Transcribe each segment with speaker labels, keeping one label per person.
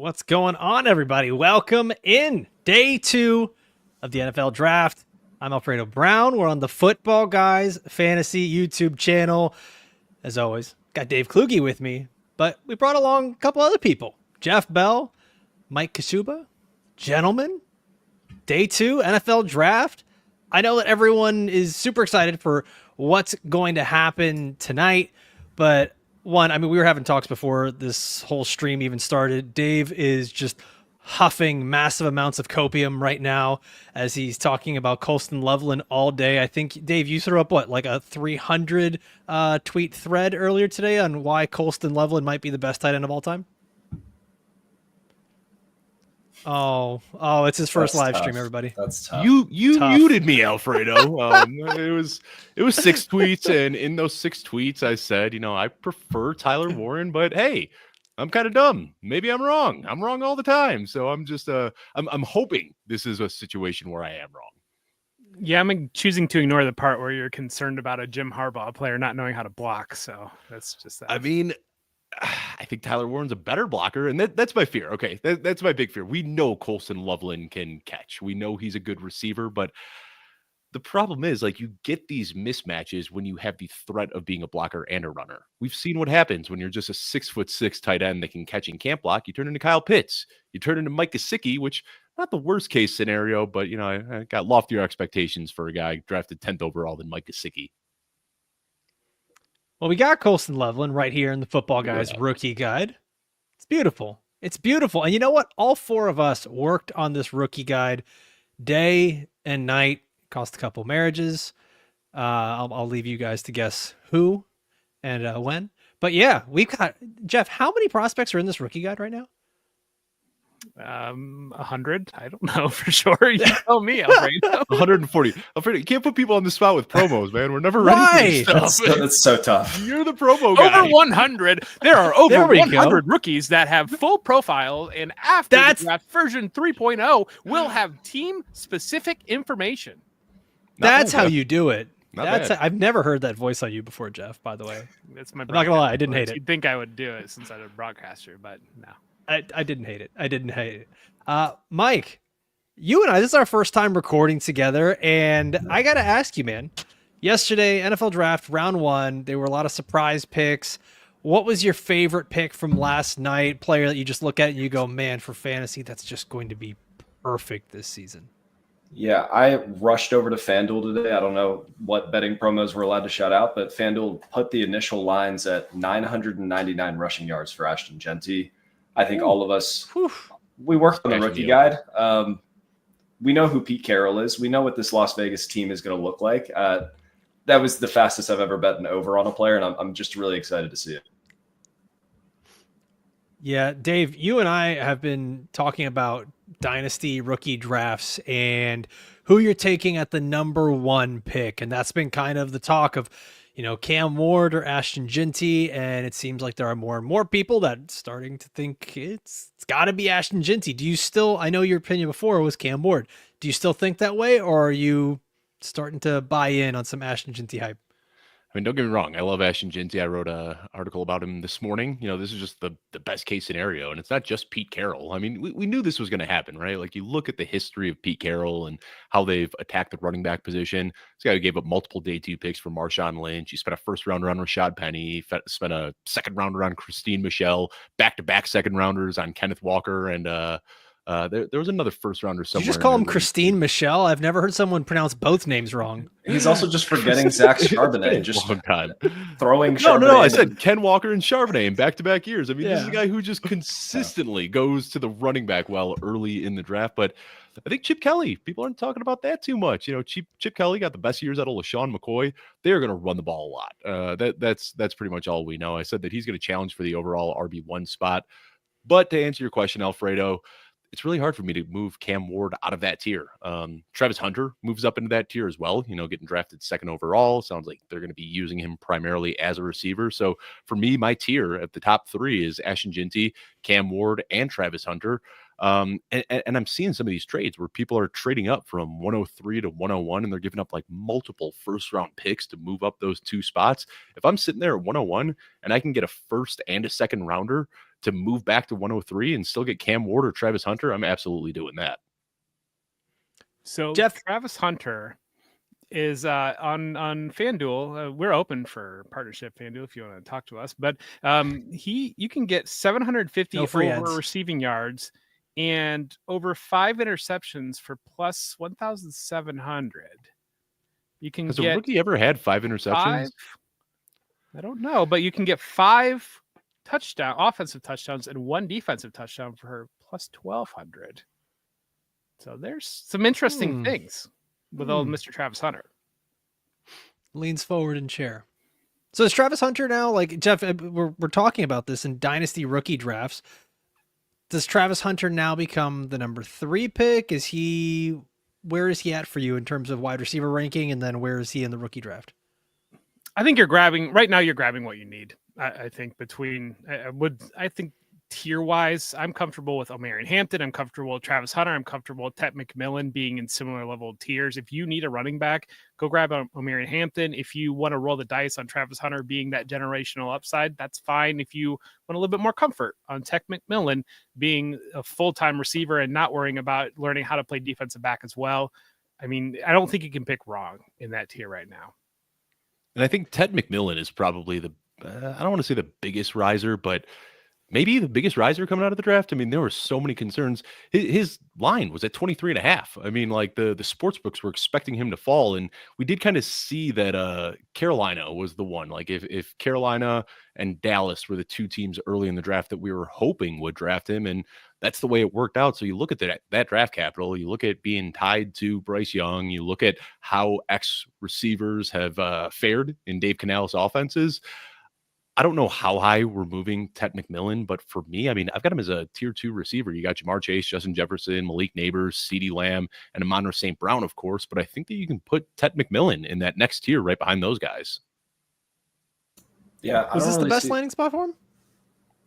Speaker 1: What's going on, everybody? Welcome in day 2 of the NFL draft. I'm Alfredo Brown. We're on the Footballguys fantasy YouTube channel. As always, got Dave Kluge with me, but we brought along a couple other people. Jeff Bell, Mike Kashuba. Gentlemen, day 2 NFL draft. I know that everyone is super excited for what's going to happen tonight, but we were having talks before this whole stream even started. Dave is just huffing massive amounts of copium right now as he's talking about Colston Loveland all day. I think, Dave, you threw up like a 300 tweet thread earlier today on why Colston Loveland might be the best tight end of all time. Oh, it's his first live stream, everybody.
Speaker 2: That's tough.
Speaker 3: You tough. Muted me, Alfredo. It was 6 tweets, and in those 6 tweets, I said, I prefer Tyler Warren, but hey, I'm kind of dumb. Maybe I'm wrong. I'm wrong all the time. So I'm just I'm hoping this is a situation where I am wrong.
Speaker 4: Yeah, I'm choosing to ignore the part where you're concerned about a Jim Harbaugh player not knowing how to block. So that's just that.
Speaker 3: I mean, I think Tyler Warren's a better blocker, and that's my fear. Okay, that's my big fear. We know Colston Loveland can catch. We know he's a good receiver, but the problem is, you get these mismatches when you have the threat of being a blocker and a runner. We've seen what happens when you're just a 6'6" tight end that can catch and can't block. You turn into Kyle Pitts. You turn into Mike Kashuba, which not the worst case scenario, but I got loftier expectations for a guy drafted 10th overall than Mike Kashuba.
Speaker 1: Well, we got Colston Loveland right here in the Footballguys rookie guide. It's beautiful. It's beautiful. And you know what? All 4 of us worked on this rookie guide day and night. Cost a couple marriages. I'll leave you guys to guess who and when. But yeah, we've got, Jeff, how many prospects are in this rookie guide right now?
Speaker 4: 100. I don't know for sure. You tell me, Alfredo.
Speaker 3: 140. Alfredo, you can't put people on the spot with promos, man. We're never ready for this stuff.
Speaker 2: That's so tough.
Speaker 3: You're the promo guy.
Speaker 4: Over 100. There are over 100 rookies that have full profile, and after the draft version 3.0 will have team-specific information.
Speaker 1: That's how you do it. I've never heard that voice on you before, Jeff, by the way.
Speaker 4: That's my.
Speaker 1: I'm not gonna lie, I didn't hate it.
Speaker 4: You'd think I would do it since I'm a broadcaster, but no.
Speaker 1: I didn't hate it. Mike, you and I, this is our first time recording together, and I got to ask you, man, yesterday, NFL draft, round 1, there were a lot of surprise picks. What was your favorite pick from last night? Player that you just look at and you go, man, for fantasy, that's just going to be perfect this season.
Speaker 2: Yeah, I rushed over to FanDuel today. I don't know what betting promos we're allowed to shout out, but FanDuel put the initial lines at 999 rushing yards for Ashton Genty. I think all of us, we worked on the rookie guide. We know who Pete Carroll is. We know what this Las Vegas team is going to look like. That was the fastest I've ever bet an over on a player, and I'm just really excited to see it.
Speaker 1: Yeah, Dave, you and I have been talking about dynasty rookie drafts and who you're taking at the number 1 pick. And that's been kind of the talk of, Cam Ward or Ashton Genty. And it seems like there are more and more people that starting to think it's got to be Ashton Genty. Do you still, I know your opinion before was Cam Ward. Do you still think that way, or are you starting to buy in on some Ashton Genty hype?
Speaker 3: I mean, don't get me wrong. I love Ashton Genty. I wrote an article about him this morning. This is just the best case scenario. And it's not just Pete Carroll. I mean, we knew this was going to happen, right? You look at the history of Pete Carroll and how they've attacked the running back position. This guy who gave up multiple day 2 picks for Marshawn Lynch. He spent a first rounder on Rashad Penny, spent a second rounder on Christine Michelle, back-to-back second rounders on Kenneth Walker, and there was another first rounder somewhere.
Speaker 1: Did you just call him Christine Michelle? I've never heard someone pronounce both names wrong.
Speaker 2: He's also just forgetting Zach Charbonnet. Just
Speaker 3: long time.
Speaker 2: Throwing Charbonnet.
Speaker 3: No. I said Ken Walker and Charbonnet in back-to-back years. I mean, This is a guy who just consistently goes to the running back well early in the draft. But I think Chip Kelly, people aren't talking about that too much. Chip Kelly got the best years out of LaShawn McCoy. They are going to run the ball a lot. That's pretty much all we know. I said that he's going to challenge for the overall RB1 spot. But to answer your question, Alfredo, it's really hard for me to move Cam Ward out of that tier. Travis Hunter moves up into that tier as well, getting drafted 2nd overall. Sounds like they're going to be using him primarily as a receiver. So for me, my tier at the top 3 is Ashton Genty, Cam Ward, and Travis Hunter. And I'm seeing some of these trades where people are trading up from 103 to 101, and they're giving up like multiple first round picks to move up those 2 spots. If I'm sitting there at 101 and I can get a first and a second rounder to move back to 103 and still get Cam Ward or Travis Hunter, I'm absolutely doing that.
Speaker 4: So
Speaker 1: Jeff,
Speaker 4: Travis Hunter is on FanDuel. We're open for partnership, FanDuel, if you want to talk to us. But you can get 750 over receiving yards and over 5 interceptions for plus 1,700. You can
Speaker 3: Has
Speaker 4: get
Speaker 3: a rookie ever had 5 interceptions?
Speaker 4: I don't know, but you can get 5 offensive touchdowns and 1 defensive touchdown for plus 1,200. So there's some interesting things with old Mr. Travis Hunter.
Speaker 1: Leans forward in chair. So is Travis Hunter now, like, Jeff, we're talking about this in dynasty rookie drafts. Does Travis Hunter now become the number 3 pick? Where is he at for you in terms of wide receiver ranking? And then where is he in the rookie draft?
Speaker 4: I think you're grabbing what you need. I think I think tier wise, I'm comfortable with Omarion Hampton. I'm comfortable with Travis Hunter. I'm comfortable with Ted McMillan being in similar level tiers. If you need a running back, go grab Omarion Hampton. If you want to roll the dice on Travis Hunter being that generational upside, that's fine. If you want a little bit more comfort on Ted McMillan being a full-time receiver and not worrying about learning how to play defensive back as well, I mean, I don't think you can pick wrong in that tier right now.
Speaker 3: And I think Ted McMillan is probably I don't want to say the biggest riser, but maybe the biggest riser coming out of the draft. I mean, there were so many concerns. His line was at 23.5. I mean, like the sports books were expecting him to fall. And we did kind of see that Carolina was the one. Like if Carolina and Dallas were the 2 teams early in the draft that we were hoping would draft him. And that's the way it worked out. So you look at that draft capital, you look at being tied to Bryce Young, you look at how ex receivers have fared in Dave Canales offenses. I don't know how high we're moving Ted McMillan, but for me, I mean, I've got him as a tier 2 receiver. You got Jamar Chase, Justin Jefferson, Malik Neighbors, CeeDee Lamb, and Amon-Ra St. Brown, of course. But I think that you can put Ted McMillan in that next tier right behind those guys.
Speaker 2: Yeah.
Speaker 1: Was this the best landing spot for him?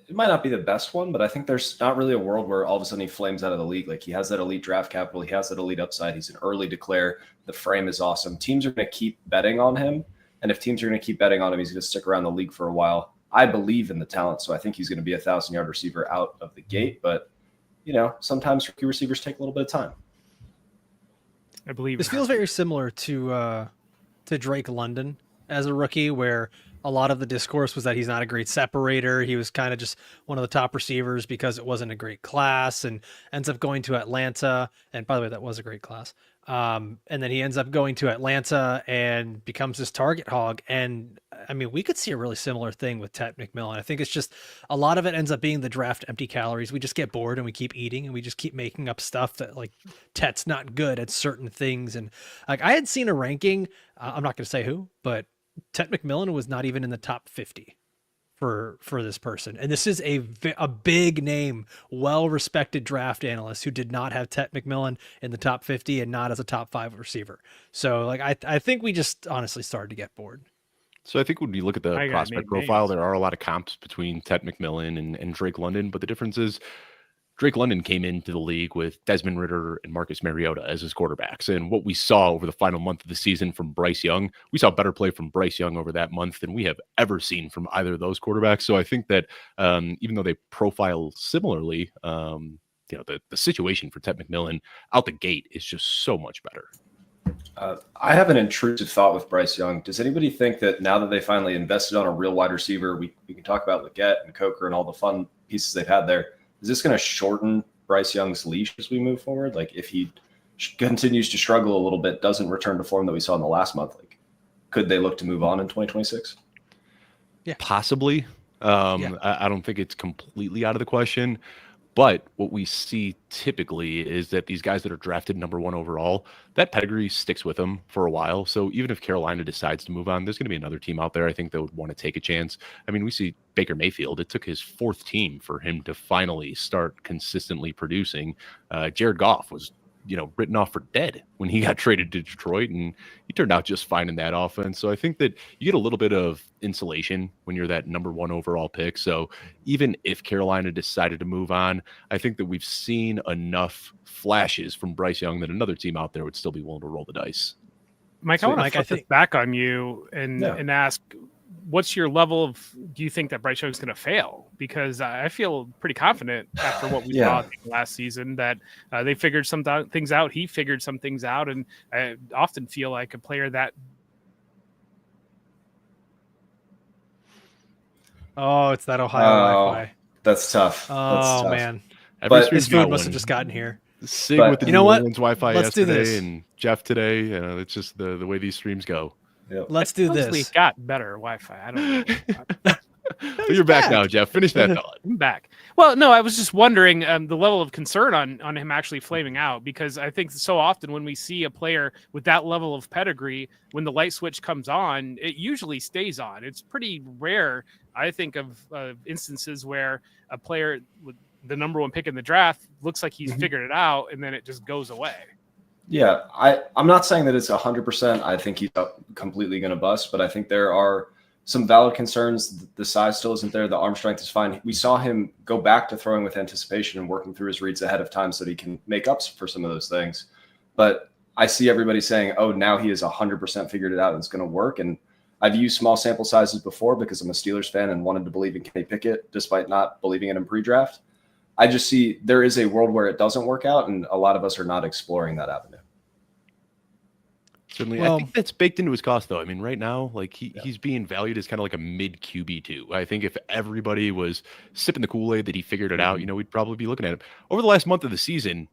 Speaker 2: It might not be the best one, but I think there's not really a world where all of a sudden he flames out of the league. Like, he has that elite draft capital. He has that elite upside. He's an early declare. The frame is awesome. Teams are going to keep betting on him. And if teams are going to keep betting on him, he's going to stick around the league for a while. I believe in the talent, so I think he's going to be a 1,000-yard receiver out of the gate. But, sometimes rookie receivers take a little bit of time.
Speaker 4: I believe
Speaker 1: this feels very similar to Drake London as a rookie, where a lot of the discourse was that he's not a great separator. He was kind of just one of the top receivers because it wasn't a great class, and ends up going to Atlanta. And by the way, that was a great class. And then he ends up going to Atlanta and becomes this target hog. And I mean, we could see a really similar thing with Ted McMillan. I think it's just a lot of it ends up being the draft empty calories. We just get bored and we keep eating and we just keep making up stuff that, like, Ted's not good at certain things. And like, I had seen a ranking, I'm not going to say who, but Ted McMillan was not even in the top 50 for this person. And this is a big name, well-respected draft analyst who did not have Ted McMillan in the top 50 and not as a top 5 receiver. So like, I think we just honestly started to get bored.
Speaker 3: So I think when you look at the prospect profile, there are a lot of comps between Ted McMillan and Drake London, but the difference is Drake London came into the league with Desmond Ridder and Marcus Mariota as his quarterbacks. And what we saw over the final month of the season from Bryce Young, we saw better play from Bryce Young over that month than we have ever seen from either of those quarterbacks. So I think that even though they profile similarly, the situation for Ted McMillan out the gate is just so much better.
Speaker 2: I have an intrusive thought with Bryce Young. Does anybody think that now that they finally invested on a real wide receiver, we can talk about Leggett and Coker and all the fun pieces they've had there, is this going to shorten Bryce Young's leash as we move forward? Like, if he continues to struggle a little bit, doesn't return to form that we saw in the last month, like, could they look to move on in 2026?
Speaker 1: Yeah,
Speaker 3: possibly. I don't think it's completely out of the question. But what we see typically is that these guys that are drafted number 1 overall, that pedigree sticks with them for a while. So even if Carolina decides to move on, there's going to be another team out there, I think, that would want to take a chance. I mean, we see Baker Mayfield. It took his 4th team for him to finally start consistently producing. Jared Goff was written off for dead when he got traded to Detroit, and he turned out just fine in that offense. So I think that you get a little bit of insulation when you're that number 1 overall pick. So even if Carolina decided to move on, I think that we've seen enough flashes from Bryce Young that another team out there would still be willing to roll the dice.
Speaker 4: Mike, I want to flip this back on you and ask, what's your level of, do you think that Bryce Young is going to fail? Because I feel pretty confident after what we saw last season that they figured some things out. He figured some things out. And I often feel like a player that.
Speaker 1: Oh, it's that Ohio Wi-Fi.
Speaker 2: That's tough.
Speaker 1: Oh, man.
Speaker 3: But
Speaker 1: his food must have just gotten here.
Speaker 3: Sig with the New Orleans Wi-Fi
Speaker 1: Let's
Speaker 3: yesterday and Jeff today. It's just the way these streams go.
Speaker 2: Yep.
Speaker 1: Let's do this.
Speaker 4: We've got better Wi-Fi. I don't know.
Speaker 3: Well, you're back now, Jeff. Finish that thought.
Speaker 4: I'm back. Well, no, I was just wondering the level of concern on him actually flaming out, because I think so often when we see a player with that level of pedigree, when the light switch comes on, it usually stays on. It's pretty rare, I think, of instances where a player with the number 1 pick in the draft looks like he's figured it out and then it just goes away.
Speaker 2: Yeah, I'm not saying that it's 100%. I think he's completely going to bust, but I think there are some valid concerns. The size still isn't there. The arm strength is fine. We saw him go back to throwing with anticipation and working through his reads ahead of time so that he can make up for some of those things. But I see everybody saying, oh, now he has 100% figured it out and it's going to work. And I've used small sample sizes before because I'm a Steelers fan and wanted to believe in Kenny Pickett despite not believing in him pre-draft. I just see there is a world where it doesn't work out, and a lot of us are not exploring that avenue.
Speaker 3: Certainly, I think that's baked into his cost, though. I mean, right now, like he's being valued as kind of like a mid QB2. I think if everybody was sipping the Kool-Aid that he figured it out, we'd probably be looking at him. Over the last month of the season,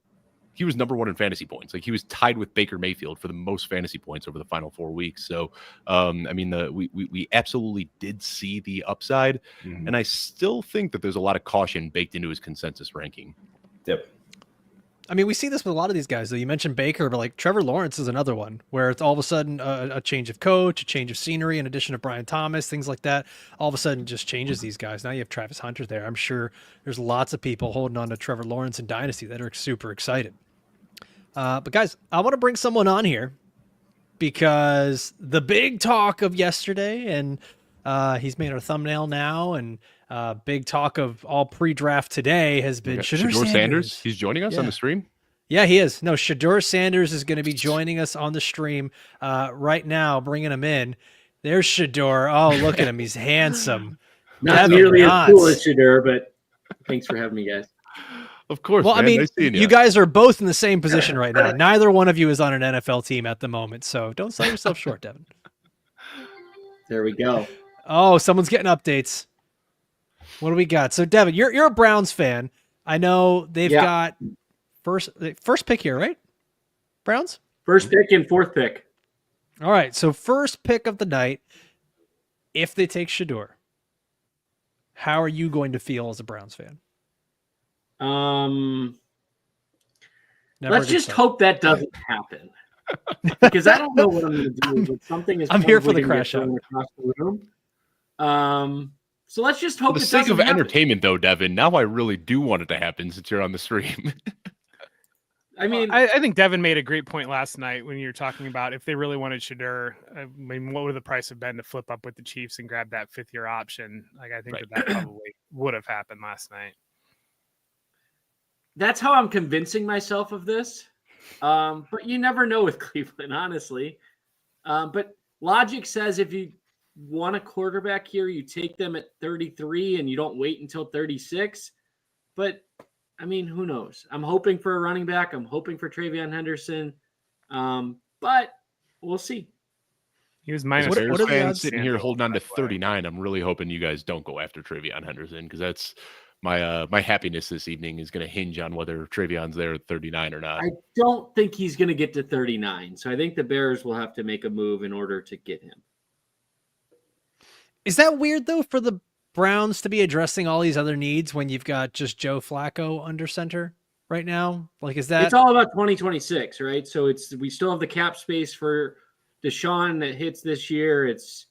Speaker 3: he was number 1 in fantasy points. Like he was tied with Baker Mayfield for the most fantasy points over the final 4 weeks. So, we absolutely did see the upside, and I still think that there's a lot of caution baked into his consensus ranking.
Speaker 2: Yep.
Speaker 1: I mean, we see this with a lot of these guys, though. You mentioned Baker, but like Trevor Lawrence is another one where it's all of a sudden a change of coach, a change of scenery, in addition to Brian Thomas, things like that. All of a sudden just changes these guys. Now you have Travis Hunter there. I'm sure there's lots of people holding on to Trevor Lawrence in Dynasty that are super excited. But guys, I want to bring someone on here because the big talk of yesterday, and he's made our thumbnail now, and big talk of all pre-draft today has been Shedeur Sanders.
Speaker 3: He's joining us on the stream.
Speaker 1: Yeah, he is. No, Shedeur Sanders is going to be joining us on the stream right now, bringing him in. There's Shedeur. Oh, look at him. He's handsome.
Speaker 5: Not nearly as cool as Shedeur, but thanks for having me, guys.
Speaker 3: Of course.
Speaker 1: Well,
Speaker 3: man.
Speaker 1: I mean,
Speaker 3: nice seeing
Speaker 1: you guys are both in the same position right now. Neither one of you is on an NFL team at the moment, so don't sell yourself short, Devin.
Speaker 5: There we go.
Speaker 1: Oh, someone's getting updates. What do we got? So, Devin, you're a Browns fan. I know they've got first pick here, right? Browns?
Speaker 5: First pick and 4th pick.
Speaker 1: All right, so first pick of the night, if they take Shedeur, how are you going to feel as a Browns fan?
Speaker 5: Let's just hope that doesn't happen. Because I don't know what I'm going to do, but something is.
Speaker 1: I'm here for the crash out
Speaker 5: across the room. So let's just hope.
Speaker 3: For the sake of entertainment, though, Devin, now I really do want it to happen since you're on the stream.
Speaker 4: I mean, I think Devin made a great point last night when you were talking about if they really wanted Shedeur. I mean, what would the price have been to flip up with the Chiefs and grab that 5th-year option? Like, I think that probably would have happened last night.
Speaker 5: That's how I'm convincing myself of this. But you never know with Cleveland, honestly. But logic says if you want a quarterback here, you take them at 33 and you don't wait until 36. But, I mean, who knows? I'm hoping for a running back. I'm hoping for TreVeyon Henderson. But we'll see.
Speaker 4: He was minus.
Speaker 3: What are the odds sitting here holding on to 39? I'm really hoping you guys don't go after TreVeyon Henderson because that's my happiness this evening is going to hinge on whether TreVeyon's there at 39 or not.
Speaker 5: I don't think he's going to get to 39. So I think the Bears will have to make a move in order to get him.
Speaker 1: Is that weird, though, for the Browns to be addressing all these other needs when you've got just Joe Flacco under center right now? Like, is that...
Speaker 5: It's all about 2026, right? So we still have the cap space for Deshaun that hits this year. It's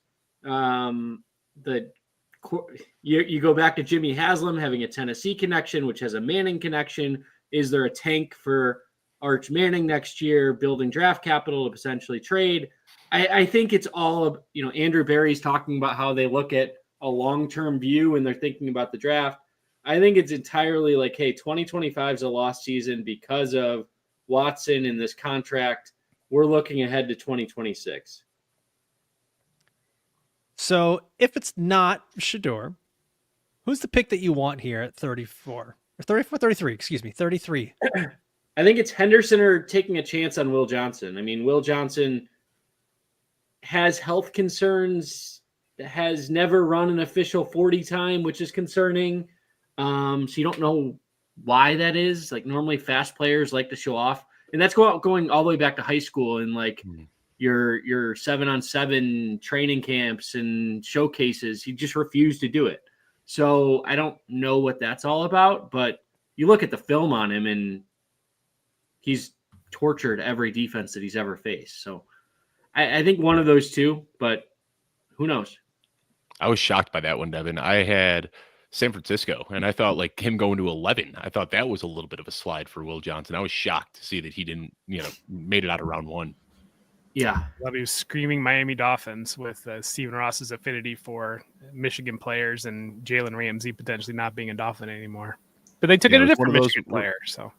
Speaker 5: you go back to Jimmy Haslam having a Tennessee connection, which has a Manning connection. Is there a tank for Arch Manning next year, building draft capital to potentially trade. I think it's all, Andrew Berry's talking about how they look at a long-term view when they're thinking about the draft. I think it's entirely like, hey, 2025 is a lost season because of Watson and this contract. We're looking ahead to 2026.
Speaker 1: So if it's not Shedeur, who's the pick that you want here at 34? Or 34, 33, excuse me, 33.
Speaker 5: I think it's Henderson or taking a chance on Will Johnson. I mean, Will Johnson has health concerns, has never run an official 40 time, which is concerning. So you don't know why that is. Like normally fast players like to show off. And that's going all the way back to high school and like your 7-on-7 training camps and showcases. He just refused to do it. So I don't know what that's all about, but you look at the film on him and he's tortured every defense that he's ever faced. So I think one of those two, but who knows?
Speaker 3: I was shocked by that one, Devin. I had San Francisco, and I thought like him going to 11. I thought that was a little bit of a slide for Will Johnson. I was shocked to see that he didn't, made it out of round 1.
Speaker 5: Yeah.
Speaker 4: I thought he was screaming Miami Dolphins with Stephen Ross's affinity for Michigan players and Jalen Ramsey potentially not being a Dolphin anymore. But they took it a different Michigan player, so.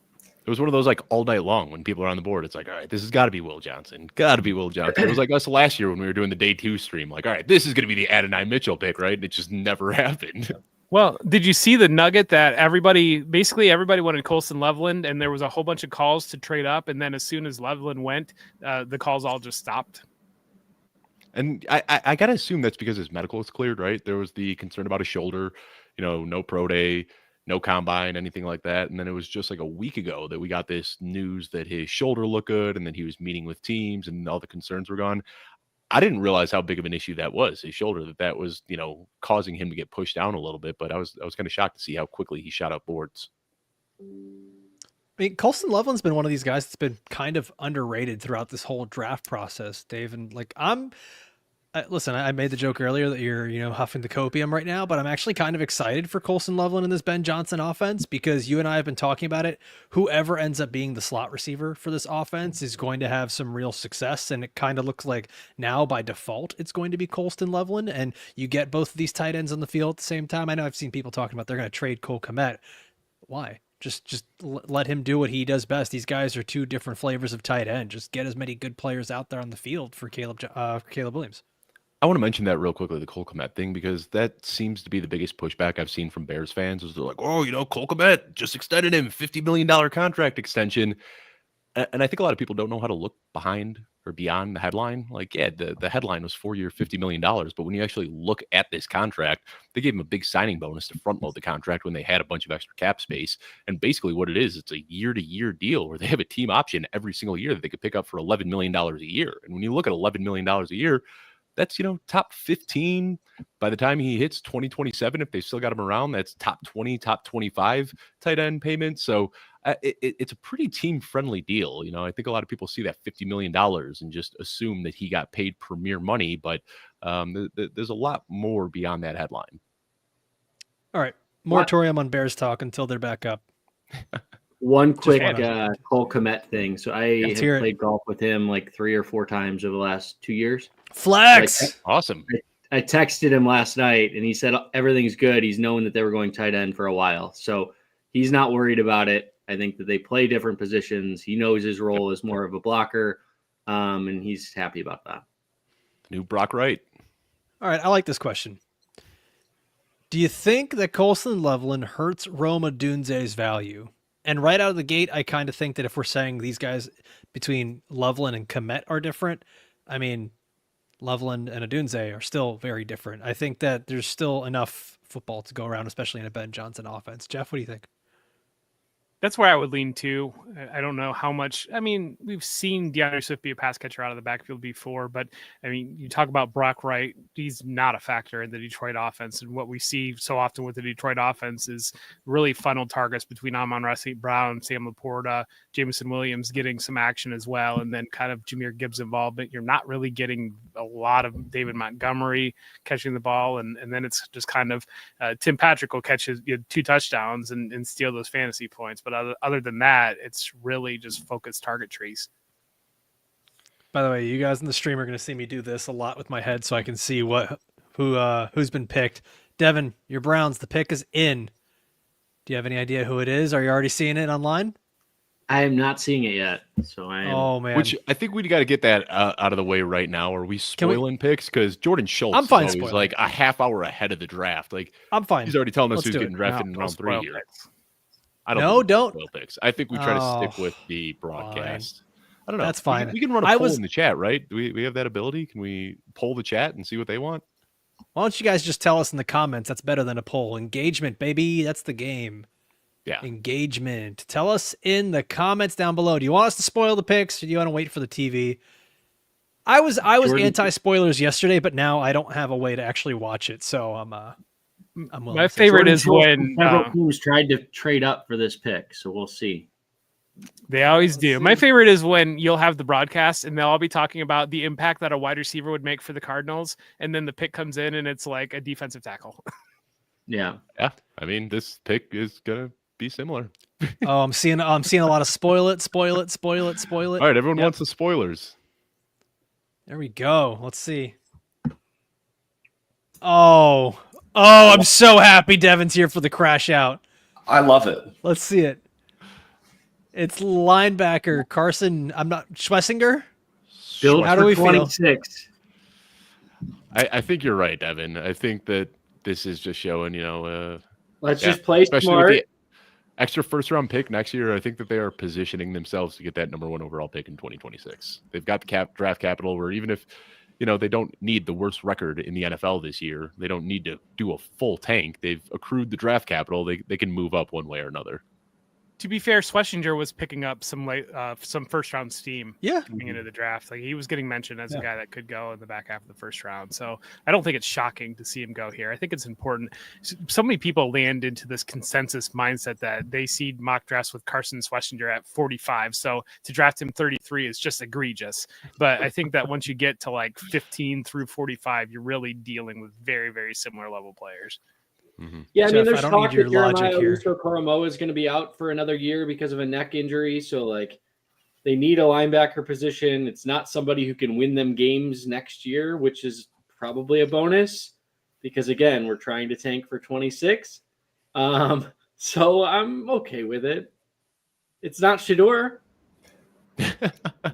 Speaker 3: It was one of those like all night long when people are on the board. It's like, all right, this has got to be Will Johnson. Got to be Will Johnson. It was like us last year when we were doing the day 2 stream. Like, all right, this is going to be the Adonai Mitchell pick, right? And it just never happened.
Speaker 4: Well, did you see the nugget that everybody wanted Colston Loveland, and there was a whole bunch of calls to trade up, and then as soon as Loveland went, the calls all just stopped?
Speaker 3: And I got to assume that's because his medical is cleared, right? There was the concern about his shoulder, no pro day, no combine, anything like that. And then it was just like a week ago that we got this news that his shoulder looked good and then he was meeting with teams and all the concerns were gone. I didn't realize how big of an issue that was, his shoulder, that was, causing him to get pushed down a little bit. But I was kind of shocked to see how quickly he shot up boards.
Speaker 1: I mean, Colston Loveland's been one of these guys that's been kind of underrated throughout this whole draft process, Dave. And like, listen, I made the joke earlier that you're, huffing the copium right now, but I'm actually kind of excited for Colston Loveland in this Ben Johnson offense because you and I have been talking about it. Whoever ends up being the slot receiver for this offense is going to have some real success. And it kind of looks like now by default, it's going to be Colston Loveland. And you get both of these tight ends on the field at the same time. I know I've seen people talking about they're going to trade Cole Kmet. Why? Just let him do what he does best. These guys are 2 different flavors of tight end. Just get as many good players out there on the field for Caleb Williams.
Speaker 3: I want to mention that real quickly, the Cole Kmet thing, because that seems to be the biggest pushback I've seen from Bears fans is they're like, oh, Cole Kmet just extended him $50 million contract extension. And I think a lot of people don't know how to look behind or beyond the headline. Like, yeah, the headline was 4-year, $50 million. But when you actually look at this contract, they gave him a big signing bonus to front load the contract when they had a bunch of extra cap space. And basically what it is, it's a year-to-year deal where they have a team option every single year that they could pick up for $11 million a year. And when you look at $11 million a year, that's, top 15 by the time he hits 2027. If they still got him around, that's top 20, top 25 tight end payments. So it's a pretty team friendly deal. I think a lot of people see that $50 million and just assume that he got paid premier money, but there's a lot more beyond that headline.
Speaker 1: All right. Moratorium on Bears talk until they're back up.
Speaker 5: One quick Cole Kmet thing. So I have
Speaker 1: hear
Speaker 5: played golf with him like 3 or 4 times over the last 2 years.
Speaker 1: Flex.
Speaker 3: Awesome.
Speaker 5: I texted him last night and he said everything's good. He's known that they were going tight end for a while. So he's not worried about it. I think that they play different positions. He knows his role as more of a blocker. And he's happy about that.
Speaker 3: New Brock Wright.
Speaker 1: All right. I like this question. Do you think that Colston Loveland hurts Rome Odunze's value? And right out of the gate, I kind of think that if we're saying these guys between Loveland and Kmet are different, I mean, Loveland and Odunze are still very different. I think that there's still enough football to go around, especially in a Ben Johnson offense. Jeff, what do you think?
Speaker 4: That's where I would lean to. I don't know how much. I mean, we've seen DeAndre Swift be a pass catcher out of the backfield before, but I mean, you talk about Brock Wright, he's not a factor in the Detroit offense. And what we see so often with the Detroit offense is really funneled targets between Amon-Ra St. Brown, Sam Laporta, Jameson Williams getting some action as well, and then kind of Jahmyr Gibbs involvement. You're not really getting a lot of David Montgomery catching the ball, and then it's just kind of Tim Patrick will catch 2 touchdowns and steal those fantasy points. But But other than that, it's really just focused target trees.
Speaker 1: By the way, you guys in the stream are going to see me do this a lot with my head so I can see who's been picked. Devin, your Browns, the pick is in. Do you have any idea who it is? Are you already seeing it online?
Speaker 5: I am not seeing it yet, so I am.
Speaker 1: Oh man,
Speaker 3: Which I think we got to get that out of the way right now. Are we spoiling picks? Because Jordan Schultz
Speaker 1: I'm fine
Speaker 3: is always
Speaker 1: spoiling.
Speaker 3: like a half hour ahead of the draft. Like
Speaker 1: I'm fine.
Speaker 3: he's already telling us
Speaker 1: Let's
Speaker 3: who's
Speaker 1: do
Speaker 3: getting
Speaker 1: it.
Speaker 3: drafted
Speaker 4: No,
Speaker 3: in
Speaker 4: don't
Speaker 3: round 3
Speaker 4: spoil
Speaker 3: here.
Speaker 4: picks.
Speaker 3: I
Speaker 1: No,
Speaker 3: think
Speaker 1: don't.
Speaker 3: spoil picks. I think we try to
Speaker 1: Oh,
Speaker 3: stick with the broadcast. I don't know.
Speaker 1: That's fine.
Speaker 3: We can run a
Speaker 1: I
Speaker 3: poll
Speaker 1: was-
Speaker 3: in the chat, right? Do we have that ability? Can we poll the chat and see what they want?
Speaker 1: Why don't you guys just tell us in the comments? That's better than a poll. Engagement, baby. That's the game.
Speaker 3: Yeah.
Speaker 1: Engagement. Tell us in the comments down below. Do you want us to spoil the picks or do you want to wait for the TV? I was
Speaker 5: Jordan-
Speaker 1: anti-spoilers yesterday, but now I don't have a way to actually watch it. So I'm willing
Speaker 4: My
Speaker 1: to say
Speaker 4: favorite
Speaker 5: Jordan
Speaker 4: is
Speaker 5: Schultz
Speaker 4: when
Speaker 5: and several teams tried to trade up for this pick, so we'll see.
Speaker 4: they always do. My favorite is when you'll have the broadcast and they'll all be talking about the impact that a wide receiver would make for the Cardinals, and then the pick comes in and it's like a defensive tackle.
Speaker 5: Yeah.
Speaker 3: Yeah. I mean, this pick is gonna be similar.
Speaker 1: Oh, I'm seeing a lot of spoil it.
Speaker 3: All right, everyone
Speaker 1: Yep.
Speaker 3: wants the spoilers.
Speaker 1: There we go. Let's see. Oh, I'm so happy Devin's here for the crash out.
Speaker 2: I love it.
Speaker 1: Let's see it. It's linebacker Carson. I'm not Schlesinger.
Speaker 5: Built
Speaker 1: How
Speaker 5: for
Speaker 1: do we feel?
Speaker 5: 26.
Speaker 3: I think you're right, Evan. I think that this is just showing,
Speaker 5: Let's
Speaker 3: yeah,
Speaker 5: just play
Speaker 3: especially
Speaker 5: smart.
Speaker 3: with the extra first round pick next year. I think that they are positioning themselves to get that number 1 overall pick in 2026. They've got the draft capital where even if, they don't need the worst record in the NFL this year, they don't need to do a full tank. They've accrued the draft capital. They can move up one way or another.
Speaker 4: To be fair, Schlesinger was picking up some first round steam
Speaker 1: Yeah.
Speaker 4: coming into the draft. Like he was getting mentioned as a guy that could go in the back half of the first round. So I don't think it's shocking to see him go here. I think it's important. So many people land into this consensus mindset that they see mock drafts with Carson Schlesinger at 45. So to draft him 33 is just egregious. But I think that once you get to like 15 through 45, you're really dealing with very, very similar level players.
Speaker 3: Mm-hmm.
Speaker 5: Yeah, I
Speaker 1: Jeff,
Speaker 5: mean,
Speaker 1: I
Speaker 5: there's
Speaker 1: don't
Speaker 5: talk
Speaker 1: need your
Speaker 5: that Jeremiah
Speaker 1: logic here.
Speaker 5: Owusu-Koramoah is going to be out for another year because of a neck injury. So, like, they need a linebacker position. It's not somebody who can win them games next year, which is probably a bonus because, again, we're trying to tank for 26. So I'm okay with it. It's not Shedeur.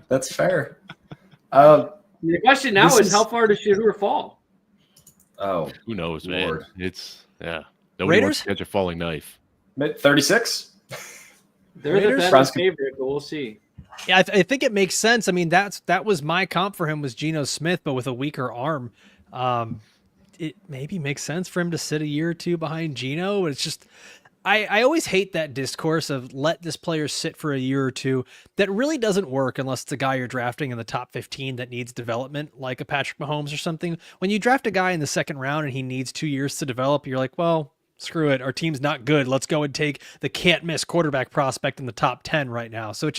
Speaker 2: That's fair.
Speaker 5: The question now
Speaker 2: This
Speaker 5: is
Speaker 2: is-
Speaker 5: how far does Shedeur fall?
Speaker 2: Oh,
Speaker 3: Who knows, man?
Speaker 2: Lord.
Speaker 3: It's Nobody wants
Speaker 1: Raiders?
Speaker 3: to catch a falling knife.
Speaker 2: 36.
Speaker 5: They're the
Speaker 1: Raiders?
Speaker 5: betting
Speaker 2: Browns-
Speaker 5: favorite, but we'll see.
Speaker 1: Yeah, I think it makes sense. I mean, that was my comp for him was Geno Smith, but with a weaker arm. It maybe makes sense for him to sit a year or two behind Geno. It's just, I always hate that discourse of let this player sit for a year or two. That really doesn't work unless it's a guy you're drafting in the top 15 that needs development, like a Patrick Mahomes or something. When you draft a guy in the second round and he needs 2 years to develop, you're like, well, screw it. Our team's not good. Let's go and take the can't miss quarterback prospect in the top 10 right now. So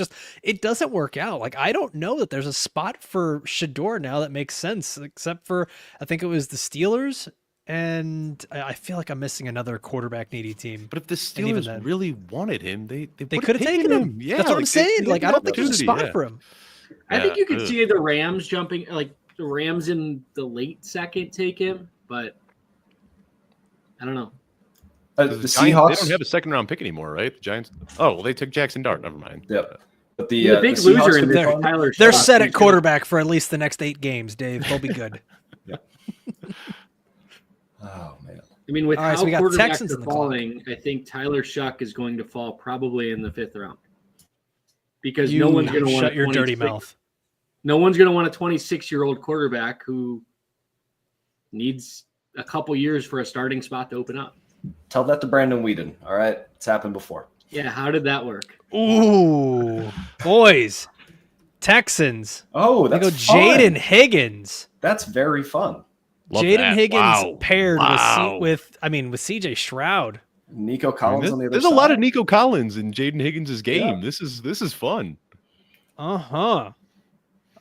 Speaker 1: it doesn't work out. Like, I don't know that there's a spot for Shedeur now that makes sense, except for, I think it was the Steelers. And I feel like I'm missing another quarterback needy team.
Speaker 3: But if the
Speaker 1: And even
Speaker 3: Steelers
Speaker 1: then-
Speaker 3: really wanted him, they
Speaker 1: Could have taken him.
Speaker 3: Yeah,
Speaker 1: That's what I'm
Speaker 3: they
Speaker 1: saying. Like,
Speaker 3: had
Speaker 1: I
Speaker 3: the
Speaker 1: don't think there's a spot
Speaker 3: opportunity,
Speaker 1: for him.
Speaker 5: I think you could
Speaker 3: ugh.
Speaker 5: see the Rams jumping, like the Rams in the late second take him, but I don't know.
Speaker 2: The
Speaker 3: Giants,
Speaker 2: Seahawks.
Speaker 3: they don't have a second round pick anymore, right? The Giants. Oh, well, they took Jackson Dart. Never mind.
Speaker 2: Yep. But
Speaker 5: The big
Speaker 2: the
Speaker 5: loser
Speaker 2: Seahawks
Speaker 5: in
Speaker 2: could be
Speaker 5: this
Speaker 1: They're-
Speaker 5: is Tyler
Speaker 1: They're
Speaker 5: Shuck,
Speaker 1: set
Speaker 5: who's
Speaker 1: at
Speaker 5: gonna-
Speaker 1: quarterback for at least the next 8 games, Dave. They'll be good.
Speaker 2: Oh man.
Speaker 5: I mean, with
Speaker 1: All right, so
Speaker 5: how
Speaker 1: we got
Speaker 5: quarterbacks
Speaker 1: Texans
Speaker 5: are
Speaker 1: in the clock.
Speaker 5: falling, I think Tyler Shuck is going to fall probably in the 5th round because
Speaker 1: You
Speaker 5: no one's going to want
Speaker 1: shut your dirty
Speaker 5: 26
Speaker 1: mouth.
Speaker 5: No one's going to want a 26-year-old quarterback who needs a couple years for a starting spot to open up.
Speaker 2: Tell that to Brandon Whedon. All right, it's happened before.
Speaker 5: Yeah, how did that work?
Speaker 1: Ooh, boys, Texans.
Speaker 2: Oh,
Speaker 1: They
Speaker 2: that's
Speaker 1: go
Speaker 2: fun.
Speaker 1: Jaden Higgins.
Speaker 2: That's very fun.
Speaker 3: Love
Speaker 1: Jaden
Speaker 3: that.
Speaker 1: Higgins
Speaker 3: Wow.
Speaker 1: paired
Speaker 3: Wow.
Speaker 1: with CJ Stroud.
Speaker 2: Nico Collins on the other
Speaker 3: There's
Speaker 2: side.
Speaker 3: a lot of Nico Collins in Jaden Higgins' game.
Speaker 2: Yeah.
Speaker 3: This is fun.
Speaker 1: Uh-huh.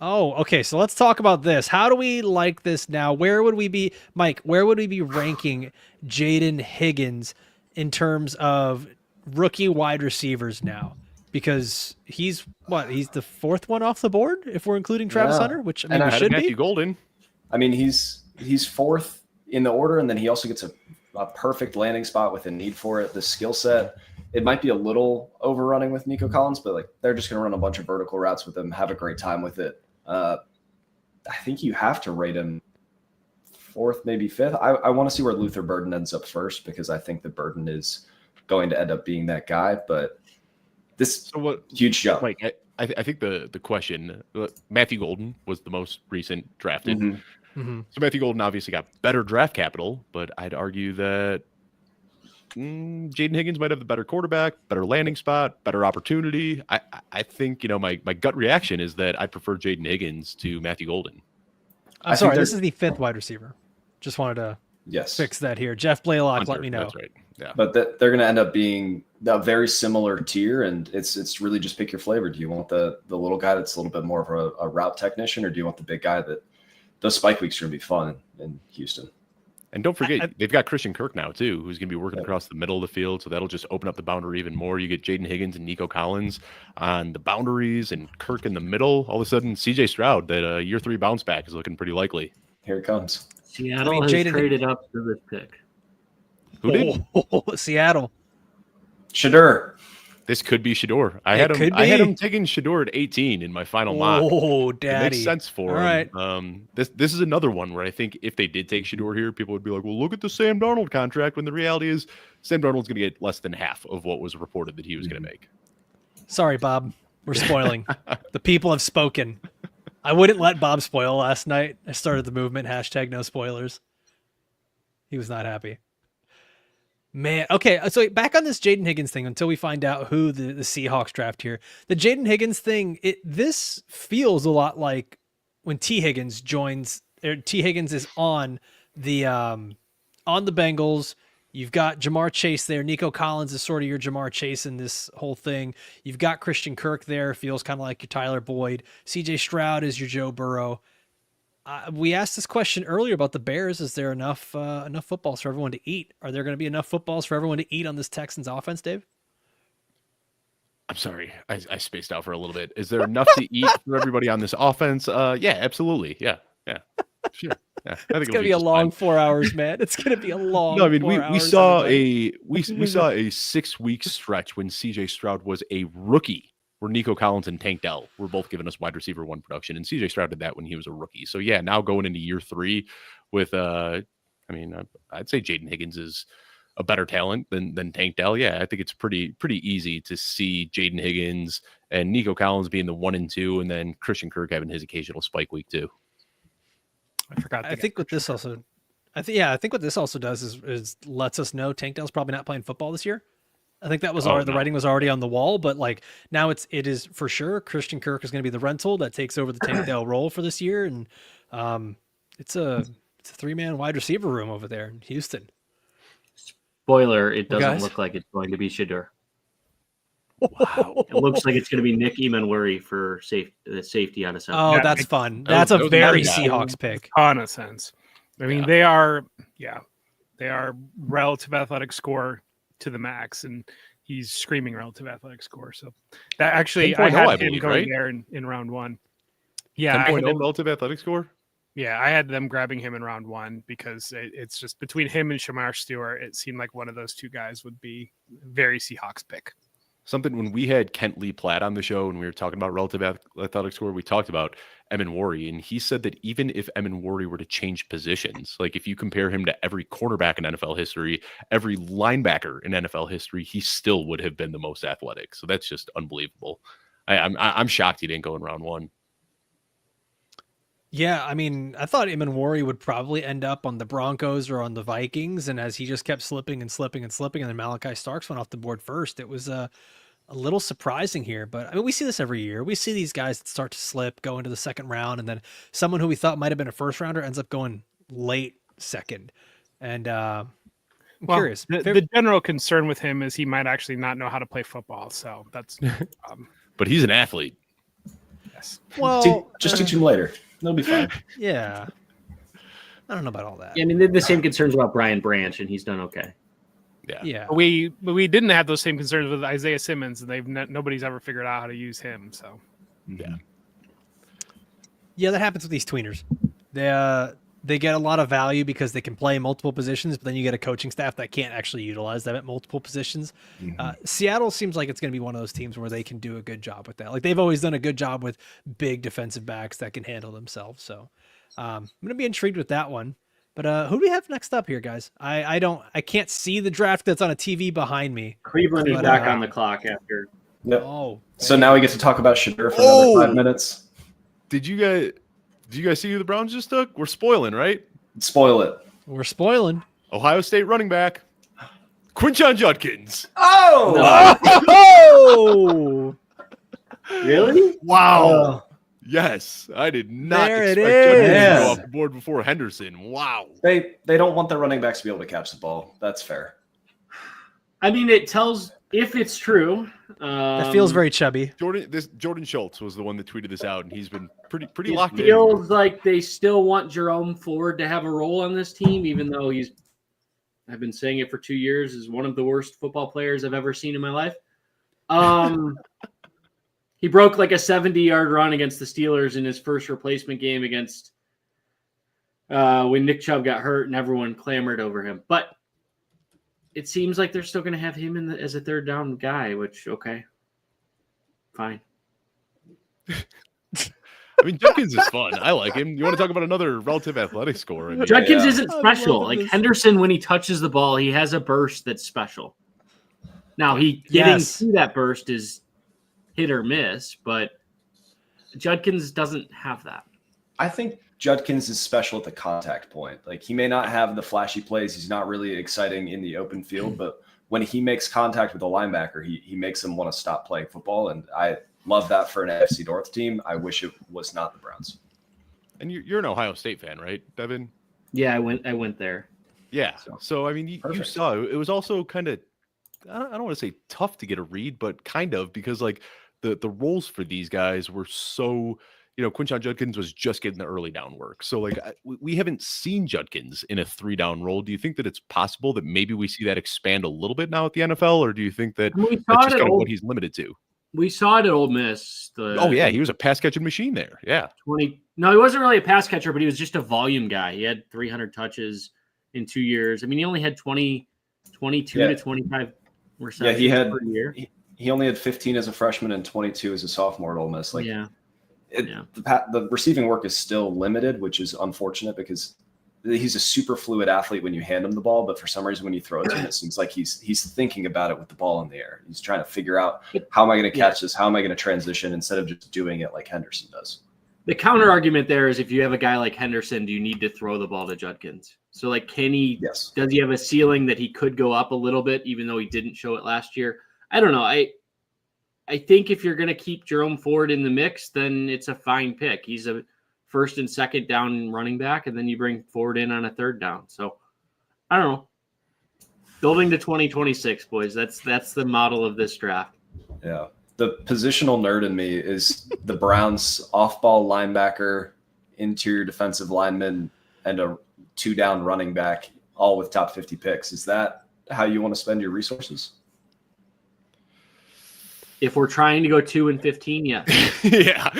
Speaker 1: Oh, okay. So let's talk about this. How do we like this now? Where would we be, Mike? Where would we be ranking Jaden Higgins in terms of rookie wide receivers now, because he's the fourth one off the board if we're including Travis
Speaker 2: Yeah.
Speaker 1: Hunter, which I
Speaker 2: And
Speaker 1: mean
Speaker 2: I
Speaker 1: we should
Speaker 3: Matthew
Speaker 1: be.
Speaker 3: Golden.
Speaker 2: I mean, he's fourth in the order, and then he also gets a perfect landing spot with a need for it. The skill set, it might be a little overrunning with Nico Collins, but like they're just going to run a bunch of vertical routes with him, have a great time with it. I think you have to rate him fourth, maybe fifth. I want to see where Luther Burden ends up first, because I think that Burden is going to end up being that guy. But this huge jump.
Speaker 3: Like I think the question, Matthew Golden was the most recent drafted.
Speaker 1: Mm-hmm.
Speaker 3: So Matthew Golden obviously got better draft capital, but I'd argue that Jaden Higgins might have the better quarterback, better landing spot, better opportunity. I think, my gut reaction is that I prefer Jaden Higgins to Matthew Golden.
Speaker 1: I'm sorry, this is the fifth wide receiver. Just wanted to fix that here. Jeff Blaylock, let me know.
Speaker 3: That's right. Yeah.
Speaker 2: But they're going to end up being a very similar tier, and it's really just pick your flavor. Do you want the little guy that's a little bit more of a route technician, or do you want the big guy that those spike weeks are going to be fun in Houston?
Speaker 3: And don't forget, they've got Christian Kirk now, too, who's going to be working across the middle of the field. So that'll just open up the boundary even more. You get Jaden Higgins and Nico Collins on the boundaries and Kirk in the middle. All of a sudden, CJ Stroud, that year 3 bounce back is looking pretty likely.
Speaker 2: Here it comes.
Speaker 5: Seattle has traded up to this pick.
Speaker 3: Who did?
Speaker 1: Seattle.
Speaker 2: Shedeur.
Speaker 3: This could be Shedeur. I had him taking Shedeur at 18 in my final mock.
Speaker 1: Oh, daddy.
Speaker 3: It makes sense for him. Right. This is another one where I think if they did take Shedeur here, people would be like, well, look at the Sam Darnold contract, when the reality is Sam Darnold's going to get less than half of what was reported that he was going to make.
Speaker 1: Sorry, Bob. We're spoiling. The people have spoken. I wouldn't let Bob spoil last night. I started the movement, #no spoilers. He was not happy. Man, okay, so back on this Jaden Higgins thing until we find out who the Seahawks draft here. The Jaden Higgins thing, this feels a lot like when T. Higgins joins, or T. Higgins is on the Bengals. You've got Jamar Chase there. Nico Collins is sort of your Jamar Chase in this whole thing. You've got Christian Kirk there. Feels kind of like your Tyler Boyd. CJ Stroud is your Joe Burrow. We asked this question earlier about the Bears. Is there enough footballs for everyone to eat? Are there going to be enough footballs for everyone to eat on this Texans offense, Dave?
Speaker 3: I'm sorry. I spaced out for a little bit. Is there enough to eat for everybody on this offense? Yeah, absolutely. Yeah. Sure. Yeah, I think
Speaker 1: it's going to be a long 4 hours, man. It's going to be a long.
Speaker 3: No, I mean,
Speaker 1: 4 hours,
Speaker 3: we saw
Speaker 1: everybody.
Speaker 3: we saw a 6-week stretch when CJ Stroud was a rookie, where Nico Collins and Tank Dell were both giving us wide receiver 1 production, and CJ Stroud did that when he was a rookie. So yeah, now going into year 3 with I'd say Jaden Higgins is a better talent than Tank Dell. Yeah, I think it's pretty easy to see Jaden Higgins and Nico Collins being the 1 and 2, and then Christian Kirk having his occasional spike week too.
Speaker 4: I forgot.
Speaker 1: I think what this also does is lets us know Tank Dell's probably not playing football this year. I think that was the writing was already on the wall, but like now it is for sure Christian Kirk is going to be the rental that takes over the Tank Dell role for this year, and it's a 3-man wide receiver room over there in Houston.
Speaker 5: Spoiler: it doesn't look like it's going to be Shedeur.
Speaker 1: Wow.
Speaker 5: It looks like it's going to be Nick Emanwari for safety on a center.
Speaker 1: Oh, that's fun. That's a very Seahawks pick.
Speaker 4: Ton of sense. I mean, they are relative athletic score to the max, and he's screaming relative athletic score. So that actually, I had him going there in round 1. Yeah,
Speaker 3: 10.0 relative athletic score.
Speaker 4: Yeah, I had them grabbing him in round 1 because it's just between him and Shamar Stewart. It seemed like one of those two guys would be very Seahawks pick.
Speaker 3: Something when we had Kent Lee Platt on the show and we were talking about relative athletic score, we talked about Emanwari, and he said that even if Emanwari were to change positions, like if you compare him to every cornerback in NFL history, every linebacker in NFL history, he still would have been the most athletic. So that's just unbelievable. I'm shocked he didn't go in round 1.
Speaker 1: Yeah, I mean, I thought Emanwari would probably end up on the Broncos or on the Vikings, and as he just kept slipping, and then Malachi Starks went off the board first. It was a little surprising here, but I mean, we see this every year. We see these guys that start to slip, go into the second round, and then someone who we thought might have been a first rounder ends up going late second. And I'm curious.
Speaker 4: The general concern with him is he might actually not know how to play football. So that's.
Speaker 3: But he's an athlete.
Speaker 4: Yes.
Speaker 1: Well,
Speaker 2: just teach him later. It'll be fine.
Speaker 1: Yeah. I don't know about all that.
Speaker 5: Yeah, I mean, they're the same concerns about Brian Branch, and he's done okay.
Speaker 1: Yeah.
Speaker 4: We didn't have those same concerns with Isaiah Simmons, and nobody's ever figured out how to use him. So
Speaker 1: Yeah, that happens with these tweeners. They get a lot of value because they can play multiple positions, but then you get a coaching staff that can't actually utilize them at multiple positions. Seattle seems like it's going to be one of those teams where they can do a good job with that. Like they've always done a good job with big defensive backs that can handle themselves. So I'm going to be intrigued with that one. But who do we have next up here, guys? I can't see the draft that's on a TV behind me.
Speaker 5: Cleveland is back on the clock after.
Speaker 2: Yep.
Speaker 1: Oh,
Speaker 2: So now we get to talk about Shedeur for another 5 minutes.
Speaker 3: Did you guys see who the Browns just took? We're spoiling, right?
Speaker 2: Spoil it.
Speaker 1: we're spoiling.
Speaker 3: Ohio State running back Quinshon Judkins.
Speaker 2: Oh!
Speaker 1: Oh,
Speaker 5: Really?
Speaker 3: Wow. Yes, I did not
Speaker 1: There it
Speaker 3: expect Judkins to
Speaker 2: is.
Speaker 3: go off the board before Henderson. Wow.
Speaker 2: They don't want their running backs to be able to catch the ball. That's fair.
Speaker 5: I mean, it tells if it's true.
Speaker 1: that feels very chubby.
Speaker 3: Jordan Schultz was the one that tweeted this out, and he's been pretty
Speaker 5: It
Speaker 3: locked in.
Speaker 5: feels like they still want Jerome Ford to have a role on this team, even though I've been saying it for 2 years, is one of the worst football players I've ever seen in my life. He broke like a 70-yard run against the Steelers in his first replacement game against when Nick Chubb got hurt and everyone clamored over him. But it seems like they're still going to have him as a third down guy, which, okay, fine.
Speaker 3: I mean, Judkins is fun. I like him. You want to talk about another relative athletic score? I mean,
Speaker 5: Judkins
Speaker 2: yeah.
Speaker 5: isn't
Speaker 1: I'm
Speaker 5: special.
Speaker 1: loving
Speaker 5: Like
Speaker 1: this.
Speaker 5: Henderson, when he touches the ball, he has a burst that's special. Now, getting
Speaker 1: Yes.
Speaker 5: to that burst is hit or miss, but Judkins doesn't have that.
Speaker 2: I think Judkins is special at the contact point. Like he may not have the flashy plays. He's not really exciting in the open field, but when he makes contact with a linebacker, he makes him want to stop playing football. And I love that for an AFC North team. I wish it was not the Browns.
Speaker 3: and you're an Ohio State fan, right, Devin?
Speaker 5: Yeah, I went there.
Speaker 3: Yeah. So I mean, you
Speaker 2: Perfect.
Speaker 3: saw it was also kind of I don't want to say tough to get a read, but kind of because like the roles for these guys were so. Quinshon Judkins was just getting the early down work. So, like, we haven't seen Judkins in a 3-down role. Do you think that it's possible that maybe we see that expand a little bit now at the NFL, or do you think that
Speaker 5: We
Speaker 3: that's
Speaker 5: saw
Speaker 3: just
Speaker 5: it
Speaker 3: kind of
Speaker 5: at
Speaker 3: what he's limited to?
Speaker 5: We saw it at Ole Miss.
Speaker 3: Oh, yeah, he was a pass-catching machine there. Yeah.
Speaker 5: No, he wasn't really a pass catcher, but he was just a volume guy. He had 300 touches in 2 years. I mean, he only had 22 to 25 receptions per year.
Speaker 2: He only had 15 as a freshman and 22 as a sophomore at Ole Miss. Like,
Speaker 5: Yeah.
Speaker 2: The receiving work is still limited, which is unfortunate because he's a super fluid athlete when you hand him the ball, but for some reason when you throw it to him, it seems like he's thinking about it with the ball in the air. He's trying to figure out how am I going to catch this? How am I going to transition instead of just doing it like Henderson does?
Speaker 5: The counter argument there is if you have a guy like Henderson, do you need to throw the ball to Judkins? So like,
Speaker 2: Yes.
Speaker 5: does he have a ceiling that he could go up a little bit, even though he didn't show it last year? I don't know. I think if you're going to keep Jerome Ford in the mix, then it's a fine pick. He's a first and second down running back, and then you bring Ford in on a third down. So I don't know. Building to 2026, boys. That's the model of this draft.
Speaker 2: Yeah. The positional nerd in me is the Browns off-ball linebacker, interior defensive lineman, and a 2-down running back, all with top 50 picks. Is that how you want to spend your resources?
Speaker 5: If we're trying to go 2 and 15, yeah.
Speaker 3: Yeah.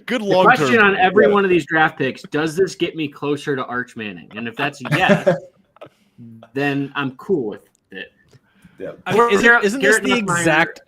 Speaker 3: Good
Speaker 5: The
Speaker 3: long
Speaker 5: question
Speaker 3: term.
Speaker 5: on every one of these draft picks, does this get me closer to Arch Manning? And if that's yes, then I'm cool with it.
Speaker 2: Yeah.
Speaker 1: I mean, isn't this
Speaker 5: Garrett
Speaker 1: the
Speaker 5: Nussmeier-
Speaker 1: exact?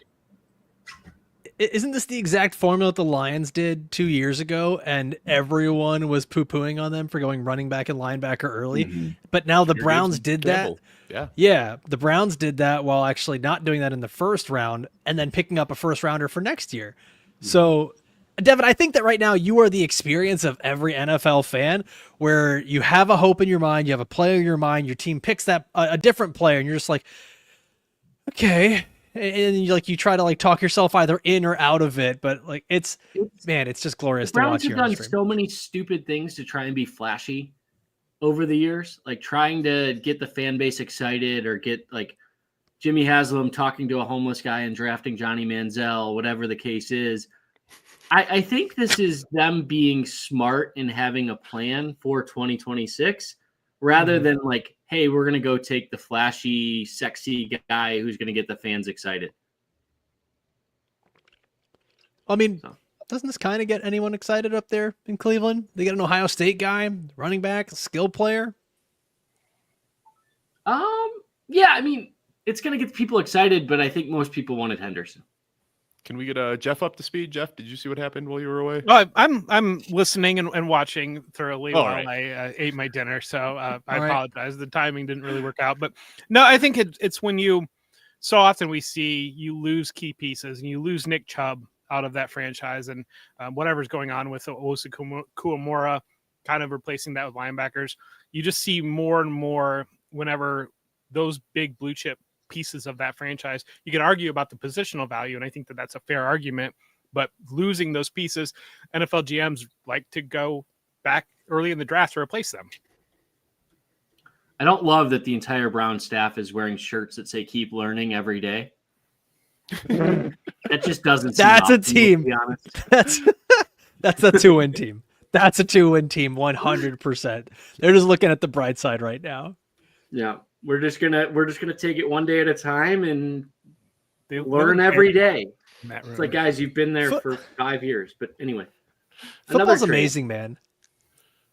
Speaker 1: Isn't this the exact formula that the Lions did 2 years ago, and everyone was poo-pooing on them for going running back and linebacker early?
Speaker 2: Mm-hmm.
Speaker 1: But now the
Speaker 3: Here
Speaker 1: Browns
Speaker 3: goes
Speaker 1: did that.
Speaker 3: Campbell. Yeah.
Speaker 1: Yeah, the Browns did that while actually not doing that in the first round, and then picking up a first rounder for next year. So, Devin, I think that right now you are the experience of every NFL fan, where you have a hope in your mind, you have a player in your mind, your team picks that a different player, and you're just like, okay. And you try to talk yourself either in or out of it, but it's just glorious
Speaker 5: The
Speaker 1: to
Speaker 5: Browns
Speaker 1: watch
Speaker 5: have
Speaker 1: here on
Speaker 5: done
Speaker 1: stream.
Speaker 5: so many stupid things to try and be flashy over the years, like trying to get the fan base excited or get like Jimmy Haslam talking to a homeless guy and drafting Johnny Manziel, whatever the case is. I think this is them being smart and having a plan for 2026, rather than like, hey, we're going to go take the flashy, sexy guy who's going to get the fans excited.
Speaker 1: I mean, doesn't this kind of get anyone excited up there in Cleveland? They got an Ohio State guy, running back, skill player.
Speaker 5: Yeah, I mean, it's going to get people excited, but I think most people wanted Henderson.
Speaker 3: Can we get Jeff up to speed? Jeff, did you see what happened while you were away?
Speaker 4: Well, I'm listening and watching thoroughly while
Speaker 3: right.
Speaker 4: I ate my dinner, so I
Speaker 1: right.
Speaker 4: apologize. The timing didn't really work out, but no, I think it's when so often we see you lose key pieces and you lose Nick Chubb out of that franchise, and whatever's going on with Osa Kuamora kind of replacing that with linebackers, you just see more and more whenever those big blue chip pieces of that franchise. You can argue about the positional value, and I think that that's a fair argument, but losing those pieces, NFL GMs like to go back early in the draft to replace them.
Speaker 5: I don't love that the entire Brown staff is wearing shirts that say keep learning every day. That just doesn't seem
Speaker 1: That's a
Speaker 5: optimal,
Speaker 1: team.
Speaker 5: to be honest.
Speaker 1: That's a 2-win team. That's a 2-win team, 100%. They're just looking at the bright side right now.
Speaker 5: Yeah. We're just gonna take it one day at a time and
Speaker 4: They
Speaker 5: learn every day.
Speaker 4: Matt
Speaker 5: It's like, guys, you've been there for 5 years. But anyway.
Speaker 1: Football's
Speaker 5: trade.
Speaker 1: amazing, man.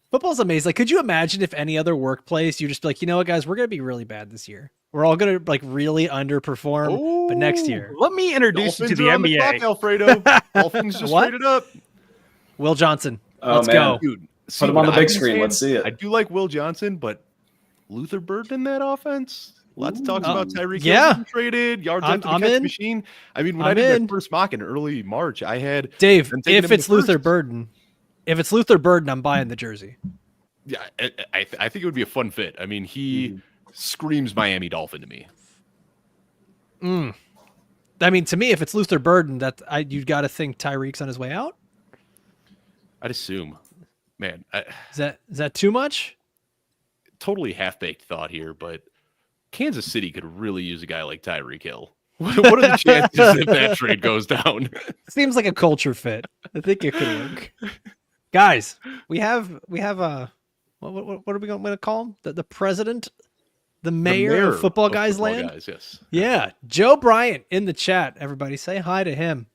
Speaker 1: Football's amazing. Like, could you imagine if any other workplace you just be like, you know what, guys, we're gonna be really bad this year. We're all gonna like really underperform, but next year.
Speaker 4: Let me introduce you to the
Speaker 3: are on
Speaker 4: NBA.
Speaker 3: clock, Alfredo. Dolphins just
Speaker 1: What?
Speaker 3: traded up.
Speaker 1: Will Johnson.
Speaker 2: Oh,
Speaker 1: Let's
Speaker 2: man.
Speaker 1: go.
Speaker 3: Dude,
Speaker 2: Put him on the big screen. Let's see it.
Speaker 3: I do like Will Johnson, but Luther Burden in that offense. Lots of talks about Tyreek
Speaker 1: yeah.
Speaker 3: Hill traded, yards
Speaker 1: I'm-
Speaker 3: after the
Speaker 1: I'm
Speaker 3: catch
Speaker 1: in.
Speaker 3: machine. I mean, when
Speaker 1: I'm
Speaker 3: I did
Speaker 1: in.
Speaker 3: that first mock in early March, I had
Speaker 1: Dave,
Speaker 3: been taking
Speaker 1: if
Speaker 3: him in
Speaker 1: it's
Speaker 3: the
Speaker 1: Luther
Speaker 3: first.
Speaker 1: Burden, I'm buying the jersey.
Speaker 3: Yeah, I think it would be a fun fit. I mean, he screams Miami Dolphin to me.
Speaker 1: I mean, to me, if it's Luther Burden, you got to think Tyreek's on his way out.
Speaker 3: I'd assume, man.
Speaker 1: Is that too much?
Speaker 3: Totally half-baked thought here, but Kansas City could really use a guy like Tyreek Hill. What are the chances if that trade goes down?
Speaker 1: Seems like a culture fit. I think it could work. Guys, we have a what are we going to call him? The president, the mayor of Football Guys land.
Speaker 3: Guys, yes.
Speaker 1: Yeah, Joe Bryant in the chat. Everybody, say hi to him.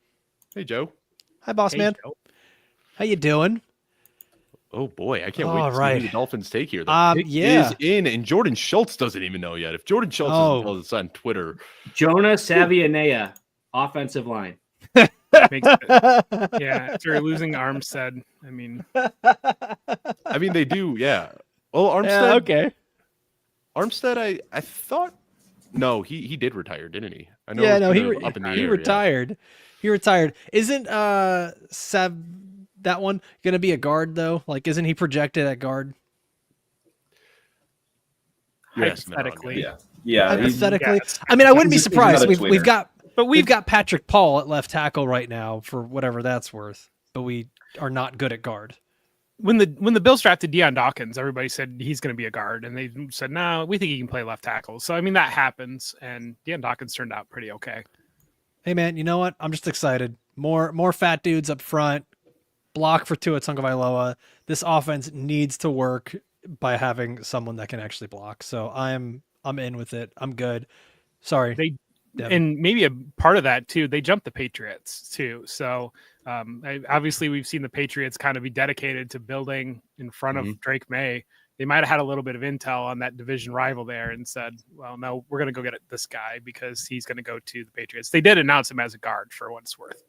Speaker 3: Hey, Joe.
Speaker 1: Hi, boss man.
Speaker 4: Joe.
Speaker 1: How you doing?
Speaker 3: Oh boy, I can't
Speaker 1: All
Speaker 3: wait to
Speaker 1: right.
Speaker 3: see who the Dolphins take here. The pick
Speaker 1: yeah.
Speaker 3: is in, and Jordan Schultz doesn't even know yet. If Jordan Schultz doesn't tell us on Twitter,
Speaker 5: Jonah Savianea, offensive line.
Speaker 4: Makes it, yeah, after losing Armstead, I mean,
Speaker 3: they do, yeah. Well, Armstead,
Speaker 1: Yeah, okay.
Speaker 3: Armstead, I thought, no, he did retire, didn't he? I know.
Speaker 1: Yeah,
Speaker 3: it's
Speaker 1: no,
Speaker 3: kinda up in the
Speaker 1: he
Speaker 3: air,
Speaker 1: retired. He retired. Isn't that one gonna be a guard though? Like, isn't he projected at guard?
Speaker 3: Yeah. You're asking that wrong
Speaker 4: hypothetically.
Speaker 3: guy.
Speaker 2: Yeah.
Speaker 1: Hypothetically,
Speaker 4: yes.
Speaker 1: I mean, I wouldn't be
Speaker 2: He's
Speaker 1: surprised.
Speaker 2: not a
Speaker 1: We've got
Speaker 4: But
Speaker 1: we've got Patrick Paul at left tackle right now for whatever that's worth, but we are not good at guard.
Speaker 4: when the Bills drafted Deion Dawkins, everybody said he's going to be a guard, and they said, no, we think he can play left tackle. So I mean, that happens, and Deion Dawkins turned out pretty okay.
Speaker 1: Hey man, you know what? I'm just excited. More fat dudes up front. Block for Tua Tagovailoa. This offense needs to work by having someone that can actually block. So I'm in with it. I'm good. Sorry.
Speaker 4: And maybe a part of that too, they jumped the Patriots too. So obviously we've seen the Patriots kind of be dedicated to building in front of Drake May. They might have had a little bit of intel on that division rival there and said, well, no, we're going to go get this guy because he's going to go to the Patriots. They did announce him as a guard for what it's worth.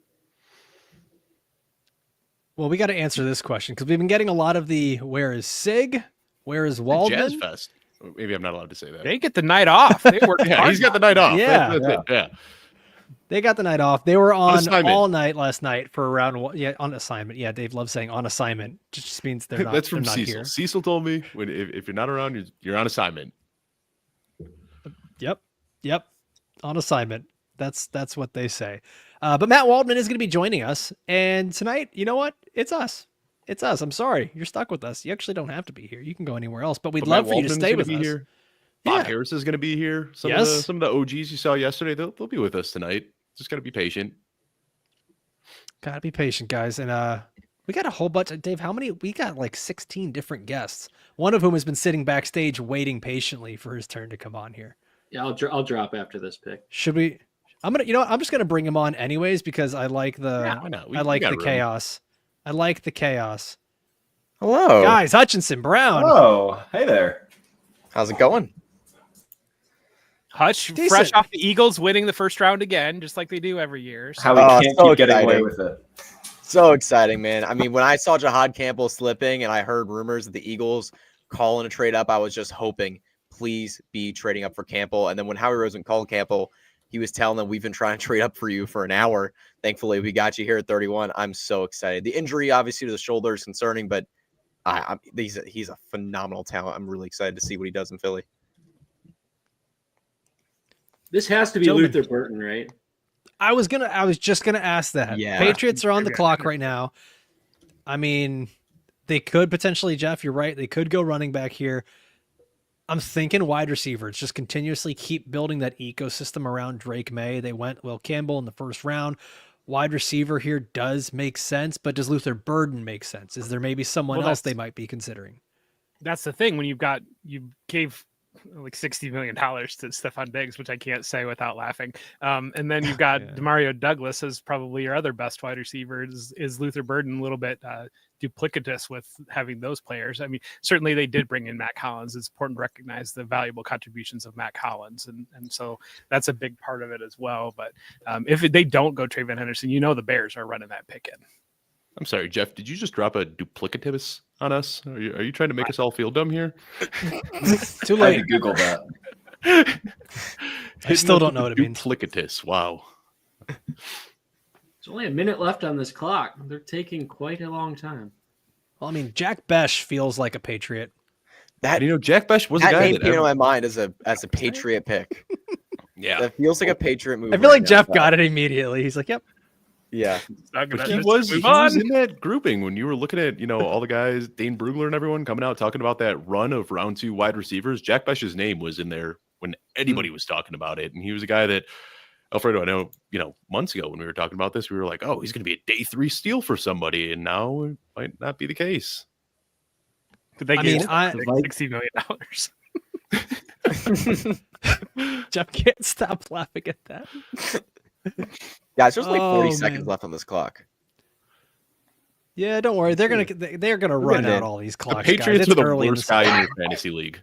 Speaker 1: Well, we got to answer this question because we've been getting a lot of the where is Sig? Where is Waldman?
Speaker 3: Jazz Fest. Maybe I'm not allowed to say that.
Speaker 4: They get the night off. They work
Speaker 3: Yeah,
Speaker 4: hard.
Speaker 3: he's got the night off.
Speaker 1: Yeah.
Speaker 3: That's it. Yeah.
Speaker 1: They got the night off. They were on
Speaker 3: assignment.
Speaker 1: all night last night for around on assignment. Yeah, Dave loves saying on assignment. Just means they're not.
Speaker 3: That's from
Speaker 1: they're not
Speaker 3: Cecil.
Speaker 1: here.
Speaker 3: Cecil told me if you're not around, you're on assignment.
Speaker 1: Yep. On assignment. That's what they say. But Matt Waldman is going to be joining us, and tonight, you know what? It's us. It's us. I'm sorry, you're stuck with us. You actually don't have to be here. You can go anywhere else. But we'd love for you to stay with us.
Speaker 3: Here. Bob Harris is going to be here. Some of the OGs you saw yesterday, they'll be with us tonight. Just got to be patient.
Speaker 1: Gotta be patient, guys. And we're We got a whole bunch of Dave. How many? We got like 16 different guests. One of whom has been sitting backstage waiting patiently for his turn to come on here.
Speaker 5: Yeah, I'll drop after this pick.
Speaker 1: Should we? I'm gonna. You know what? I'm just gonna bring him on anyways because I like the.
Speaker 3: Why not?
Speaker 1: I like
Speaker 3: got
Speaker 1: the
Speaker 3: room.
Speaker 1: chaos. I like the chaos.
Speaker 6: Hello.
Speaker 1: Guys, Hutchinson, Brown.
Speaker 2: Oh, hey there.
Speaker 6: How's it going?
Speaker 4: Hutch,
Speaker 1: Decent.
Speaker 4: fresh off the Eagles winning the first round again, just like they do every year. So
Speaker 2: How we
Speaker 6: Oh,
Speaker 2: can't
Speaker 6: so
Speaker 2: keep getting away
Speaker 6: exciting.
Speaker 2: with it.
Speaker 6: So exciting, man. I mean, when I saw Jahad Campbell slipping and I heard rumors that the Eagles calling a trade up, I was just hoping, please be trading up for Campbell. And then when Howie Roseman called Campbell, he was telling them, we've been trying to trade up for you for an hour. Thankfully, we got you here at 31. I'm so excited. The injury, obviously, to the shoulder is concerning, but he's a phenomenal talent. I'm really excited to see what he does in Philly.
Speaker 5: This has to be
Speaker 1: Gentlemen.
Speaker 5: Luther Burton, right?
Speaker 1: I was just gonna ask that.
Speaker 6: Yeah.
Speaker 1: Patriots are on the clock right now. I mean, they could potentially, Jeff, you're right. They could go running back here. I'm thinking wide receiver. It's just continuously keep building that ecosystem around Drake May. They went Will Campbell in the first round. Wide receiver here does make sense, but does Luther Burden make sense? Is there maybe someone else they might be considering?
Speaker 4: That's the thing when you gave like $60 million to Stephon Diggs, which I can't say without laughing. And then you've got Demario Douglas as probably your other best wide receiver. Is Luther Burden a little bit duplicitous with having those players? I mean, certainly they did bring in Matt Collins. It's important to recognize the valuable contributions of Matt Collins. And so that's a big part of it as well. But if they don't go TreVeyon Henderson, the Bears are running that pick in.
Speaker 3: I'm sorry, Jeff. Did you just drop a duplicativus on us? Are you trying to make us all feel dumb here?
Speaker 1: Too
Speaker 2: I had
Speaker 1: late.
Speaker 2: to Google that.
Speaker 1: I still don't know what it means.
Speaker 3: Duplicatus. Wow.
Speaker 5: There's only a minute left on this clock. They're taking quite a long time.
Speaker 1: Well, I mean, Jack Besh feels like a Patriot.
Speaker 6: That
Speaker 3: Jack Besh was a
Speaker 6: that
Speaker 3: guy
Speaker 6: name
Speaker 3: that
Speaker 6: came to my mind as a Patriot pick.
Speaker 3: yeah.
Speaker 6: That feels like a Patriot move.
Speaker 1: I feel like
Speaker 6: right
Speaker 1: Jeff
Speaker 6: now.
Speaker 1: got it immediately. He's like, yep.
Speaker 6: Yeah.
Speaker 3: But he was in that grouping when you were looking at, all the guys, Dane Brugler and everyone coming out talking about that run of round 2 wide receivers. Jack Besh's name was in there when anybody was talking about it. And he was a guy that, Alfredo, I know, months ago when we were talking about this, we were like, oh, he's going to be a day 3 steal for somebody. And now it might not be the case.
Speaker 4: Did they
Speaker 1: I
Speaker 4: get
Speaker 1: mean,
Speaker 4: $60 million?
Speaker 1: Jeff can't stop laughing at that.
Speaker 6: Guys, there's like 40
Speaker 1: Oh,
Speaker 6: seconds
Speaker 1: man.
Speaker 6: left on this clock.
Speaker 1: Yeah, don't worry. They're gonna run
Speaker 6: getting
Speaker 1: out
Speaker 6: in.
Speaker 1: all these
Speaker 3: The
Speaker 1: clocks.
Speaker 3: Patriots
Speaker 1: guys.
Speaker 3: are the
Speaker 1: early in
Speaker 3: worst guy in your fantasy league.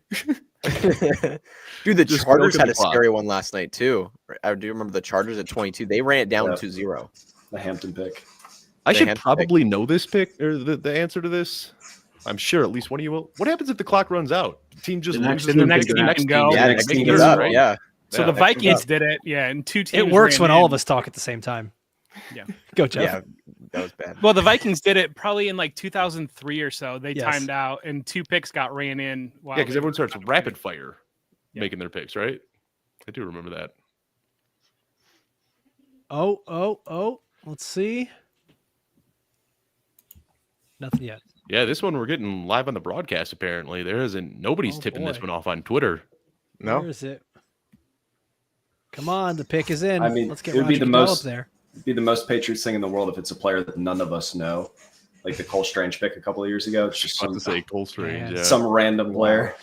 Speaker 6: Dude, the
Speaker 3: Just
Speaker 6: Chargers
Speaker 3: milking
Speaker 6: had
Speaker 3: the
Speaker 6: a
Speaker 3: clock.
Speaker 6: scary one last night, too. I do remember the Chargers at 22. They ran it down
Speaker 2: Yeah.
Speaker 6: 2-0.
Speaker 2: The Hampton pick.
Speaker 3: I
Speaker 6: They
Speaker 3: should
Speaker 6: had to
Speaker 3: probably know this pick or the answer to this. I'm sure at least one of you will. What happens if the clock runs out? The team just
Speaker 5: The next
Speaker 3: loses
Speaker 5: team
Speaker 3: their
Speaker 5: can
Speaker 3: pick,
Speaker 5: go.
Speaker 3: the next
Speaker 4: Yeah,
Speaker 3: team
Speaker 6: Yeah,
Speaker 2: next
Speaker 6: next
Speaker 3: makes
Speaker 6: team
Speaker 3: their
Speaker 6: is up.
Speaker 3: run.
Speaker 6: Yeah.
Speaker 4: So
Speaker 3: Yeah.
Speaker 4: the Vikings did it, and 2 teams.
Speaker 1: It works
Speaker 4: ran
Speaker 1: when all
Speaker 4: in.
Speaker 1: of us talk at the same time.
Speaker 4: Yeah.
Speaker 1: Go, Jeff.
Speaker 6: Yeah, that was bad.
Speaker 4: Well, the Vikings did it probably in like 2003 or so. They
Speaker 1: Yes.
Speaker 4: timed out, and 2 picks got ran in.
Speaker 3: Yeah, because everyone starts rapid
Speaker 4: rapid.
Speaker 3: fire
Speaker 4: Yeah.
Speaker 3: making their picks, right? I do remember that.
Speaker 1: Oh. Let's see. Nothing yet.
Speaker 3: Yeah, this one we're getting live on the broadcast. Apparently, nobody's
Speaker 1: Oh,
Speaker 3: tipping this
Speaker 1: boy.
Speaker 3: one off on Twitter.
Speaker 6: No?
Speaker 1: Where is it? Come on, the pick is in.
Speaker 2: I mean,
Speaker 1: Let's get
Speaker 2: it would be
Speaker 1: Roger
Speaker 2: the
Speaker 1: Goodell
Speaker 2: most-
Speaker 1: up there.
Speaker 2: It'd be the most Patriots thing in the world if it's a player that none of us know, like the Cole Strange pick a couple of years ago. It's just
Speaker 3: About to
Speaker 2: some,
Speaker 3: say Cole Strange,
Speaker 1: Yeah.
Speaker 3: yeah.
Speaker 2: some random player.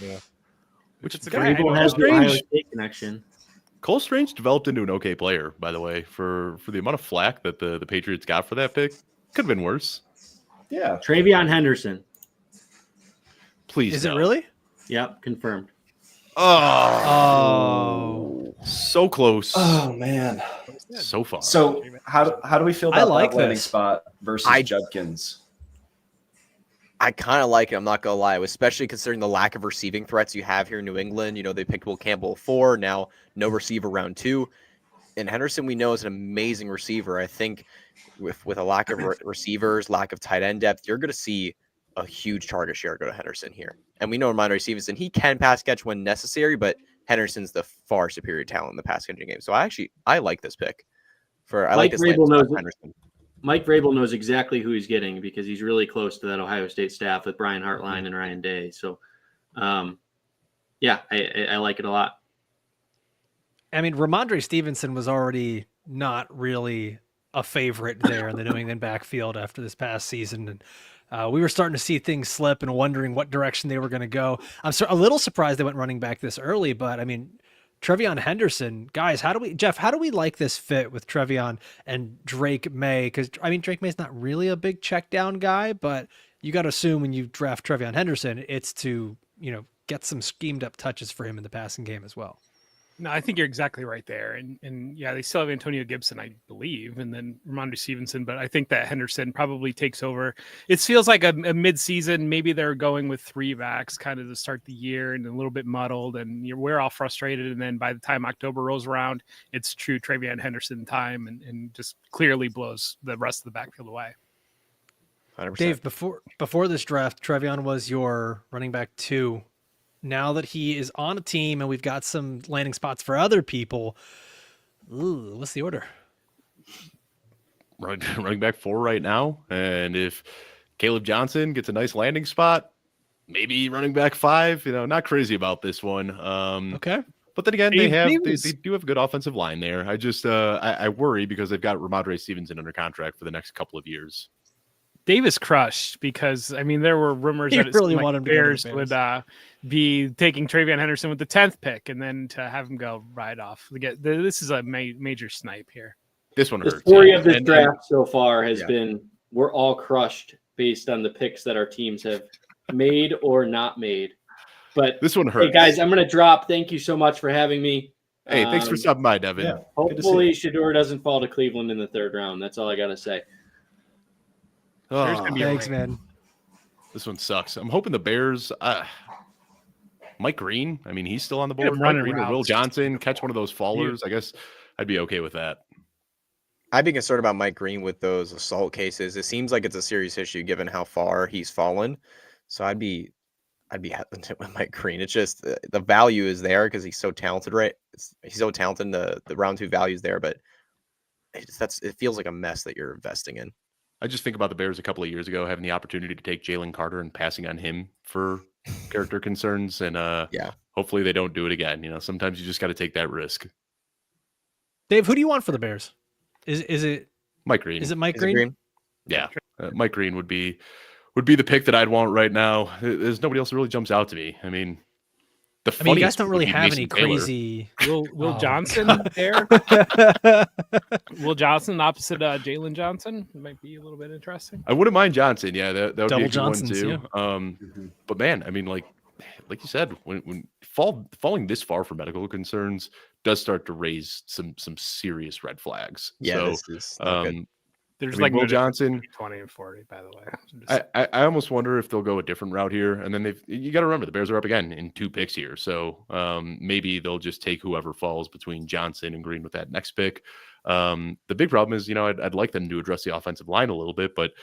Speaker 3: Which
Speaker 4: It's
Speaker 3: is
Speaker 4: a guy I
Speaker 5: Vrabel
Speaker 4: know.
Speaker 5: has the
Speaker 3: Strange.
Speaker 5: Ohio State connection.
Speaker 3: Cole Strange developed into an okay player, by the way, for the amount of flack that the Patriots got for that pick. Could have been worse.
Speaker 2: Yeah.
Speaker 5: TreVeyon Henderson.
Speaker 3: Please,
Speaker 1: Is it
Speaker 3: no.
Speaker 1: really?
Speaker 5: Yep, confirmed.
Speaker 1: Oh.
Speaker 3: So close,
Speaker 2: Oh man.
Speaker 3: so far.
Speaker 2: So how do we feel
Speaker 1: I
Speaker 2: about
Speaker 1: like
Speaker 2: that landing
Speaker 1: this.
Speaker 2: spot versus
Speaker 6: I-
Speaker 2: Judkins?
Speaker 6: I kind of like it. I'm not going to lie, especially considering the lack of receiving threats you have here in New England. They picked Will Campbell 4, now no receiver round 2. And Henderson, we know, is an amazing receiver. I think with a lack of receivers, lack of tight end depth, you're going to see a huge target share go to Henderson here. And we know Ramondre Stevenson, he can pass catch when necessary, but Henderson's the far superior talent in the pass catching game. So I like this pick. I like this landing spot for Henderson.
Speaker 5: Mike Vrabel knows exactly who he's getting because he's really close to that Ohio State staff with Brian Hartline and Ryan Day. So, yeah, I like it a lot.
Speaker 1: I mean, Ramondre Stevenson was already not really a favorite there in the New England backfield after this past season. And we were starting to see things slip and wondering what direction they were going to go. I'm a little surprised they went running back this early, but I mean, TreVeyon Henderson, guys, how do we like this fit with TreVeyon and Drake May? Because I mean, Drake May's not really a big check down guy, but you got to assume when you draft TreVeyon Henderson, it's to, get some schemed up touches for him in the passing game as well.
Speaker 4: No, I think you're exactly right there. And yeah, they still have Antonio Gibson, I believe, and then Ramondre Stevenson. But I think that Henderson probably takes over. It feels like a mid-season. Maybe they're going with 3 backs kind of to start the year and a little bit muddled. And we're all frustrated. And then by the time October rolls around, it's true TreVeyon Henderson time and just clearly blows the rest of the backfield away.
Speaker 6: 100%.
Speaker 1: Dave, before this draft, TreVeyon was your running back 2. Now that he is on a team and we've got some landing spots for other people, what's the order?
Speaker 3: Running back 4 right now. And if Caleb Johnson gets a nice landing spot, maybe running back 5, not crazy about this one.
Speaker 1: Okay.
Speaker 3: But then again, they do have a good offensive line there. I just, I worry because they've got Ramondre Stevenson under contract for the next couple of years.
Speaker 4: Davis crushed because, I mean, there were rumors
Speaker 1: He
Speaker 4: that it
Speaker 1: really
Speaker 4: seemed
Speaker 1: wanted
Speaker 4: like
Speaker 1: him to go to
Speaker 4: Bears
Speaker 1: the
Speaker 4: would be taking TreVeyon Henderson with the 10th pick and then to have him go right off. This is a major snipe here.
Speaker 3: This one
Speaker 5: The
Speaker 3: hurts.
Speaker 5: story of this draft so far has been we're all crushed based on the picks that our teams have made or not made. But
Speaker 3: this one hurts.
Speaker 5: Hey, guys, I'm going to drop. Thank you so much for having me.
Speaker 3: Hey, thanks for stopping by, Devin.
Speaker 2: Yeah.
Speaker 5: Hopefully, Shedeur doesn't fall to Cleveland in the 3rd round. That's all I got to say.
Speaker 4: There's gonna be a
Speaker 1: Thanks,
Speaker 4: rain.
Speaker 1: man.
Speaker 3: This one sucks. I'm hoping the Bears, Mike Green, I mean, he's still on the
Speaker 4: Get him
Speaker 3: board. Mike
Speaker 4: running
Speaker 3: Green or
Speaker 4: routes.
Speaker 3: Will Johnson, catch one of those fallers. I guess I'd be okay with that.
Speaker 6: I'd be concerned about Mike Green with those assault cases. It seems like it's a serious issue given how far he's fallen. So I'd be hesitant with Mike Green. It's just the value is there because he's so talented, right? He's so talented. The round 2 value is there, but it feels like a mess that you're investing in.
Speaker 3: I just think about the Bears a couple of years ago having the opportunity to take Jalen Carter and passing on him for character concerns. And hopefully they don't do it again. Sometimes you just got to take that risk.
Speaker 1: Dave, who do you want for the Bears? Is it
Speaker 3: Mike Green?
Speaker 1: Is it Mike Green?
Speaker 3: Yeah, Mike Green would be the pick that I'd want right now. There's nobody else that really jumps out to me. I mean, you guys
Speaker 1: don't really have any crazy.
Speaker 4: Will Johnson there? Will Johnson opposite Jalen Johnson might be a little bit interesting.
Speaker 3: I wouldn't mind Johnson. Yeah, that would
Speaker 1: Double
Speaker 3: be a good
Speaker 1: Johnsons,
Speaker 3: one too. But man, I mean, like you said, when falling this far for medical concerns does start to raise some serious red flags.
Speaker 6: Yeah,
Speaker 3: so,
Speaker 6: this is not good.
Speaker 4: There's
Speaker 3: Will Johnson
Speaker 4: 20 and 40, by the way.
Speaker 3: I almost wonder if they'll go a different route here. And then you got to remember the Bears are up again in 2 picks here. So maybe they'll just take whoever falls between Johnson and Green with that next pick. The big problem is, I'd like them to address the offensive line a little bit, but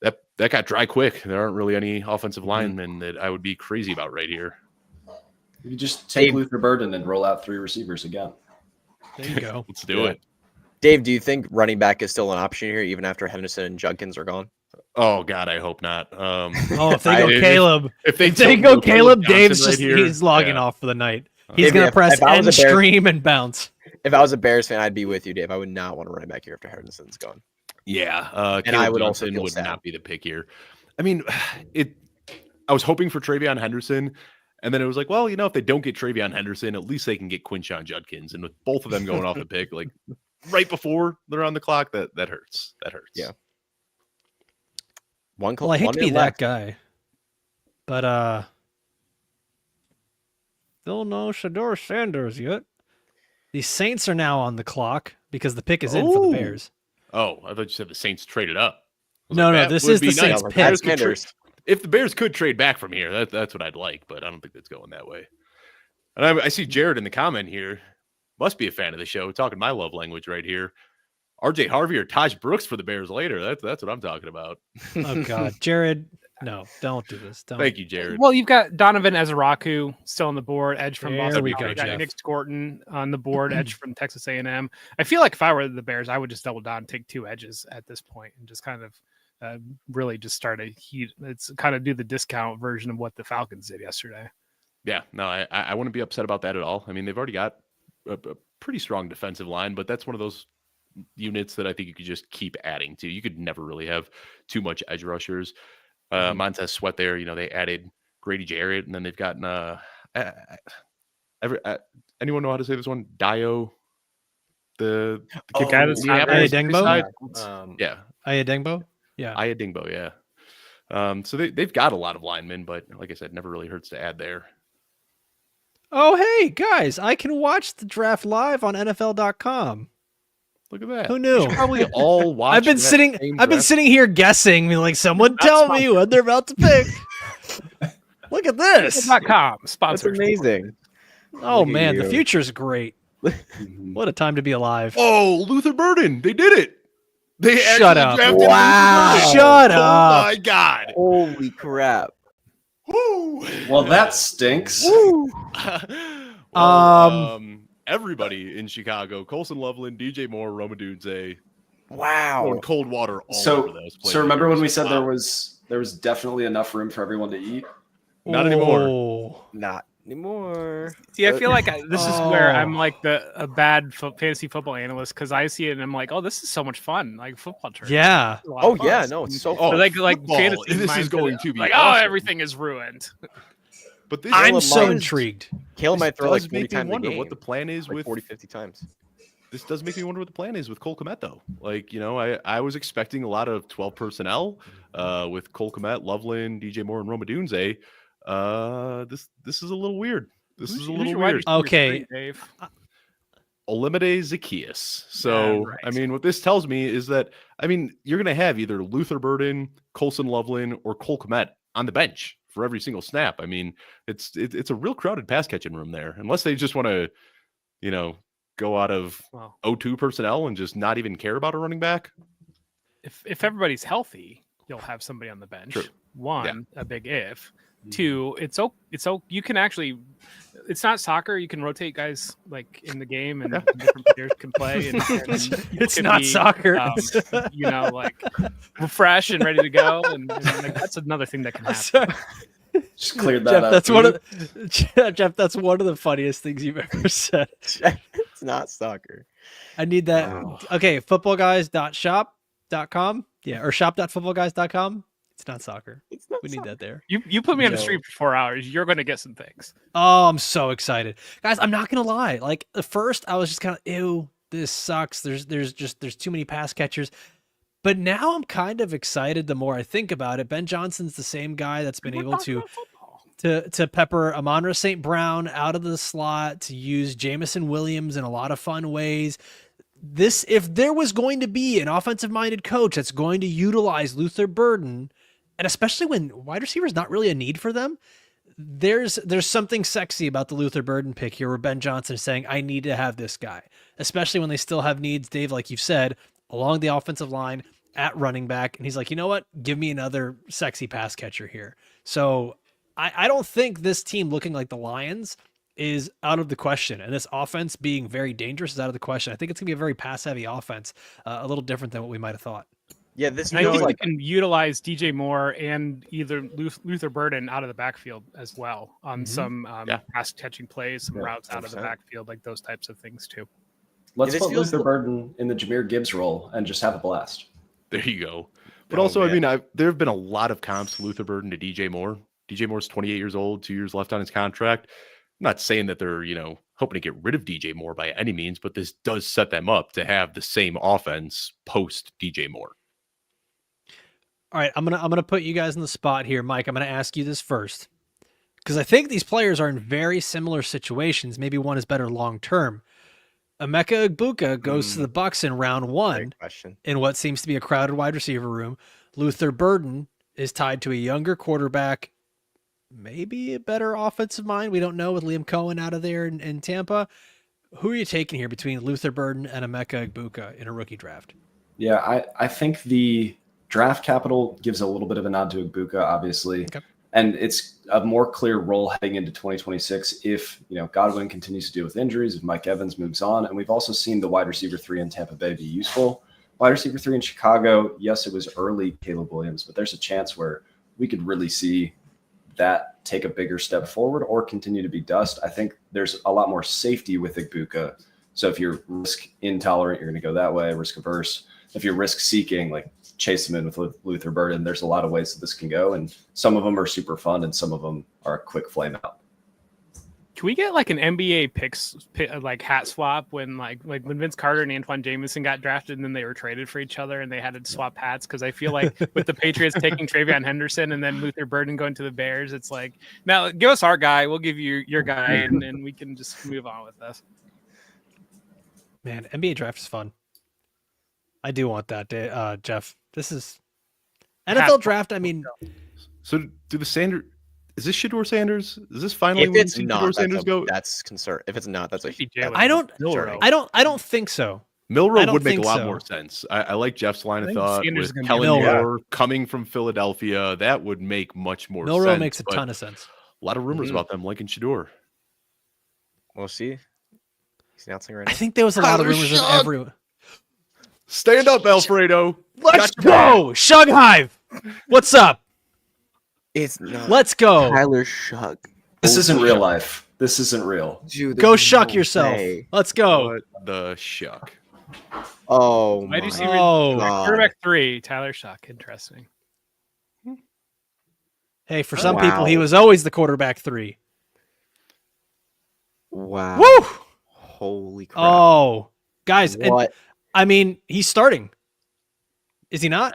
Speaker 3: that got dry quick. There aren't really any offensive linemen that I would be crazy about right here.
Speaker 2: You just take Luther Burden and roll out 3 receivers again.
Speaker 1: There you go.
Speaker 3: Let's do it.
Speaker 6: Dave, do you think running back is still an option here, even after Henderson and Judkins are gone?
Speaker 3: Oh God, I hope not.
Speaker 1: If they go Caleb,
Speaker 3: if they
Speaker 1: go Caleb, Dave's
Speaker 3: Johnson
Speaker 1: just he's logging off for the night. He's
Speaker 6: Dave,
Speaker 1: gonna press
Speaker 6: if I was
Speaker 1: end
Speaker 6: a Bears-
Speaker 1: stream and bounce.
Speaker 6: If I was a Bears fan, I'd be with you, Dave. I would not want to run back here after Henderson's gone.
Speaker 3: Yeah,
Speaker 6: And
Speaker 3: Caleb
Speaker 6: I would also
Speaker 3: Johnson
Speaker 6: feel
Speaker 3: would
Speaker 6: sad.
Speaker 3: not be the pick here. I mean, I was hoping for TreVeyon Henderson, and then it was like, well, if they don't get TreVeyon Henderson, at least they can get Quinshon Judkins, and with both of them going off the pick, like right before they're on the clock, that hurts. That hurts.
Speaker 6: Yeah.
Speaker 1: Well, I hate to be that guy, but still no Shedeur Sanders yet. The Saints are now on the clock because the pick is in for the Bears.
Speaker 3: Oh, I thought you said the Saints traded up.
Speaker 1: No, this is the Saints pick.
Speaker 3: If the Bears could trade back from here, that's what I'd like, but I don't think that's going that way. And I see Jared in the comment here. Must be a fan of the show. Talking my love language right here. RJ Harvey or Taj Brooks for the Bears later. That's what I'm talking about.
Speaker 1: Oh God, Jared, no, don't do this. Don't.
Speaker 3: Thank you, Jared.
Speaker 4: Well, you've got Donovan Ezraku still on the board, edge from
Speaker 1: There
Speaker 4: Boston.
Speaker 1: we
Speaker 4: You
Speaker 1: go,
Speaker 4: got
Speaker 1: Jeff.
Speaker 4: Nick Scorton on the board, edge from Texas A&M. I feel like if I were the Bears, I would just double down and take 2 edges at this point and just kind of really just start it's kind of do the discount version of what the Falcons did yesterday.
Speaker 3: Yeah, no, I wouldn't be upset about that at all. I mean, they've already got a pretty strong defensive line, but that's one of those units that I think you could just keep adding to. You could never really have too much edge rushers. Montez Sweat there, they added Grady Jarrett, and then they've gotten anyone know how to say this one? Dio, the kid
Speaker 4: guy that's not very
Speaker 1: Ayadengbo?
Speaker 3: Yeah.
Speaker 1: Ayadengbo? Yeah.
Speaker 3: Ayadengbo, yeah. So they've got a lot of linemen, but like I said, never really hurts to add there.
Speaker 1: Oh, hey, guys, I can watch the draft live on NFL.com.
Speaker 3: Look at that.
Speaker 1: Who knew?
Speaker 3: We should probably all watch.
Speaker 1: I've been sitting here guessing, like, someone tell me when they're about to pick. Look at this.
Speaker 4: .com
Speaker 6: That's
Speaker 4: sponsor.
Speaker 6: amazing.
Speaker 1: Oh,
Speaker 6: Look at
Speaker 1: man, the
Speaker 6: you.
Speaker 1: future's great. What a time to be alive.
Speaker 3: Oh, Luther Burden. They did it. They
Speaker 1: Shut
Speaker 3: actually
Speaker 1: up.
Speaker 3: drafted Luther
Speaker 6: Wow.
Speaker 3: Burden.
Speaker 1: Shut
Speaker 3: Oh
Speaker 1: up.
Speaker 3: my God.
Speaker 6: Holy crap.
Speaker 3: Woo.
Speaker 2: Well, that stinks.
Speaker 3: Everybody in Chicago, Colson Loveland, DJ Moore, Roma Dunze,
Speaker 6: Wow.
Speaker 3: throwing cold water all
Speaker 2: So,
Speaker 3: over those players.
Speaker 2: so remember when we said
Speaker 3: Wow.
Speaker 2: there was definitely enough room for everyone to eat?
Speaker 3: Not anymore.
Speaker 1: Oh.
Speaker 6: Not anymore.
Speaker 4: See, I feel like this is where
Speaker 1: Oh.
Speaker 4: I'm like a bad fantasy football analyst because I see it and I'm like, oh, this is so much fun, like football tournament.
Speaker 1: Yeah.
Speaker 4: It's a lot
Speaker 6: Oh
Speaker 4: of fun.
Speaker 6: yeah, no, it's so
Speaker 3: Oh,
Speaker 6: fun.
Speaker 4: like
Speaker 3: football,
Speaker 4: fantasy
Speaker 3: this is
Speaker 4: mindset,
Speaker 3: going to be
Speaker 4: like,
Speaker 3: awesome.
Speaker 4: oh, everything is ruined.
Speaker 3: But this
Speaker 1: I'm
Speaker 6: Caleb
Speaker 1: so
Speaker 6: Myers-
Speaker 1: intrigued.
Speaker 6: Caleb might throw like
Speaker 3: does
Speaker 6: 40
Speaker 3: make me
Speaker 6: times a
Speaker 3: wonder
Speaker 6: game.
Speaker 3: what the plan is
Speaker 6: like
Speaker 3: with
Speaker 6: 40, 50 times.
Speaker 3: this. Does make me wonder what the plan is with Cole Kmet though. Like, I was expecting a lot of 12 personnel with Cole Kmet, Loveland, DJ Moore, and Roma Dunze. This is a little weird. This is a little weird.
Speaker 1: Okay.
Speaker 4: Dave.
Speaker 3: Olamide Zacchaeus. So,
Speaker 4: right.
Speaker 3: I mean, what this tells me is that, you're going to have either Luther Burden, Colson Loveland, or Cole Kmet on the bench for every single snap. It's a real crowded pass catching room there, unless they just want to, go out of
Speaker 4: Well,
Speaker 3: 0-2 personnel and just not even care about a running back.
Speaker 4: if everybody's healthy, you'll have somebody on the bench.
Speaker 3: True.
Speaker 4: One, a big if. Two, it's you can actually, it's not soccer. You can rotate guys like in the game, and different players can play. And
Speaker 1: It's not soccer.
Speaker 4: Like refresh and ready to go. And like, that's another thing that can happen.
Speaker 1: Sorry.
Speaker 2: Just cleared that
Speaker 1: Jeff,
Speaker 2: up.
Speaker 1: that's one of the funniest things you've ever said.
Speaker 6: It's not soccer.
Speaker 1: I need that.
Speaker 6: Wow.
Speaker 1: Okay, footballguys.shop.com. Yeah, or shop.footballguys.com. It's not soccer.
Speaker 6: It's not
Speaker 1: We need
Speaker 6: soccer.
Speaker 1: that there.
Speaker 4: You put me on a
Speaker 1: Joe.
Speaker 4: stream for 4 hours. You're going to get some things.
Speaker 1: Oh, I'm so excited. Guys, I'm not going to lie. Like at first I was just kind of, ew, this sucks. There's too many pass catchers. But now I'm kind of excited the more I think about it. Ben Johnson's the same guy that's been able to pepper Amon-Ra St. Brown out of the slot, to use Jamison Williams in a lot of fun ways. If there was going to be an offensive-minded coach that's going to utilize Luther Burden, and especially when wide receiver is not really a need for them, there's something sexy about the Luther Burden pick here where Ben Johnson is saying, I need to have this guy, especially when they still have needs, Dave, like you've said, along the offensive line, at running back. And he's like, you know what? Give me another sexy pass catcher here. So I don't think this team looking like the Lions is out of the question. And this offense being very dangerous is out of the question. I think it's going to be a very pass-heavy offense, a little different than what we might have thought.
Speaker 6: Yeah, this
Speaker 4: And I think
Speaker 6: feels
Speaker 4: you
Speaker 6: like
Speaker 4: can utilize DJ Moore and either Luther Burden out of the backfield as well on some pass catching plays, some routes out of the
Speaker 2: 100%.
Speaker 4: backfield, like those types of things too.
Speaker 2: Let's
Speaker 6: Yeah, this
Speaker 2: put
Speaker 6: feels
Speaker 2: Luther Burden in the Jahmyr Gibbs role and just have a blast.
Speaker 3: There you go. But
Speaker 6: Oh,
Speaker 3: also,
Speaker 6: man.
Speaker 3: there have been a lot of comps, Luther Burden to DJ Moore. DJ Moore's 28 years old, 2 years left on his contract. I'm not saying that they're, hoping to get rid of DJ Moore by any means, but this does set them up to have the same offense post DJ Moore.
Speaker 1: All right, I'm gonna put you guys in the spot here, Mike. I'm gonna ask you this first, because I think these players are in very similar situations. Maybe one is better long term. Emeka Egbuka goes to the Bucs in round one
Speaker 6: great question.
Speaker 1: in what seems to be a crowded wide receiver room. Luther Burden is tied to a younger quarterback, maybe a better offensive mind. We don't know, with Liam Cohen out of there in Tampa. Who are you taking here between Luther Burden and Emeka Egbuka in a rookie draft?
Speaker 2: Yeah, I think the draft capital gives a little bit of a nod to Egbuka, obviously.
Speaker 1: Okay.
Speaker 2: And it's a more clear role heading into 2026 if, Godwin continues to deal with injuries, if Mike Evans moves on. And we've also seen the wide receiver 3 in Tampa Bay be useful. Wide receiver 3 in Chicago, yes, it was early Caleb Williams, but there's a chance where we could really see that take a bigger step forward or continue to be dust. I think there's a lot more safety with Egbuka. So if you're risk intolerant, you're going to go that way, risk averse. If you're risk seeking, like chase them in with Luther Burden, there's a lot of ways that this can go. And some of them are super fun and some of them are a quick flame out.
Speaker 4: Can we get like an NBA like hat swap when when Vince Carter and Antoine Jameson got drafted and then they were traded for each other and they had to swap hats? Because I feel like with the Patriots taking TreVeyon Henderson and then Luther Burden going to the Bears, it's like, now give us our guy, we'll give you your guy, and we can just move on with this.
Speaker 1: Man, NBA draft is fun. I do want that, Jeff. This is NFL draft. I mean,
Speaker 3: so do the Sanders? Is this Shedeur Sanders? Is this finally
Speaker 6: If
Speaker 3: when
Speaker 6: it's not,
Speaker 3: Shedeur Sanders go?
Speaker 6: that's concern. If it's not, that's a huge.
Speaker 1: I don't think so.
Speaker 3: Milrow would make a
Speaker 1: think
Speaker 3: lot
Speaker 1: so.
Speaker 3: more sense. I like Jeff's line of
Speaker 4: think
Speaker 3: thought
Speaker 4: Sanders is
Speaker 3: with
Speaker 4: gonna be
Speaker 3: Kellen
Speaker 1: Milrow.
Speaker 3: Moore coming from Philadelphia. That would make much more sense.
Speaker 1: Milrow makes a
Speaker 3: but
Speaker 1: ton of sense.
Speaker 3: A lot of rumors about them liking Shedeur.
Speaker 6: We'll see. He's announcing right
Speaker 1: I
Speaker 6: now.
Speaker 1: think there was a lot of
Speaker 3: Tyler
Speaker 1: rumors of
Speaker 3: Shug.
Speaker 1: everyone.
Speaker 3: Stand up, Alfredo.
Speaker 1: Let's go, Shug Hive. What's up?
Speaker 6: It's not.
Speaker 1: Let's go.
Speaker 6: Tyler Shug.
Speaker 2: This isn't real life. This isn't real.
Speaker 6: Dude,
Speaker 1: Go
Speaker 6: there's
Speaker 1: shuck
Speaker 6: no
Speaker 1: yourself.
Speaker 6: way.
Speaker 1: Let's go.
Speaker 3: What the shuck?
Speaker 6: Oh
Speaker 4: Why
Speaker 6: my
Speaker 4: do you see
Speaker 1: Oh.
Speaker 6: God.
Speaker 4: quarterback 3, Tyler Shuck? Interesting.
Speaker 1: Hey, for some
Speaker 6: Wow.
Speaker 1: people, he was always the quarterback 3.
Speaker 6: Wow.
Speaker 1: Woo!
Speaker 6: Holy crap.
Speaker 1: Oh, guys, and,
Speaker 6: What?
Speaker 1: I mean, he's starting. Is he not?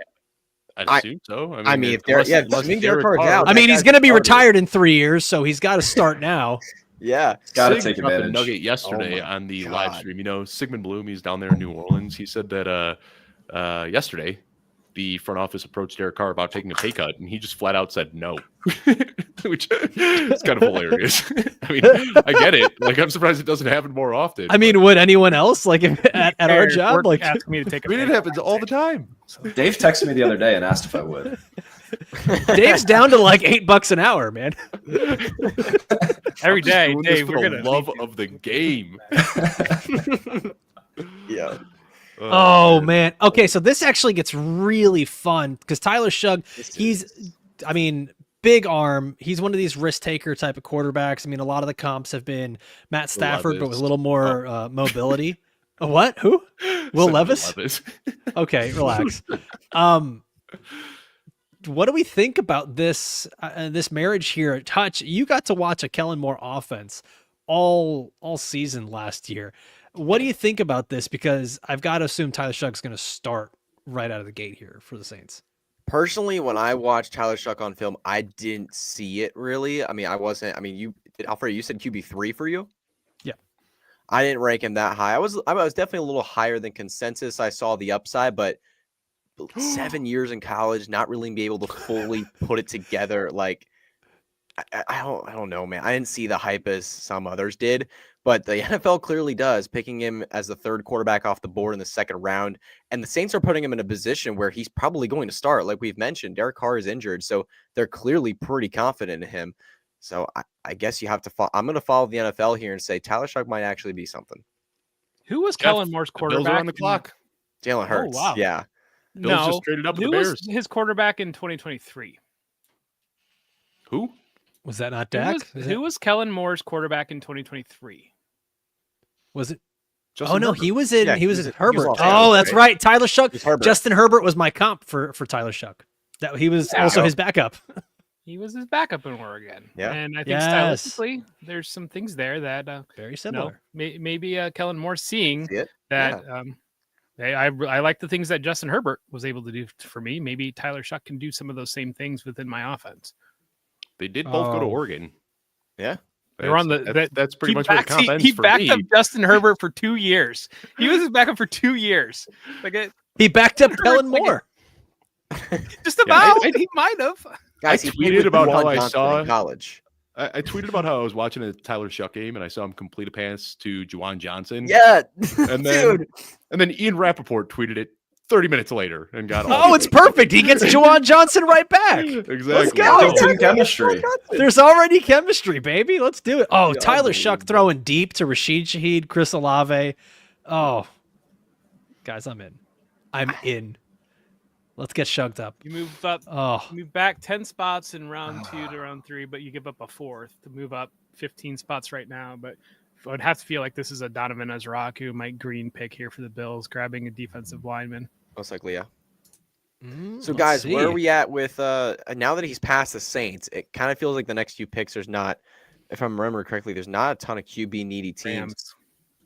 Speaker 3: I'd
Speaker 6: I-
Speaker 3: assume so.
Speaker 6: I mean, if Derek Carr's out,
Speaker 1: I mean,
Speaker 6: that
Speaker 1: he's
Speaker 6: guy's
Speaker 1: going to be
Speaker 6: starter.
Speaker 1: retired in 3 years, so he's got to start now.
Speaker 6: Yeah.
Speaker 2: Got to
Speaker 3: Sig
Speaker 2: take
Speaker 3: dropped a
Speaker 2: advantage.
Speaker 3: nugget yesterday
Speaker 6: Oh my
Speaker 3: on the
Speaker 6: God.
Speaker 3: live stream. You know, Sigmund Bloom, he's down there in New Orleans. He said that yesterday the front office approached Derek Carr about taking a pay cut, and he just flat out said no, which is kind of hilarious. I mean, I get it. Like, I'm surprised it doesn't happen more often.
Speaker 1: I mean, would anyone else like if, at our
Speaker 4: Eric
Speaker 1: job?
Speaker 4: Work
Speaker 1: Like,
Speaker 4: asked me to take
Speaker 3: I mean, it happens all the time.
Speaker 2: Dave texted me the other day and asked if I would.
Speaker 1: Dave's down to like $8 an hour, man.
Speaker 4: every
Speaker 3: I'm just
Speaker 4: day.
Speaker 3: doing this
Speaker 4: Dave,
Speaker 3: for
Speaker 4: we're
Speaker 3: the
Speaker 4: gonna
Speaker 3: love of the game.
Speaker 6: Yeah.
Speaker 1: Oh man. Okay, so this actually gets really fun because Tyler Shug, I mean, big arm. He's one of these risk taker type of quarterbacks. I mean, a lot of the comps have been Matt Stafford, but with a little more mobility. What? Who? Will Levis? Okay, relax. What do we think about this this marriage here? Touch, you got to watch a Kellen Moore offense all season last year. What do you think about this? Because I've got to assume Tyler Shug's going to start right out of the gate here for the Saints.
Speaker 6: Personally, when I watched Tyler Shuck on film, I didn't see it really. I mean, Alfredo, you said QB3 for you?
Speaker 1: Yeah.
Speaker 6: I didn't rank him that high. I was definitely a little higher than consensus. I saw the upside, but 7 years in college, not really be able to fully put it together. Like, I don't know, man. I didn't see the hype as some others did, but the NFL clearly does, picking him as the third quarterback off the board in the second round. And the Saints are putting him in a position where he's probably going to start. Like we've mentioned, Derek Carr is injured, so they're clearly pretty confident in him. So I guess you have to follow. I'm going to follow the NFL here and say Tyler Shuck might actually be something.
Speaker 4: Who was
Speaker 3: Jeff,
Speaker 4: Kellen Moore's
Speaker 3: The Bills
Speaker 4: quarterback?
Speaker 3: are on the clock.
Speaker 6: Jalen Hurts.
Speaker 1: wow.
Speaker 6: Yeah.
Speaker 3: Bills
Speaker 4: No,
Speaker 3: just traded up with
Speaker 4: who
Speaker 3: the
Speaker 4: was
Speaker 3: Bears.
Speaker 4: his quarterback in 2023?
Speaker 3: Who?
Speaker 1: Was that not Dak?
Speaker 4: Who was Kellen Moore's quarterback in 2023?
Speaker 1: Was it?
Speaker 3: Justin
Speaker 1: Oh no,
Speaker 3: Herbert.
Speaker 1: he was in.
Speaker 6: Yeah,
Speaker 1: he was in Herbert.
Speaker 6: Los
Speaker 1: Oh,
Speaker 6: Angeles,
Speaker 1: that's
Speaker 6: right?
Speaker 1: right. Tyler Shuck.
Speaker 6: It's Herbert.
Speaker 1: Justin Herbert was my comp for Tyler Shuck. That he was also his backup.
Speaker 4: He was his backup in Oregon.
Speaker 6: Yeah.
Speaker 4: And I think
Speaker 1: Yes.
Speaker 4: stylistically, there's some things there that
Speaker 1: Very
Speaker 4: no,
Speaker 1: similar.
Speaker 4: maybe Kellen Moore seeing
Speaker 6: See it?
Speaker 4: that. I like the things that Justin Herbert was able to do for me. Maybe Tyler Shuck can do some of those same things within my offense.
Speaker 3: They did both go to
Speaker 1: Oh.
Speaker 3: Oregon.
Speaker 6: Yeah.
Speaker 4: They were on the
Speaker 3: That's pretty
Speaker 4: he
Speaker 3: much where the
Speaker 4: backed,
Speaker 3: comp
Speaker 4: he,
Speaker 3: ends
Speaker 4: he
Speaker 3: for
Speaker 4: backed
Speaker 3: me.
Speaker 4: up Justin Herbert for 2 years. He was his backup for 2 years.
Speaker 1: He backed up
Speaker 4: Herbert's
Speaker 1: Kellen
Speaker 4: like
Speaker 1: Moore.
Speaker 4: Just about.
Speaker 3: I-
Speaker 4: He might have.
Speaker 6: Guys,
Speaker 3: I
Speaker 6: he played
Speaker 3: tweeted
Speaker 6: with
Speaker 3: about
Speaker 6: Juwan
Speaker 3: how I
Speaker 6: Johnson
Speaker 3: saw-
Speaker 6: in college.
Speaker 3: I tweeted about how I was watching a Tyler Shuck game and I saw him complete a pass to Juwan Johnson.
Speaker 6: Yeah.
Speaker 3: And then,
Speaker 6: Dude.
Speaker 3: and then Ian Rappaport tweeted it 30 minutes later and got all
Speaker 1: Oh,
Speaker 3: the
Speaker 1: it's
Speaker 3: votes.
Speaker 1: perfect. He gets Juwan Johnson right back.
Speaker 3: Exactly.
Speaker 1: go.
Speaker 2: Built-in chemistry.
Speaker 1: There's already chemistry, baby. Let's do it. Oh,
Speaker 6: Yeah,
Speaker 1: Tyler Shuck
Speaker 6: unbelievable.
Speaker 1: throwing deep to Rashid Shaheed, Chris Olave. Oh, guys, I'm in. I'm in. Let's get shugged up.
Speaker 4: You move up.
Speaker 1: Oh,
Speaker 4: Move back 10 spots in round 2 to round 3, but you give up a 4th to move up 15 spots right now. But would have to feel like this is a Donovan Ezraku, Mike Green pick here for the Bills, grabbing a defensive lineman.
Speaker 6: Most likely, yeah. So,
Speaker 1: Let's
Speaker 6: guys, where are
Speaker 1: see.
Speaker 6: we at with now that he's past the Saints? It kind of feels like the next few picks, there's not, if I'm remembering correctly, there's not a ton of QB needy teams.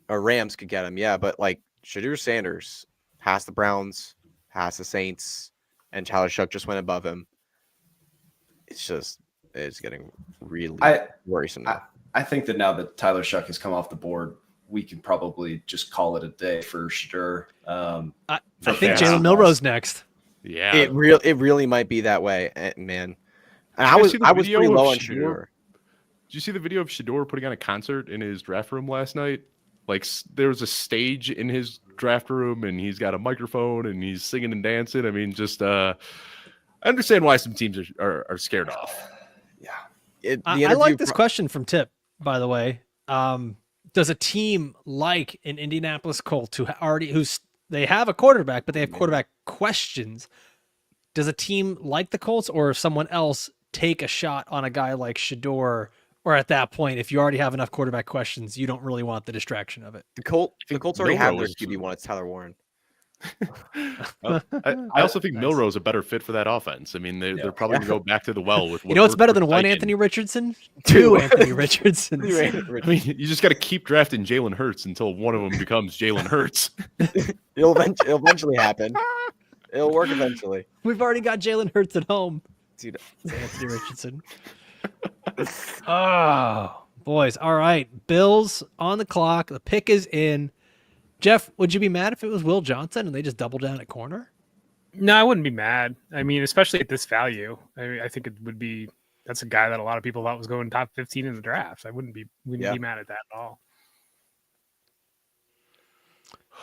Speaker 6: Rams could get him, yeah, but like Shedeur Sanders past the Browns, past the Saints, and Tyler Shuck just went above him. It's getting really worrisome now.
Speaker 2: I think that now that Tyler Shuck has come off the board, we can probably just call it a day for Shedeur.
Speaker 1: I think Jalen Milroe's next.
Speaker 3: Yeah,
Speaker 6: It really might be that way, man. And I was pretty low on Shedeur.
Speaker 3: Did you see the video of Shedeur putting on a concert in his draft room last night? Like there was a stage in his draft room, and he's got a microphone, and he's singing and dancing. I mean, just I understand why some teams are scared off.
Speaker 6: Yeah,
Speaker 1: I like this question from Tip, by the way. Does a team like an Indianapolis Colts they have a quarterback, but they have quarterback questions? Does a team like the Colts or someone else take a shot on a guy like Shedeur? Or at that point, if you already have enough quarterback questions, you don't really want the distraction of it.
Speaker 6: The Colts already have their
Speaker 3: Milroe's-
Speaker 6: QB1. It's Tyler Warren.
Speaker 3: I also think Milroe's a better fit for that offense. I mean, they're probably going to go back to the well with.
Speaker 1: You know what's
Speaker 3: worked
Speaker 1: betle
Speaker 3: for
Speaker 1: than one
Speaker 3: Steichen.
Speaker 1: Anthony Richardson? Two Anthony Richardsons.
Speaker 3: I mean, you just got to keep drafting Jalen Hurts until one of them becomes Jalen Hurts.
Speaker 6: It'll eventually happen. It'll work eventually.
Speaker 1: We've already got Jalen Hurts at home.
Speaker 6: Dude,
Speaker 1: It's Anthony Richardson. Oh, boys. All right. Bills on the clock. The pick is in. Jeff, would you be mad if it was Will Johnson and they just double down at corner?
Speaker 4: No, I wouldn't be mad. I mean, especially at this value. I think it would be. That's a guy that a lot of people thought was going top 15 in the draft. I wouldn't be mad at that at all.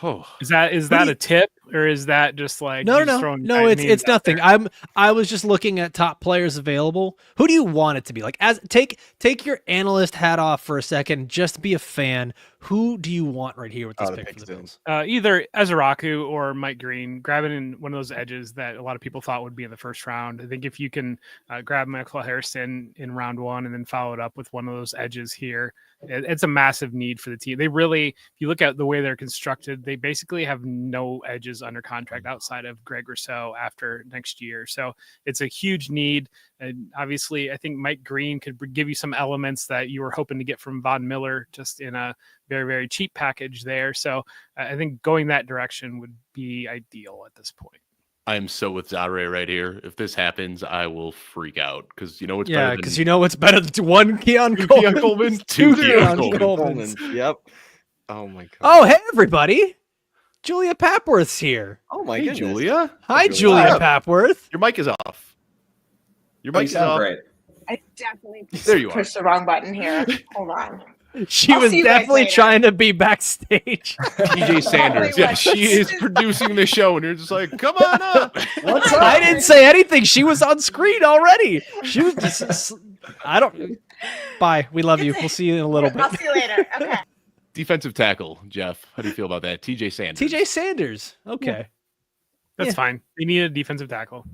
Speaker 3: Oh,
Speaker 4: Is that a tip or is that just like
Speaker 1: No.
Speaker 4: names
Speaker 1: It's
Speaker 4: out
Speaker 1: nothing.
Speaker 4: there?
Speaker 1: I was just looking at top players available. Who do you want it to be? Like, as take your analyst hat off for a second. Just be a fan. Who do you want right here with this pick for the Bills?
Speaker 4: Either Ezraku or Mike Green, grabbing in one of those edges that a lot of people thought would be in the first round. I think if you can grab Michael Harrison in round one and then follow it up with one of those edges here, it's a massive need for the team. They really, if you look at the way they're constructed, they basically have no edges under contract outside of Greg Rousseau after next year. So it's a huge need. And obviously, I think Mike Green could give you some elements that you were hoping to get from Von Miller just in a very, very cheap package there. So I think going that direction would be ideal at this point.
Speaker 3: I am so with Zare right here. If this happens, I will freak out because you know what's
Speaker 1: Yeah,
Speaker 3: better than
Speaker 1: because you know what's better than one Keon Coleman?
Speaker 3: Keon Coleman,
Speaker 1: two
Speaker 3: two
Speaker 1: Keon
Speaker 3: Keon
Speaker 1: Coleman.
Speaker 6: Yep. Oh my god.
Speaker 1: Oh, hey everybody! Julia Papworth's here.
Speaker 6: Oh my
Speaker 3: Hey,
Speaker 6: goodness.
Speaker 3: Julia.
Speaker 1: Hi,
Speaker 6: Julia.
Speaker 1: Julia Papworth.
Speaker 3: Your mic is off. Your
Speaker 2: You
Speaker 3: mic is
Speaker 2: sound
Speaker 3: off.
Speaker 2: great.
Speaker 7: I definitely
Speaker 3: There you are.
Speaker 7: pushed the wrong button here. Hold on.
Speaker 1: She
Speaker 7: I'll
Speaker 1: was
Speaker 7: see you guys
Speaker 1: definitely
Speaker 7: later.
Speaker 1: trying to be backstage.
Speaker 3: TJ Sanders.
Speaker 7: Probably
Speaker 3: Yeah,
Speaker 7: was.
Speaker 3: she is producing the show, and you're just like, come on up.
Speaker 2: What's up?
Speaker 1: I didn't say anything. She was on screen already. She was just. I don't. Bye. We love you. We'll see you in a little
Speaker 7: I'll
Speaker 1: bit.
Speaker 7: see you later. Okay.
Speaker 3: Defensive tackle, Jeff. How do you feel about that? TJ Sanders.
Speaker 1: TJ Sanders. Okay.
Speaker 4: That's
Speaker 1: Yeah.
Speaker 4: fine. They need a defensive tackle.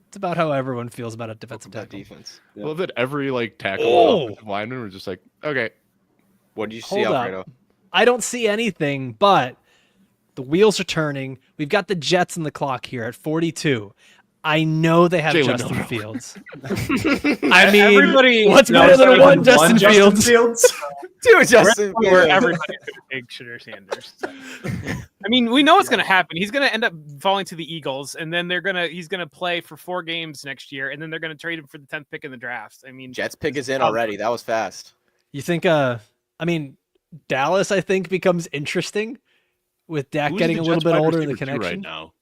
Speaker 1: It's about how everyone feels about a defensive
Speaker 6: That
Speaker 1: tackle.
Speaker 6: defense.
Speaker 3: I love that every tackle
Speaker 1: Oh.
Speaker 3: offensive lineman was just like, okay.
Speaker 6: What do you see,
Speaker 1: Hold up.
Speaker 6: Alfredo?
Speaker 1: I don't see anything, but the wheels are turning. We've got the Jets in the clock here at 42. I know they have
Speaker 3: Jalen
Speaker 1: Justin
Speaker 3: Milroe.
Speaker 1: Fields. I mean,
Speaker 4: Everybody
Speaker 1: what's
Speaker 4: knows
Speaker 1: better than
Speaker 4: better
Speaker 1: one
Speaker 4: than
Speaker 1: Justin Fields?
Speaker 6: Dude, Justin.
Speaker 4: Where everybody could take Shedeur Sanders. So. I mean, we know what's going to happen. He's going to end up falling to the Eagles, and then he's going to play for 4 games next year, and then they're going to trade him for the 10th pick in the draft. I mean,
Speaker 6: Jets pick is in already. That was fast.
Speaker 1: You think? I mean, Dallas. I think becomes interesting with Dak
Speaker 3: Who's
Speaker 1: getting
Speaker 3: the
Speaker 1: a little
Speaker 3: Jets
Speaker 1: bit
Speaker 3: wide
Speaker 1: older in the
Speaker 3: receiver two
Speaker 1: connection.
Speaker 3: right now.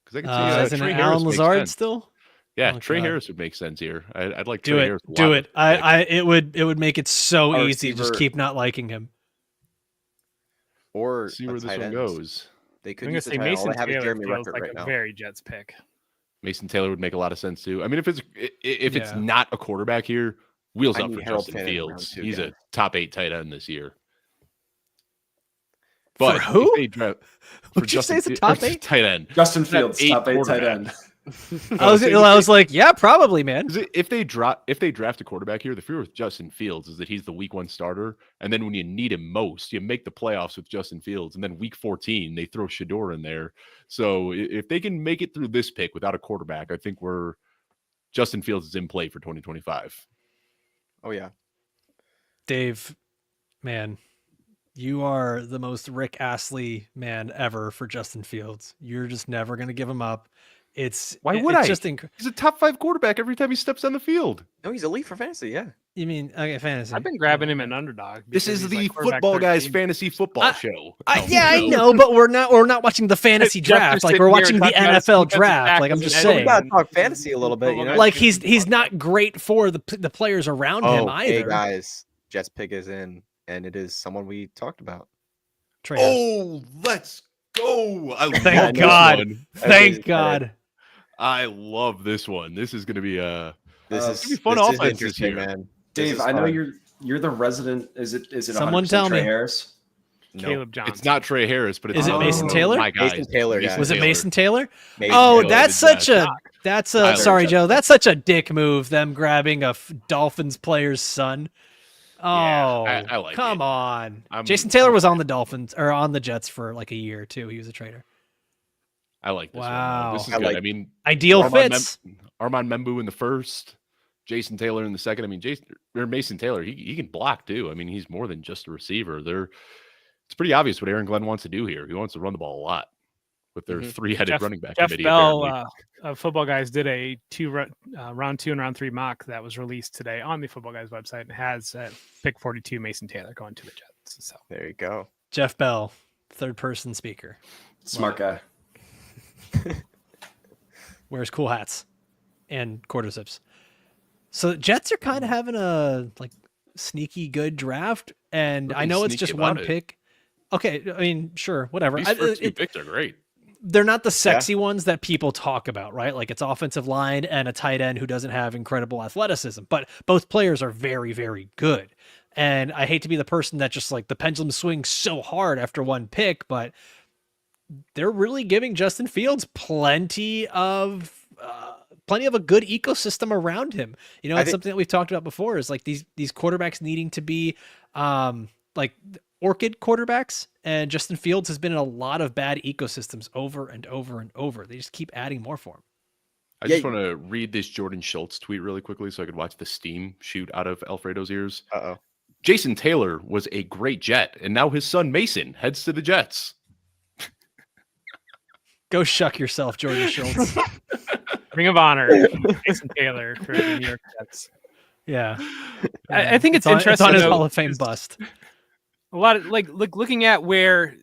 Speaker 3: Because I can see
Speaker 1: Isn't
Speaker 3: Trey
Speaker 1: it
Speaker 3: Harris
Speaker 1: Alan
Speaker 3: makes
Speaker 1: Lazard
Speaker 3: sense.
Speaker 1: still?
Speaker 3: Yeah,
Speaker 1: Oh,
Speaker 3: Trey
Speaker 1: God.
Speaker 3: Harris would make sense here. I'd like
Speaker 1: Do
Speaker 3: Trey
Speaker 1: it.
Speaker 3: Harris. a lot
Speaker 1: Do
Speaker 3: with
Speaker 1: it.
Speaker 3: this pick.
Speaker 1: It would make it so
Speaker 6: Our
Speaker 1: easy. Just
Speaker 6: receiver-
Speaker 1: keep not liking him.
Speaker 6: Or
Speaker 3: See
Speaker 6: a
Speaker 3: where this
Speaker 6: tight
Speaker 3: one
Speaker 6: end.
Speaker 3: goes.
Speaker 6: They
Speaker 4: I'm
Speaker 6: could
Speaker 4: going to
Speaker 6: use the
Speaker 4: say
Speaker 6: tight end. All
Speaker 4: Mason
Speaker 6: they have is
Speaker 4: Taylor
Speaker 6: Jeremy
Speaker 4: feels
Speaker 6: Ruckert
Speaker 4: like
Speaker 6: right
Speaker 4: a
Speaker 6: now.
Speaker 4: very Jets pick.
Speaker 3: Mason Taylor would make a lot of sense too. I mean, if it's
Speaker 1: Yeah.
Speaker 3: not a quarterback here, wheels
Speaker 6: I
Speaker 3: up
Speaker 6: need
Speaker 3: for
Speaker 6: Harold
Speaker 3: Justin
Speaker 6: Fannin in
Speaker 3: Fields.
Speaker 6: round 2
Speaker 3: He's
Speaker 6: again.
Speaker 3: a top 8 tight end this year.
Speaker 1: For
Speaker 3: But
Speaker 1: who?
Speaker 3: if they draft- for
Speaker 1: Would you say
Speaker 3: Justin
Speaker 1: it's a top
Speaker 3: Fields-
Speaker 1: 8?
Speaker 3: tight end?
Speaker 2: Justin
Speaker 3: That
Speaker 2: Fields, top 8 tight
Speaker 3: quarterback.
Speaker 2: end.
Speaker 1: I was like, yeah, probably, man.
Speaker 3: If they draft a quarterback here, the fear with Justin Fields is that he's the week 1 starter, and then when you need him most, you make the playoffs with Justin Fields, and then week 14 they throw Shedeur in there. So if they can make it through this pick without a quarterback, I think Justin Fields is in play for 2025.
Speaker 6: Oh yeah.
Speaker 1: Dave, man, you are the most Rick Astley man ever for Justin Fields. You're just never going to give him up.
Speaker 3: Why would I?
Speaker 1: Just
Speaker 3: He's a top 5 quarterback every time he steps on the field.
Speaker 6: No, he's elite for fantasy. Yeah.
Speaker 1: You mean okay, fantasy?
Speaker 4: I've been grabbing him an underdog.
Speaker 3: This
Speaker 4: because
Speaker 3: is
Speaker 4: he's
Speaker 3: the
Speaker 4: like quarterback
Speaker 3: Football Guys
Speaker 4: 13.
Speaker 3: fantasy football show.
Speaker 1: Yeah, I know, but we're not watching the fantasy
Speaker 4: Jeff
Speaker 1: draft.
Speaker 4: is
Speaker 1: Like
Speaker 4: sitting
Speaker 1: we're
Speaker 4: here
Speaker 1: watching the
Speaker 4: talking about his
Speaker 1: NFL
Speaker 4: defensive
Speaker 1: draft. Like I'm
Speaker 4: tackles
Speaker 1: just
Speaker 4: and
Speaker 6: We
Speaker 1: saying.
Speaker 6: gotta talk fantasy a little bit, you know.
Speaker 1: Like he's not great for the players around him either.
Speaker 6: Hey guys, Jets pick is in, and it is someone we talked about.
Speaker 1: Trey.
Speaker 3: Oh, let's go!
Speaker 1: Thank God. Thank God.
Speaker 3: I love this one. This is going to be
Speaker 6: This
Speaker 3: gonna
Speaker 6: is
Speaker 3: be fun
Speaker 6: this is
Speaker 3: offense this
Speaker 6: interesting,
Speaker 3: year.
Speaker 6: man.
Speaker 2: Dave, I know you're the resident. Is it
Speaker 1: Someone
Speaker 2: 100%
Speaker 1: tell
Speaker 2: Trey
Speaker 1: me.
Speaker 2: Harris?
Speaker 6: No.
Speaker 4: Caleb Johnson.
Speaker 3: It's not Trey Harris, but it's
Speaker 1: Is it Mason Taylor?
Speaker 3: My guys.
Speaker 6: Mason Taylor, yeah.
Speaker 1: Was it Mason Taylor?
Speaker 6: Mason
Speaker 1: Oh,
Speaker 6: Taylor.
Speaker 1: that's such a
Speaker 3: Tyler
Speaker 1: sorry,
Speaker 2: Jeff.
Speaker 1: Joe. That's such a dick move. Them grabbing a Dolphins player's son. Oh,
Speaker 3: I like
Speaker 1: come
Speaker 3: it.
Speaker 1: on.
Speaker 3: I'm-
Speaker 1: Jason Taylor was on the Dolphins or on the Jets for like a year too. He was a trader.
Speaker 3: I like this
Speaker 1: Wow.
Speaker 3: one. This is
Speaker 6: I
Speaker 3: good.
Speaker 6: like-
Speaker 3: I mean,
Speaker 1: Ideal
Speaker 3: Armand
Speaker 1: fits.
Speaker 3: Armand Membu in the first, Jason Taylor in the second. I mean, Mason Taylor, he can block too. I mean, he's more than just a receiver. It's pretty obvious what Aaron Glenn wants to do here. He wants to run the ball a lot with their 3-headed running back
Speaker 4: Jeff
Speaker 3: committee.
Speaker 4: Bell,
Speaker 3: apparently.
Speaker 4: Football Guys did a round 2 and round 3 mock that was released today on the Football Guys website and has pick 42 Mason Taylor going to the Jets. So
Speaker 6: There you go.
Speaker 1: Jeff Bell, third person speaker.
Speaker 2: Smart guy.
Speaker 1: Wears cool hats and quarter zips. So Jets are kind of having a like sneaky good draft, and I
Speaker 3: Nothing
Speaker 1: know it's
Speaker 3: sneaky
Speaker 1: just
Speaker 3: about
Speaker 1: one
Speaker 3: it.
Speaker 1: pick. Okay, I mean, sure, whatever.
Speaker 3: These first 2 picks are great.
Speaker 1: They're not the sexy ones that people talk about, right? Like it's offensive line and a tight end who doesn't have incredible athleticism, but both players are very, very good. And I hate to be the person that just like the pendulum swings so hard after one pick, but they're really giving Justin Fields plenty of a good ecosystem around him. You know, it's something that we've talked about before is like these quarterbacks needing to be like orchid quarterbacks, and Justin Fields has been in a lot of bad ecosystems over and over and over. They just keep adding more for him.
Speaker 3: I just want to read this Jordan Schultz tweet really quickly so I could watch the steam shoot out of Alfredo's ears.
Speaker 6: Uh-oh.
Speaker 3: Jason Taylor was a great Jet, and now his son Mason heads to the Jets.
Speaker 1: Go shuck yourself, Jordan Schultz.
Speaker 4: Ring of Honor, Mason Taylor for the New York Jets.
Speaker 1: Yeah.
Speaker 4: I think it's
Speaker 1: on,
Speaker 4: interesting.
Speaker 1: on his
Speaker 4: though,
Speaker 1: Hall of Fame bust.
Speaker 4: a lot of like looking at where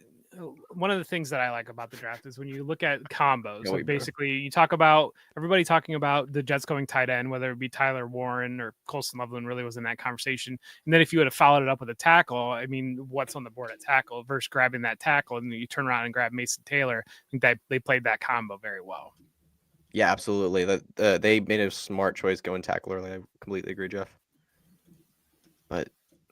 Speaker 4: one of the things that I like about the draft is when you look at combos.
Speaker 6: Yeah,
Speaker 4: Like basically, you talk about everybody talking about the Jets going tight end, whether it be Tyler Warren or Colson Loveland really was in that conversation. And then if you would have followed it up with a tackle, I mean, what's on the board at tackle versus grabbing that tackle, and then you turn around and grab Mason Taylor. I think that they played that combo very well.
Speaker 6: Yeah, absolutely. They made a smart choice going tackle early. I completely agree, Jeff. But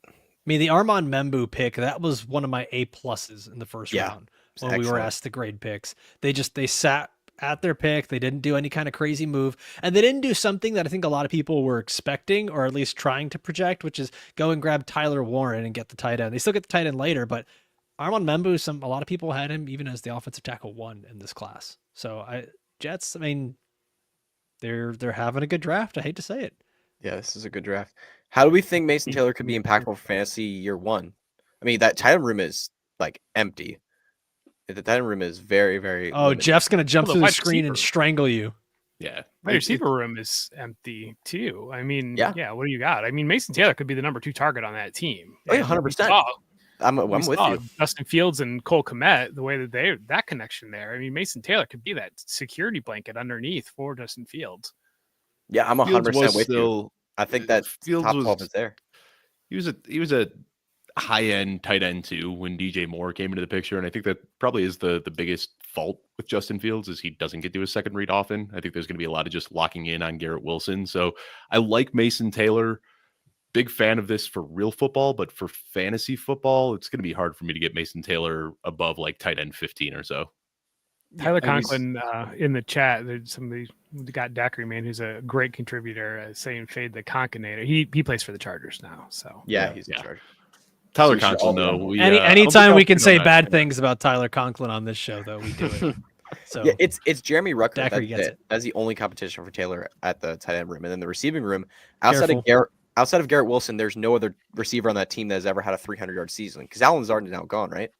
Speaker 1: I mean, the Armand Membu pick, that was one of my A pluses in the first round when we were
Speaker 6: excellent.
Speaker 1: asked to grade picks. They sat at their pick. They didn't do any kind of crazy move, and they didn't do something that I think a lot of people were expecting, or at least trying to project, which is go and grab Tyler Warren and get the tight end. They still get the tight end later, but Armand Membu, a lot of people had him even as the offensive tackle 1 in this class. So Jets, I mean, they're having a good draft. I hate to say it.
Speaker 6: Yeah, this is a good draft. How do we think Mason Taylor could be impactful for fantasy year 1? I mean, that tight end room is like empty. The tight end room is very, very.
Speaker 1: Oh,
Speaker 6: limited.
Speaker 1: Jeff's gonna jump
Speaker 4: Well,
Speaker 1: through
Speaker 4: the
Speaker 1: the
Speaker 4: wide
Speaker 1: screen and
Speaker 4: receiver.
Speaker 1: strangle you.
Speaker 3: Yeah.
Speaker 4: My receiver room is empty too. I mean,
Speaker 6: Yeah.
Speaker 4: what do you got? I mean, Mason Taylor could be the number 2 target on that team.
Speaker 6: Oh, yeah,
Speaker 4: And we
Speaker 6: 100%.
Speaker 4: saw-
Speaker 6: I'm
Speaker 4: we
Speaker 6: with
Speaker 4: saw
Speaker 6: you.
Speaker 4: Justin Fields and Cole Kmet, the way that that connection there. I mean, Mason Taylor could be that security blanket underneath for Justin Fields.
Speaker 6: Yeah, I'm
Speaker 3: Fields
Speaker 6: 100%
Speaker 3: was
Speaker 6: with you.
Speaker 3: still,
Speaker 6: I think that
Speaker 3: Fields
Speaker 6: top
Speaker 3: was
Speaker 6: 12 is there.
Speaker 3: He was a high end tight end too when DJ Moore came into the picture, and I think that probably is the biggest fault with Justin Fields is he doesn't get to his second read often. I think there's going to be a lot of just locking in on Garrett Wilson. So I like Mason Taylor. Big fan of this for real football, but for fantasy football, it's going to be hard for me to get Mason Taylor above like tight end 15 or so.
Speaker 4: Tyler
Speaker 2: and he's-
Speaker 4: Conklin in the chat. There's somebody got Daiquiri Man, who's a great contributor, saying fade the Conklinator. He plays for the Chargers now. So
Speaker 6: Yeah,
Speaker 2: Yeah.
Speaker 6: he's in charge.
Speaker 3: Tyler
Speaker 2: So we should all
Speaker 3: Conklin,
Speaker 2: be on
Speaker 3: though.
Speaker 2: board.
Speaker 3: I don't think
Speaker 1: Anytime we
Speaker 3: else
Speaker 1: can say
Speaker 3: know that.
Speaker 1: bad things about Tyler Conklin on this show, though, we do it. So
Speaker 6: Yeah, it's Jeremy Rucker.
Speaker 1: Daiquiri
Speaker 6: That's
Speaker 1: gets
Speaker 6: it.
Speaker 1: it.
Speaker 6: That's the only competition for Taylor at the tight end room, and then the receiving room outside
Speaker 1: Careful.
Speaker 6: of Garrett Wilson, there's no other receiver on that team that has ever had a 300-yard season. Because Alan Lazard is now gone, right?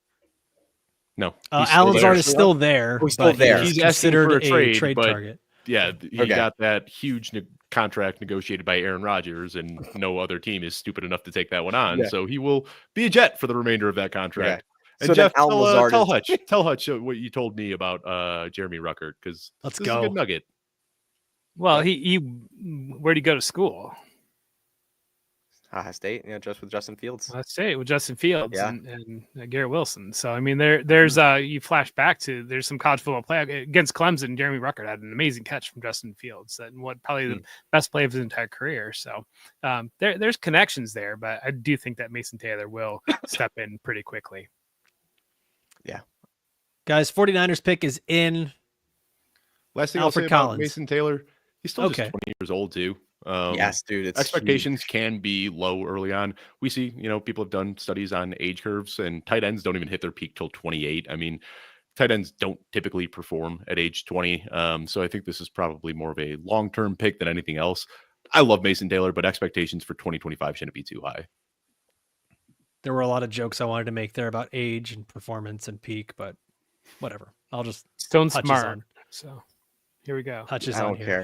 Speaker 3: No. he's still
Speaker 1: Alan
Speaker 3: there.
Speaker 1: Lazard is still there.
Speaker 6: Oh, he's still
Speaker 1: but
Speaker 6: there.
Speaker 1: He's
Speaker 3: He's asking for
Speaker 1: considered
Speaker 3: a trade, but-
Speaker 1: target.
Speaker 3: Yeah, he
Speaker 6: Okay.
Speaker 3: got that huge contract negotiated by Aaron Rodgers, and no other team is stupid enough to take that one on.
Speaker 6: Yeah.
Speaker 3: So he will be a Jet for the remainder of that contract. And
Speaker 6: So then
Speaker 3: Jeff,
Speaker 6: Alan Lazard
Speaker 3: tell Hutch what you told me about Jeremy Ruckert, because
Speaker 1: Let's
Speaker 3: this
Speaker 1: go.
Speaker 3: is a good nugget.
Speaker 4: well, he where'd he go to school?
Speaker 6: Ohio State, just with Justin Fields.
Speaker 4: Let's say it with Justin Fields
Speaker 6: Yeah.
Speaker 4: and Garrett Wilson. So I mean, there's you flash back to there's some college football play against Clemson. Jeremy Ruckert had an amazing catch from Justin Fields, and what probably the best play of his entire career. So there's connections there, but I do think that Mason Taylor will step in pretty quickly.
Speaker 1: Guys, 49ers pick is in.
Speaker 3: Last thing
Speaker 1: Alfred
Speaker 3: I'll say about
Speaker 1: Collins.
Speaker 3: Mason Taylor, he's still
Speaker 1: Okay.
Speaker 3: just 20 years old too.
Speaker 6: Yes, dude. It's
Speaker 3: Expectations can be low early on. We see, people have done studies on age curves, and tight ends don't even hit their peak till 28. I mean, tight ends don't typically perform at age 20. So I think this is probably more of a long-term pick than anything else. I love Mason Taylor, but expectations for 2025 shouldn't be too high.
Speaker 1: There were a lot of jokes I wanted to make there about age and performance and peak, but whatever. I'll just
Speaker 4: Stone
Speaker 1: Hutch is
Speaker 4: smart.
Speaker 1: on.
Speaker 4: So here we go.
Speaker 1: Hutch is
Speaker 6: I
Speaker 1: on
Speaker 6: don't
Speaker 1: here.
Speaker 6: care.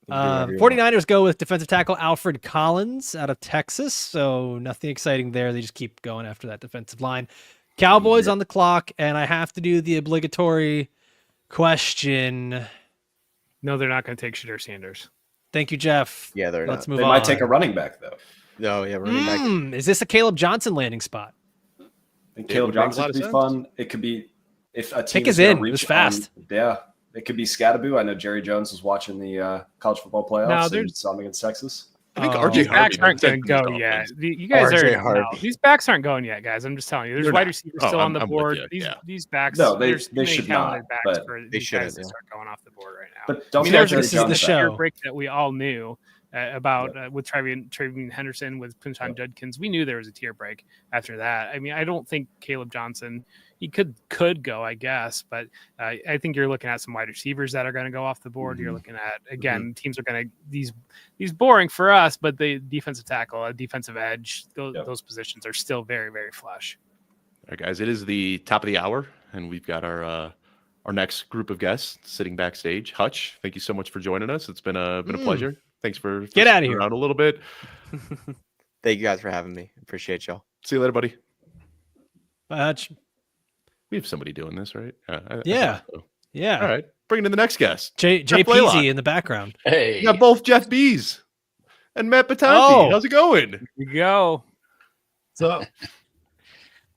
Speaker 6: You can do whatever you want.
Speaker 1: 49ers go with defensive tackle Alfred Collins out of Texas. So nothing exciting there. They just keep going after that defensive line. Cowboys on the clock, and I have to do the obligatory question.
Speaker 4: No, they're not going to take Shedeur Sanders.
Speaker 1: Thank you, Jeff.
Speaker 6: Yeah, they're
Speaker 1: Let's
Speaker 6: not.
Speaker 1: move
Speaker 2: They
Speaker 1: on.
Speaker 2: might take a running back though.
Speaker 6: No, yeah, running back.
Speaker 1: Is this a Caleb Johnson landing spot?
Speaker 2: I think
Speaker 3: It
Speaker 2: Caleb
Speaker 3: would make a
Speaker 2: Johnson
Speaker 3: lot
Speaker 2: could
Speaker 3: of
Speaker 2: be
Speaker 3: sense.
Speaker 2: fun. It could be if a team
Speaker 1: Pick is
Speaker 2: gonna
Speaker 1: in. It
Speaker 2: reach
Speaker 1: was fast.
Speaker 2: yeah, it could be Scattaboo. I know Jerry Jones was watching the college football playoffs and
Speaker 4: there's-
Speaker 2: saw him against Texas.
Speaker 3: I think
Speaker 1: Oh.
Speaker 3: RJ
Speaker 4: These backs
Speaker 3: Harvey
Speaker 4: aren't
Speaker 3: said
Speaker 4: going to go
Speaker 3: these
Speaker 4: yet.
Speaker 3: Dolphins.
Speaker 4: You guys
Speaker 6: RJ
Speaker 4: are
Speaker 6: Harvey.
Speaker 4: these backs aren't going yet, guys. I'm just telling you. There's
Speaker 3: They're
Speaker 4: wide
Speaker 3: not.
Speaker 4: receivers
Speaker 3: Oh,
Speaker 4: still on the
Speaker 3: I'm with
Speaker 4: board.
Speaker 3: you,
Speaker 4: These
Speaker 3: yeah.
Speaker 4: these backs.
Speaker 2: No, they
Speaker 4: there's too many
Speaker 2: should
Speaker 4: talented
Speaker 2: not,
Speaker 4: backs
Speaker 2: but
Speaker 4: for
Speaker 6: they
Speaker 4: these guys
Speaker 6: shouldn't,
Speaker 4: to
Speaker 6: yeah.
Speaker 4: start going off the board right now.
Speaker 2: But don't
Speaker 4: I mean,
Speaker 2: forget
Speaker 4: there's
Speaker 2: Jerry
Speaker 1: this is
Speaker 2: Jones
Speaker 1: the
Speaker 2: back.
Speaker 1: show.
Speaker 4: tier break that we all knew about with TreVeyon Henderson, with Pinshawn Judkins. We knew there was a tier break after that. I mean, I don't think Caleb Johnson, he could go, I guess, but I think you're looking at some wide receivers that are going to go off the board. You're looking at, again, teams are going to these boring for us, but the defensive tackle, a defensive edge, those positions are still very, very flush.
Speaker 3: All right, guys, it is the top of the hour, and we've got our next group of guests sitting backstage. Hutch, thank you so much for joining us. It's been a pleasure. Thanks for
Speaker 1: Get outta
Speaker 3: sticking
Speaker 1: here.
Speaker 3: around a little bit.
Speaker 6: Thank you guys for having me. Appreciate y'all.
Speaker 3: See you later, buddy.
Speaker 1: Bye, Hutch.
Speaker 3: We have somebody doing this, right? I
Speaker 1: Yeah.
Speaker 3: thought so.
Speaker 1: Yeah.
Speaker 3: All right, bringing in the next guest.
Speaker 1: Jay
Speaker 3: Jeff
Speaker 1: Peasy
Speaker 3: Blaylock.
Speaker 1: in the background.
Speaker 8: Hey,
Speaker 3: We got both Jeff Bees and Matt Batanti.
Speaker 1: Oh.
Speaker 3: How's it going?
Speaker 4: Here we go.
Speaker 8: so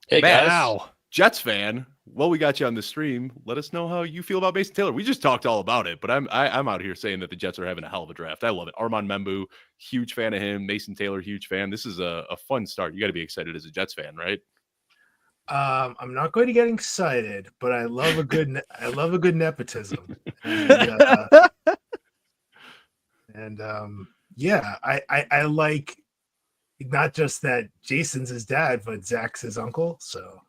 Speaker 8: hey
Speaker 3: Matt,
Speaker 8: guys.
Speaker 1: Wow.
Speaker 3: Jets fan. Well, we got you on the stream. Let us know how you feel about Mason Taylor. We just talked all about it, but I'm out here saying that the Jets are having a hell of a draft. I love it. Armand Membu, huge fan of him. Mason Taylor, huge fan. This is a fun start. You got to be excited as a Jets fan, right?
Speaker 9: I'm not going to get excited, but I love a good nepotism. And yeah, I like not just that Jason's his dad, but Zach's his uncle. So,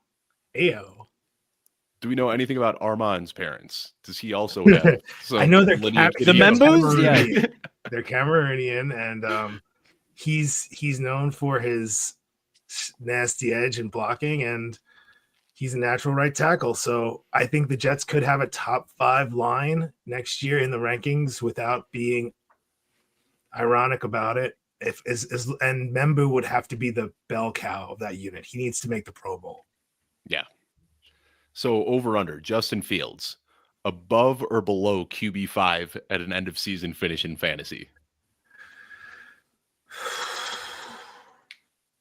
Speaker 9: ayo.
Speaker 3: Do we know anything about Armand's parents? Does he also have some
Speaker 9: I know they're
Speaker 3: lineage
Speaker 1: The
Speaker 3: that he has?
Speaker 1: Membos? Yeah.
Speaker 9: Cameroonian. They're Cameroonian, and he's known for his nasty edge and blocking, and he's a natural right tackle. So I think the Jets could have a top 5 line next year in the rankings without being ironic about it. And Membu would have to be the bell cow of that unit. He needs to make the Pro Bowl.
Speaker 3: Yeah. So over under Justin Fields, above or below QB5 at an end of season finish in fantasy?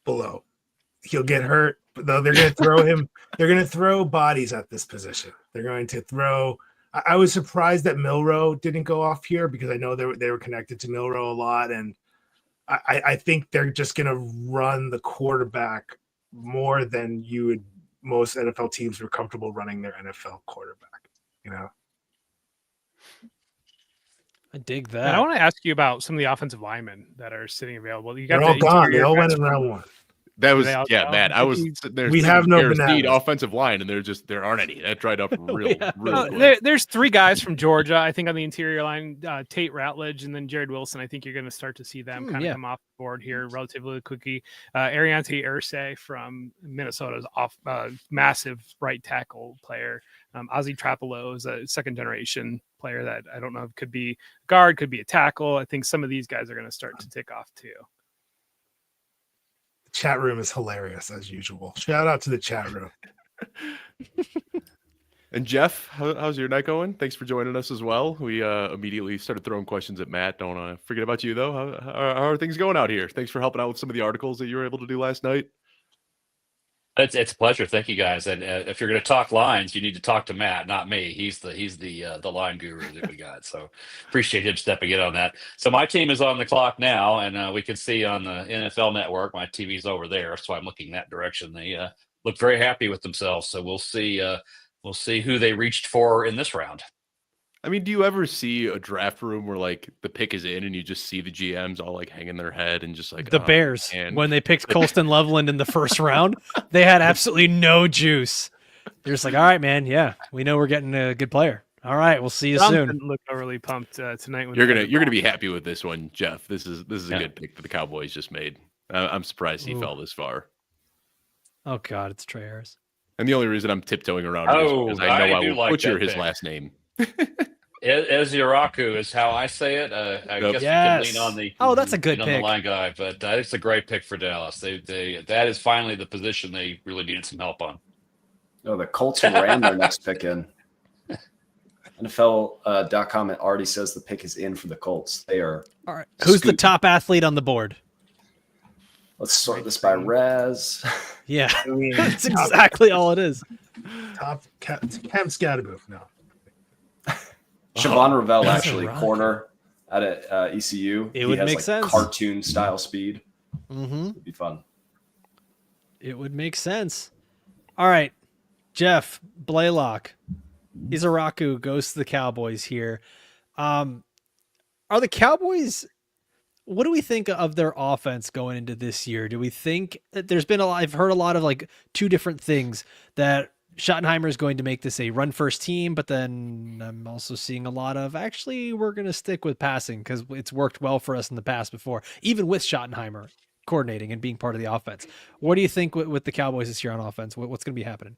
Speaker 9: Below. He'll get hurt, but though they're going to throw him. They're going to throw bodies at this position. They're going to throw. I was surprised that Milroe didn't go off here because I know they were connected to Milroe a lot, and I think they're just going to run the quarterback more than most NFL teams were comfortable running their NFL quarterback. You know,
Speaker 1: I dig
Speaker 4: And I
Speaker 1: that.
Speaker 4: want to ask you about some of the offensive linemen that are sitting available. You got
Speaker 9: They're all
Speaker 4: the
Speaker 9: gone. They
Speaker 4: interior
Speaker 9: all went
Speaker 4: guys
Speaker 9: in round
Speaker 4: from-
Speaker 9: one.
Speaker 3: That was
Speaker 4: they all go?
Speaker 3: Matt. I was
Speaker 4: We-
Speaker 3: sitting there.
Speaker 9: we
Speaker 3: thinking
Speaker 9: have no
Speaker 3: Bears need
Speaker 9: Benavis.
Speaker 3: offensive line, and there aren't any. That dried up real
Speaker 1: have
Speaker 3: real
Speaker 1: no-
Speaker 3: quick.
Speaker 4: There's 3 guys from Georgia, I think, on the interior line: Tate Ratledge, and then Jared Wilson. I think you're going to start to see them kind of
Speaker 1: yeah.
Speaker 4: come off the board here relatively quickly. Ariante Irsay from Minnesota's off massive right tackle player. Ozzie Trapelo is a second generation player that I don't know, could be guard, could be a tackle. I think some of these guys are going to start to take off too.
Speaker 9: The chat room is hilarious as usual. Shout out to the chat room.
Speaker 3: And Jeff, how's your night going? Thanks for joining us as well. We immediately started throwing questions at Matt. Don't want to forget about you, though. How are things going out here? Thanks for helping out with some of the articles that you were able to do last night.
Speaker 8: It's a pleasure. Thank you, guys. And if you're going to talk lines, you need to talk to Matt, not me. He's the line guru that we got. So appreciate him stepping in on that. So my team is on the clock now, and we can see on the NFL Network. My TV's over there, so I'm looking that direction. They look very happy with themselves. So we'll see who they reached for in this round.
Speaker 3: I mean, do you ever see a draft room where like the pick is in and you just see the GMs all like hanging their head and just like
Speaker 1: The
Speaker 3: "Oh,
Speaker 1: Bears,
Speaker 3: man."
Speaker 1: when they picked Colston Loveland in the first round, they had absolutely no juice. They're just like, all right, man. Yeah, we know we're getting a good player. All right, we'll see you
Speaker 4: Tom
Speaker 1: soon.
Speaker 4: didn't look overly pumped tonight. When
Speaker 3: You're
Speaker 4: they
Speaker 3: gonna be happy with this one, Jeff. This is
Speaker 8: Yeah.
Speaker 3: a good pick that the Cowboys just made. I'm surprised he
Speaker 1: Ooh.
Speaker 3: fell this far.
Speaker 1: Oh God, it's Trey Harris.
Speaker 3: And the only reason I'm tiptoeing around it is because I know I
Speaker 8: do
Speaker 3: will
Speaker 8: like
Speaker 3: butcher
Speaker 8: that
Speaker 3: his
Speaker 8: pick.
Speaker 3: last name.
Speaker 8: Eziraku is how I say it. I
Speaker 3: Yep.
Speaker 8: guess
Speaker 1: Yes.
Speaker 8: you can lean on the
Speaker 1: Oh, that's a good
Speaker 8: lean on the
Speaker 1: pick.
Speaker 8: line guy, but it's a great pick for Dallas. They that is finally the position they really needed some help on.
Speaker 2: No, the Colts ran their next pick in. NFL.com it already says the pick is in for the Colts. They are.
Speaker 1: All right, who's the
Speaker 2: Scoot.
Speaker 1: top athlete on the board?
Speaker 2: Let's sort this by Raz.
Speaker 1: Yeah,
Speaker 9: I mean,
Speaker 1: that's exactly all it is.
Speaker 9: top Cam Scatterbo. No.
Speaker 2: Siobhan Ravel
Speaker 1: That's
Speaker 2: actually
Speaker 1: a rocket.
Speaker 2: corner at ECU.
Speaker 1: It would
Speaker 2: has
Speaker 1: make
Speaker 2: like
Speaker 1: sense.
Speaker 2: cartoon style speed.
Speaker 1: Mm-hmm.
Speaker 2: It'd be fun.
Speaker 1: It would make sense. All right, Jeff Blaylock, Izaraku goes to the Cowboys here. Are the Cowboys? What do we think of their offense going into this year? Do we think that there's been I've heard a lot of like two different things, that Schottenheimer is going to make this a run first team, but then I'm also seeing a lot of actually we're going to stick with passing because it's worked well for us in the past before, even with Schottenheimer coordinating and being part of the offense. What do you think with the Cowboys this year on offense? What's going to be happening?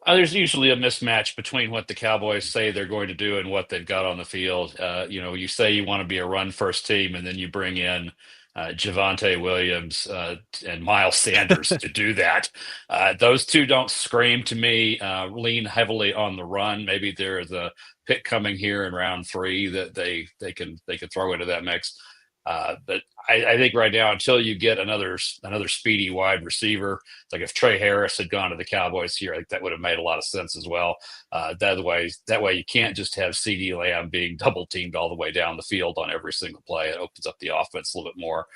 Speaker 8: There's usually a mismatch between what the Cowboys say they're going to do and what they've got on the field. You say you want to be a run first team, and then you bring in Javonte Williams and Miles Sanders to do that. Those two don't scream to me. Lean heavily on the run. Maybe there is a pick coming here in round 3 that they can throw into that mix. But I think right now, until you get another speedy wide receiver, like if Trey Harris had gone to the Cowboys here, I think that would have made a lot of sense as well. That way you can't just have CeeDee Lamb being double teamed all the way down the field on every single play. It opens up the offense a little bit more.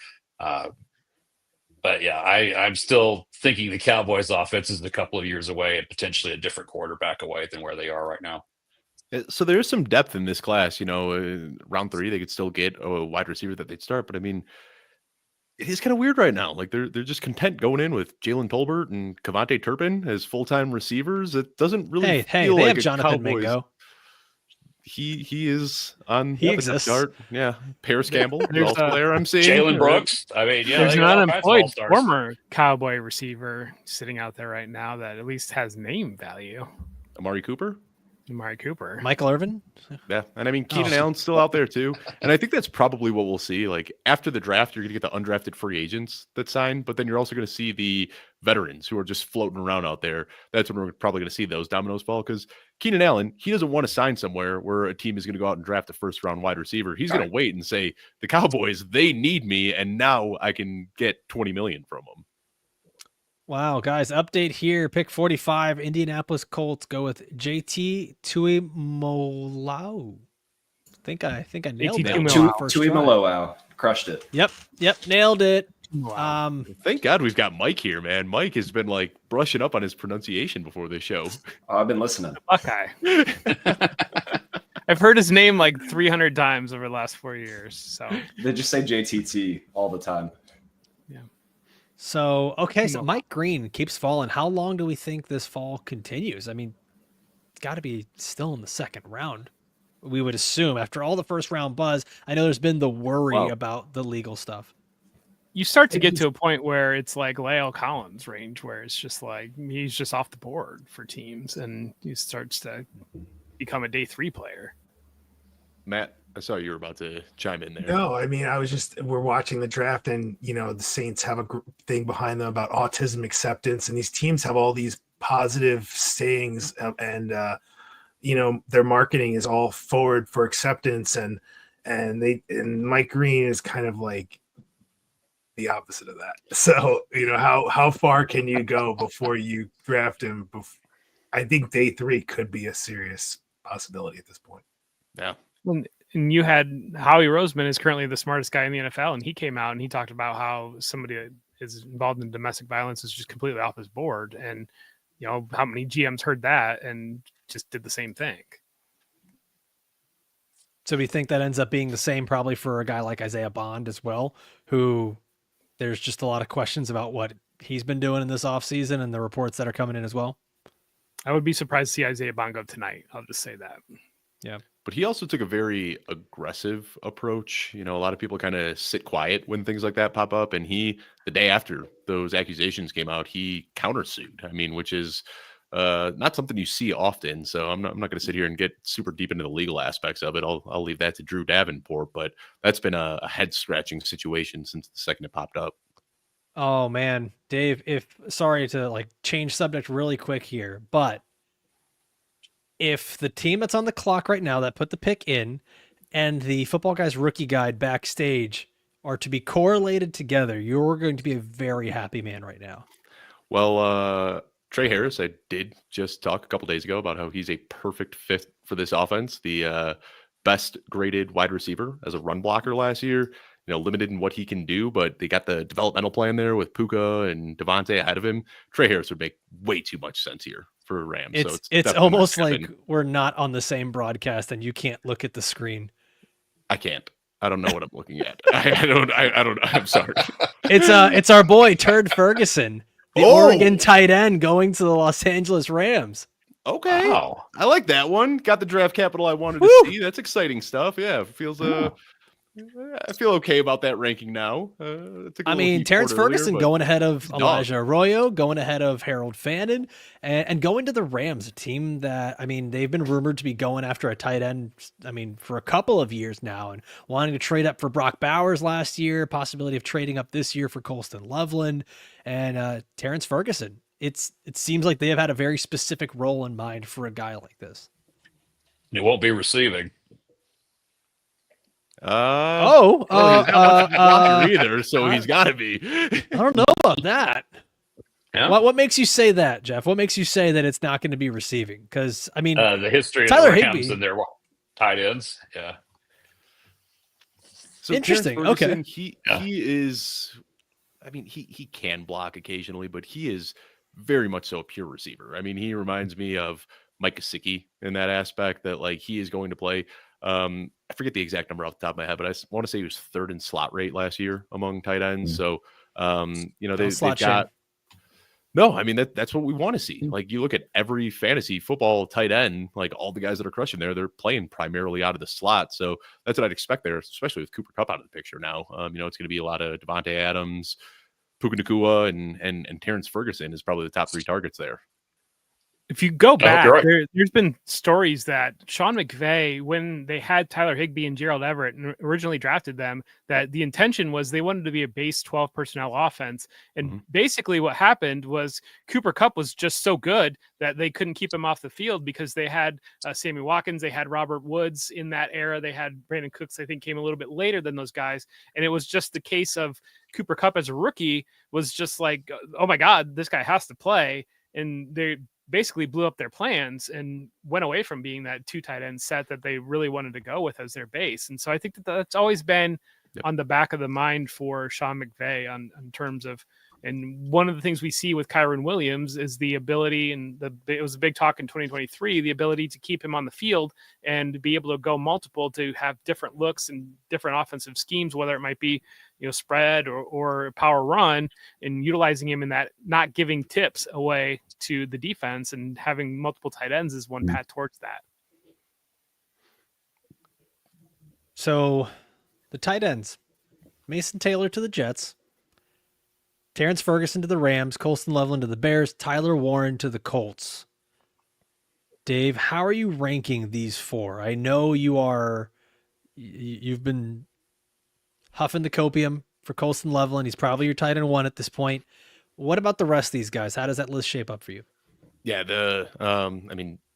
Speaker 8: But yeah, I'm still thinking the Cowboys offense is a couple of years away and potentially a different quarterback away than where they are right now.
Speaker 3: So there's some depth in this class. Round 3, they could still get a wide receiver that they'd start. But I mean, it is kind of weird right now. Like they're just content going in with Jalen Tolbert and Kavonte Turpin as full-time receivers. It doesn't really
Speaker 1: Hey,
Speaker 3: feel
Speaker 1: they
Speaker 3: like
Speaker 1: have
Speaker 3: a
Speaker 1: Jonathan
Speaker 3: Cowboys.
Speaker 1: Mingo.
Speaker 3: He is on
Speaker 1: He
Speaker 3: the
Speaker 1: exists.
Speaker 3: start. Yeah, Paris Campbell, is
Speaker 4: There's
Speaker 3: also there. I'm seeing
Speaker 8: Jalen Brooks. I mean, yeah,
Speaker 4: There's
Speaker 8: they
Speaker 4: an
Speaker 8: got all kinds of
Speaker 4: unemployed
Speaker 8: all-stars.
Speaker 4: former Cowboy receiver sitting out there right now that at least has name value.
Speaker 3: Amari Cooper.
Speaker 4: Amari Cooper.
Speaker 1: Michael Irvin.
Speaker 3: Yeah, and I mean Keenan
Speaker 1: Oh.
Speaker 3: Allen's still out there too, and I think that's probably what we'll see. Like after the draft, you're going to get the undrafted free agents that sign, but then you're also going to see the veterans who are just floating around out there. That's when we're probably going to see those dominoes fall, because Keenan Allen, he doesn't want to sign somewhere where a team is going to go out and draft a first-round wide receiver. He's going to wait and say, the Cowboys, they need me, and now I can get $20 million from them.
Speaker 1: Wow, guys, update here. Pick 45, Indianapolis Colts go with JT Tuimoloau. I think I nailed
Speaker 4: JT
Speaker 1: that.
Speaker 4: Tuimoloau.
Speaker 1: First
Speaker 2: Tui
Speaker 1: try.
Speaker 2: Maloau crushed it.
Speaker 1: Yep, nailed it.
Speaker 4: Wow.
Speaker 3: Thank God we've got Mike here, man. Mike has been like brushing up on his pronunciation before this show.
Speaker 2: Oh, I've been listening.
Speaker 4: Buckeye. I've heard his name like 300 times over the last 4 years. So
Speaker 2: They just say JTT all the time.
Speaker 1: So, okay, so Mike Green keeps falling. How long do we think this fall continues? I mean, it's got to be still in the second round, we would assume, after all the first round buzz. I know there's been the worry about the legal stuff.
Speaker 4: You start to get to a point where it's like La'el Collins range, where it's just like he's just off the board for teams, and he starts to become a day 3 player.
Speaker 3: Matt, I saw you were about to chime in there.
Speaker 9: No, I mean, we're watching the draft, and the Saints have a thing behind them about autism acceptance, and these teams have all these positive sayings, and their marketing is all forward for acceptance, and Mike Green is kind of like the opposite of that. So how far can you go before you draft him? I think day 3 could be a serious possibility at this point.
Speaker 3: Yeah.
Speaker 4: And you had Howie Roseman is currently the smartest guy in the NFL, and he came out and he talked about how somebody that is involved in domestic violence is just completely off his board. And how many GMs heard that and just did the same thing.
Speaker 1: So we think that ends up being the same probably for a guy like Isaiah Bond as well, who there's just a lot of questions about what he's been doing in this offseason and the reports that are coming in as well.
Speaker 4: I would be surprised to see Isaiah Bond go tonight. I'll just say that.
Speaker 1: Yeah.
Speaker 3: But he also took a very aggressive approach. A lot of people kind of sit quiet when things like that pop up. And the day after those accusations came out, he countersued. I mean, which is not something you see often. So I'm not going to sit here and get super deep into the legal aspects of it. I'll leave that to Drew Davenport. But that's been a head scratching situation since the second it popped up.
Speaker 1: Oh man, Dave, sorry to change subject really quick here, but if the team that's on the clock right now that put the pick in and the Football Guys rookie guide backstage are to be correlated together, you're going to be a very happy man right now.
Speaker 3: Well, Trey Harris, I did just talk a couple days ago about how he's a perfect fit for this offense. The best graded wide receiver as a run blocker last year, limited in what he can do, but they got the developmental plan there with Puka and Devontae ahead of him. Trey Harris would make way too much sense here for Rams.
Speaker 1: It's almost like we're not on the same broadcast and you can't look at the screen.
Speaker 3: I can't. I don't know what I'm looking at. I don't know. I'm sorry.
Speaker 1: It's our boy Turd Ferguson, the Oregon tight end going to the Los Angeles Rams.
Speaker 3: Okay.
Speaker 8: Wow.
Speaker 3: I like that one. Got the draft capital I wanted to see. That's exciting stuff. Yeah. It feels I feel okay about that ranking now.
Speaker 1: I mean, Terrence Ferguson going ahead of Elijah Arroyo, going ahead of Harold Fannin, and going to the Rams, a team that, I mean, they've been rumored to be going after a tight end, for a couple of years now, and wanting to trade up for Brock Bowers last year, possibility of trading up this year for Colston Loveland, and Terrence Ferguson. It seems like they have had a very specific role in mind for a guy like this.
Speaker 8: It won't be receiving.
Speaker 3: He's not much of a blocker either, so he's got to be.
Speaker 1: I don't know about that.
Speaker 8: Yeah.
Speaker 1: What makes you say that, Jeff? What makes you say that it's not going to be receiving? Because
Speaker 8: the history
Speaker 1: Tyler
Speaker 8: of the Rams
Speaker 1: Higbee
Speaker 8: and their tight ends. Yeah.
Speaker 3: So
Speaker 1: interesting.
Speaker 3: Ferguson,
Speaker 1: Okay.
Speaker 3: He is. I mean, he can block occasionally, but he is very much so a pure receiver. I mean, he reminds me of Mike Kashuba in that aspect that he is going to play. I forget the exact number off the top of my head, but I want to say he was third in slot rate last year among tight ends. So, they've got. No, I mean, that's what we want to see. You look at every fantasy football tight end, all the guys that are crushing there, they're playing primarily out of the slot. So that's what I'd expect there, especially with Cooper Kupp out of the picture now. It's going to be a lot of Devontae Adams, Puka Nacua, and Terrence Ferguson is probably the top 3 targets there.
Speaker 4: If you go back,
Speaker 8: right.
Speaker 4: there's been stories that Sean McVay, when they had Tyler Higbee and Gerald Everett and originally drafted them, that the intention was they wanted to be a base 12 personnel offense. And basically what happened was Cooper Kupp was just so good that they couldn't keep him off the field because they had Sammy Watkins, they had Robert Woods in that era. They had Brandon Cooks, I think, came a little bit later than those guys. And it was just the case of Cooper Kupp as a rookie was just like, oh my God, this guy has to play. And they basically blew up their plans and went away from being that 2 tight end set that they really wanted to go with as their base. And so I think that's always been on the back of the mind for Sean McVay in terms of, And one of the things we see with Kyron Williams is the ability, and it was a big talk in 2023, the ability to keep him on the field and be able to go multiple, to have different looks and different offensive schemes, whether it might be, spread or power run, and utilizing him in that, not giving tips away to the defense, and having multiple tight ends is one path towards that.
Speaker 1: So the tight ends, Mason Taylor to the Jets, Terrence Ferguson to the Rams, Colston Loveland to the Bears, Tyler Warren to the Colts. Dave, how are you ranking these four? I know you've been huffing the copium for Colston Loveland. He's probably your tight end 1 at this point. What about the rest of these guys? How does that list shape up for you?
Speaker 3: Yeah, the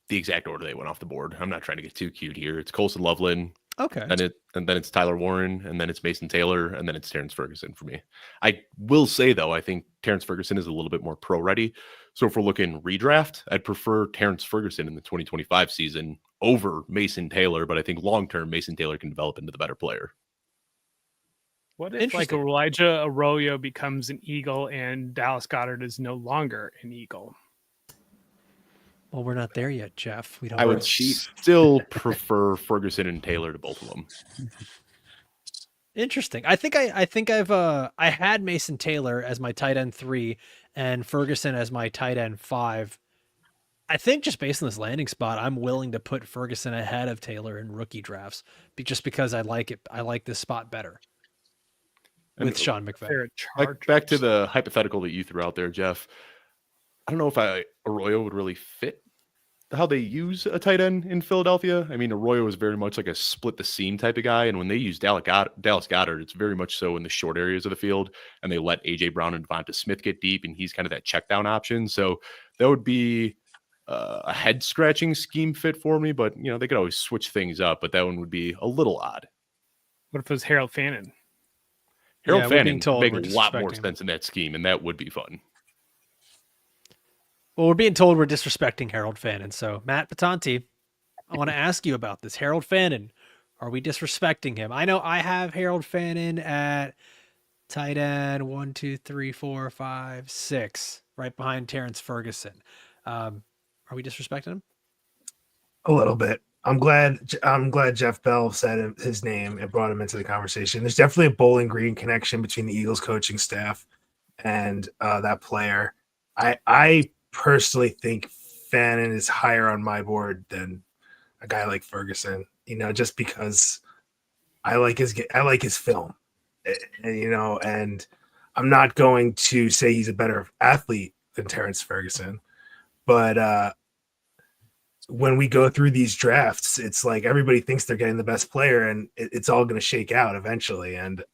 Speaker 3: exact order they went off the board. I'm not trying to get too cute here. It's Colston Loveland.
Speaker 1: Okay.
Speaker 3: And then it's Tyler Warren, and then it's Mason Taylor, and then it's Terrence Ferguson for me. I will say, though, I think Terrence Ferguson is a little bit more pro-ready. So if we're looking redraft, I'd prefer Terrence Ferguson in the 2025 season over Mason Taylor, but I think long-term Mason Taylor can develop into the better player.
Speaker 4: What if like Elijah Arroyo becomes an Eagle and Dallas Goedert is no longer an Eagle?
Speaker 1: Well, we're not there yet, Jeff.
Speaker 3: I would still prefer Ferguson and Taylor to both of them.
Speaker 1: Interesting. I think I've I had Mason Taylor as my tight end 3 and Ferguson as my tight end 5. I think just based on this landing spot, I'm willing to put Ferguson ahead of Taylor in rookie drafts, just because I like it. I like this spot better with Sean McVay.
Speaker 3: Back to the hypothetical that you threw out there, Jeff. I don't know if Arroyo would really fit how they use a tight end in Philadelphia. I mean, Arroyo is very much like a split the seam type of guy. And when they use Dallas Goedert, it's very much so in the short areas of the field. And they let A.J. Brown and Devonta Smith get deep, and he's kind of that check down option. So that would be a head scratching scheme fit for me. But, they could always switch things up. But that one would be a little odd.
Speaker 4: What if it was Harold Fannin?
Speaker 3: Harold Fannin would make a lot more sense in that scheme, and that would be fun.
Speaker 1: Well, we're being told we're disrespecting Harold Fannin. So, Matt Patanti, I want to ask you about this. Harold Fannin, are we disrespecting him? I know I have Harold Fannin at tight end 1, 2, 3, 4, 5, 6, right behind Terrence Ferguson. Are we disrespecting him?
Speaker 9: A little bit. I'm glad Jeff Bell said his name and brought him into the conversation. There's definitely a Bowling Green connection between the Eagles coaching staff and that player. I personally think Fannin is higher on my board than a guy like Ferguson, just because I like his film, and I'm not going to say he's a better athlete than Terrence Ferguson, but when we go through these drafts, it's like everybody thinks they're getting the best player, and it's all going to shake out eventually. And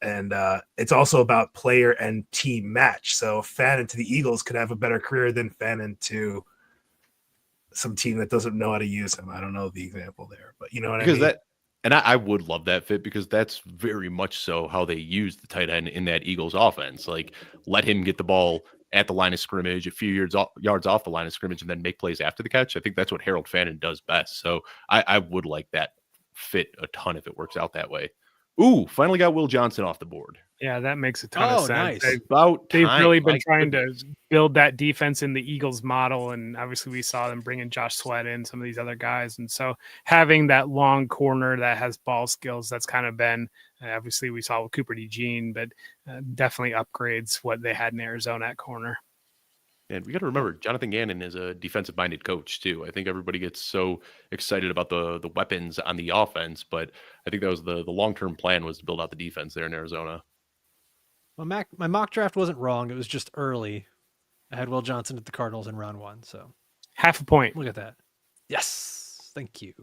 Speaker 9: it's also about player and team match. So Fannin to the Eagles could have a better career than Fannin to some team that doesn't know how to use him. I don't know the example there, but you know what I mean?
Speaker 3: I would love that fit, because that's very much so how they use the tight end in that Eagles offense. Like, let him get the ball at the line of scrimmage, a few yards off the line of scrimmage, and then make plays after the catch. I think that's what Harold Fannin does best. So I would like that fit a ton if it works out that way. Ooh, finally got Will Johnson off the board.
Speaker 4: Yeah, that makes a ton of sense.
Speaker 1: Nice.
Speaker 4: They've really been trying to build that defense in the Eagles model, and obviously we saw them bringing Josh Sweat in, some of these other guys, and so having that long corner that has ball skills, that's kind of been obviously we saw with Cooper DeJean, but definitely upgrades what they had in Arizona at corner.
Speaker 3: And we got to remember, Jonathan Gannon is a defensive-minded coach too. I think everybody gets so excited about the weapons on the offense, but I think that was the long-term plan, was to build out the defense there in Arizona.
Speaker 1: Well, my mock draft wasn't wrong. It was just early. I had Will Johnson at the Cardinals in round 1, so
Speaker 4: half a point.
Speaker 1: Look at that. Yes, thank you.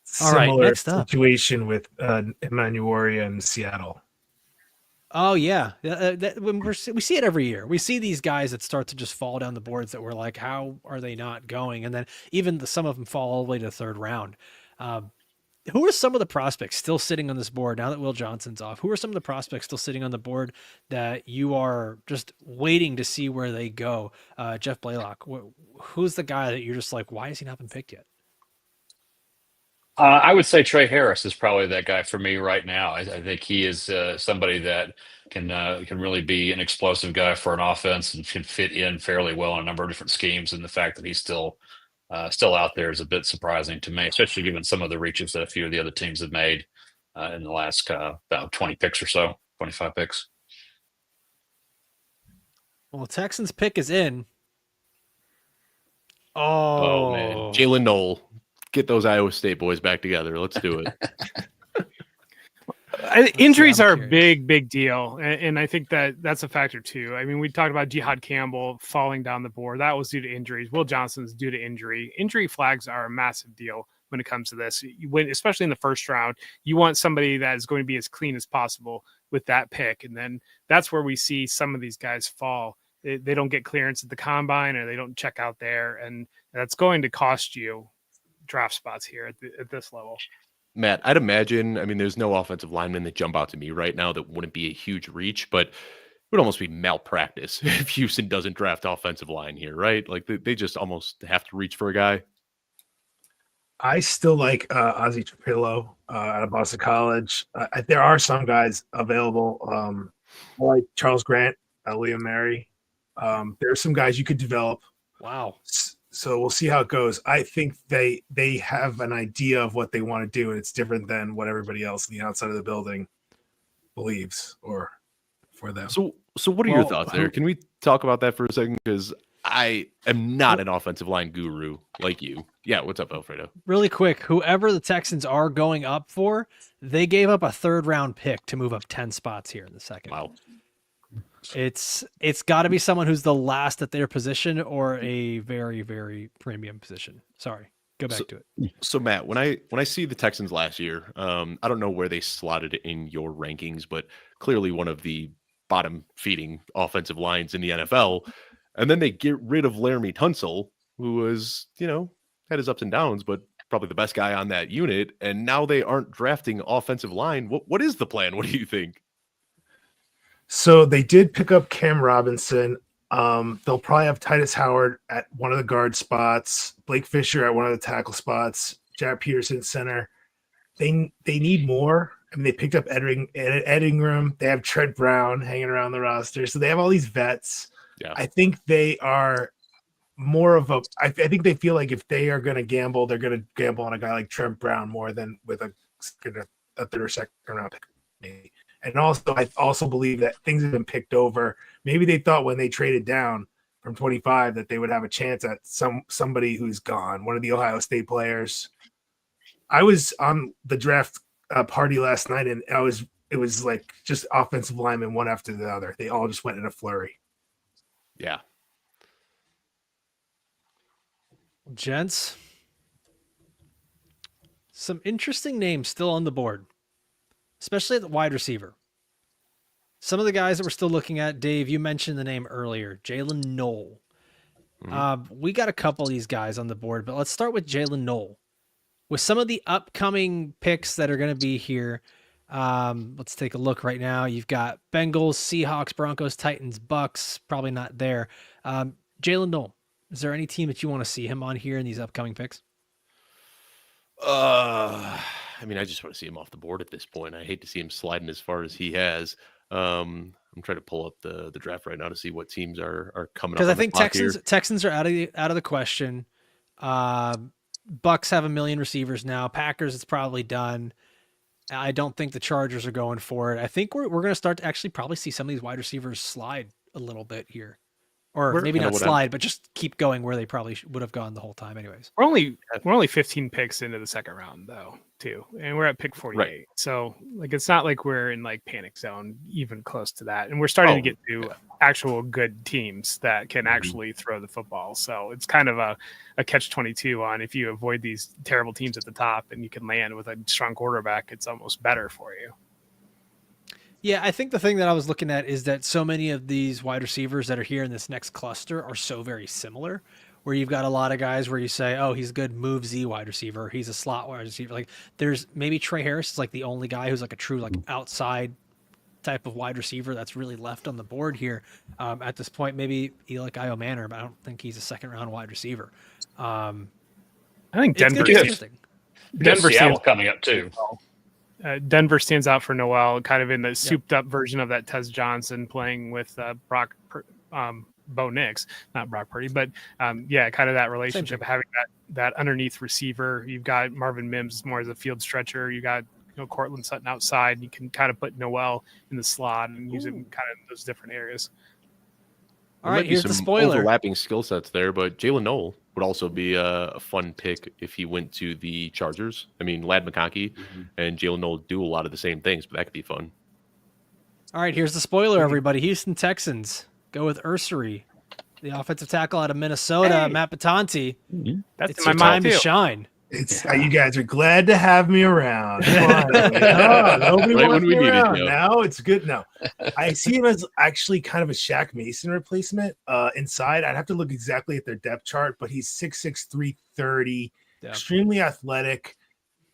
Speaker 9: Similar
Speaker 1: all right, next up.
Speaker 9: Situation with Emmanuel in Seattle.
Speaker 1: Oh yeah, when we see it every year. We see these guys that start to just fall down the boards that we're like, how are they not going? And then even some of them fall all the way to the third round. Who are some of the prospects still sitting on this board now that Will Johnson's off? Who are some of the prospects still sitting on the board that you are just waiting to see where they go? Jeff Blaylock, who's the guy that you're just like, why has he not been picked yet?
Speaker 8: I would say Trey Harris is probably that guy for me right now. I think he is somebody that can really be an explosive guy for an offense and can fit in fairly well in a number of different schemes. And the fact that he's still out there is a bit surprising to me, especially given some of the reaches that a few of the other teams have made in the last about 20 picks or so, 25 picks.
Speaker 1: Well, Texans pick is in.
Speaker 8: Oh, man.
Speaker 3: Jalen Knoll, get those Iowa State boys back together. Let's do it.
Speaker 4: Injuries
Speaker 1: I'm
Speaker 4: are a
Speaker 1: curious.
Speaker 4: big deal, and I think that's a factor too. I mean, we talked about Jihad Campbell falling down the board. That was due to injuries. Will Johnson's due to injury. Injury flags are a massive deal when it comes to this. Especially in the first round, you want somebody that is going to be as clean as possible with that pick, and then that's where we see some of these guys fall. They don't get clearance at the combine, or they don't check out there, and that's going to cost you draft spots here at this level.
Speaker 3: Matt, I'd imagine, I mean, there's no offensive linemen that jump out to me right now that wouldn't be a huge reach, but it would almost be malpractice if Houston doesn't draft offensive line here, right? Like they just almost have to reach for a guy.
Speaker 9: I still like Ozzie Trapillo out of Boston College. There are some guys available, like Charles Grant, Liam Mary. There's some guys you could develop.
Speaker 1: Wow.
Speaker 9: So we'll see how it goes. I think they have an idea of what they want to do, and it's different than what everybody else on the outside of the building believes or for them.
Speaker 3: So what are your thoughts there? Can we talk about that for a second? Because I am not an offensive line guru like you. Yeah, what's up, Alfredo?
Speaker 1: Really quick, whoever the Texans are going up for, they gave up a 3rd round pick to move up 10 spots here in the second.
Speaker 3: Wow.
Speaker 1: It's got to be someone who's the last at their position or a very, very premium position. Sorry. Go back to it.
Speaker 3: So Matt, when I see the Texans last year, I don't know where they slotted it in your rankings, but clearly one of the bottom feeding offensive lines in the NFL. And then they get rid of Laramie Tunsil, who was, had his ups and downs, but probably the best guy on that unit. And now they aren't drafting offensive line. What is the plan? What do you think?
Speaker 9: So they did pick up Cam Robinson. They'll probably have Titus Howard at one of the guard spots, Blake Fisher at one of the tackle spots, Jared Peterson center. They need more. I mean, they picked up Ed Ingram. They have Trent Brown hanging around the roster. So they have all these vets.
Speaker 3: Yeah.
Speaker 9: I think they are more of I think they feel like if they are going to gamble, they're going to gamble on a guy like Trent Brown more than with a 3rd or 2nd round pick. And I also believe that things have been picked over. Maybe they thought when they traded down from 25 that they would have a chance at somebody who's gone, one of the Ohio State players. I was on the draft party last night, and it was like just offensive linemen one after the other. They all just went in a flurry.
Speaker 3: Yeah.
Speaker 1: Gents, some interesting names still on the board, especially at the wide receiver. Some of the guys that we're still looking at, Dave, you mentioned the name earlier, Jalen Knoll. We got a couple of these guys on the board, but let's start with Jalen Knoll. With some of the upcoming picks that are going to be here, let's take a look right now. You've got Bengals, Seahawks, Broncos, Titans, Bucks, probably not there. Jalen Knoll, is there any team that you want to see him on here in these upcoming picks?
Speaker 3: I mean, I just want to see him off the board at this point. I hate to see him sliding as far as he has. I'm trying to pull up the draft right now to see what teams are coming up.
Speaker 1: Because I think Texans are out of the question. Bucks have 1 million receivers now. Packers, it's probably done. I don't think the Chargers are going for it. I think we're going to start to actually probably see some of these wide receivers slide a little bit here. Or maybe not slide, but just keep going where they probably would have gone the whole time anyways.
Speaker 4: We're only 15 picks into the second round though, too. And we're at pick 48. Right. So it's not like we're in panic zone even close to that. And we're starting to get to actual good teams that can actually throw the football. So it's kind of a catch-22 on if you avoid these terrible teams at the top and you can land with a strong quarterback, it's almost better for you.
Speaker 1: Yeah, I think the thing that I was looking at is that so many of these wide receivers that are here in this next cluster are so very similar, where you've got a lot of guys where you say, oh, he's a good move Z wide receiver. He's a slot wide receiver. There's maybe Trey Harris is the only guy who's a true outside type of wide receiver that's really left on the board here at this point. Maybe Eli Manor, but I don't think he's a 2nd round wide receiver.
Speaker 4: I think Denver. Denver
Speaker 8: Seattle
Speaker 4: stands,
Speaker 8: coming up too.
Speaker 4: Denver stands out for Noel, kind of in the souped up version of that Tez Johnson playing with Bo Nix, not Brock Purdy, but kind of that relationship, having that underneath receiver. You've got Marvin Mims more as a field stretcher. You got Cortland Sutton outside. You can kind of put Noel in the slot and use him kind of in those different areas.
Speaker 1: All right, here's the spoiler.
Speaker 3: Overlapping skill sets there, but Jalen Noel would also be a fun pick if he went to the Chargers. I mean, Ladd McConkey and Jalen Noel do a lot of the same things, but that could be fun.
Speaker 1: All right, here's the spoiler, everybody. Houston Texans go with Ursery, the offensive tackle out of Minnesota, Matt Batanti.
Speaker 4: That's
Speaker 1: it's your time to shine.
Speaker 9: It's you guys are glad to have me around. Nobody
Speaker 3: Right
Speaker 9: wants
Speaker 3: when we
Speaker 9: me
Speaker 3: needed
Speaker 9: around.
Speaker 3: you.
Speaker 9: Now it's good. No, I see him as actually kind of a Shaq Mason replacement. Inside, I'd have to look exactly at their depth chart, but he's 6'6", 330, extremely athletic.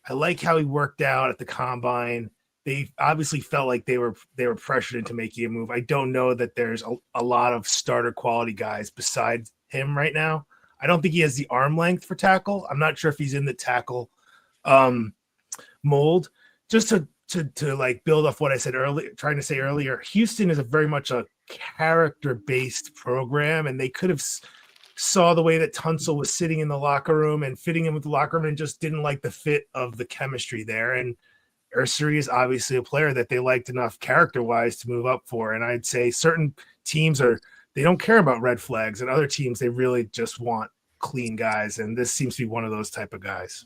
Speaker 9: I like how he worked out at the combine. They obviously felt like they were pressured into making a move. I don't know that there's a lot of starter quality guys besides him right now. I don't think he has the arm length for tackle. I'm not sure if he's in the tackle mold. Just to like build off what I said earlier, trying to say earlier, Houston is a very much a character-based program, and they could have saw the way that Tunsil was sitting in the locker room and fitting in with the locker room and just didn't like the fit of the chemistry there. And Ursery is obviously a player that they liked enough character-wise to move up for. And I'd say certain teams they don't care about red flags, and other teams, they really just want clean guys. And this seems to be one of those type of guys.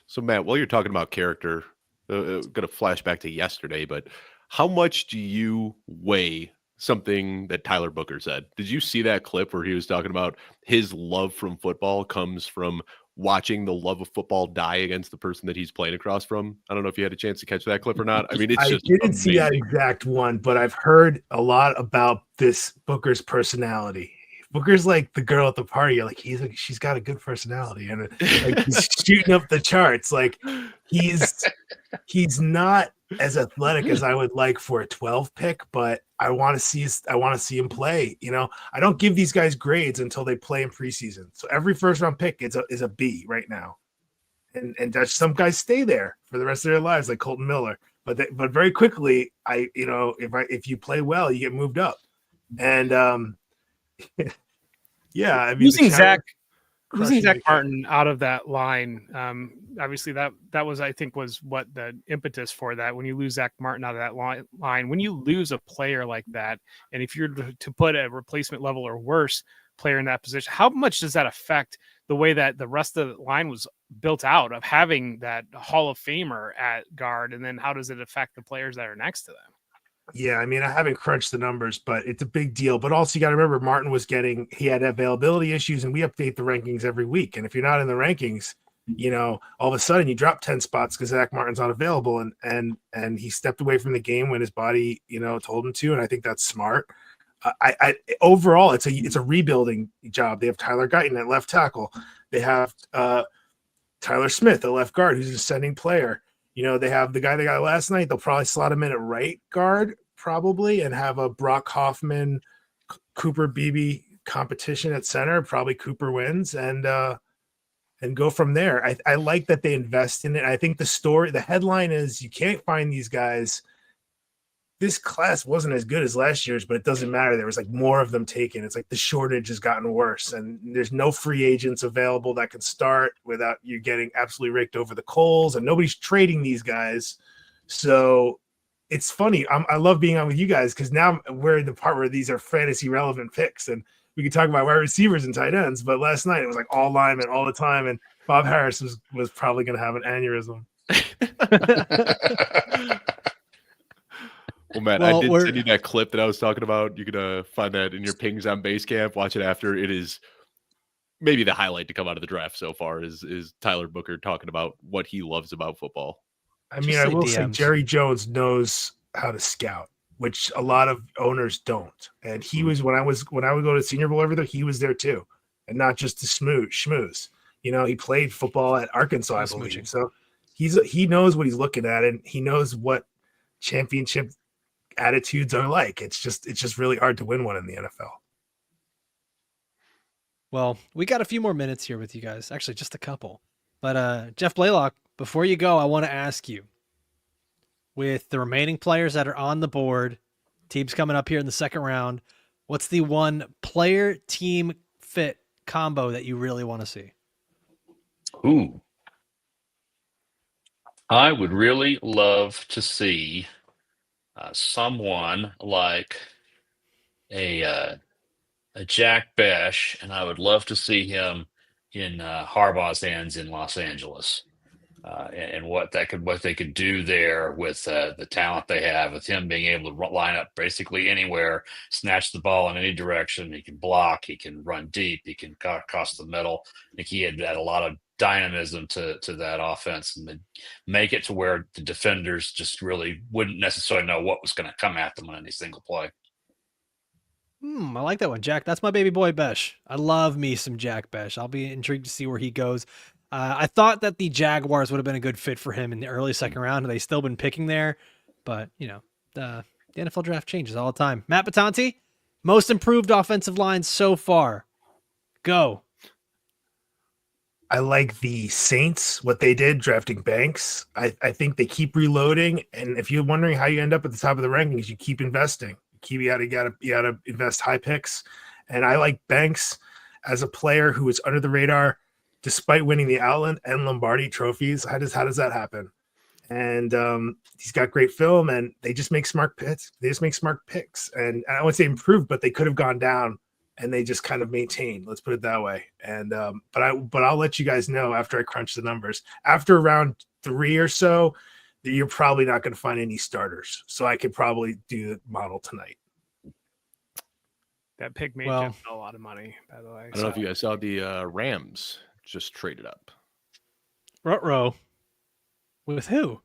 Speaker 3: So Matt, while you're talking about character, going to flash back to yesterday, but how much do you weigh something that Tyler Booker said? Did you see that clip where he was talking about his love from football comes from watching the love of football die against the person that he's playing across from? I don't know if you had a chance to catch that clip or not. I mean, it's just
Speaker 9: I didn't
Speaker 3: amazing.
Speaker 9: see that exact one, but I've heard a lot about this Booker's personality. Booker's like the girl at the party. You're like, she's got a good personality, and like he's shooting up the charts. Like he's not as athletic as I would like for a 12 pick, but I want to see him play. I don't give these guys grades until they play in preseason. So every first round pick is a B right now, and some guys stay there for the rest of their lives, like Colton Miller. But very quickly, if you play well, you get moved up, and yeah, I mean,
Speaker 4: losing Zach Martin out of that line, obviously that was, I think, was what the impetus for that. When you lose Zach Martin out of that line, when you lose a player like that, and if you're to put a replacement level or worse player in that position, how much does that affect the way that the rest of the line was built out of having that Hall of Famer at guard? And then how does it affect the players that are next to them?
Speaker 9: Yeah, I mean, I haven't crunched the numbers, but it's a big deal. But also, you got to remember, Martin he had availability issues, and we update the rankings every week. And if you're not in the rankings, all of a sudden you drop 10 spots because Zach Martin's not available, and he stepped away from the game when his body, told him to. And I think that's smart. I overall, it's a rebuilding job. They have Tyler Guyton at left tackle. They have Tyler Smith, a left guard, who's an ascending player. They have the guy they got last night. They'll probably slot him in at right guard, probably, and have a Brock Hoffman, Cooper Beebe competition at center. Probably Cooper wins, and go from there. I like that they invest in it. I think the headline is, you can't find these guys. This class wasn't as good as last year's, but it doesn't matter. There was like more of them taken. It's like the shortage has gotten worse, and there's no free agents available that can start without you getting absolutely raked over the coals, and nobody's trading these guys. So it's funny. I love being on with you guys because now we're in the part where these are fantasy relevant picks, and we can talk about wide receivers and tight ends. But last night it was like all linemen all the time, and Bob Harris was probably going to have an aneurysm.
Speaker 3: Well, Matt, I did send you that clip that I was talking about. You can find that in your pings on Basecamp. Watch it after. It is maybe the highlight to come out of the draft so far is Tyler Booker talking about what he loves about football.
Speaker 9: I mean, I will say Jerry Jones knows how to scout, which a lot of owners don't. And he was when I would go to Senior Bowl over there, he was there too, and not just to schmooze. He played football at Arkansas, I believe. So he knows what he's looking at, and he knows what championship attitudes are like. It's just really hard to win one in the NFL.
Speaker 1: Well, we got a few more minutes here with you guys. Actually, just a couple. But Jeff Blaylock before you go, I want to ask you, with the remaining players that are on the board, teams coming up here in the second round, what's the one player team fit combo that you really want to see?
Speaker 8: Ooh. I would really love to see someone like a Jack Besh, and I would love to see him in Harbaugh's hands in Los Angeles, and what they could do there with the talent they have, with him being able to line up basically anywhere, snatch the ball in any direction. He can block, he can run deep, he can cut across the middle. I think he had a lot of dynamism to that offense, and make it to where the defenders just really wouldn't necessarily know what was going to come at them on any single play.
Speaker 1: I like that one, Jack. That's my baby boy Besh. I love me some Jack Besh. I'll be intrigued to see where he goes. I thought that the Jaguars would have been a good fit for him in the early second round. They've still been picking there, but the NFL draft changes all the time. Matt Batanti, most improved offensive line so far. Go.
Speaker 9: I like the Saints, what they did drafting Banks. I think they keep reloading, and if you're wondering how you end up at the top of the rankings, you keep investing. You gotta invest high picks, and I like Banks as a player who is under the radar, despite winning the Outland and Lombardi trophies. How does that happen? And he's got great film, and they just make smart picks. And I wouldn't say improved, but they could have gone down, and they just kind of maintained. Let's put it that way. And but I'll let you guys know after I crunch the numbers. After round 3 or so, you're probably not going to find any starters. So I could probably do the model tonight.
Speaker 4: That pick made
Speaker 1: Well,
Speaker 4: Jeff a lot of money, by the way.
Speaker 3: I don't know if you guys saw the Rams just traded up.
Speaker 1: Ruh-roh. With who?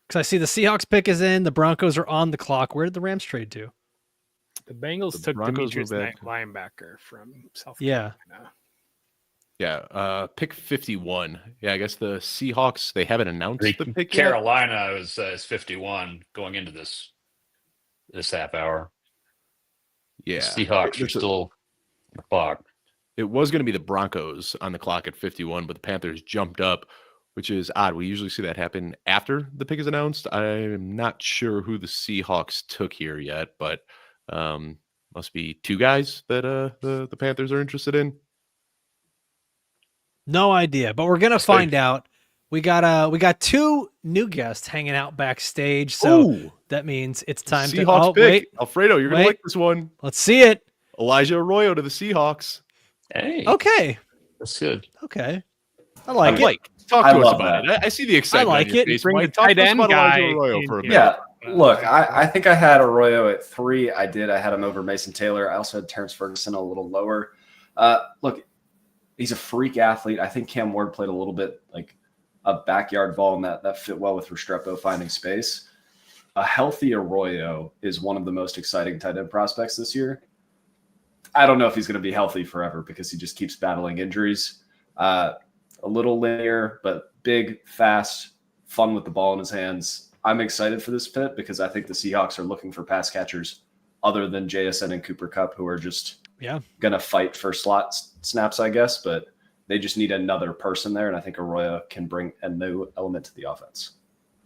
Speaker 1: Because I see the Seahawks pick is in. The Broncos are on the clock. Where did the Rams trade to?
Speaker 4: The Bengals
Speaker 3: The
Speaker 4: took
Speaker 3: Broncos
Speaker 4: Demetrius
Speaker 3: were
Speaker 4: Knight,
Speaker 3: back.
Speaker 4: linebacker from South
Speaker 1: Yeah.
Speaker 4: Carolina.
Speaker 3: Yeah, pick 51. Yeah, I guess the Seahawks, they haven't announced the pick yet.
Speaker 8: Carolina is 51 going into this half hour.
Speaker 3: Yeah.
Speaker 8: The Seahawks are still on the clock.
Speaker 3: It was going to be the Broncos on the clock at 51, but the Panthers jumped up, which is odd. We usually see that happen after the pick is announced. I'm not sure who the Seahawks took here yet, but must be 2 guys that the Panthers are interested in.
Speaker 1: No idea, but we're gonna find out. We got 2 new guests hanging out backstage, so
Speaker 3: Ooh,
Speaker 1: that means it's time
Speaker 3: Seahawks
Speaker 1: to.
Speaker 3: pick.
Speaker 1: Wait,
Speaker 3: Alfredo, you're going to
Speaker 1: wait.
Speaker 3: like this one.
Speaker 1: let's see it.
Speaker 3: Elijah Arroyo to the Seahawks.
Speaker 8: Hey,
Speaker 1: Okay,
Speaker 8: that's good.
Speaker 1: okay, I like it.
Speaker 3: Mike, talk
Speaker 2: I
Speaker 3: to us
Speaker 2: love
Speaker 3: about
Speaker 2: that.
Speaker 3: it. I see the excitement
Speaker 1: like
Speaker 3: on your
Speaker 1: it.
Speaker 3: face.
Speaker 4: Bring
Speaker 3: Mike,
Speaker 4: the
Speaker 3: talk
Speaker 4: tight
Speaker 3: to us
Speaker 4: end
Speaker 3: about
Speaker 4: guy
Speaker 3: Elijah Arroyo
Speaker 4: in
Speaker 3: for a
Speaker 4: here.
Speaker 3: minute.
Speaker 2: Yeah, look, I think I had Arroyo at 3. I had him over Mason Taylor. I also had Terrence Ferguson a little lower. Look, he's a freak athlete. I think Cam Ward played a little bit like a backyard ball, and that fit well with Restrepo finding space. A healthy Arroyo is one of the most exciting tight end prospects this year. I don't know if he's going to be healthy forever because he just keeps battling injuries. A little linear, but big, fast, fun with the ball in his hands. I'm excited for this fit because I think the Seahawks are looking for pass catchers other than JSN and Cooper Kupp, who are just going to fight for slot snaps, I guess, but they just need another person there, and I think Arroyo can bring a new element to the offense.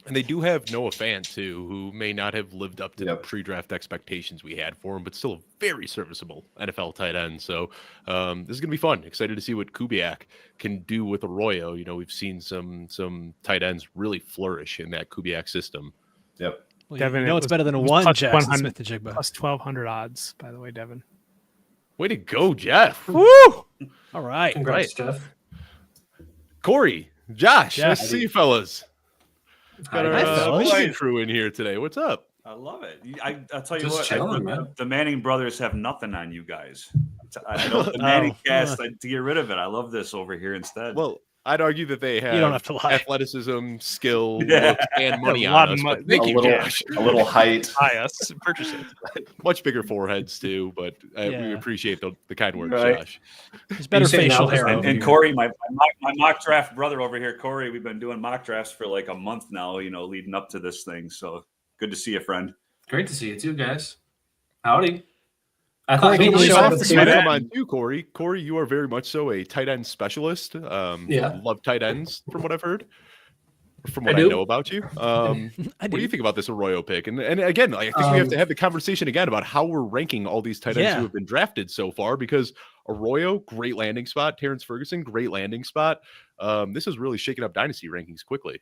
Speaker 3: And they do have Noah Fant, too, who may not have lived up to the
Speaker 2: Yep.
Speaker 3: pre-draft expectations we had for him, but still a very serviceable NFL tight end. So this is going to be fun. Excited to see what Kubiak can do with Arroyo. You know, we've seen some tight ends really flourish in that Kubiak system.
Speaker 2: Yep.
Speaker 1: Well,
Speaker 4: Devin,
Speaker 1: you know
Speaker 4: it
Speaker 1: it's
Speaker 4: was-
Speaker 1: better than
Speaker 4: it was
Speaker 1: one
Speaker 4: plus
Speaker 1: Jackson
Speaker 4: 100
Speaker 1: Smith and Jigba.
Speaker 4: Plus 1,200 odds, by the way, Devin.
Speaker 3: Way to go, Jeff.
Speaker 1: Woo! All right.
Speaker 10: Congrats, Jeff.
Speaker 3: Corey, Josh,
Speaker 1: Jeff.
Speaker 3: nice to see you fellas. Got
Speaker 1: Hi,
Speaker 3: our
Speaker 1: fellas.
Speaker 3: Hawaiian crew in here today. What's up?
Speaker 10: I love it. I'll tell you
Speaker 9: Just
Speaker 10: what,
Speaker 9: chilling, man.
Speaker 10: the Manning brothers have nothing on you guys. I know the Manning cast, to get rid of it. I love this over here instead.
Speaker 3: Well, I'd argue that they have,
Speaker 1: You don't have to lie.
Speaker 3: athleticism, skill,
Speaker 10: Yeah.
Speaker 3: looks, and money
Speaker 4: A lot
Speaker 3: on
Speaker 4: of
Speaker 3: us.
Speaker 4: money.
Speaker 3: But thank you, Josh.
Speaker 2: A little height.
Speaker 4: Buy us, purchase it.
Speaker 3: Much bigger foreheads too, but we
Speaker 1: Yeah.
Speaker 3: appreciate the kind words,
Speaker 10: Right.
Speaker 3: Josh.
Speaker 1: There's better
Speaker 10: You say
Speaker 1: facial
Speaker 10: now,
Speaker 1: hair.
Speaker 10: And,
Speaker 1: over
Speaker 10: and
Speaker 1: here.
Speaker 10: Corey, my mock draft brother over here, Corey, we've been doing mock drafts for like a month now, leading up to this thing. So good to see you, friend.
Speaker 11: Great to see you too, guys. Howdy. I thought
Speaker 1: Can you show off the
Speaker 3: You
Speaker 1: sweater?
Speaker 3: come on too, Corey. Corey, you are very much so a tight end specialist.
Speaker 11: Yeah.
Speaker 3: Love tight ends from what I've heard, from
Speaker 11: I
Speaker 3: what I,
Speaker 11: do.
Speaker 3: know about you. What do you think about this Arroyo pick? And again, I think we have to have the conversation again about how we're ranking all these tight ends who have been drafted so far, because Arroyo, great landing spot. Terrence Ferguson, great landing spot. This is really shaking up dynasty rankings quickly.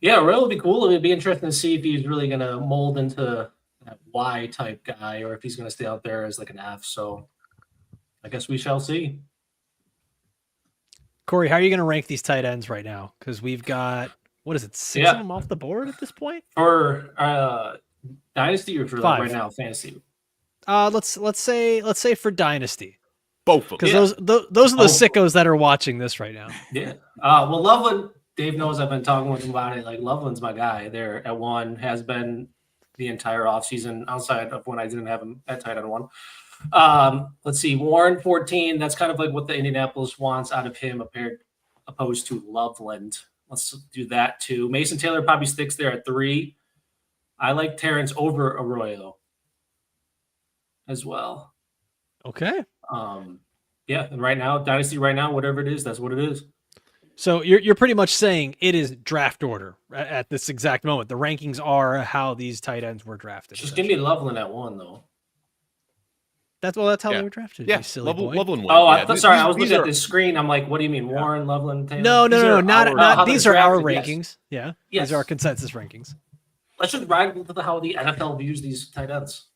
Speaker 11: Yeah, Arroyo would be cool. It would be interesting to see if he's really going to mold into that Y type guy, or if he's going to stay out there as like an F. So I guess we shall see.
Speaker 1: Corey, how are you going to rank these tight ends right now? Because we've got, what is it, 6 of them off the board at this point?
Speaker 11: For dynasty or for like
Speaker 1: 5
Speaker 11: right now fantasy?
Speaker 1: Let's say for dynasty.
Speaker 3: Both of them.
Speaker 1: Because those are the sickos that are watching this right now.
Speaker 11: Yeah. Well, Loveland, Dave knows I've been talking with him about it. Like, Loveland's my guy there at 1, has been the entire offseason outside of when I didn't have him at tight end 1. Let's see, Warren 14. That's kind of like what the Indianapolis wants out of him, opposed to Loveland. Let's do that too. Mason Taylor probably sticks there at 3. I like Terrence over Arroyo as well.
Speaker 1: Okay.
Speaker 11: Yeah, and right now, dynasty right now, whatever it is, that's what it is.
Speaker 1: So you're pretty much saying it is draft order at this exact moment. The rankings are how these tight ends were drafted.
Speaker 11: Just give me Loveland at 1 though.
Speaker 1: That's how they were drafted.
Speaker 3: Yeah,
Speaker 1: you silly boy.
Speaker 3: Loveland.
Speaker 11: Oh, sorry, I was looking at the screen. I'm like, what do you mean, Warren, Loveland, Taylor?
Speaker 1: No, not these are our
Speaker 11: drafted,
Speaker 1: rankings.
Speaker 11: yes.
Speaker 1: Yeah, these are our consensus rankings.
Speaker 11: Let's just ride with how the NFL views these tight ends.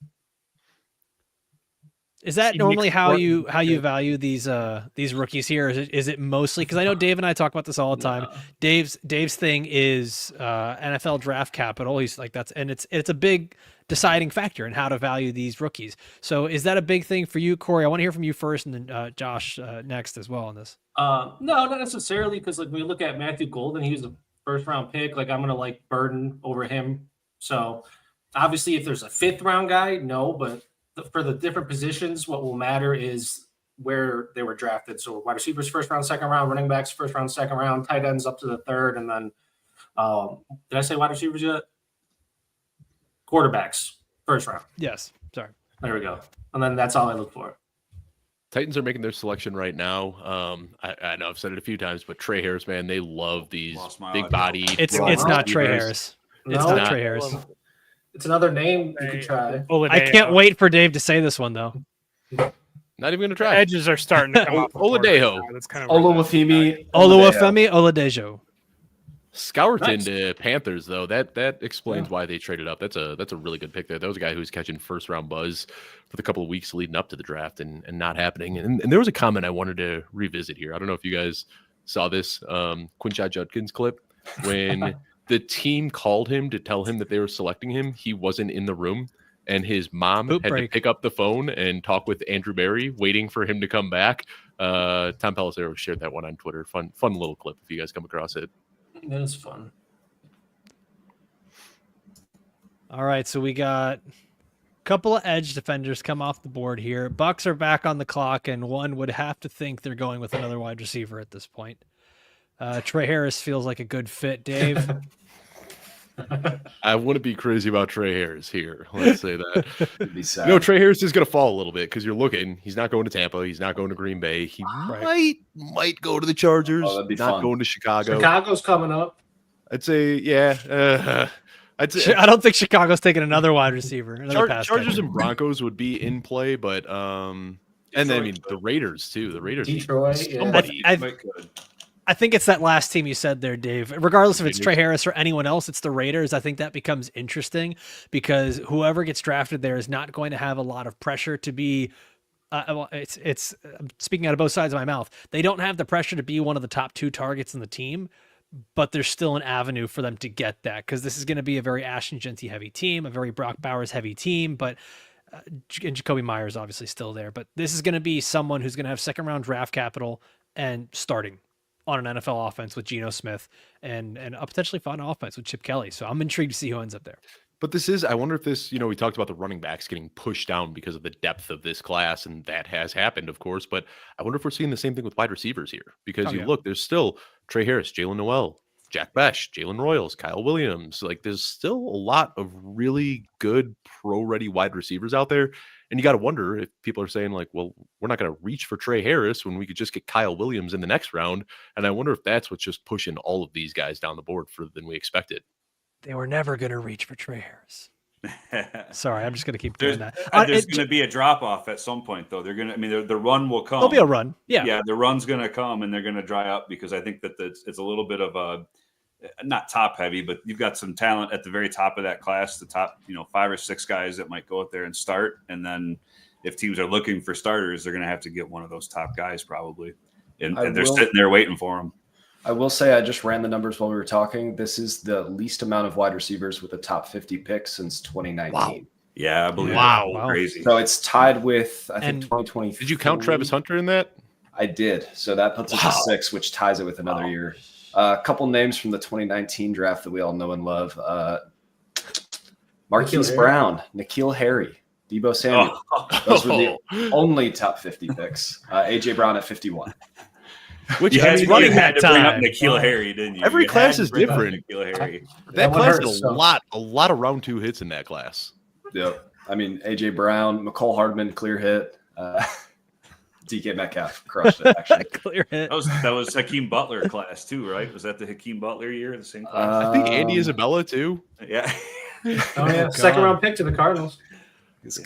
Speaker 1: Is that normally how you value these rookies here? Is it mostly, because I know Dave and I talk about this all the time. Dave's thing is NFL draft capital. He's like it's a big deciding factor in how to value these rookies. So is that a big thing for you, Corey? I want to hear from you first, and then Josh next as well on this.
Speaker 11: No, not necessarily, because like when we look at Matthew Golden, he was a first round pick. Like I'm gonna like Burden over him. So obviously, if there's a 5th round guy, no, but for the different positions, what will matter is where they were drafted. So wide receivers, 1st round, 2nd round, running backs, 1st round, 2nd round, tight ends up to the 3rd. And then, did I say wide receivers yet? Quarterbacks, 1st round.
Speaker 1: Yes. Sorry.
Speaker 11: There we go. And then that's all I look for.
Speaker 3: Titans are making their selection right now. I know I've said it a few times, but Trey Harris, man, they love these big bodied.
Speaker 1: It's not Trey Harris. It's not Trey Harris.
Speaker 11: It's another name you could try.
Speaker 1: I can't wait for Dave to say this one though.
Speaker 3: Not even going to try.
Speaker 4: Edges are starting to come up.
Speaker 3: Oladejo.
Speaker 4: That's kind of
Speaker 2: Olawafemi.
Speaker 1: Oladejo.
Speaker 3: Scourton to Panthers, though, that explains why they traded up. That's a really good pick there. That was a guy who was catching 1st round buzz for the couple of weeks leading up to the draft and not happening. And there was a comment I wanted to revisit here. I don't know if you guys saw this Quinshad Judkins clip when the team called him to tell him that they were selecting him. He wasn't in the room, and his mom had to pick up the phone and talk with Andrew Berry, waiting for him to come back. Tom Pelissero shared that one on Twitter. Fun little clip if you guys come across it.
Speaker 11: That is fun.
Speaker 1: All right, so we got a couple of edge defenders come off the board here. Bucks are back on the clock, and one would have to think they're going with another wide receiver at this point. Trey Harris feels like a good fit, Dave.
Speaker 3: I wouldn't be crazy about Trey Harris here. Let's say that.
Speaker 2: It'd be sad.
Speaker 3: No, Trey Harris is going to fall a little bit because you're looking. He's not going to Tampa. He's not going to Green Bay. He might go to the Chargers.
Speaker 2: Oh, that'd be
Speaker 3: not
Speaker 2: fun.
Speaker 3: going to Chicago.
Speaker 11: Chicago's coming up.
Speaker 3: I'd say, yeah. I'd say
Speaker 1: I don't think Chicago's taking another wide receiver.
Speaker 3: Chargers and Broncos would be in play, but and then I mean the Raiders too. The Raiders.
Speaker 11: Detroit.
Speaker 3: Somebody.
Speaker 1: I think it's that last team you said there, Dave. Regardless if it's Trey Harris or anyone else, it's the Raiders. I think that becomes interesting because whoever gets drafted there is not going to have a lot of pressure to be. It's speaking out of both sides of my mouth. They don't have the pressure to be one of the top 2 targets in the team, but there's still an avenue for them to get that because this is going to be a very Ashton Genty heavy team, a very Brock Bowers heavy team, but. And Jacoby Myers obviously still there, but this is going to be someone who's going to have 2nd round draft capital and starting on an NFL offense with Geno Smith and a potentially fun offense with Chip Kelly. So I'm intrigued to see who ends up there.
Speaker 3: But I wonder if this, we talked about the running backs getting pushed down because of the depth of this class, and that has happened, of course. But I wonder if we're seeing the same thing with wide receivers here because look, there's still Trey Harris, Jalen Noel, Jack Besh, Jalen Royals, Kyle Williams. Like there's still a lot of really good pro-ready wide receivers out there. And you got to wonder if people are saying like, well, we're not going to reach for Trey Harris when we could just get Kyle Williams in the next round. And I wonder if that's what's just pushing all of these guys down the board further than we expected.
Speaker 1: They were never going to reach for Trey Harris. Sorry, I'm just going to keep doing that.
Speaker 10: There's going to be a drop off at some point, though. They're going to. I mean, the run will come.
Speaker 1: There'll be a run. Yeah,
Speaker 10: yeah. The run's going to come, and they're going to dry up because I think that it's a little bit of a not top heavy, but you've got some talent at the very top of that class. The top, 5 or 6 guys that might go out there and start, and then if teams are looking for starters, they're going to have to get one of those top guys probably, and they're sitting there waiting for them.
Speaker 2: I will say I just ran the numbers while we were talking. This is the least amount of wide receivers with a top 50 pick since 2019.
Speaker 10: Wow. Yeah, I believe
Speaker 1: wow.
Speaker 10: Crazy.
Speaker 2: So it's tied with, I think, 2020.
Speaker 3: Did you count Travis Hunter in that?
Speaker 2: I did. So that puts us at 6, which ties it with another year. A couple names from the 2019 draft that we all know and love. Marquise Brown, N'Keal Harry, Deebo Samuel. Those were the only top 50 picks. A.J. Brown at 51.
Speaker 3: Which
Speaker 10: you had to bring up
Speaker 1: time.
Speaker 10: N'Keal Harry, didn't you?
Speaker 3: Every
Speaker 10: You
Speaker 3: class
Speaker 10: had
Speaker 3: is
Speaker 10: to bring up
Speaker 3: different.
Speaker 10: N'Keal Harry.
Speaker 3: That class had
Speaker 11: hurts,
Speaker 3: a lot of round 2 hits in that class.
Speaker 2: Yep. I mean, A.J. Brown, McCole Hardman, clear hit. DK Metcalf crushed it, actually.
Speaker 1: Clear hit.
Speaker 10: That was Hakeem Butler class too, right? Was that the Hakeem Butler year? The same class?
Speaker 3: I think Andy Isabella too.
Speaker 10: Yeah.
Speaker 11: Oh yeah, second round pick to the Cardinals.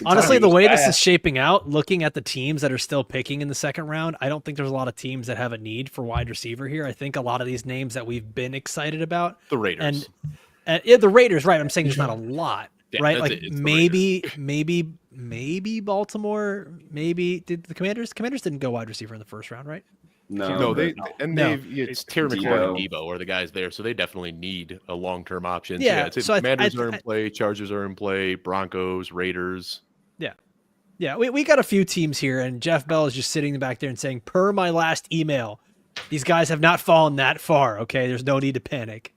Speaker 1: Honestly, the way this is shaping out, looking at the teams that are still picking in the second round, I don't think there's a lot of teams that have a need for wide receiver here. I think a lot of these names that we've been excited about,
Speaker 3: The Raiders.
Speaker 1: and yeah, the Raiders, right? I'm saying there's not a lot,
Speaker 3: Yeah,
Speaker 1: right?
Speaker 3: that's
Speaker 1: Like
Speaker 3: it. It's the
Speaker 1: maybe Baltimore, maybe did the Commanders didn't go wide receiver in the first round, right?
Speaker 2: No,
Speaker 3: it's Terry McLaurin and Debo are the guys there, so they definitely need a long-term option.
Speaker 1: Yeah,
Speaker 3: so
Speaker 1: so
Speaker 3: Commanders are in play, Chargers are in play, Broncos, Raiders.
Speaker 1: Yeah, we got a few teams here, and Jeff Bell is just sitting back there and saying, per my last email, these guys have not fallen that far. Okay, there's no need to panic.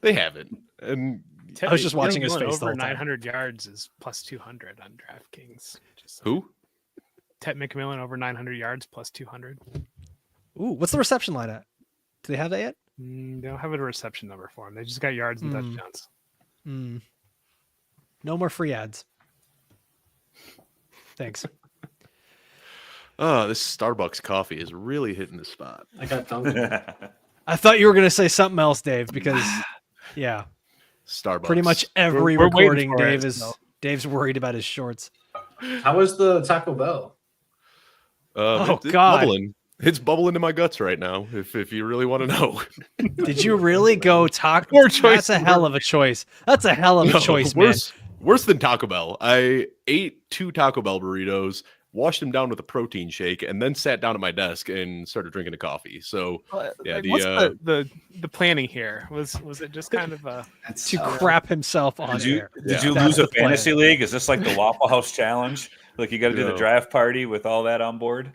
Speaker 3: They haven't, and
Speaker 1: I was just watching his face the
Speaker 4: over
Speaker 1: whole time.
Speaker 4: 900 yards is plus 200 on DraftKings.
Speaker 3: Who?
Speaker 4: Ted McMillan over 900 yards plus 200.
Speaker 1: Ooh, what's the reception line at? Do they have that yet?
Speaker 4: They don't have a reception number for him. They just got yards and touchdowns.
Speaker 1: No more free ads. Thanks.
Speaker 3: Oh, this Starbucks coffee is really hitting the spot.
Speaker 11: I got Duncan.
Speaker 1: I thought you were going to say something else, Dave, because, yeah,
Speaker 3: Starbucks.
Speaker 1: pretty much every
Speaker 4: We're waiting
Speaker 1: recording,
Speaker 4: for
Speaker 1: Dave
Speaker 4: it,
Speaker 1: is
Speaker 4: so.
Speaker 1: Dave's worried about his shorts.
Speaker 11: How was the Taco Bell?
Speaker 3: It's
Speaker 1: God.
Speaker 3: bubbling. It's bubbling in my guts right now. If you really want to know,
Speaker 1: Did you really go taco? That's a hell of a choice. That's a hell of a choice, man.
Speaker 3: Worse than Taco Bell. I ate 2 Taco Bell burritos, washed them down with a protein shake, and then sat down at my desk and started drinking a coffee. So, yeah,
Speaker 4: What's the planning here? Was it just kind of a
Speaker 1: to crap himself on air?
Speaker 10: Did you
Speaker 1: That's
Speaker 10: lose a
Speaker 1: the plan.
Speaker 10: fantasy league? Is this like the Waffle House challenge? Like you got to do the draft party with all that on board?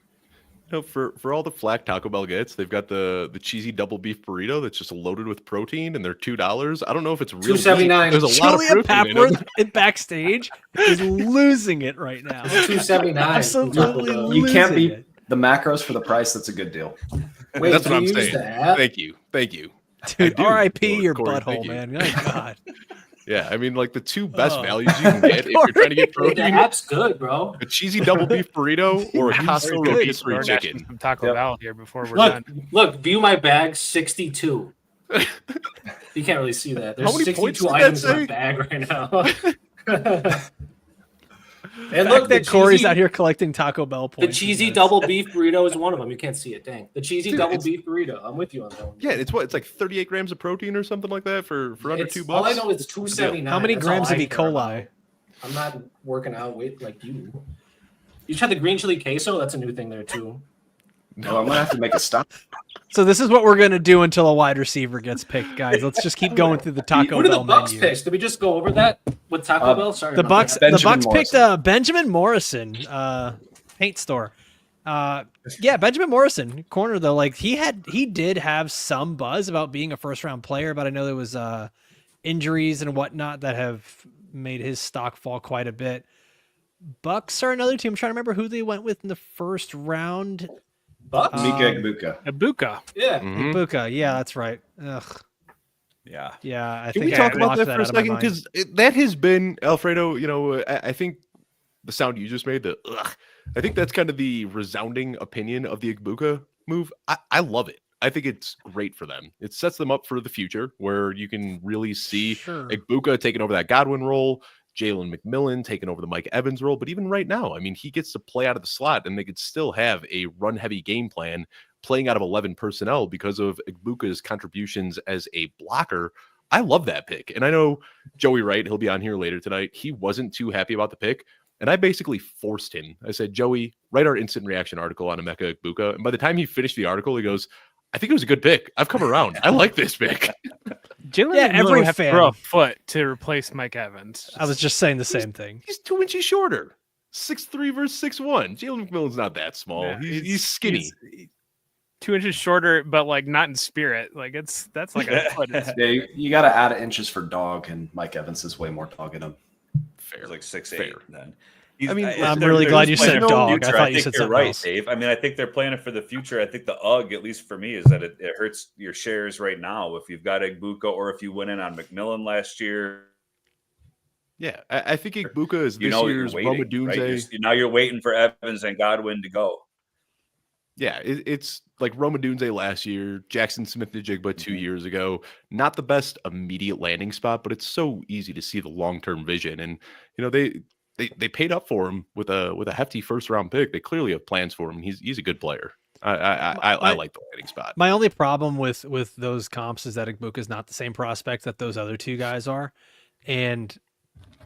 Speaker 3: No, for all the flack Taco Bell gets, they've got the cheesy double beef burrito that's just loaded with protein, and they're $2. I don't know if it's real.
Speaker 11: $2.79.
Speaker 3: There's a lot of
Speaker 1: Julia
Speaker 3: protein in
Speaker 1: Papworth in backstage is losing it right now.
Speaker 11: $2.79.
Speaker 1: Absolutely,
Speaker 2: You can't
Speaker 1: losing
Speaker 2: beat
Speaker 1: it.
Speaker 2: the macros for the price. That's a good deal.
Speaker 11: Wait,
Speaker 3: That's
Speaker 11: do
Speaker 3: what I'm
Speaker 11: you use
Speaker 3: saying.
Speaker 11: the app?
Speaker 3: Thank you.
Speaker 1: Dude,
Speaker 3: do,
Speaker 1: R.I.P. your
Speaker 3: Corey,
Speaker 1: butthole,
Speaker 3: thank you.
Speaker 1: man. My God.
Speaker 3: Yeah, I mean, like the 2 best values you can get if you're trying to get
Speaker 11: Wait, the
Speaker 3: protein:
Speaker 11: app's good, bro.
Speaker 3: a cheesy double beef burrito or a Costco
Speaker 1: good.
Speaker 3: rotisserie chicken.
Speaker 4: some Taco Bell here before we're
Speaker 11: Look,
Speaker 4: done.
Speaker 11: look, view my bag, 62. You can't really see that. There's
Speaker 3: How many points
Speaker 11: 62
Speaker 3: did that
Speaker 11: items in my
Speaker 3: say?
Speaker 11: bag right now.
Speaker 1: And look, that Corey's out here collecting Taco Bell points.
Speaker 11: The cheesy double beef burrito is one of them. You can't see it. Dang. The cheesy
Speaker 3: Dude,
Speaker 11: double
Speaker 3: it's-
Speaker 11: beef burrito. I'm with you on that one.
Speaker 3: Yeah, it's like 38 grams of protein or something like that for under $2.
Speaker 11: All I know is $2.79.
Speaker 1: How many
Speaker 11: That's
Speaker 1: grams
Speaker 11: all
Speaker 1: of
Speaker 11: I
Speaker 1: E.
Speaker 11: care
Speaker 1: coli?
Speaker 11: about. I'm not working out weight like you. You tried the green chili queso? That's a new thing there too.
Speaker 2: No, I'm gonna have to make a stop.
Speaker 1: So this is what we're gonna do until a wide receiver gets picked, guys. Let's just keep going through the Taco
Speaker 11: Who did
Speaker 1: Bell
Speaker 11: the Bucks
Speaker 1: menu.
Speaker 11: pick? Did we just go over that with Taco Bell? Sorry,
Speaker 1: The
Speaker 11: about
Speaker 1: Bucks.
Speaker 11: that.
Speaker 1: The Bucks
Speaker 2: Benjamin
Speaker 1: picked Benjamin Morrison, paint store. Yeah, Benjamin Morrison, corner though. Like he did have some buzz about being a first round player, but I know there was injuries and whatnot that have made his stock fall quite a bit. Bucks are another team. I'm trying to remember who they went with in the first round.
Speaker 11: Bucks?
Speaker 2: Mika Ibuka.
Speaker 4: Ibuka.
Speaker 11: Yeah.
Speaker 3: Mhm.
Speaker 1: Ibuka. Yeah, that's right. Ugh.
Speaker 10: Yeah.
Speaker 1: Yeah, I
Speaker 3: Can
Speaker 1: think
Speaker 3: we
Speaker 1: I
Speaker 3: talk about
Speaker 1: blocked
Speaker 3: that for a
Speaker 1: out of my
Speaker 3: second?
Speaker 1: mind.
Speaker 3: Because that has been, Alfredo, I think the sound you just made, I think that's kind of the resounding opinion of the Igbuka move. I love it. I think it's great for them. It sets them up for the future where you can really see
Speaker 1: Sure.
Speaker 3: Igbuka taking over that Godwin role, Jalen McMillan taking over the Mike Evans role. But even right now, I mean, he gets to play out of the slot and they could still have a run-heavy game plan playing out of 11 personnel because of Igbuka's contributions as a blocker. I love that pick. And I know Joey Wright, he'll be on here later tonight. He wasn't too happy about the pick. And I basically forced him. I said, Joey, write our instant reaction article on Emeka Igbuka. And by the time he finished the article, he goes, I think it was a good pick. I've come around. I like this pick.
Speaker 4: Jalen
Speaker 1: Yeah,
Speaker 4: McMillan
Speaker 1: every
Speaker 4: would have to
Speaker 1: fan.
Speaker 4: grow a foot to replace Mike Evans.
Speaker 1: I was just saying the same thing.
Speaker 3: He's 2 inches shorter. 6'3" versus 6'1". Jalen McMillan's not that small.
Speaker 4: Yeah,
Speaker 3: he's skinny.
Speaker 4: he's 2 inches shorter, but like not in spirit. Like that's like a foot.
Speaker 2: Yeah, you got to add inches for dog, and Mike Evans is way more dog in him.
Speaker 3: Fair.
Speaker 10: He's like 6'8".
Speaker 3: Fair.
Speaker 10: Then.
Speaker 3: I mean,
Speaker 1: I'm really glad you said dog. I thought you
Speaker 10: think
Speaker 1: said
Speaker 10: you're
Speaker 1: something
Speaker 10: right,
Speaker 1: else.
Speaker 10: Dave. I mean, I think they're planning for the future. I think the UGG, at least for me, is that it hurts your shares right now if you've got Igbuka or if you went in on McMillan last year.
Speaker 3: Yeah, I think Igbuka is this
Speaker 10: You're
Speaker 3: year's
Speaker 10: waiting,
Speaker 3: Romadunze.
Speaker 10: right? Now you're waiting for Evans and Godwin to go.
Speaker 3: Yeah, it's like Romadunze last year, Jackson Smith-Njigba 2 years ago. Not the best immediate landing spot, but it's so easy to see the long-term vision. And they paid up for him with a hefty first-round pick. They clearly have plans for him. He's a good player. I like the landing spot.
Speaker 1: My only problem with those comps is that Igbuka is not the same prospect that those other two guys are. And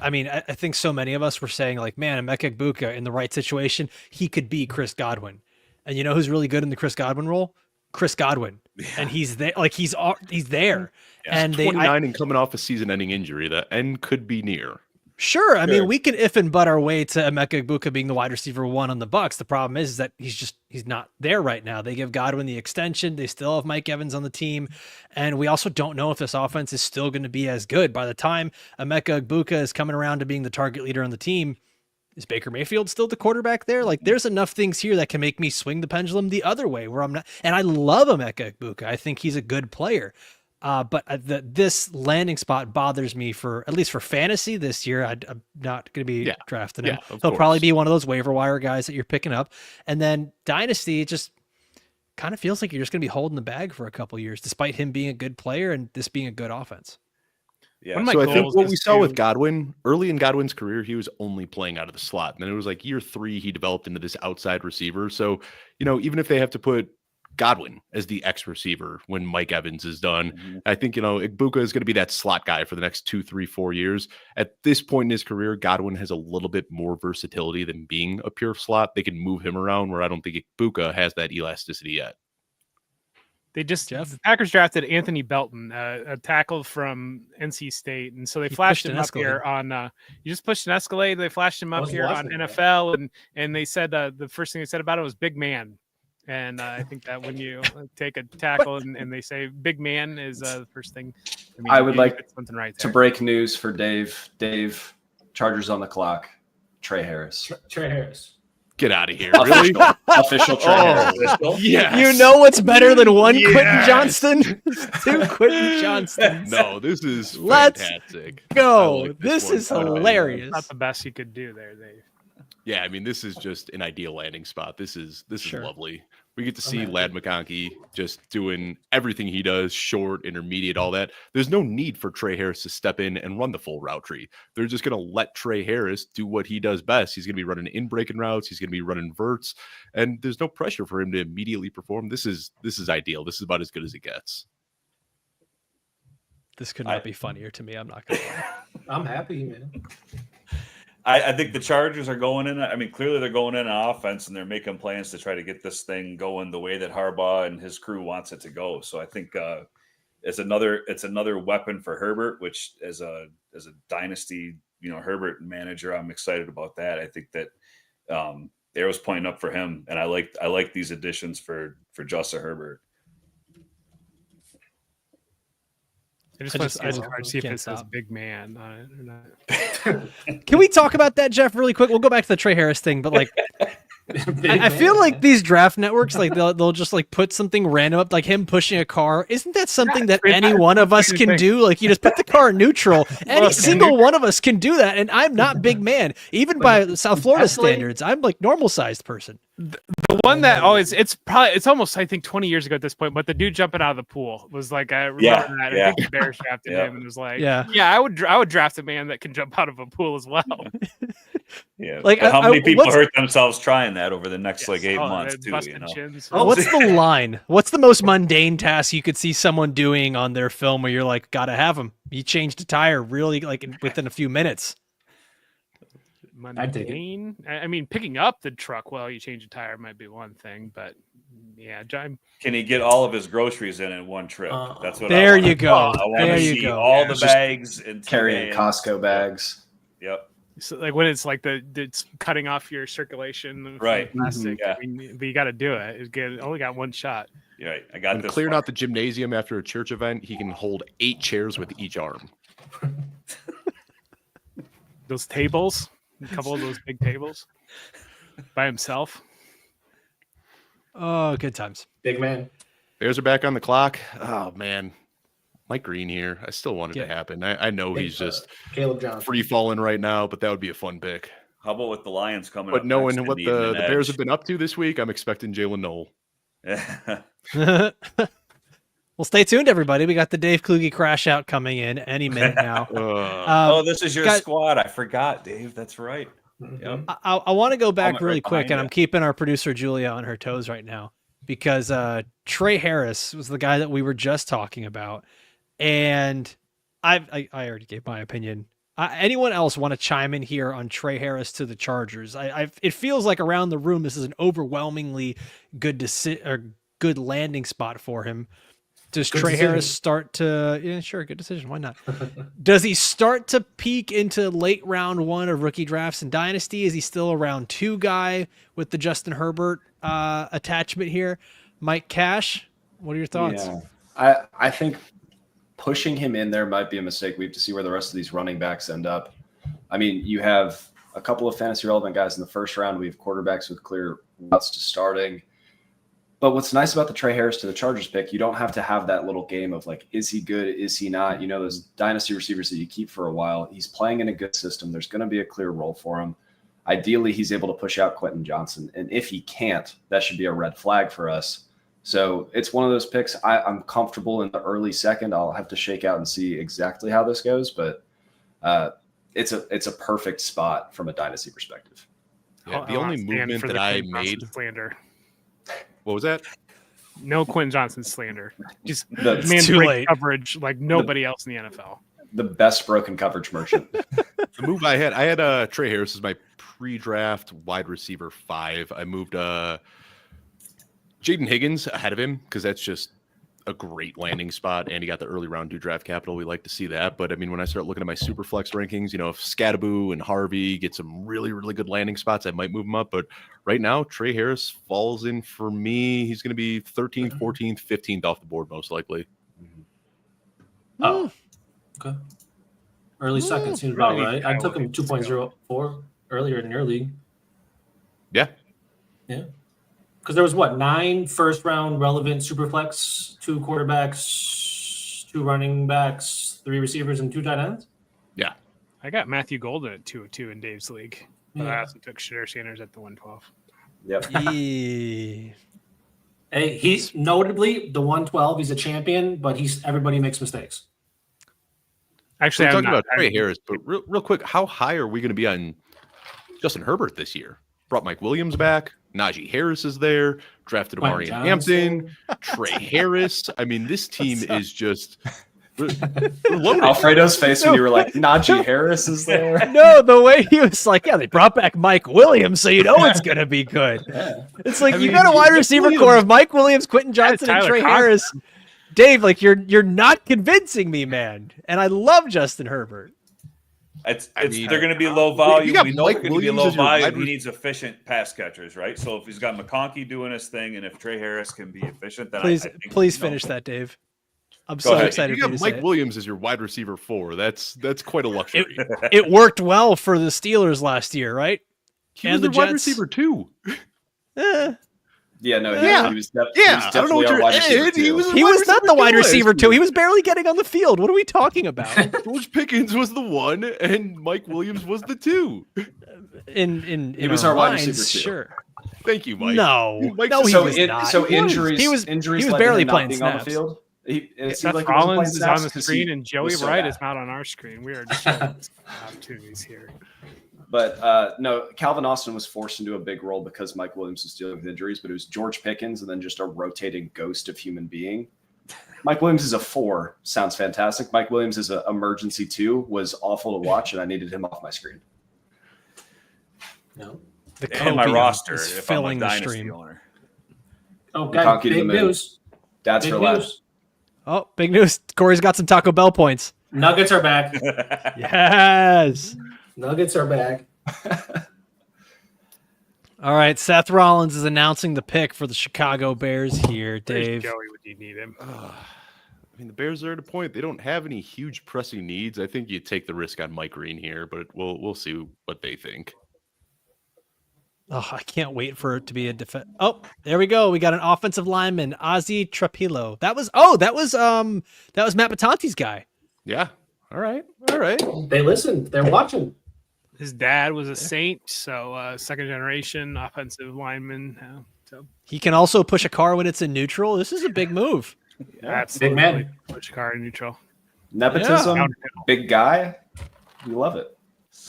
Speaker 1: I mean, I think so many of us were saying like, man, Emeka Igbuka in the right situation, he could be Chris Godwin. And you know who's really good in the Chris Godwin role? Chris Godwin. Yeah. And he's there, like he's there.
Speaker 3: Yeah, and 29 and coming off a season-ending injury, the end could be near.
Speaker 1: Sure. I mean, we can if and but our way to Emeka Igbuka being the wide receiver 1 on the Bucs. The problem is that he's not there right now. They give Godwin the extension. They still have Mike Evans on the team. And we also don't know if this offense is still going to be as good. By the time Emeka Igbuka is coming around to being the target leader on the team, is Baker Mayfield still the quarterback there? Like, there's enough things here that can make me swing the pendulum the other way where I'm not. And I love Emeka Igbuka. I think he's a good player. But this landing spot bothers me at least for fantasy this year. I'm not going to be drafting him. He'll probably be one of those waiver wire guys that you're picking up. And then dynasty, it just kind of feels like you're just going to be holding the bag for a couple years, despite him being a good player and this being a good offense.
Speaker 10: Yeah.
Speaker 3: So I think what we saw with Godwin, early in Godwin's career, he was only playing out of the slot. And then it was like year 3, he developed into this outside receiver. So, even if they have to put Godwin as the X receiver when Mike Evans is done, I think, Igbuka is going to be that slot guy for the next 2, 3, 4 years. At this point in his career, Godwin has a little bit more versatility than being a pure slot. They can move him around where I don't think Igbuka has that elasticity yet.
Speaker 4: The Packers drafted Anthony Belton, a tackle from NC State, and so they flashed him up here on. You just pushed an Escalade. They flashed him up here on NFL, and they said the first thing they said about it was big man, and I think that when you take a tackle and they say big man is the first thing.
Speaker 2: I would like
Speaker 4: something right
Speaker 2: to break news for Dave. Dave, Chargers on the clock. Trey Harris.
Speaker 11: Trey Harris.
Speaker 3: Get out of here. Really?
Speaker 2: Official Trey Harris.
Speaker 3: Yes.
Speaker 1: You know what's better than one Quentin Johnston? 2 Quentin Johnston.
Speaker 3: No, this is
Speaker 1: Let's
Speaker 3: fantastic.
Speaker 1: go.
Speaker 3: Like
Speaker 1: this is hilarious.
Speaker 4: Not the best you could do there, Dave.
Speaker 3: Yeah, I mean, this is just an ideal landing spot. This is lovely. We get to see Lad McConkey just doing everything he does, short, intermediate, all that. There's no need for Trey Harris to step in and run the full route tree. They're just going to let Trey Harris do what he does best. He's going to be running in-breaking routes. He's going to be running verts, and there's no pressure for him to immediately perform. This is ideal. This is about as good as it gets.
Speaker 1: This could not be funnier to me. I'm not going to lie.
Speaker 11: I'm happy, man.
Speaker 10: I think the Chargers are going in. I mean, clearly they're going in on offense and they're making plans to try to get this thing going the way that Harbaugh and his crew wants it to go. So I think it's another weapon for Herbert, which as a dynasty, Herbert manager, I'm excited about that. I think that arrows pointing up for him, and I like these additions for Justin Herbert.
Speaker 4: I just see if it says big man on it or not.
Speaker 1: Can we talk about that, Jeff, really quick? We'll go back to the Trey Harris thing, but like I feel like these draft networks, like they'll just like put something random up, like him pushing a car. Isn't that something that any one of us can do? Like you just put the car in neutral. Any single one of us can do that. And I'm not big man, even by South Florida standards. I'm like normal sized person.
Speaker 4: The one that always it's almost I think 20 years ago at this point, but the dude jumping out of the pool was like I remember that. I think the Bears drafted him and was like, I would draft a man that can jump out of a pool as well.
Speaker 10: Yeah,
Speaker 1: like
Speaker 10: how many people hurt themselves trying that over the next like 8 months too? You know?
Speaker 1: What's the line? What's the most mundane task you could see someone doing on their film where you're like, gotta have him? You changed a tire really like within a few minutes.
Speaker 4: Mundane. I mean, picking up the truck while you change a tire might be one thing, but yeah,
Speaker 10: can he get all of his groceries in one trip? That's what.
Speaker 1: There you go.
Speaker 10: I want to see all the bags and
Speaker 2: carrying Costco bags.
Speaker 10: Yep.
Speaker 4: So like when it's like it's cutting off your circulation,
Speaker 10: right?
Speaker 4: Plastic. I mean, but you got to do it. Only got one shot.
Speaker 10: Right. I got this.
Speaker 3: Clearing out the gymnasium after a church event, he can hold 8 chairs with each arm.
Speaker 4: Those tables. A couple of those big tables by himself.
Speaker 1: Oh, good times.
Speaker 11: Big man.
Speaker 3: Bears are back on the clock. Oh, man. Mike Green here. I still want it to happen. I know he's just
Speaker 11: Caleb Johnson
Speaker 3: free falling right now, but that would be a fun pick.
Speaker 10: How about with the Lions coming
Speaker 3: but
Speaker 10: up?
Speaker 3: But knowing what the Bears have been up to this week, I'm expecting Jalen Noel.
Speaker 1: Well, stay tuned, everybody. We got the Dave Kluge crash out coming in any minute now.
Speaker 10: This is your squad. I forgot, Dave. That's right. Yep.
Speaker 1: I want to go back really quick, and I'm keeping our producer Julia on her toes right now because Trey Harris was the guy that we were just talking about, and I already gave my opinion. Anyone else want to chime in here on Trey Harris to the Chargers? It feels like around the room this is an overwhelmingly good landing spot for him. Does Trey Harris start to good decision, why not? Does he start to peak into late round 1 of rookie drafts and dynasty? Is he still a round 2 guy with the Justin Herbert attachment here? Mike Cash, what are your thoughts?
Speaker 2: Yeah. I think pushing him in there might be a mistake. We have to see where the rest of these running backs end up. I mean, you have a couple of fantasy relevant guys in the first round. We have quarterbacks with clear routes to starting. But what's nice about the Trey Harris to the Chargers pick, you don't have to have that little game of like, is he good? Is he not? You know, those dynasty receivers that you keep for a while. He's playing in a good system. There's going to be a clear role for him. Ideally, he's able to push out Quentin Johnson. And if he can't, that should be a red flag for us. So it's one of those picks. I'm comfortable in the early second. I'll have to shake out and see exactly how this goes. But it's a perfect spot from a dynasty perspective.
Speaker 3: Yeah, the only movement that I made.
Speaker 4: Slander.
Speaker 3: What was that?
Speaker 4: No Quentin Johnson slander. Just
Speaker 1: man
Speaker 4: break coverage like nobody else in the NFL.
Speaker 2: The best broken coverage merchant.
Speaker 3: The move I had Trey Harris as my pre-draft wide receiver 5. I moved Jaden Higgins ahead of him because that's just a great landing spot, and he got the early round due draft capital. We like to see that. But I mean, when I start looking at my super flex rankings, if Scadaboo and Harvey get some really, really good landing spots, I might move them up. But right now, Trey Harris falls in for me. He's going to be 13th, 14th, 15th off the board, most likely.
Speaker 11: Oh, okay. Early second seems about right. I took him 2.04 earlier in your league.
Speaker 3: Yeah.
Speaker 11: Yeah. Because there was 9 first round relevant super flex, 2 quarterbacks, 2 running backs, 3 receivers, and 2 tight ends.
Speaker 3: Yeah.
Speaker 4: I got Matthew Golden at 202 in Dave's league. But I also took Shedeur Sanders at the 112.
Speaker 2: Yep.
Speaker 11: Hey, he's notably the 112. He's a champion, but everybody makes mistakes.
Speaker 4: Actually,
Speaker 3: we're talking about Trey Harris, but real quick, how high are we going to be on Justin Herbert this year? Brought Mike Williams back. Najee Harris is there. Drafted Amari Hampton. Trey Harris. I mean, this team is just loaded.
Speaker 2: Alfredo's face when you were like, Najee Harris is there.
Speaker 1: No, the way he was like, they brought back Mike Williams, so you know it's going to be good.
Speaker 2: Yeah.
Speaker 1: It's like you got a wide receiver core of Mike Williams, Quentin Johnson, and Trey Harris. Dave, like you're not convincing me, man. And I love Justin Herbert.
Speaker 10: They're going to be low volume.
Speaker 3: got
Speaker 10: We know
Speaker 3: Mike
Speaker 10: they're going to be
Speaker 3: Williams
Speaker 10: low
Speaker 3: as your
Speaker 10: volume. He needs efficient pass catchers, right? So if he's got McConkey doing his thing, and if Trey Harris can be efficient, then
Speaker 1: please finish that, Dave. I'm so excited.
Speaker 3: You got Mike Williams as your wide receiver 4. That's quite a luxury.
Speaker 1: It worked well for the Steelers last year, right?
Speaker 3: He was the wide receiver 2.
Speaker 2: Yeah, no,
Speaker 3: Yeah.
Speaker 2: he was
Speaker 3: I don't know what
Speaker 2: definitely our wide receiver
Speaker 3: he
Speaker 2: too.
Speaker 3: was
Speaker 1: He was not the wide receiver too.
Speaker 3: too.
Speaker 1: He was barely getting on the field. What are we talking about?
Speaker 3: George Pickens was the 1, and Mike Williams was the 2.
Speaker 1: In
Speaker 2: He was
Speaker 1: our
Speaker 2: our wide
Speaker 1: minds,
Speaker 2: receiver too.
Speaker 1: sure.
Speaker 3: Thank you, Mike.
Speaker 1: No,
Speaker 3: Mike,
Speaker 1: no, he
Speaker 2: so
Speaker 1: was not.
Speaker 2: so
Speaker 1: He was.
Speaker 2: injuries,
Speaker 1: He was
Speaker 2: injuries
Speaker 1: he was
Speaker 2: led to
Speaker 1: barely
Speaker 2: him not
Speaker 1: playing
Speaker 2: being on the
Speaker 1: snaps.
Speaker 2: field. It seemed
Speaker 4: Seth
Speaker 2: like he wasn't
Speaker 4: Rollins
Speaker 2: playing
Speaker 4: is on
Speaker 2: snaps
Speaker 4: the
Speaker 2: 'cause
Speaker 4: screen,
Speaker 2: he
Speaker 4: and Joey
Speaker 2: was so
Speaker 4: Wright
Speaker 2: bad.
Speaker 4: is not on our screen. We are just showing opportunities here.
Speaker 2: But no, Calvin Austin was forced into a big role because Mike Williams was dealing with injuries, but it was George Pickens and then just a rotating ghost of human being. Mike Williams is a 4. Sounds fantastic. Mike Williams is an emergency 2. Was awful to watch, and I needed him off my screen.
Speaker 11: No.
Speaker 1: The
Speaker 10: And my
Speaker 1: copium
Speaker 10: roster
Speaker 1: is
Speaker 10: if I'm a
Speaker 1: filling the
Speaker 10: dynasty
Speaker 1: stream.
Speaker 10: owner.
Speaker 11: Oh,
Speaker 2: We
Speaker 11: guys,
Speaker 2: conquered
Speaker 11: big
Speaker 2: them in.
Speaker 11: news.
Speaker 2: That's
Speaker 11: Big
Speaker 2: for life.
Speaker 11: news.
Speaker 1: Oh, big news! Corey's got some Taco Bell points.
Speaker 11: Nuggets are back.
Speaker 1: Yes.
Speaker 11: Nuggets are back.
Speaker 1: All right, Seth Rollins is announcing the pick for the Chicago Bears here,
Speaker 4: Where's
Speaker 1: Dave.
Speaker 4: Joey would you need him?
Speaker 3: I mean, the Bears are at a point. They don't have any huge pressing needs. I think you take the risk on Mike Green here, but we'll see what they think.
Speaker 1: Oh, I can't wait for it to be a defense. Oh, there we go. We got an offensive lineman, Ozzy Trapilo. That was Matt Batanti's guy.
Speaker 3: Yeah. All right.
Speaker 11: They listened. They're watching.
Speaker 4: His dad was a Saint, so second generation offensive lineman. So
Speaker 1: He can also push a car when it's in neutral. This is a big move.
Speaker 4: absolutely,
Speaker 11: man.
Speaker 4: push car neutral.
Speaker 2: Nepotism,
Speaker 4: Yeah.
Speaker 2: big guy. We love it.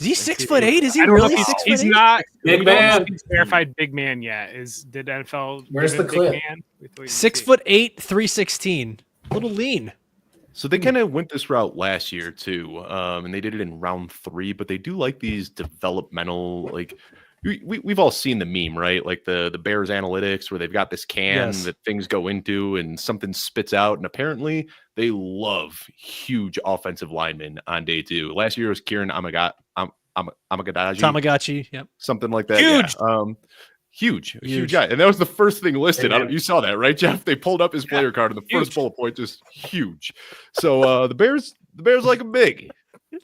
Speaker 1: Is he 6'8"? Is he
Speaker 4: I don't know
Speaker 1: really
Speaker 4: if
Speaker 1: 6'8"?
Speaker 4: he's not
Speaker 11: Big
Speaker 4: we don't know
Speaker 11: man.
Speaker 4: if he's verified big man yet. Did NFL?
Speaker 11: Where's
Speaker 4: give
Speaker 11: the
Speaker 4: it
Speaker 11: clip?
Speaker 4: Big man? We thought he'd
Speaker 1: 6'8", 316. A little lean.
Speaker 3: So they kind of went this route last year too, and they did it in round 3. But they do like these developmental, like we've all seen the meme, right? Like the Bears analytics where they've got this can
Speaker 1: Yes.
Speaker 3: that things go into and something spits out, and apparently they love huge offensive linemen on day 2. Last year was Kieran Amagadaji,
Speaker 1: Tamagotchi. Yep.
Speaker 3: something like that.
Speaker 4: Huge.
Speaker 3: Yeah. Huge
Speaker 1: Huge.
Speaker 3: guy, and that was the first thing listed.
Speaker 11: Hey, man.
Speaker 3: You saw that, right, Jeff? They pulled up his player card, and the first bullet point just huge. So the Bears like him big.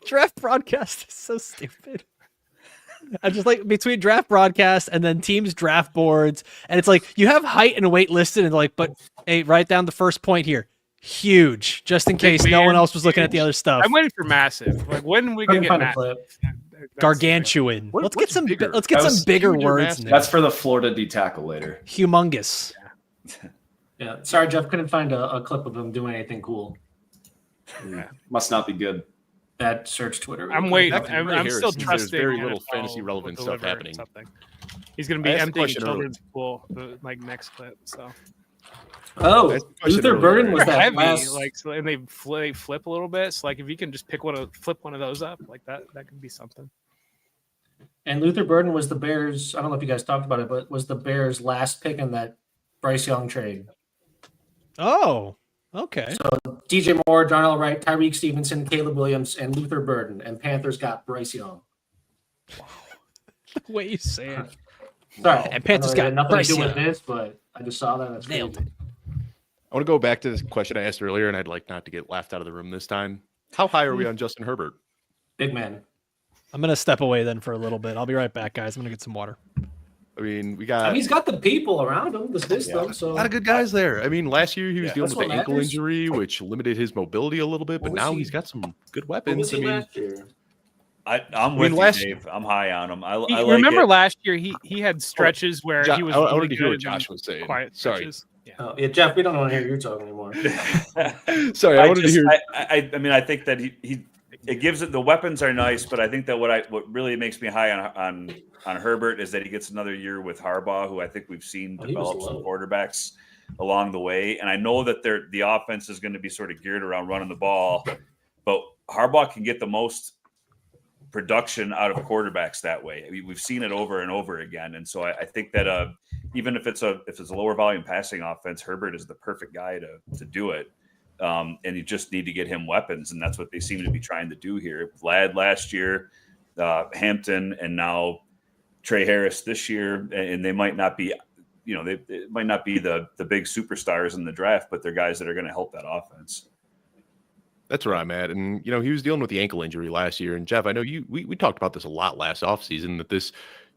Speaker 1: Draft broadcast is so stupid. I just like between draft broadcast and then teams draft boards, and it's like you have height and weight listed, and like, but hey, write down the first point here. Huge, just in case no
Speaker 4: man,
Speaker 1: one else was looking at the other stuff.
Speaker 4: I'm waiting for massive. Like when we
Speaker 11: Couldn't
Speaker 4: can get
Speaker 11: find a
Speaker 4: massive.
Speaker 11: clip.
Speaker 1: Gargantuan.
Speaker 3: What-
Speaker 1: let's get
Speaker 3: what's
Speaker 1: some.
Speaker 3: bigger?
Speaker 1: Let's get
Speaker 2: That
Speaker 1: some
Speaker 2: was
Speaker 1: bigger
Speaker 3: huge or
Speaker 1: words.
Speaker 3: massive?
Speaker 1: Nick.
Speaker 2: That's for the Florida D tackle later.
Speaker 1: Humongous.
Speaker 11: Yeah. Sorry, Jeff. Couldn't find a clip of him doing anything cool.
Speaker 2: Must not be good.
Speaker 11: That search Twitter.
Speaker 4: I'm waiting.
Speaker 3: Back to
Speaker 4: I'm
Speaker 3: Ray
Speaker 4: still
Speaker 3: Harris, since there's
Speaker 4: trusting.
Speaker 3: very little
Speaker 4: NFL
Speaker 3: fantasy
Speaker 4: will
Speaker 3: relevant stuff
Speaker 4: deliver
Speaker 3: happening.
Speaker 4: Something. He's going to be
Speaker 3: I asked the
Speaker 4: emptying
Speaker 3: question earlier.
Speaker 4: children's pool like next clip. So
Speaker 11: Oh,
Speaker 3: That's the question
Speaker 11: Luther
Speaker 3: earlier.
Speaker 11: Burden was
Speaker 4: they're
Speaker 11: that
Speaker 4: heavy,
Speaker 11: last.
Speaker 4: like so, and they flip a little bit. So like if you can just flip one of those up like that could be something.
Speaker 11: And Luther Burden was the Bears. I don't know if you guys talked about it, but was the Bears' last pick in that Bryce Young trade.
Speaker 1: Oh, okay.
Speaker 11: DJ Moore, Darnell Wright, Tyreek Stevenson, Caleb Williams, and Luther Burden. And Panthers got Bryce Young.
Speaker 1: The way you say it.
Speaker 11: Sorry,
Speaker 1: And Panthers
Speaker 11: I know it
Speaker 1: got
Speaker 11: had nothing
Speaker 1: Bryce
Speaker 11: to do with
Speaker 1: Young.
Speaker 11: this, but I just saw that. That's
Speaker 1: Nailed
Speaker 11: crazy.
Speaker 3: I want to go back to this question I asked earlier, and I'd like not to get laughed out of the room this time. How high are we on Justin Herbert?
Speaker 11: Big man.
Speaker 1: I'm gonna step away then for a little bit. I'll be right back, guys. I'm gonna get some water.
Speaker 3: I mean, we
Speaker 11: I
Speaker 3: got
Speaker 11: mean, he's got the people around him, the system.
Speaker 3: a
Speaker 11: So
Speaker 3: lot of good guys there. I mean, last year he was dealing
Speaker 11: that's
Speaker 3: with the
Speaker 11: what
Speaker 3: ankle
Speaker 11: matters.
Speaker 3: injury, which limited his mobility a little bit, but
Speaker 11: What was
Speaker 3: now
Speaker 11: he-
Speaker 3: he's got some good
Speaker 11: what
Speaker 3: weapons.
Speaker 11: was
Speaker 3: I
Speaker 11: he
Speaker 3: mean,
Speaker 11: last year?
Speaker 10: I'm
Speaker 3: mean,
Speaker 10: with
Speaker 3: last-
Speaker 10: you, Dave. I'm high on him. I
Speaker 4: He-
Speaker 10: like
Speaker 4: remember
Speaker 10: it.
Speaker 4: last year he had stretches where
Speaker 3: Jo-
Speaker 4: he was.
Speaker 3: I
Speaker 4: really
Speaker 3: wanted to hear
Speaker 4: good
Speaker 3: what
Speaker 4: and
Speaker 3: Josh was saying.
Speaker 4: Quiet
Speaker 3: Sorry.
Speaker 4: stretches. Yeah.
Speaker 11: Oh, yeah, Jeff, we don't want to hear you talking anymore.
Speaker 3: sorry, I wanted
Speaker 10: just-
Speaker 3: to hear.
Speaker 10: I mean, I think that he it gives it. The weapons are nice, but I think that what really makes me high on Herbert is that he gets another year with Harbaugh, who I think we've seen
Speaker 11: Oh, he was
Speaker 10: develop some
Speaker 11: low.
Speaker 10: quarterbacks along the way. And I know that the offense is going to be sort of geared around running the ball, but Harbaugh can get the most production out of quarterbacks that way. I mean, we've seen it over and over again, and so I think that even if it's a lower volume passing offense, Herbert is the perfect guy to do it. And you just need to get him weapons, and that's what they seem to be trying to do here. Vlad last year, Hampton, and now Trey Harris this year, and they might not be, they might not be the big superstars in the draft, but they're guys that are going to help that offense.
Speaker 3: That's where I'm at. And, he was dealing with the ankle injury last year. And Jeff, I know we talked about this a lot last offseason, that this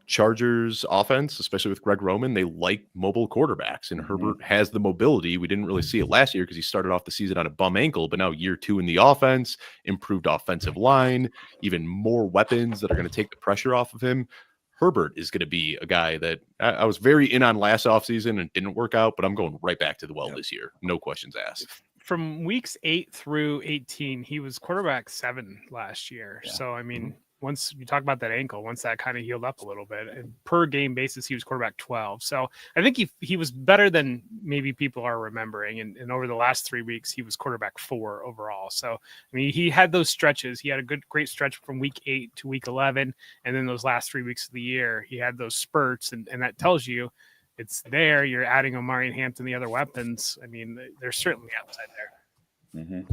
Speaker 3: Chargers offense, especially with Greg Roman, they like mobile quarterbacks, and Herbert has the mobility. We didn't really see it last year because he started off the season on a bum ankle, but now year 2 in the offense, improved offensive line, even more weapons that are going to take the pressure off of him. Herbert is going to be a guy that I was very in on last offseason and didn't work out, but I'm going right back to the well this year. No questions asked.
Speaker 4: From weeks 8 through 18, he was quarterback 7 last year.
Speaker 2: Yeah.
Speaker 4: So, I mean, once you talk about that ankle, once that kind of healed up a little bit, and per game basis, he was quarterback 12. So I think he was better than maybe people are remembering. And over the last 3 weeks, he was quarterback 4 overall. So, I mean, he had those stretches. He had a great stretch from week 8 to week 11. And then those last 3 weeks of the year, he had those spurts. And that tells you it's there. You're adding Omari and Hampton, the other weapons. I mean, there's certainly upside there.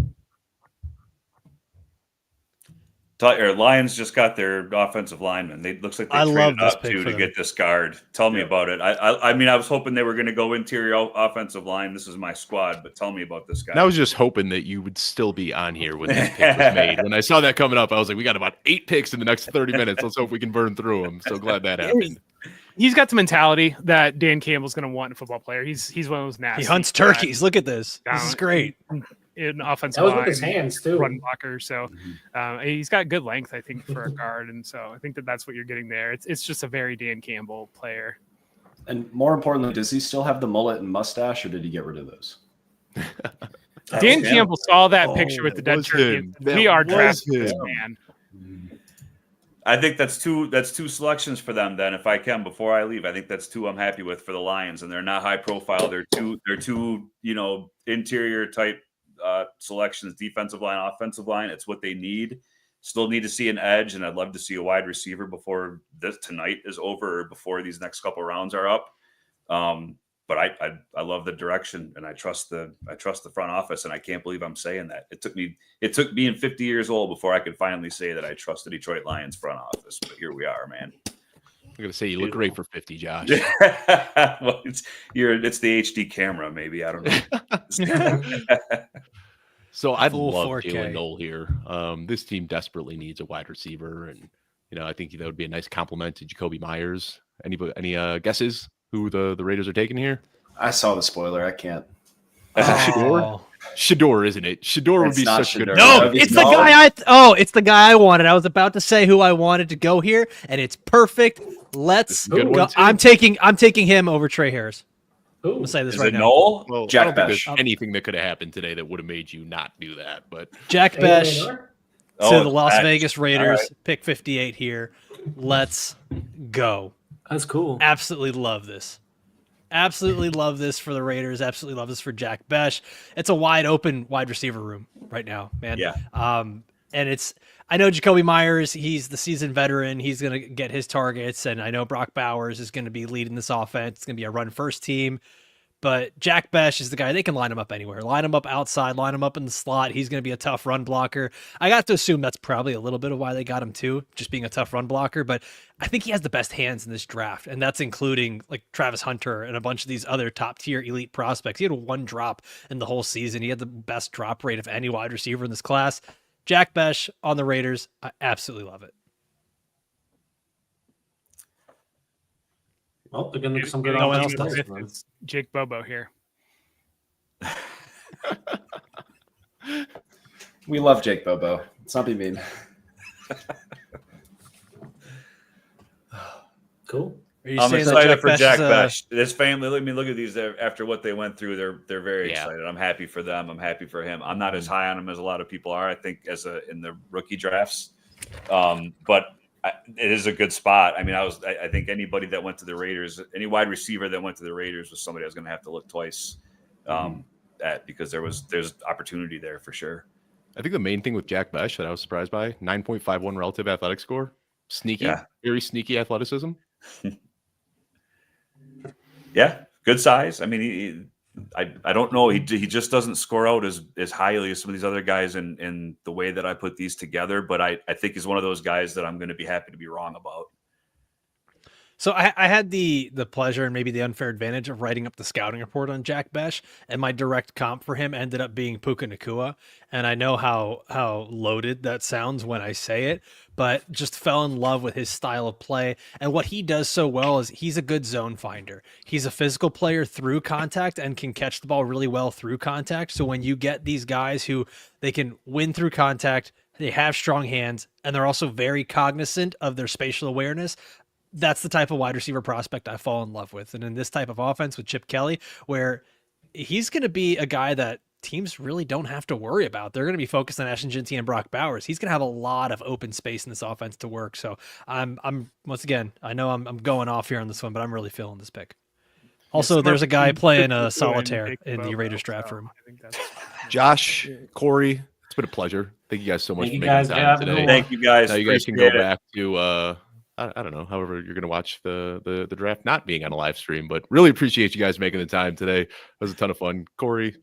Speaker 10: Lions just got their offensive lineman. They looks like they traded up to get this guard. Tell me about it. I mean, I was hoping they were going to go interior offensive line. This is my squad, but tell me about this guy.
Speaker 3: And I was just hoping that you would still be on here when this pick was made. When I saw that coming up, I was like, we got about 8 picks in the next 30 minutes. Let's hope we can burn through them. So glad that happened.
Speaker 4: He's got the mentality that Dan Campbell's going to want in a football player. He's one of those nasty.
Speaker 1: He hunts turkeys. Look at this. This is great.
Speaker 4: In offensive
Speaker 11: That was
Speaker 4: line,
Speaker 11: with his hands too.
Speaker 4: run blocker. So he's got good length, I think, for a guard. And so I think that's what you're getting there. It's just a very Dan Campbell player.
Speaker 2: And more importantly, does he still have the mullet and mustache, or did he get rid of those?
Speaker 4: Dan Campbell saw that picture with the dead turkey. We are drafting this man.
Speaker 10: I think that's two selections for them. Then, if I can, before I leave, I think that's 2 I'm happy with for the Lions, and they're not high profile. They're two interior type selections, defensive line, offensive line. It's what they need. Still need to see an edge, and I'd love to see a wide receiver before this tonight is over, or before these next couple rounds are up. But I love the direction, and I trust the front office, and I can't believe I'm saying that. It took being 50 years old before I could finally say that I trust the Detroit Lions front office. But here we are, man.
Speaker 3: I'm gonna say you look great for 50, Josh.
Speaker 10: Well, it's the HD camera, maybe. I don't know.
Speaker 3: So I
Speaker 1: Full
Speaker 3: love
Speaker 1: 4K.
Speaker 3: Jalen Noel here. This team desperately needs a wide receiver, and I think that would be a nice compliment to Jacoby Myers. Any guesses who the Raiders are taking here?
Speaker 2: I saw the spoiler. I can't.
Speaker 3: Shedeur, isn't it? Shedeur would be such a good.
Speaker 1: No, it's the guy it's the guy I wanted. I was about to say who I wanted to go here, and it's perfect. Let's go. I'm taking him over Trey Harris. I'm gonna say this right now.
Speaker 10: Noel?
Speaker 3: Well,
Speaker 2: Jack
Speaker 3: I don't think
Speaker 2: Besh.
Speaker 3: there's anything that could have happened today that would have made you not do that. But
Speaker 1: Jack Besh to the Las
Speaker 10: Besh.
Speaker 1: Vegas Raiders,
Speaker 10: All right.
Speaker 1: pick 58 here. Let's go.
Speaker 11: That's cool.
Speaker 1: Absolutely love this. Absolutely love this for the Raiders. Absolutely love this for Jack Besh. It's a wide open wide receiver room right now, man.
Speaker 10: Yeah.
Speaker 1: And I know Jacoby Myers, he's the seasoned veteran. He's going to get his targets. And I know Brock Bowers is going to be leading this offense. It's going to be a run first team. But Jack Besh is the guy. They can line him up anywhere. Line him up outside. Line him up in the slot. He's going to be a tough run blocker. I got to assume that's probably a little bit of why they got him too, just being a tough run blocker. But I think he has the best hands in this draft, and that's including like Travis Hunter and a bunch of these other top-tier elite prospects. He had 1 drop in the whole season. He had the best drop rate of any wide receiver in this class. Jack Besh on the Raiders. I absolutely love it.
Speaker 11: Well, they're going to get some good
Speaker 1: No one
Speaker 11: offensive
Speaker 1: else does.
Speaker 11: players.
Speaker 4: It's Jake Bobo here.
Speaker 2: We love Jake Bobo. Let's not be mean.
Speaker 11: Cool.
Speaker 1: Are you
Speaker 10: I'm
Speaker 1: saying that
Speaker 10: excited for Jack
Speaker 1: is,
Speaker 10: Besh. This family, let me look at these after what they went through. They're very
Speaker 3: Yeah.
Speaker 10: excited. I'm happy for them. I'm happy for him. I'm not as high on him as a lot of people are. I think in the rookie drafts, but it is a good spot. I mean, I think anybody that went to the Raiders, any wide receiver that went to the Raiders was somebody I was going to have to look twice at, because there's opportunity there for sure.
Speaker 3: I think the main thing with Jack Besh that I was surprised by, 9.51 relative athletic score. Sneaky,
Speaker 10: Yeah.
Speaker 3: very sneaky athleticism.
Speaker 10: Yeah, good size. I mean, I don't know. He just doesn't score out as highly as some of these other guys in the way that I put these together. But I think he's one of those guys that I'm going to be happy to be wrong about.
Speaker 1: So I had the pleasure and maybe the unfair advantage of writing up the scouting report on Jack Besh, and my direct comp for him ended up being Puka Nacua. And I know how loaded that sounds when I say it, but just fell in love with his style of play. And what he does so well is he's a good zone finder. He's a physical player through contact and can catch the ball really well through contact. So when you get these guys who they can win through contact, they have strong hands, and they're also very cognizant of their spatial awareness. That's the type of wide receiver prospect I fall in love with. And in this type of offense with Chip Kelly, where he's going to be a guy that teams really don't have to worry about. They're going to be focused on Ashton Jeanty and Brock Bowers. He's going to have a lot of open space in this offense to work. So I'm once again, I know I'm going off here on this one, but I'm really feeling this pick. Also, there's a guy playing a solitaire in the Raiders draft room.
Speaker 3: Josh, Corey, it's been a pleasure. Thank you guys so much
Speaker 11: Thank
Speaker 3: for
Speaker 11: you
Speaker 3: making
Speaker 11: guys,
Speaker 3: the time
Speaker 11: yeah,
Speaker 3: today.
Speaker 10: Thank you guys.
Speaker 3: Now you guys can
Speaker 10: Appreciate
Speaker 3: go
Speaker 10: it.
Speaker 3: back to I don't know, however you're going to watch the draft not being on a live stream, but really appreciate you guys making the time today. It was a ton of fun. Corey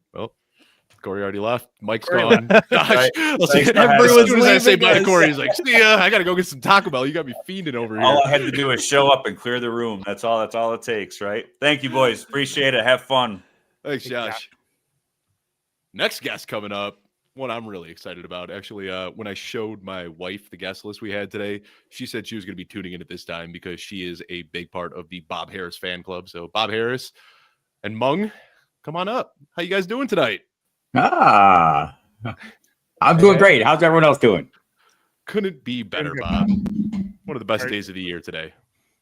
Speaker 3: already left. Mike's gone. Josh,
Speaker 10: Everyone's
Speaker 3: as soon as I say
Speaker 1: leaving
Speaker 3: bye to
Speaker 1: us.
Speaker 3: Corey, he's like, see ya. I got to go get some Taco Bell. You got me fiending over here.
Speaker 10: All I had to do is show up and clear the room. That's all it takes, right? Thank you, boys. Appreciate it. Have fun.
Speaker 3: Thanks, Josh. Next guest coming up, one I'm really excited about. Actually, when I showed my wife the guest list we had today, she said she was going to be tuning in at this time because she is a big part of the Bob Harris fan club. So Bob Harris and Mung, come on up. How you guys doing tonight?
Speaker 12: I'm doing great. How's everyone else doing?
Speaker 3: Couldn't be better, Bob. One of the best days of the year today.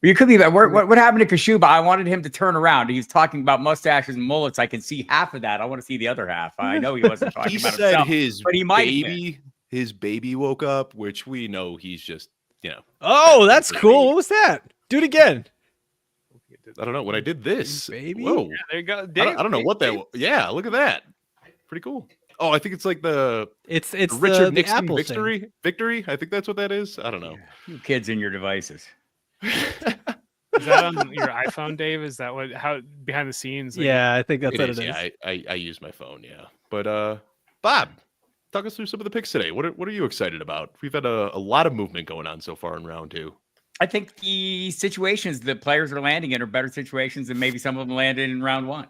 Speaker 12: You could be. What happened to Kashuba? I wanted him to turn around. He was talking about mustaches and mullets. I can see half of that. I want to see the other half. I know he wasn't talking
Speaker 3: He
Speaker 12: about
Speaker 3: said
Speaker 12: himself, but he might.
Speaker 3: his baby woke up, which we know he's just,
Speaker 1: Oh, that's cool. What was that? Do it again.
Speaker 3: I don't know. When I did this,
Speaker 1: Baby.
Speaker 3: whoa.
Speaker 4: Yeah, there you go.
Speaker 3: I don't know what that was. Yeah, look at that. Pretty cool. Oh, I think it's like
Speaker 1: It's
Speaker 3: the Richard
Speaker 1: the
Speaker 3: Nixon
Speaker 1: Apple
Speaker 3: victory.
Speaker 1: thing.
Speaker 3: Victory. I think that's what that is. I don't know.
Speaker 12: You kids and your devices.
Speaker 4: Is that on your iPhone, Dave? Is that how behind the scenes?
Speaker 1: Yeah, I think that's
Speaker 3: It
Speaker 1: what
Speaker 3: is,
Speaker 1: it is.
Speaker 3: yeah, I use my phone. Yeah, but Bob, talk us through some of the picks today. What are you excited about? We've had a lot of movement going on so far in round 2.
Speaker 12: I think the situations that players are landing in are better situations than maybe some of them landed in round 1.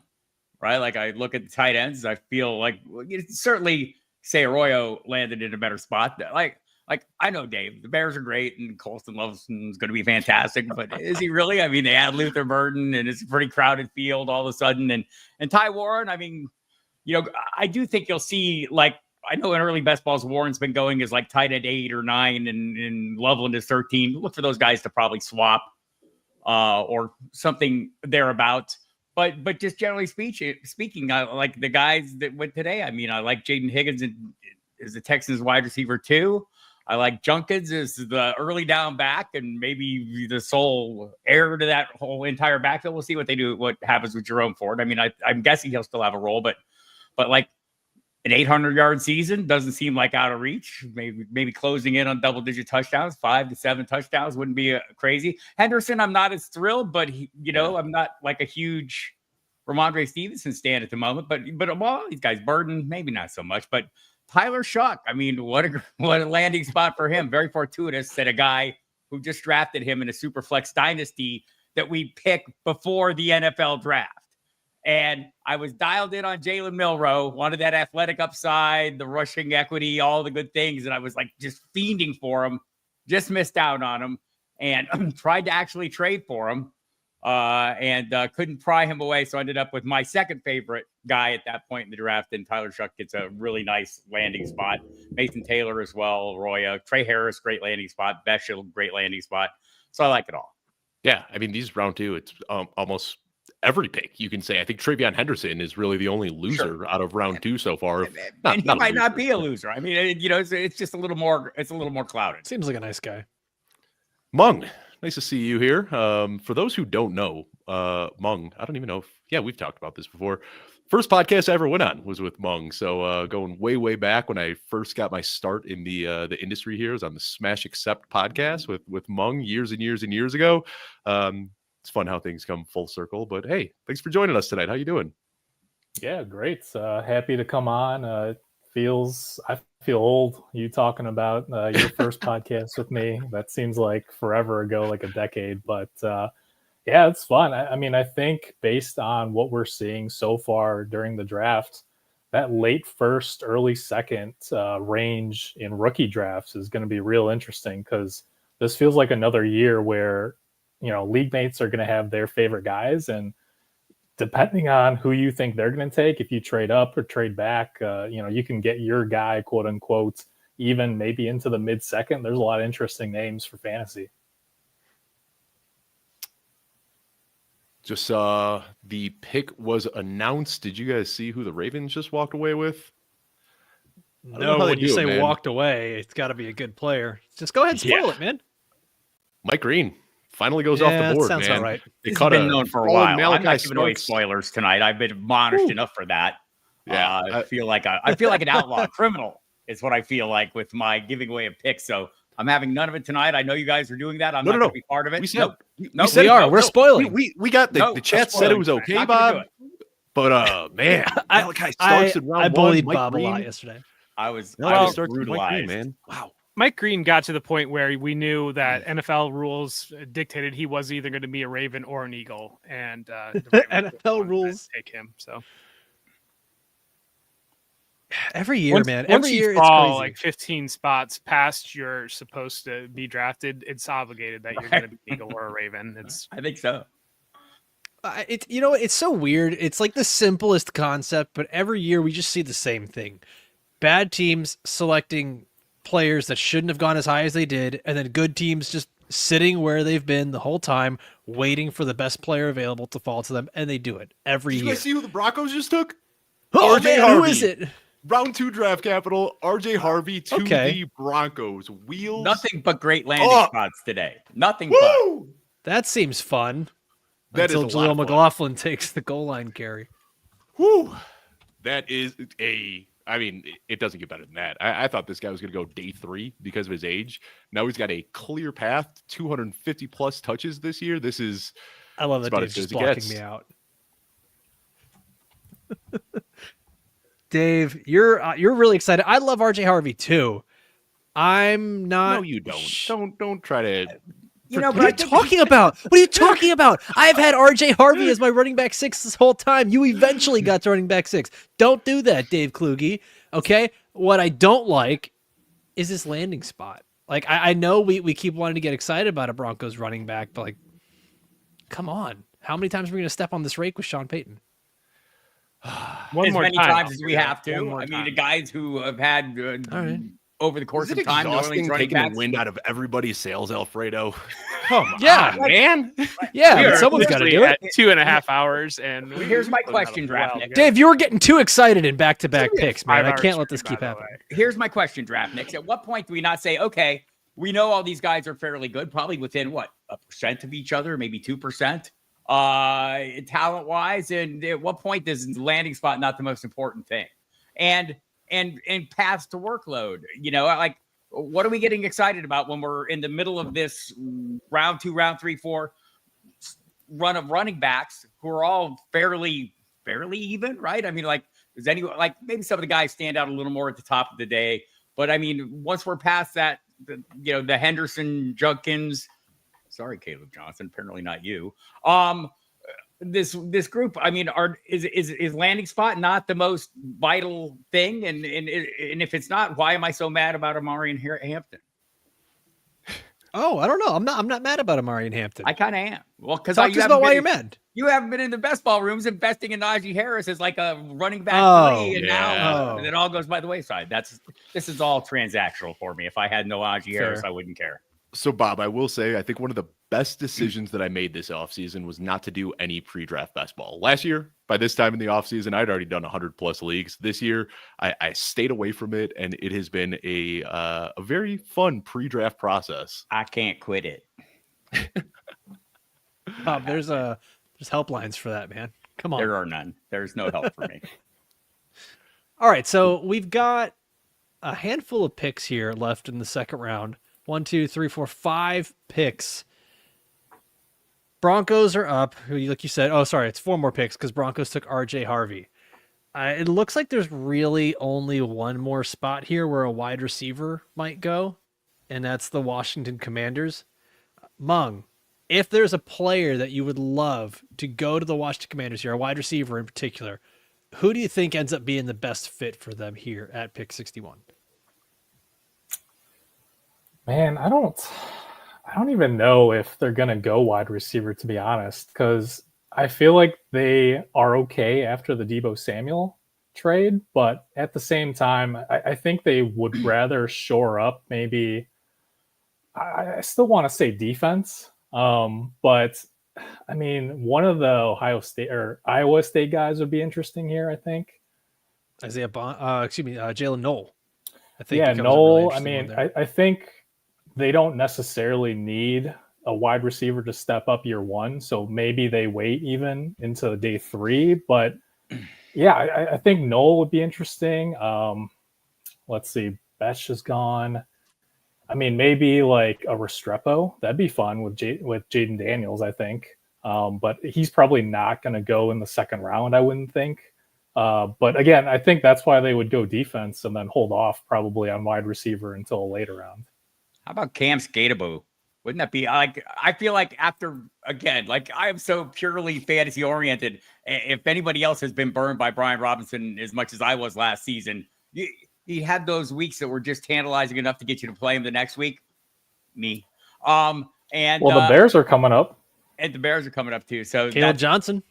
Speaker 12: Right? Like I look at the tight ends, I feel like certainly say Arroyo landed in a better spot. Like I know Dave, the Bears are great and Colston Loveson's going to be fantastic, but is he really? I mean, they add Luther Burden and it's a pretty crowded field all of a sudden. And Ty Warren, I mean, I do think you'll see, like, I know in early best balls, Warren's been going as like tight end 8 or 9 and Loveland is 13. Look for those guys to probably swap or something thereabouts. But just generally speaking, I like the guys that went today. I mean, I like Jaden Higgins as the Texans wide receiver 2. I like Junkins as the early down back and maybe the sole heir to that whole entire backfield. We'll see what they do, what happens with Jerome Ford. I mean, I'm guessing he'll still have a role, but like an 800-yard season doesn't seem like out of reach. Maybe closing in on double-digit touchdowns, 5 to 7 touchdowns wouldn't be crazy. Henderson, I'm not as thrilled, but I'm not like a huge Ramondre Stevenson stand at the moment. But of all these guys, Burden maybe not so much, but Tyler Shuck, I mean, what a landing spot for him. Very fortuitous that a guy who just drafted him in a super flex dynasty that we pick before the NFL draft. And I was dialed in on Jalen Milroe, wanted that athletic upside, the rushing equity, all the good things. And I was like just fiending for him, just missed out on him and tried to actually trade for him and couldn't pry him away. So I ended up with my second favorite guy at that point in the draft. And Tyler Shuck gets a really nice landing spot. Mason Taylor as well, Roya, Trey Harris, great landing spot. Beshel, great landing spot. So I like it all.
Speaker 3: Yeah, I mean, these round 2, it's almost every pick you can say. I think TreVeyon Henderson is really the only loser out of round 2 so far.
Speaker 12: And he might not be a loser. I mean, it's just a little more clouded.
Speaker 1: Seems like a nice guy.
Speaker 3: Mung, nice to see you here. For those who don't know, Mung, I don't even know if, we've talked about this before. First podcast I ever went on was with Mung. So going way back when I first got my start in the industry here, was on the Smash Accept podcast with Mung years and years and years ago. It's fun how things come full circle, but hey, thanks for joining us tonight. How you doing?
Speaker 13: Yeah, great. Happy to come on. I feel old. You talking about your first podcast with me. That seems like forever ago, like a decade, but Yeah, it's fun. I mean, I think based on what we're seeing so far during the draft, that late first, early second range in rookie drafts is going to be real interesting because this feels like another year where, league mates are going to have their favorite guys. And depending on who you think they're going to take, if you trade up or trade back, you can get your guy, quote unquote, even maybe into the mid second. There's a lot of interesting names for fantasy.
Speaker 3: Just saw the pick was announced. Did you guys see who the Ravens just walked away with?
Speaker 1: No, when you say walked away, it's got to be a good player. Just go ahead and spoil it, man.
Speaker 3: Mike Green finally goes off the board,
Speaker 1: sounds
Speaker 3: man.
Speaker 1: about right.
Speaker 12: It's been known for a while. I'm not giving away spoilers tonight. I've been admonished enough for that.
Speaker 3: Yeah,
Speaker 12: I feel like an outlaw criminal is what I feel like with my giving away a pick. So I'm having none of it tonight. I know you guys are doing that. I'm not going to be part of it.
Speaker 1: We are. We're spoiling.
Speaker 3: We got the chat said it was okay, Bob. But man,
Speaker 1: I bullied Bob a lot yesterday.
Speaker 12: I was
Speaker 3: brutalized, man.
Speaker 4: Wow. Mike Green got to the point where we knew that NFL rules dictated he was either going to be a Raven or an Eagle, and
Speaker 1: NFL rules
Speaker 4: take him. So
Speaker 1: every year,
Speaker 4: once
Speaker 1: every
Speaker 4: you
Speaker 1: year
Speaker 4: fall
Speaker 1: it's crazy.
Speaker 4: like 15 spots past you're supposed to be drafted, it's obligated that you're going to be an Eagle or a Raven.
Speaker 12: I think so.
Speaker 1: It's so weird. It's like the simplest concept, but every year we just see the same thing. Bad teams selecting players that shouldn't have gone as high as they did, and then good teams just sitting where they've been the whole time, waiting for the best player available to fall to them, and they do it every year.
Speaker 3: Did you guys see who the Broncos just took?
Speaker 1: Oh,
Speaker 3: RJ
Speaker 1: man,
Speaker 3: Harvey.
Speaker 1: who is it?
Speaker 3: Round 2 draft capital, RJ Harvey to the Broncos. Wheels.
Speaker 12: Nothing but great landing spots today. Nothing but.
Speaker 1: That seems fun.
Speaker 3: That
Speaker 1: until
Speaker 3: is a lot
Speaker 1: Jaleel
Speaker 3: of fun.
Speaker 1: McLaughlin takes the goal line carry.
Speaker 3: Whew. That is it doesn't get better than that. I thought this guy was going to go day 3 because of his age. Now he's got a clear path to 250 plus touches this year.
Speaker 1: I love that Dave's just blocking me out. Dave, you're really excited. I love RJ Harvey too. I'm not.
Speaker 3: No, you don't. Don't try to.
Speaker 1: What are you talking about? What are you talking about? I've had RJ Harvey as my running back 6 this whole time. You eventually got to running back 6. Don't do that, Dave Kluge. Okay? What I don't like is this landing spot. Like, I know we keep wanting to get excited about a Broncos running back, but, like, come on. How many times are we going to step on this rake with Sean Payton?
Speaker 12: As many times as we have to. I mean, the guys who have had over the course of time,
Speaker 3: taking the wind out of everybody's sails, Alfredo.
Speaker 4: Come on, man.
Speaker 1: Yeah, but someone's got to do it.
Speaker 4: 2.5 hours, and
Speaker 12: here's my question, Draft Nick.
Speaker 1: Dave, you were getting too excited in back-to-back picks, man. I can't let this keep happening.
Speaker 12: Here's my question, Draft Nick. At what point do we not say, okay, we know all these guys are fairly good, probably within what, 1% of each other, maybe 2%, talent-wise, and at what point is landing spot not the most important thing? And paths to workload, like what are we getting excited about when we're in the middle of this round 2, round 3, 4 run of running backs who are all fairly even, right? I mean, like, does anyone, like, maybe some of the guys stand out a little more at the top of the day, but I mean, once we're past that, the Henderson, Judkins, sorry, Caleb Johnson, apparently not you. This group, I mean, is landing spot not the most vital thing? And if it's not, why am I so mad about Amari and Hampton?
Speaker 1: Oh, I don't know. I'm not mad about Amari and Hampton.
Speaker 12: I kind of am. Well, because
Speaker 1: talk to us about why you're mad.
Speaker 12: You haven't been in the best ball rooms investing in Najee Harris as like a running back 3, and now it all goes by the wayside. This is all transactional for me. If I had no Najee Harris, I wouldn't care.
Speaker 3: So, Bob, I will say, I think one of the best decisions that I made this offseason was not to do any pre-draft best ball. Last year, by this time in the offseason, I'd already done 100+ leagues. This year, I stayed away from it, and it has been a very fun pre-draft process.
Speaker 12: I can't quit it.
Speaker 1: Bob, there's helplines for that, man. Come on.
Speaker 12: There are none. There's no help for me.
Speaker 1: All right, so we've got a handful of picks here left in the second round. 1, 2, 3, 4, 5 picks. Broncos are up. Like you said, it's 4 more picks because Broncos took RJ Harvey. It looks like there's really only one more spot here where a wide receiver might go, and that's the Washington Commanders. Mung, if there's a player that you would love to go to the Washington Commanders here, a wide receiver in particular, who do you think ends up being the best fit for them here at pick 61?
Speaker 13: Man, I don't even know if they're gonna go wide receiver, to be honest, because I feel like they are okay after the Deebo Samuel trade, but at the same time, I think they would rather shore up maybe. I still want to say defense, but I mean, one of the Ohio State or Iowa State guys would be interesting here, I think.
Speaker 1: Jalen Knoll. I think.
Speaker 13: Yeah,
Speaker 1: becomes a
Speaker 13: Knoll.
Speaker 1: really
Speaker 13: I mean,
Speaker 1: interesting one there.
Speaker 13: I think they don't necessarily need a wide receiver to step up year one, so maybe they wait even into day 3. But yeah, I think Knoll would be interesting. Let's see, Betch is gone. I mean, maybe like a Restrepo. That'd be fun with Jaden Daniels, I think. But he's probably not going to go in the second round, I wouldn't think. But again, I think that's why they would go defense and then hold off probably on wide receiver until a later round.
Speaker 12: How about Cam Skateabu? Wouldn't that be like, I feel like after, again, like I am so purely fantasy oriented. If anybody else has been burned by Brian Robinson as much as I was last season, he had those weeks that were just tantalizing enough to get you to play him the next week. Me. And
Speaker 13: well, the Bears are coming up.
Speaker 12: And the Bears are coming up too. So
Speaker 1: Caleb Johnson.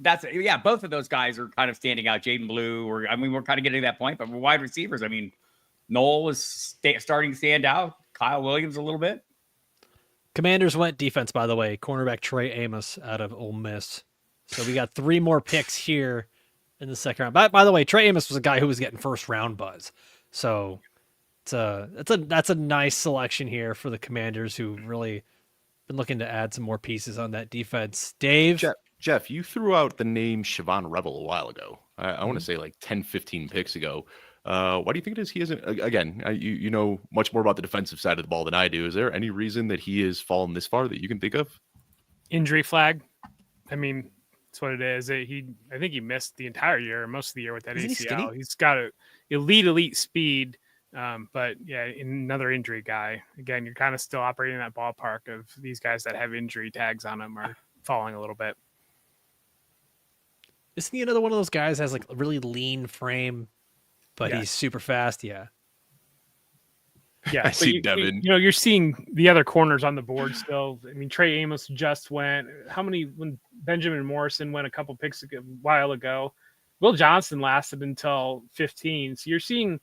Speaker 12: That's both of those guys are kind of standing out. Jaden Blue, we're kind of getting to that point, but we're wide receivers. I mean, Knoll is starting to stand out. Kyle Williams a little bit.
Speaker 1: Commanders went defense, by the way. Cornerback Trey Amos out of Ole Miss. So we got 3 more picks here in the second round. By the way, Trey Amos was a guy who was getting first round buzz. So that's a nice selection here for the Commanders, who really been looking to add some more pieces on that defense. Dave?
Speaker 3: Jeff, you threw out the name Siobhan Rebel a while ago. I want to say like 10, 15 picks ago. Why do you think it is he isn't? Again, you know much more about the defensive side of the ball than I do. Is there any reason that he has fallen this far that you can think of?
Speaker 4: Injury flag. I mean, that's what it is. I think he missed the entire year, most of the year with that ACL. He's got a elite speed, but yeah, another injury guy. Again, you're kind of still operating in that ballpark of these guys that have injury tags on them are falling a little bit.
Speaker 1: Isn't he another one of those guys that has like a really lean frame, but he's super fast? Yeah.
Speaker 4: Yeah,
Speaker 3: I see Devin.
Speaker 4: You're seeing the other corners on the board still. I mean, Trey Amos just went. When Benjamin Morrison went a couple picks a while ago, Will Johnson lasted until 15. So you're seeing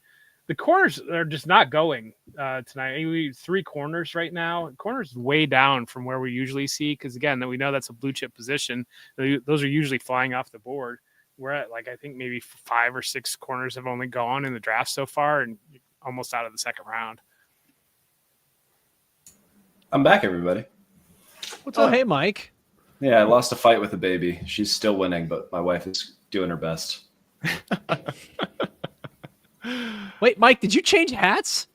Speaker 4: the corners are just not going tonight. We have 3 corners right now. Corners way down from where we usually see, because again, we know that's a blue chip position. Those are usually flying off the board. We're at I think maybe 5 or 6 corners have only gone in the draft so far, and almost out of the second round.
Speaker 2: I'm back, everybody.
Speaker 1: What's up? Hey, Mike.
Speaker 2: Yeah, I lost a fight with a baby. She's still winning, but my wife is doing her best.
Speaker 1: Wait, Mike, did you change hats?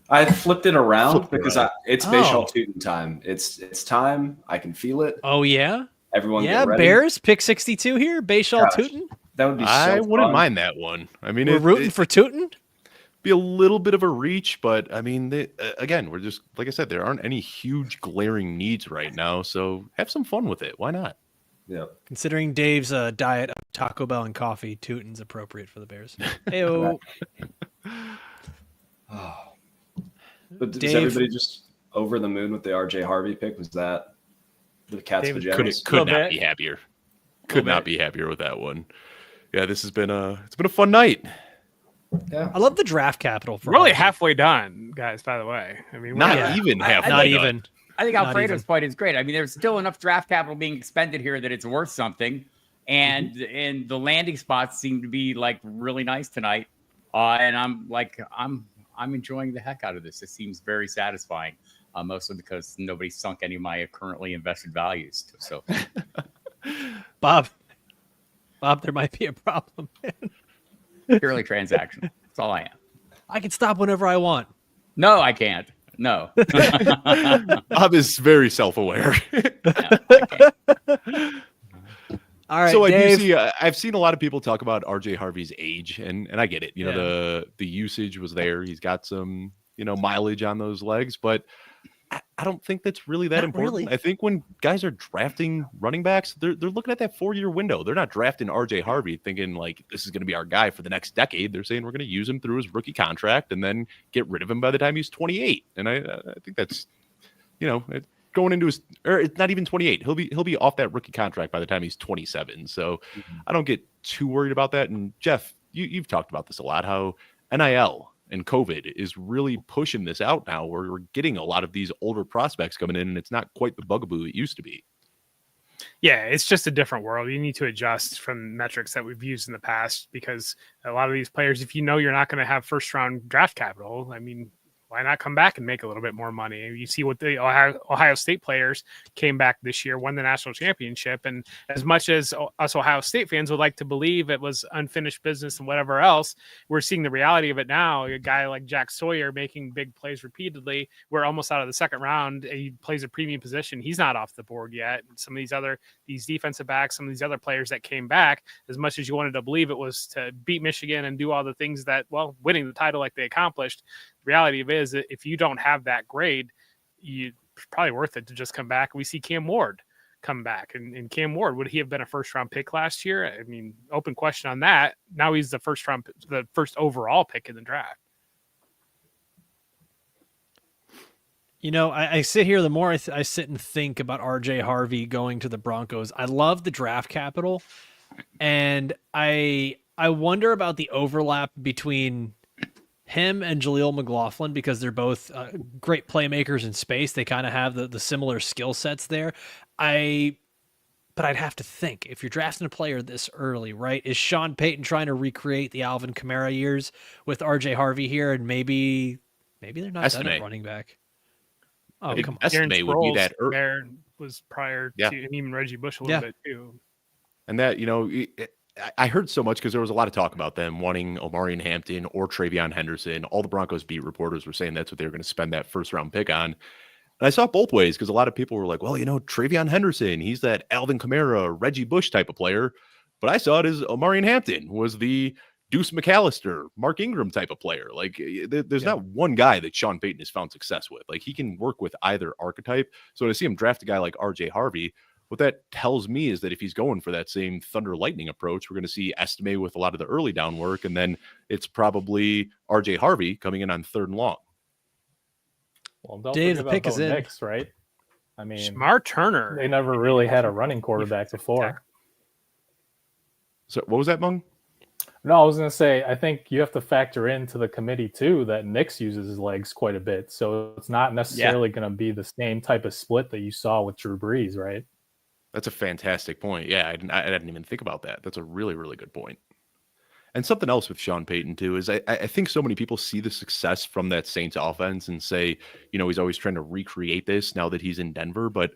Speaker 2: I flipped it around because it's Bayshall Tootin time. It's time. I can feel it.
Speaker 1: Oh, yeah?
Speaker 2: Everyone
Speaker 1: yeah,
Speaker 2: get ready.
Speaker 1: Bears, pick 62 here. Bayshall Tootin.
Speaker 2: That would be so
Speaker 3: I wouldn't
Speaker 2: fun.
Speaker 3: mind that one. I mean,
Speaker 1: we're rooting for Tootin?
Speaker 3: Be a little bit of a reach, but I mean, again, we're just, like I said, there aren't any huge glaring needs right now, so have some fun with it. Why not?
Speaker 2: Yeah.
Speaker 1: Considering Dave's diet of Taco Bell and coffee, Tootin's appropriate for the Bears. Hey-o.
Speaker 2: But
Speaker 1: Dave,
Speaker 2: is everybody just over the moon with the RJ Harvey pick? Was that the cat's pajamas?
Speaker 3: Could not be happier. Could not be happier with that one. Yeah, this has been a fun night.
Speaker 2: Yeah,
Speaker 1: I love the draft capital.
Speaker 4: We're only halfway done, guys. By the way, I mean,
Speaker 3: not even halfway.
Speaker 1: Not even.
Speaker 12: I think Alfredo's point is great. I mean, there's still enough draft capital being expended here that it's worth something, and the landing spots seem to be really nice tonight. And I'm enjoying the heck out of this. It seems very satisfying, mostly because nobody sunk any of my currently invested values. So,
Speaker 1: Bob, there might be a problem, man.
Speaker 12: Purely transactional. That's all I am.
Speaker 1: I can stop whenever I want.
Speaker 12: No, I can't. No.
Speaker 3: Bob is very self-aware.
Speaker 1: All right,
Speaker 3: so
Speaker 1: Dave.
Speaker 3: I've seen a lot of people talk about RJ Harvey's age, and I get it. The usage was there. He's got some mileage on those legs, but I don't think that's really that
Speaker 6: Not
Speaker 3: important.
Speaker 6: really.
Speaker 3: I think when guys are drafting running backs, they're looking at that 4-year window. They're not drafting RJ Harvey thinking like this is going to be our guy for the next decade. They're saying we're going to use him through his rookie contract and then get rid of him by the time he's 28. And I think that's, going into his, or it's not even 28. He'll be off that rookie contract by the time he's 27. So I don't get too worried about that. And Jeff, you've talked about this a lot, how NIL and COVID is really pushing this out now, where we're getting a lot of these older prospects coming in, and it's not quite the bugaboo it used to be.
Speaker 4: Yeah, it's just a different world. You need to adjust from metrics that we've used in the past, because a lot of these players, if you know you're not going to have first round draft capital, I mean, why not come back and make a little bit more money? You see what the Ohio State players came back this year, won the national championship. And as much as us Ohio State fans would like to believe it was unfinished business and whatever else, we're seeing the reality of it now. A guy like Jack Sawyer making big plays repeatedly. We're almost out of the second round. He plays a premium position. He's not off the board yet. Some of these defensive backs, some of these other players that came back, as much as you wanted to believe it was to beat Michigan and do all the things that, winning the title like they accomplished, the reality of it is that if you don't have that grade, it's probably worth it to just come back. We see Cam Ward come back, and Cam Ward, would he have been a first round pick last year? I mean, open question on that. Now he's the first overall pick in the draft.
Speaker 1: I sit here, the more I sit and think about RJ Harvey going to the Broncos, I love the draft capital, and I wonder about the overlap between him and Jaleel McLaughlin, because they're both great playmakers in space. They kind of have the similar skill sets there. But I'd have to think, if you're drafting a player this early, right? Is Sean Payton trying to recreate the Alvin Kamara years with RJ Harvey here, and maybe they're not done at running back? Oh, come on.
Speaker 3: Estimate would be that
Speaker 4: there was prior to, and even Reggie Bush a little bit too.
Speaker 3: And that, I heard so much because there was a lot of talk about them wanting Omarion Hampton or TreVeyon Henderson. All the Broncos beat reporters were saying that's what they were going to spend that first round pick on. And I saw it both ways, because a lot of people were like, well, TreVeyon Henderson, he's that Alvin Kamara, Reggie Bush type of player. But I saw it as Omarion Hampton was the Deuce McAllister, Mark Ingram type of player. Like, there's not one guy that Sean Payton has found success with. Like, he can work with either archetype. So to see him draft a guy like RJ Harvey, what that tells me is that if he's going for that same Thunder Lightning approach, we're going to see Estime with a lot of the early down work, and then it's probably RJ Harvey coming in on third and long.
Speaker 13: Well, don't
Speaker 1: Dave,
Speaker 13: forget
Speaker 1: the pick
Speaker 13: about
Speaker 1: is in.
Speaker 13: Knicks, right? I mean,
Speaker 4: Smart Turner.
Speaker 13: They never really had a running quarterback before.
Speaker 3: So what was that, Mung?
Speaker 13: No, I was going to say, I think you have to factor into the committee too that Nix uses his legs quite a bit. So it's not necessarily going to be the same type of split that you saw with Drew Brees, right?
Speaker 3: That's a fantastic point. Yeah, I didn't even think about that. That's a really, really good point. And something else with Sean Payton too is I think so many people see the success from that Saints offense and say, he's always trying to recreate this now that he's in Denver, but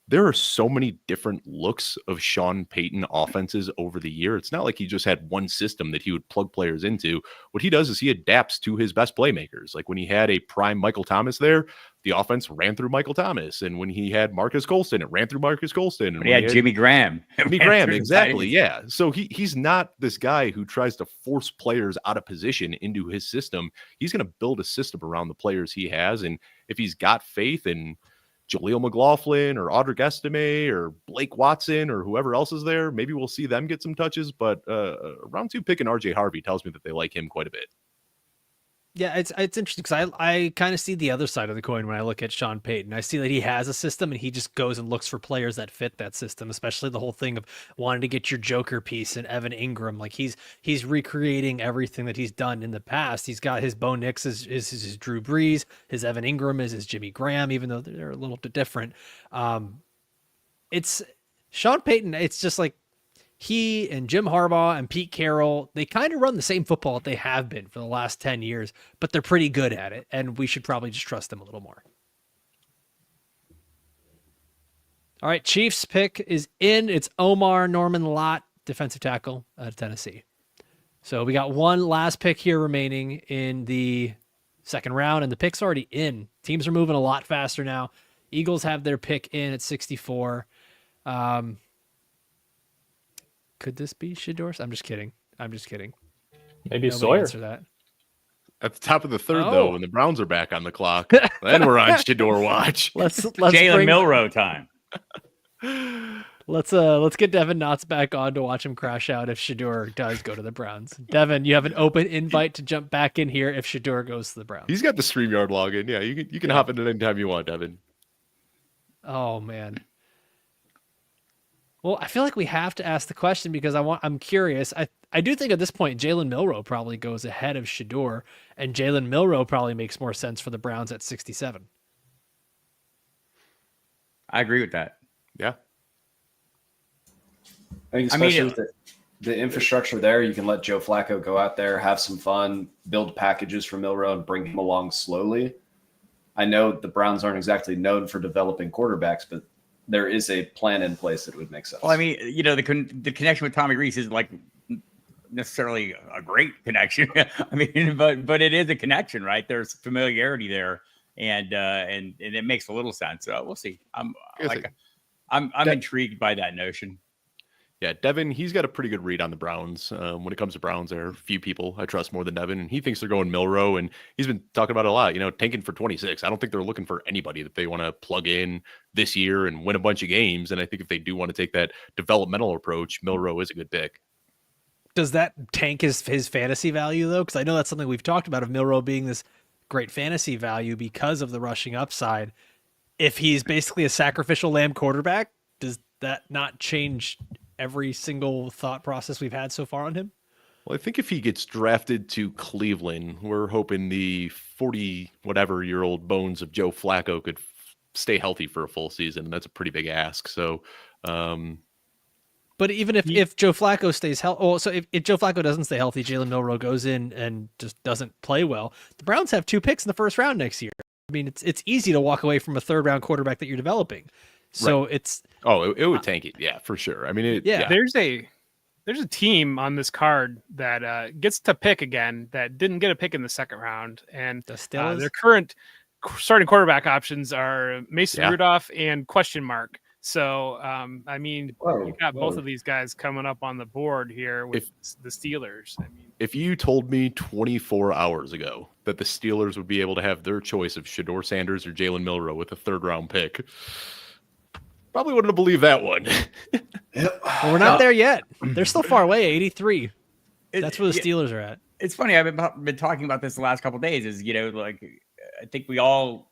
Speaker 3: there are so many different looks of Sean Payton offenses over the year. It's not like he just had one system that he would plug players into. What he does is he adapts to his best playmakers. Like when he had a prime Michael Thomas there, the offense ran through Michael Thomas. And when he had Marcus Colston, it ran through Marcus Colston. And
Speaker 12: when he had Jimmy Graham.
Speaker 3: Jimmy Graham, exactly. Yeah. So he's not this guy who tries to force players out of position into his system. He's going to build a system around the players he has. And if he's got faith in Jaleel McLaughlin or Audric Estime or Blake Watson or whoever else is there, maybe we'll see them get some touches. But round 2 pick in RJ Harvey tells me that they like him quite a bit.
Speaker 1: Yeah, it's interesting because I kind of see the other side of the coin when I look at Sean Payton. I see that he has a system and he just goes and looks for players that fit that system, especially the whole thing of wanting to get your Joker piece and Evan Ingram. Like he's recreating everything that he's done in the past. He's got his Bo Nix is his Drew Brees, his Evan Ingram is his Jimmy Graham, even though they're a little bit different. It's Sean Payton. It's just like he and Jim Harbaugh and Pete Carroll, they kind of run the same football that they have been for the last 10 years, but they're pretty good at it, and we should probably just trust them a little more. All right, Chiefs pick is in. It's Omar Norman Lott, defensive tackle out of Tennessee. So we got one last pick here remaining in the second round, and the pick's already in. Teams are moving a lot faster now. Eagles have their pick in at 64. Could this be Shedeur? I'm just kidding.
Speaker 13: Maybe
Speaker 1: Nobody
Speaker 13: Sawyer.
Speaker 1: answer that.
Speaker 3: At the top of the third,
Speaker 1: Oh.
Speaker 3: though, when the Browns are back on the clock, then we're on Shedeur watch.
Speaker 1: Let's
Speaker 12: Jalen
Speaker 1: bring,
Speaker 12: Milroe time.
Speaker 1: let's get Devin Knotts back on to watch him crash out if Shedeur does go to the Browns. Devin, you have an open invite to jump back in here if Shedeur goes to the Browns.
Speaker 3: He's got the StreamYard login. Yeah, you can hop in at any time you want, Devin.
Speaker 1: Oh man. Well, I feel like we have to ask the question because I'm curious. I do think at this point Jalen Milroe probably goes ahead of Shedeur, and Jalen Milroe probably makes more sense for the Browns at 67.
Speaker 12: I agree with that.
Speaker 3: Yeah.
Speaker 2: I think especially with the infrastructure there, you can let Joe Flacco go out there, have some fun, build packages for Milroe, and bring him along slowly. I know the Browns aren't exactly known for developing quarterbacks, but there is a plan in place that would make sense.
Speaker 12: Well, I mean, the connection with Tommy Reese is like necessarily a great connection. I mean, but it is a connection, right? There's familiarity there, and it makes a little sense. We'll see. I'm intrigued by that notion.
Speaker 3: Yeah, Devin, he's got a pretty good read on the Browns. When it comes to Browns, there are a few people I trust more than Devin, and he thinks they're going Milroe, and he's been talking about it a lot, tanking for 26. I don't think they're looking for anybody that they want to plug in this year and win a bunch of games, and I think if they do want to take that developmental approach, Milroe is a good pick.
Speaker 1: Does that tank his fantasy value, though? Because I know that's something we've talked about, of Milroe being this great fantasy value because of the rushing upside. If he's basically a sacrificial lamb quarterback, does that not change every single thought process we've had so far on him?
Speaker 3: Well, I think if he gets drafted to Cleveland, we're hoping the 40-whatever-year-old bones of Joe Flacco could stay healthy for a full season. That's a pretty big ask. So,
Speaker 1: but even if Joe Flacco stays healthy, so if Joe Flacco doesn't stay healthy, Jalen Milroe goes in and just doesn't play well. The Browns have 2 picks in the first round next year. I mean, it's easy to walk away from a third-round quarterback that you're developing. So
Speaker 3: right.
Speaker 1: It's
Speaker 3: it would tank it, yeah, for sure. I mean,
Speaker 4: There's a team on this card that gets to pick again that didn't get a pick in the second round, and their current starting quarterback options are Mason Rudolph and question mark. So, I mean, you got both of these guys coming up on the board here with the Steelers. I mean,
Speaker 3: if you told me 24 hours ago that the Steelers would be able to have their choice of Shedeur Sanders or Jalen Milroe with a third-round pick, probably wouldn't have believed that one.
Speaker 1: Well, we're not there yet. They're still far away, 83. That's where the Steelers are at.
Speaker 12: It's funny. I've been talking about this the last couple of days. I think we all,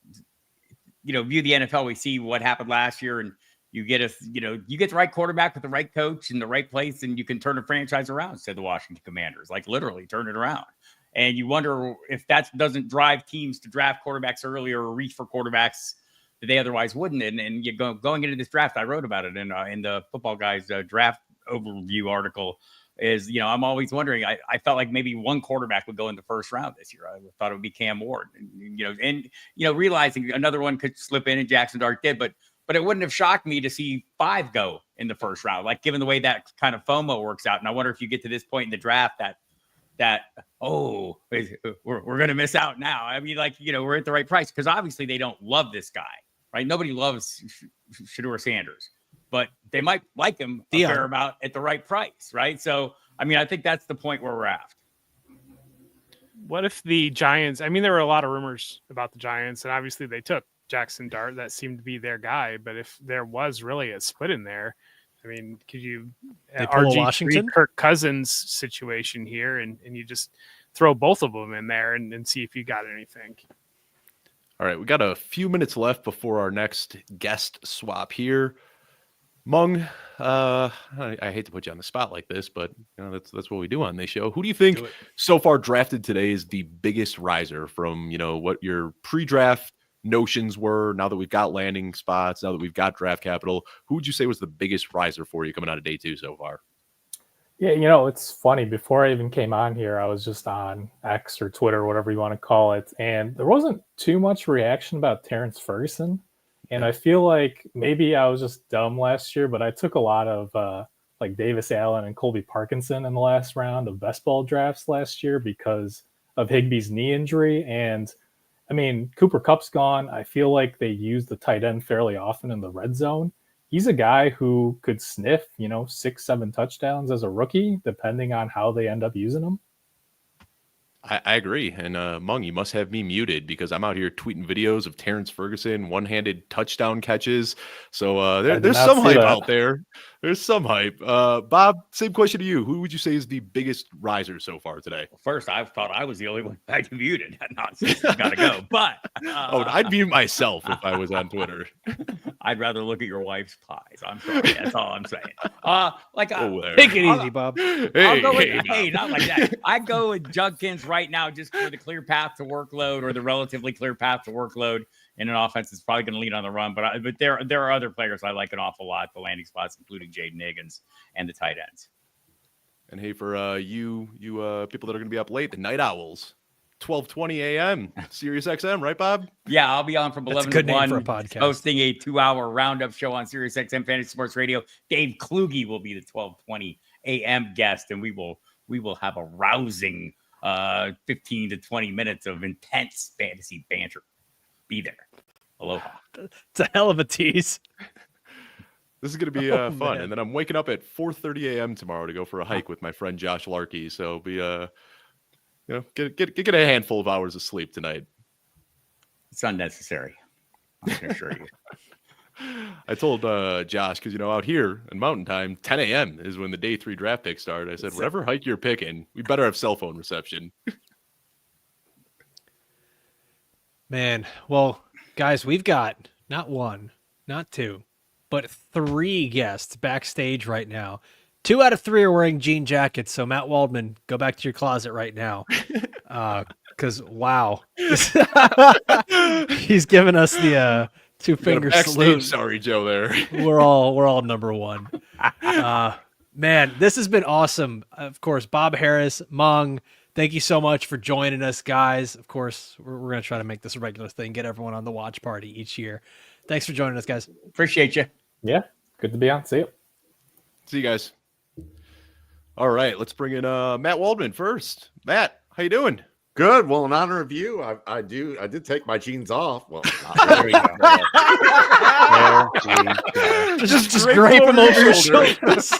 Speaker 12: view the NFL. We see what happened last year, and you get the right quarterback with the right coach in the right place, and you can turn a franchise around. Said the Washington Commanders, like literally turn it around. And you wonder if that doesn't drive teams to draft quarterbacks earlier or reach for quarterbacks that they otherwise wouldn't. And you going into this draft, I wrote about it in the Footballguys draft overview article. I'm always wondering. I felt like maybe one quarterback would go in the first round this year. I thought it would be Cam Ward, and realizing another one could slip in, and Jackson Dart did, but it wouldn't have shocked me to see 5 go in the first round, like given the way that kind of FOMO works out. And I wonder if you get to this point in the draft that we're going to miss out now. I mean, we're at the right price, because obviously they don't love this guy, right? Nobody loves Shedeur Sanders, but they might like him a fair amount at the right price, right? So, I mean, I think that's the point where we're at.
Speaker 4: what if the Giants? I mean, there were a lot of rumors about the Giants, and obviously they took Jackson Dart. That seemed to be their guy. But if there was really a split in there, I mean, could you RG3 Kirk Cousins situation here, and you just throw both of them in there and see if you got anything?
Speaker 3: All right, we got a few minutes left before our next guest swap here. Mung, I hate to put you on the spot like this, but that's what we do on this show. Who do you think so far drafted today is the biggest riser from what your pre-draft notions were? Now that we've got landing spots, now that we've got draft capital, who would you say was the biggest riser for you coming out of day 2 so far?
Speaker 13: Yeah, it's funny. Before I even came on here, I was just on X or Twitter, whatever you want to call it, and there wasn't too much reaction about Terrence Ferguson. And I feel like maybe I was just dumb last year, but I took a lot of like Davis Allen and Colby Parkinson in the last round of best ball drafts last year because of Higbee's knee injury. And I mean, Cooper Kupp's gone. I feel like they use the tight end fairly often in the red zone. He's a guy who could sniff, 6-7 touchdowns as a rookie, depending on how they end up using him.
Speaker 3: I agree. And Mung, you must have me muted because I'm out here tweeting videos of Terrence Ferguson one-handed touchdown catches. So there's some hype out there. There's some hype. Bob, same question to you. Who would you say is the biggest riser so far today?
Speaker 12: First, I thought I was the only one I muted. That nonsense has got to go. But
Speaker 3: I'd mute myself if I was on Twitter.
Speaker 12: I'd rather look at your wife's pies. I'm sorry. That's all I'm saying.
Speaker 1: Take it easy, Bob.
Speaker 12: Hey, not like that. I'd go with Judkins right now just for the clear path to workload or the relatively clear path to workload in an offense that's probably going to lead on the run. But there are other players I like an awful lot, the landing spots, including Jaden Higgins and the tight ends.
Speaker 3: And hey, for you people that are going to be up late, the Night Owls, 12:20 a.m. Sirius XM, right, Bob?
Speaker 12: Yeah, I'll be on from 11 to 1, hosting a 2-hour roundup show on Sirius XM Fantasy Sports Radio. Dave Kluge will be the 12:20 a.m. guest, and we will have a rousing 15 to 20 minutes of intense fantasy banter. Be there. Aloha.
Speaker 1: It's a hell of a tease.
Speaker 3: This is going to be fun.
Speaker 1: Man.
Speaker 3: And then I'm waking up at 4:30 a.m. tomorrow to go for a hike with my friend Josh Larkey. So be get a handful of hours of sleep tonight.
Speaker 12: It's unnecessary, I can assure you.
Speaker 3: I told Josh, because out here in Mountain Time, 10 a.m. is when the day 3 draft picks start. I said, whatever hike you're picking, we better have cell phone reception.
Speaker 1: Man, well, guys, we've got not 1, not 2, but 3 guests backstage right now. 2 out of 3 are wearing jean jackets. So Matt Waldman, go back to your closet right now. Because wow, he's giving us the 2-finger salute.
Speaker 3: Sorry, Joe. There,
Speaker 1: we're all number 1. Man, this has been awesome. Of course, Bob Harris, Mung, thank you so much for joining us, guys. Of course, we're gonna try to make this a regular thing, get everyone on the watch party each year. Thanks for joining us, guys.
Speaker 12: Appreciate you.
Speaker 13: Yeah, good to be on. See you.
Speaker 3: See you guys. All right, let's bring in Matt Waldman first. Matt, how you doing?
Speaker 14: Good. Well, in honor of you, I did take my jeans off. Well,
Speaker 13: there we go.
Speaker 1: Just drape them over your shoulders.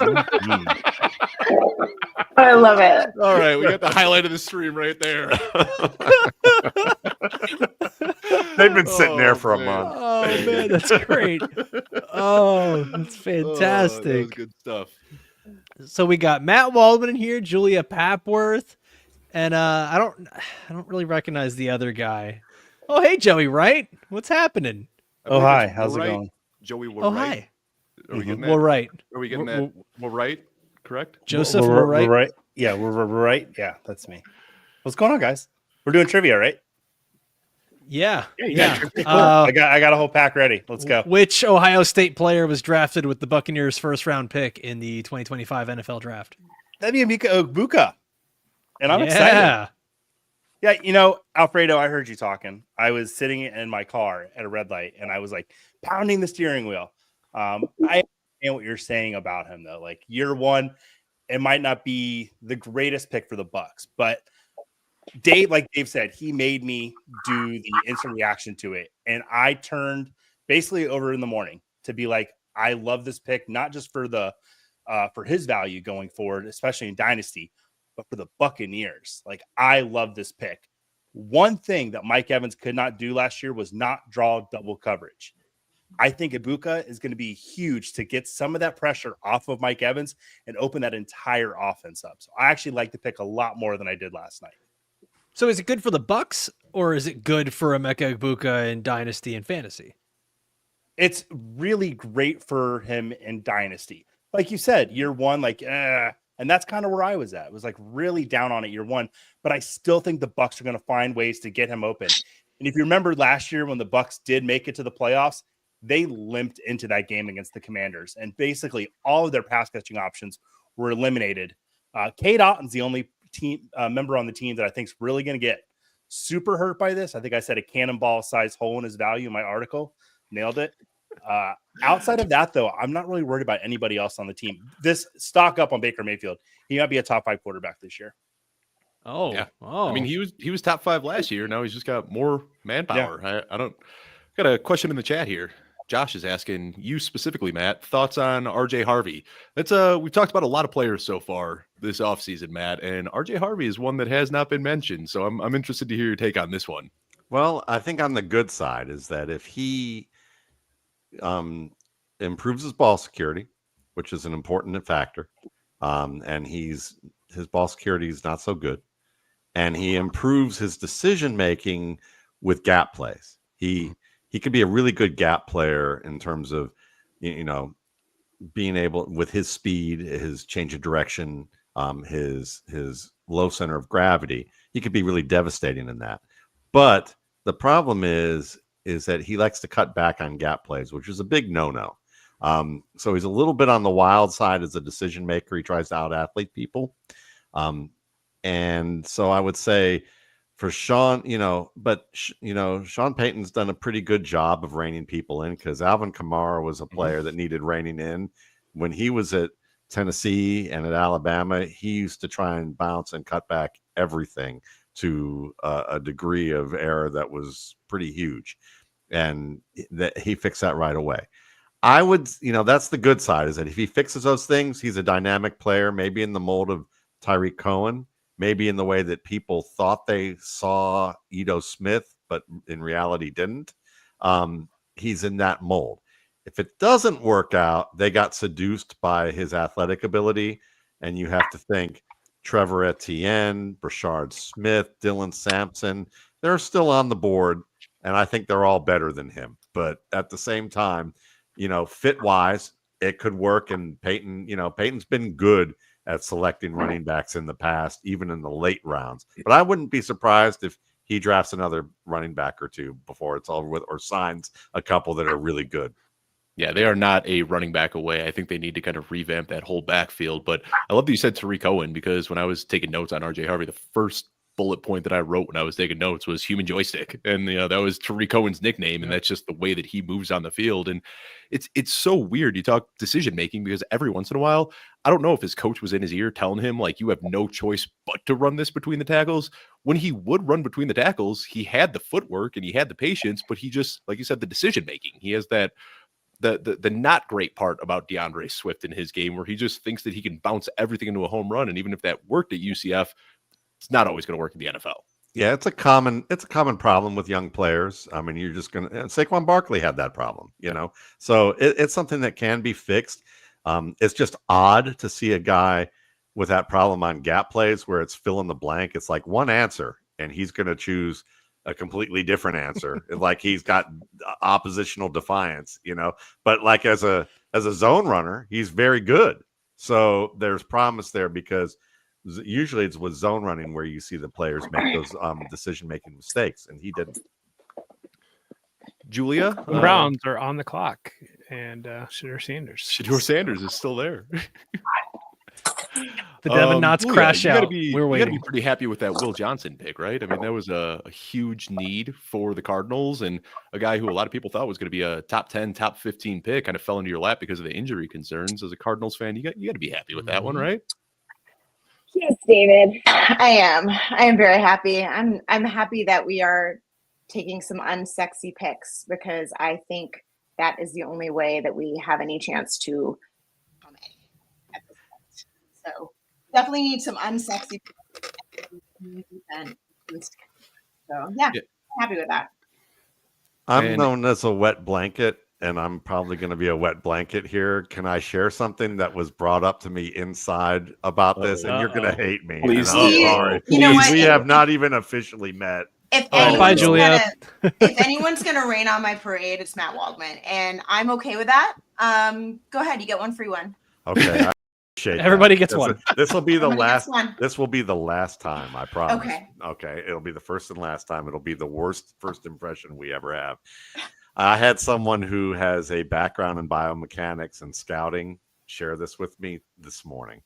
Speaker 7: I love it.
Speaker 3: All right, we got the highlight of the stream right there.
Speaker 14: They've been sitting there for a month.
Speaker 1: Oh man, that's great. Oh, that's fantastic.
Speaker 3: That was good stuff.
Speaker 1: So we got Matt Waldman in here, Julia Papworth, and I don't really recognize the other guy. Oh, hey Joey Wright, what's happening?
Speaker 15: Oh hi, how's it going?
Speaker 3: Joey
Speaker 1: Oh hi.
Speaker 3: Are we getting that?
Speaker 1: Well, right.
Speaker 3: Are we getting that? Well, right. Correct.
Speaker 1: Joseph,
Speaker 15: we're
Speaker 1: right.
Speaker 15: right. Yeah, we're right. Yeah, that's me. What's going on, guys? We're doing trivia, right?
Speaker 1: Yeah.
Speaker 15: Cool. I got a whole pack ready. Let's go.
Speaker 1: Which Ohio State player was drafted with the Buccaneers' first-round pick in the 2025 NFL Draft?
Speaker 15: That'd be Emeka Egbuka, and I'm excited. Yeah, Alfredo, I heard you talking. I was sitting in my car at a red light, and I was like pounding the steering wheel. I understand what you're saying about him, though. Like year 1, it might not be the greatest pick for the Bucs, but like Dave said, he made me do the instant reaction to it. And I turned basically over in the morning to be like, I love this pick, not just for for his value going forward, especially in Dynasty, but for the Buccaneers. Like, I love this pick. One thing that Mike Evans could not do last year was not draw double coverage. I think Egbuka is going to be huge to get some of that pressure off of Mike Evans and open that entire offense up. So I actually like the pick a lot more than I did last night.
Speaker 1: So is it good for the Bucs or is it good for Emeka Egbuka in Dynasty and Fantasy?
Speaker 15: It's really great for him in Dynasty. Like you said, year 1, and that's kind of where I was at. It was like really down on it year 1, but I still think the Bucs are going to find ways to get him open. And if you remember last year when the Bucs did make it to the playoffs, they limped into that game against the Commanders, and basically all of their pass catching options were eliminated. Cade Otton's the only team member on the team that I think is really going to get super hurt by this. I think I said a cannonball size hole in his value in my article. Nailed it. Outside of that, though, I'm not really worried about anybody else on the team. This stock up on Baker Mayfield. He might be a top 5 quarterback this year.
Speaker 1: Oh,
Speaker 3: yeah.
Speaker 1: Oh.
Speaker 3: I mean, he was top 5 last year. Now he's just got more manpower. Yeah. I don't got a question in the chat here. Josh is asking you specifically, Matt, thoughts on RJ Harvey. That's we've talked about a lot of players so far this offseason, Matt, and RJ Harvey is one that has not been mentioned. So I'm interested to hear your take on this one.
Speaker 14: Well, I think on the good side is that if he improves his ball security, which is an important factor, and his ball security is not so good, and he improves his decision making with gap plays. He could be a really good gap player in terms of, being able, with his speed, his change of direction, his low center of gravity. He could be really devastating in that. But the problem is that he likes to cut back on gap plays, which is a big no-no. So he's a little bit on the wild side as a decision maker. He tries to out-athlete people. And so I would say for Sean, Sean Payton's done a pretty good job of reining people in, because Alvin Kamara was a player that needed reining in. When he was at Tennessee and at Alabama, he used to try and bounce and cut back everything to a degree of error that was pretty huge. And that he fixed that right away. I would, that's the good side, is that if he fixes those things, he's a dynamic player, maybe in the mold of Tyreek Cohen, maybe in the way that people thought they saw Ito Smith, but in reality didn't. He's in that mold. If it doesn't work out, they got seduced by his athletic ability. And you have to think Trevor Etienne, Brashard Smith, Dylan Sampson, they're still on the board. And I think they're all better than him. But at the same time, fit-wise, it could work. And Peyton's been good at selecting running backs in the past, even in the late rounds. But I wouldn't be surprised if he drafts another running back or two before it's over with, or signs a couple that are really good.
Speaker 3: Yeah, they are not a running back away. I think they need to kind of revamp that whole backfield. But I love that you said Tariq Cohen, because when I was taking notes on RJ Harvey, the first bullet point that I wrote when I was taking notes was human joystick. And that was Tariq Cohen's nickname. And that's just the way that he moves on the field. And it's so weird. You talk decision making, because every once in a while, I don't know if his coach was in his ear telling him, like, you have no choice but to run this between the tackles. When he would run between the tackles, he had the footwork and he had the patience, but he just, like you said, the decision making. He has that the not great part about DeAndre Swift in his game, where he just thinks that he can bounce everything into a home run. And even if that worked at UCF, it's not always going to work in the NFL.
Speaker 14: Yeah, it's a common problem with young players. I mean, you're just going to, Saquon Barkley had that problem, so it's something that can be fixed. It's just odd to see a guy with that problem on gap plays where it's fill in the blank. It's like one answer and he's going to choose a completely different answer. Like he's got oppositional defiance, but like as a zone runner, he's very good. So there's promise there, because usually it's with zone running where you see the players make those decision-making mistakes, and he didn't.
Speaker 3: Julia?
Speaker 4: The Browns are on the clock, and Shedeur Sanders
Speaker 3: is still there.
Speaker 1: The Devin Knotts crash out.
Speaker 3: We're waiting. You got to be pretty happy with that Will Johnson pick, right? I mean, that was a huge need for the Cardinals, and a guy who a lot of people thought was going to be a top 10, top 15 pick kind of fell into your lap because of the injury concerns. As a Cardinals fan, you got to be happy with that one, right?
Speaker 7: Yes, David. I am very happy. I'm happy that we are taking some unsexy picks, because I think that is the only way that we have any chance to come in at this point. So definitely need some unsexy picks. So yeah, I'm happy with that.
Speaker 14: I'm known as a wet blanket, and I'm probably going to be a wet blanket here. Can I share something that was brought up to me inside about this? And you're going to hate me.
Speaker 2: Please.
Speaker 14: Sorry.
Speaker 7: You know what?
Speaker 14: We have not even officially met.
Speaker 7: If
Speaker 1: bye, Julia.
Speaker 7: If anyone's going to rain on my parade, it's Matt Waldman, and I'm okay with that. Go ahead. You get one free one.
Speaker 14: Okay. I appreciate
Speaker 1: Everybody
Speaker 14: that.
Speaker 1: gets one.
Speaker 14: This will be the
Speaker 7: Everybody
Speaker 14: last.
Speaker 7: gets one.
Speaker 14: This will be the last time, I promise.
Speaker 7: Okay.
Speaker 14: Okay. It'll be the first and last time. It'll be the worst first impression we ever have. I had someone who has a background in biomechanics and scouting share this with me this morning.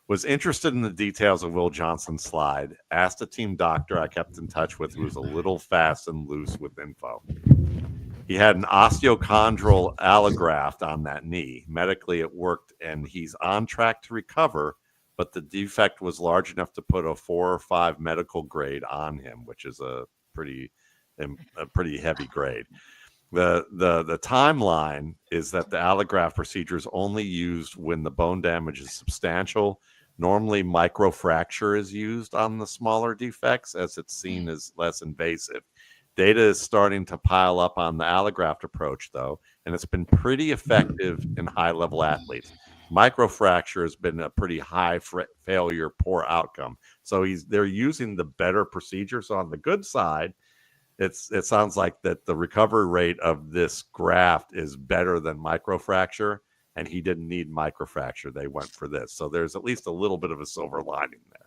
Speaker 14: Was interested in the details of Will Johnson's slide. Asked a team doctor I kept in touch with, who was a little fast and loose with info. He had an osteochondral allograft on that knee. Medically, it worked, and he's on track to recover, but the defect was large enough to put a 4 or 5 medical grade on him, which is a pretty heavy grade. The timeline is that the allograft procedure is only used when the bone damage is substantial. Normally, microfracture is used on the smaller defects as it's seen as less invasive. Data is starting to pile up on the allograft approach, though, and it's been pretty effective in high-level athletes. Microfracture has been a pretty high failure, poor outcome. So they're using the better procedure. So on the good side, it sounds like that the recovery rate of this graft is better than microfracture, and he didn't need microfracture. They went for this. So there's at least a little bit of a silver lining there.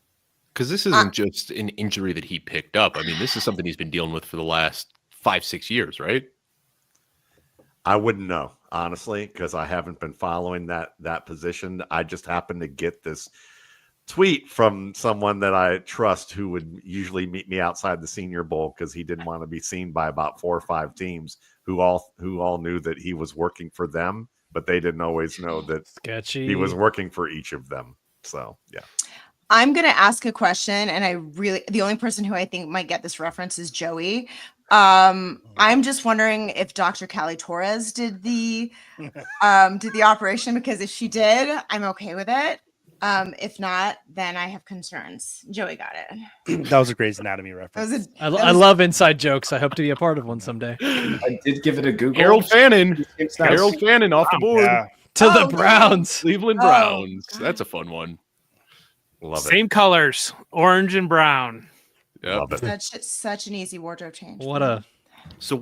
Speaker 3: Because this isn't just an injury that he picked up. I mean, this is something he's been dealing with for the last 5-6 years, right?
Speaker 14: I wouldn't know, honestly, because I haven't been following that position. I just happened to get this tweet from someone that I trust who would usually meet me outside the Senior Bowl because he didn't want to be seen by about 4 or 5 teams who all knew that he was working for them, but they didn't always know that
Speaker 1: Sketchy.
Speaker 14: he was working for each of them. So, yeah.
Speaker 7: I'm going to ask a question, and the only person who I think might get this reference is Joey. I'm just wondering if Dr. Callie Torres did the operation, because if she did, I'm okay with it. If not, then I have concerns. Joey got it.
Speaker 15: That was a Grey's Anatomy reference.
Speaker 1: I love inside jokes. I hope to be a part of one someday.
Speaker 2: I did give it a Google.
Speaker 3: Harold Fannin off the board.
Speaker 15: Yeah.
Speaker 1: To the Browns.
Speaker 3: Cleveland Browns. That's a fun one.
Speaker 14: Love it.
Speaker 4: Same colors, orange and brown.
Speaker 14: Love it.
Speaker 7: Such an easy wardrobe change.
Speaker 3: So what does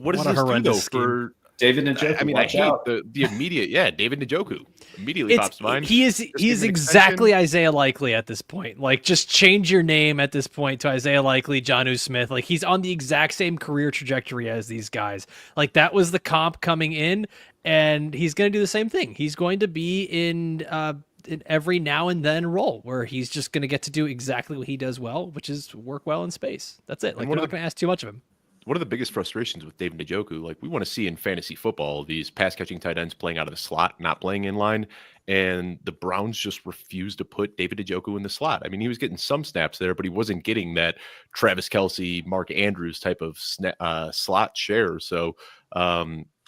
Speaker 1: what a
Speaker 3: this do,
Speaker 1: horrendous
Speaker 3: though,
Speaker 1: scheme.
Speaker 3: for
Speaker 2: David Njoku?
Speaker 3: I mean, I hate the immediate, David Njoku immediately pops to mind.
Speaker 1: He is
Speaker 3: an
Speaker 1: exactly Isaiah Likely at this point. Like, just change your name at this point to Isaiah Likely, Jonnu Smith. Like, he's on the exact same career trajectory as these guys. Like, that was the comp coming in, and he's going to do the same thing. He's going to be in every now and then role where he's just going to get to do exactly what he does well, which is work well in space. That's it. Like, we're not going to ask too much of him.
Speaker 3: One of the biggest frustrations with David Njoku, like we want to see in fantasy football, these pass catching tight ends playing out of the slot, not playing in line. And the Browns just refused to put David Njoku in the slot. I mean, he was getting some snaps there, but he wasn't getting that Travis Kelce, Mark Andrews type of slot share. So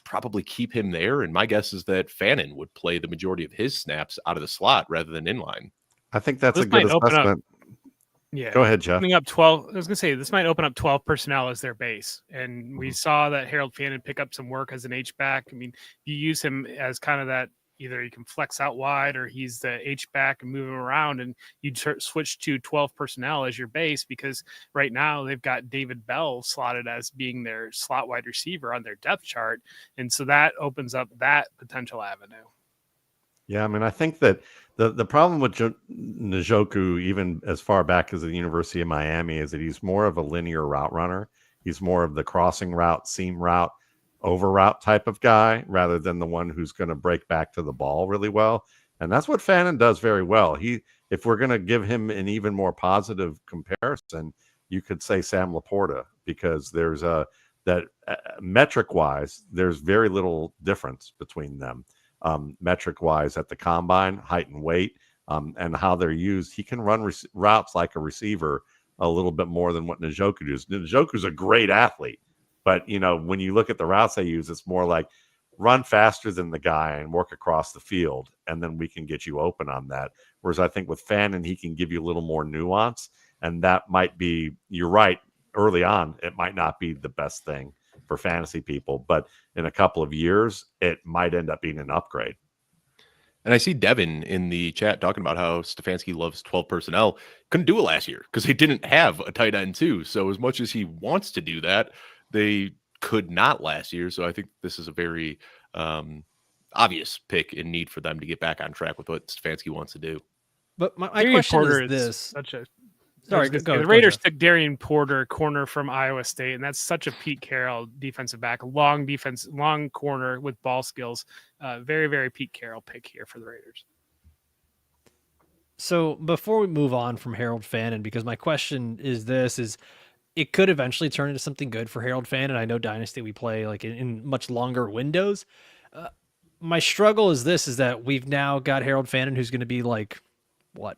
Speaker 3: probably keep him there. And my guess is that Fannin would play the majority of his snaps out of the slot rather than in line.
Speaker 14: I think that's a good assessment.
Speaker 4: Yeah.
Speaker 14: Go ahead, Jeff.
Speaker 4: Opening up 12. I was going to say this might open up 12 personnel as their base. And we saw that Harold Fannin pick up some work as an H-back. I mean, you use him as kind of that, either you can flex out wide or he's the H-back and move him around, and you'd switch to 12 personnel as your base, because right now they've got David Bell slotted as being their slot wide receiver on their depth chart. And so that opens up that potential avenue.
Speaker 14: Yeah, I mean, I think that the problem with Njoku, even as far back as the University of Miami, is that he's more of a linear route runner. He's more of the crossing route, seam route, over route type of guy, rather than the one who's going to break back to the ball really well. And that's what Fannin does very well. If we're going to give him an even more positive comparison, you could say Sam Laporta, because there's metric wise, there's very little difference between them. Metric wise at the combine, height and weight, and how they're used. He can run routes like a receiver a little bit more than what Njoku does. Njoku's a great athlete, but when you look at the routes they use, it's more like run faster than the guy and work across the field, and then we can get you open on that. Whereas I think with Fannin, he can give you a little more nuance, and that might be, you're right, early on, it might not be the best thing for fantasy people, but in a couple of years, it might end up being an upgrade.
Speaker 3: And I see Devin in the chat talking about how Stefanski loves 12 personnel. Couldn't do it last year because they didn't have a tight end too. So as much as he wants to do that, they could not last year. So I think this is a very obvious pick and need for them to get back on track with what Stefanski wants to do.
Speaker 1: But my question is this. Sorry, go
Speaker 4: the Raiders took Darian Porter, corner from Iowa State, and that's such a Pete Carroll defensive back, long corner with ball skills. Very, very Pete Carroll pick here for the Raiders.
Speaker 1: So before we move on from Harold Fannin, because my question is this, is it could eventually turn into something good for Harold Fannin. I know Dynasty we play like in much longer windows. My struggle is this, is that we've now got Harold Fannin, who's going to be like,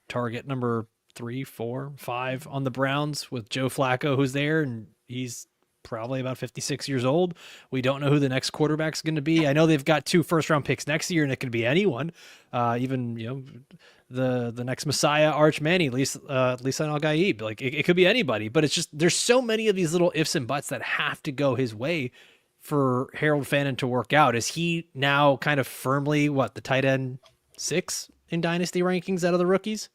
Speaker 1: target number 3, 4, 5 on the Browns with Joe Flacco, who's there, and he's probably about 56 years old. We don't know who the next quarterback's going to be. I know they've got 2 first-round picks next year, and it could be anyone. Even the next Messiah, Arch Manny, Lisan Al-Gaib. Like it could be anybody. But it's just there's so many of these little ifs and buts that have to go his way for Harold Fannin to work out. Is he now kind of firmly the tight end 6 in dynasty rankings out of the rookies?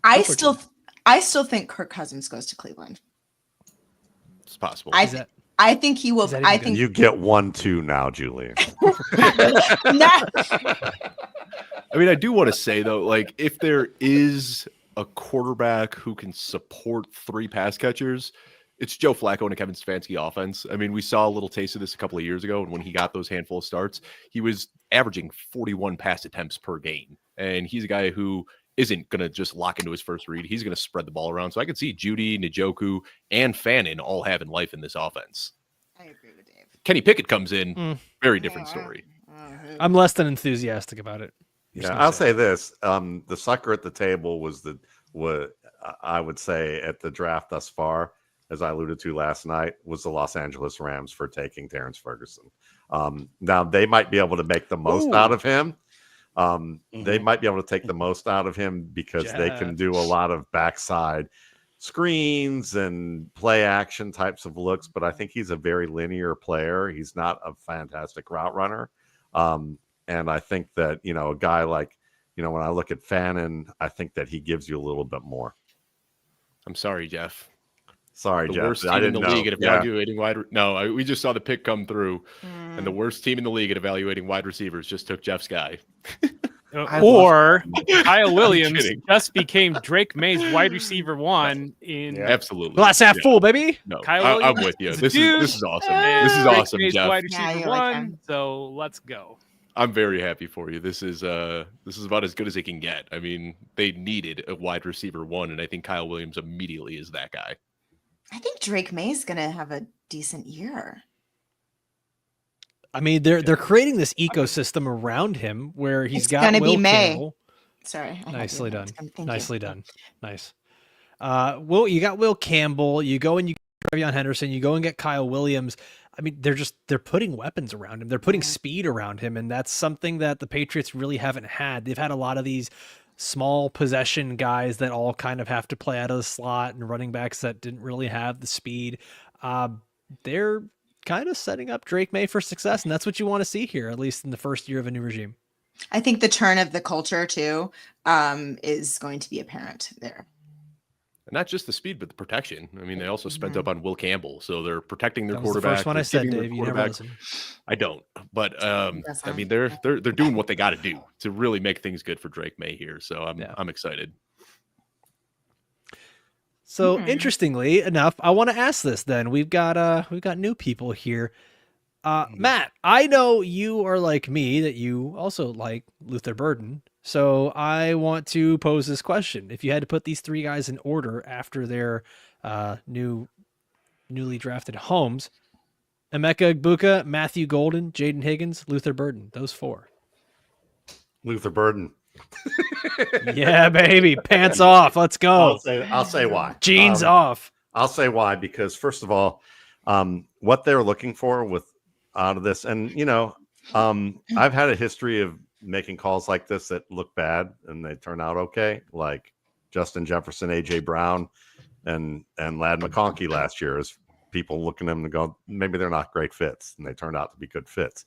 Speaker 16: I still think Kirk Cousins goes to Cleveland.
Speaker 3: It's possible.
Speaker 16: I think he will. I think
Speaker 14: you get 1-2 now, Julian.
Speaker 3: I mean, I do want to say though, like if there is a quarterback who can support 3 pass catchers, it's Joe Flacco and a Kevin Stefanski offense. I mean, we saw a little taste of this a couple of years ago, and when he got those handful of starts, he was averaging 41 pass attempts per game, and he's a guy who isn't going to just lock into his first read. He's going to spread the ball around. So I could see Judy, Njoku, and Fannin all having life in this offense.
Speaker 16: I agree with Dave.
Speaker 3: Kenny Pickett comes in, very different story.
Speaker 1: I'm less than enthusiastic about it.
Speaker 14: Yeah, I'll say this: the sucker at the table was what I would say at the draft thus far, as I alluded to last night, was the Los Angeles Rams for taking Terrence Ferguson. Now they might be able to make the most out of him. They might be able to take the most out of him because they can do a lot of backside screens and play action types of looks, but I think he's a very linear player. He's not a fantastic route runner. And I think that, a guy like, when I look at Fannin, I think that he gives you a little bit more.
Speaker 3: I'm sorry, Jeff.
Speaker 14: Sorry,
Speaker 3: the
Speaker 14: Jeff.
Speaker 3: worst team in the league at evaluating we just saw the pick come through, and the worst team in the league at evaluating wide receivers just took Jeff's guy.
Speaker 4: Or Kyle Williams just became Drake May's wide receiver 1 in
Speaker 3: absolutely
Speaker 1: glass half full, baby.
Speaker 3: No,
Speaker 4: Kyle
Speaker 3: I'm with you. This is awesome. This is
Speaker 4: Drake
Speaker 3: awesome,
Speaker 4: May's
Speaker 3: Jeff.
Speaker 4: wide receiver 1. So let's go.
Speaker 3: I'm very happy for you. This is about as good as it can get. I mean, they needed a wide receiver 1, and I think Kyle Williams immediately is that guy.
Speaker 16: I think Drake May's going to have a decent year.
Speaker 1: I mean, they're creating this ecosystem around him where he's got
Speaker 16: going to be May.
Speaker 1: Campbell.
Speaker 16: Sorry.
Speaker 1: Nicely done. Nicely done. Nice. You got Will Campbell. You go and you get TreVeyon Henderson. You go and get Kyle Williams. I mean, they're putting weapons around him. They're putting speed around him, and that's something that the Patriots really haven't had. They've had a lot of these small possession guys that all kind of have to play out of the slot, and running backs that didn't really have the speed. They're kind of setting up Drake May for success, and that's what you want to see here, at least in the first year of a new regime.
Speaker 16: I think the turn of the culture too is going to be apparent there.
Speaker 3: And not just the speed, but the protection. I mean, they also spent up on Will Campbell, so they're protecting their
Speaker 1: That was
Speaker 3: quarterback.
Speaker 1: the first one I said, Dave. You never listen.
Speaker 3: I don't, but I mean, they're doing what they got to do to really make things good for Drake May here. So I'm excited.
Speaker 1: So interestingly enough, I want to ask this. Then we've got new people here. Matt, I know you are like me, that you also like Luther Burden. So I want to pose this question. If you had to put these 3 guys in order after their newly drafted homes, Emeka Egbuka, Matthew Golden, Jaden Higgins, Luther Burden, those 4.
Speaker 14: Luther Burden.
Speaker 1: Yeah, baby. Pants off. Let's go.
Speaker 14: I'll say why.
Speaker 1: Jeans off.
Speaker 14: I'll say why, because first of all, what they're looking for out of this, and I've had a history of making calls like this that look bad and they turn out okay, like Justin Jefferson, AJ Brown, and Ladd McConkey last year, as people looking at them and go, maybe they're not great fits, and they turned out to be good fits.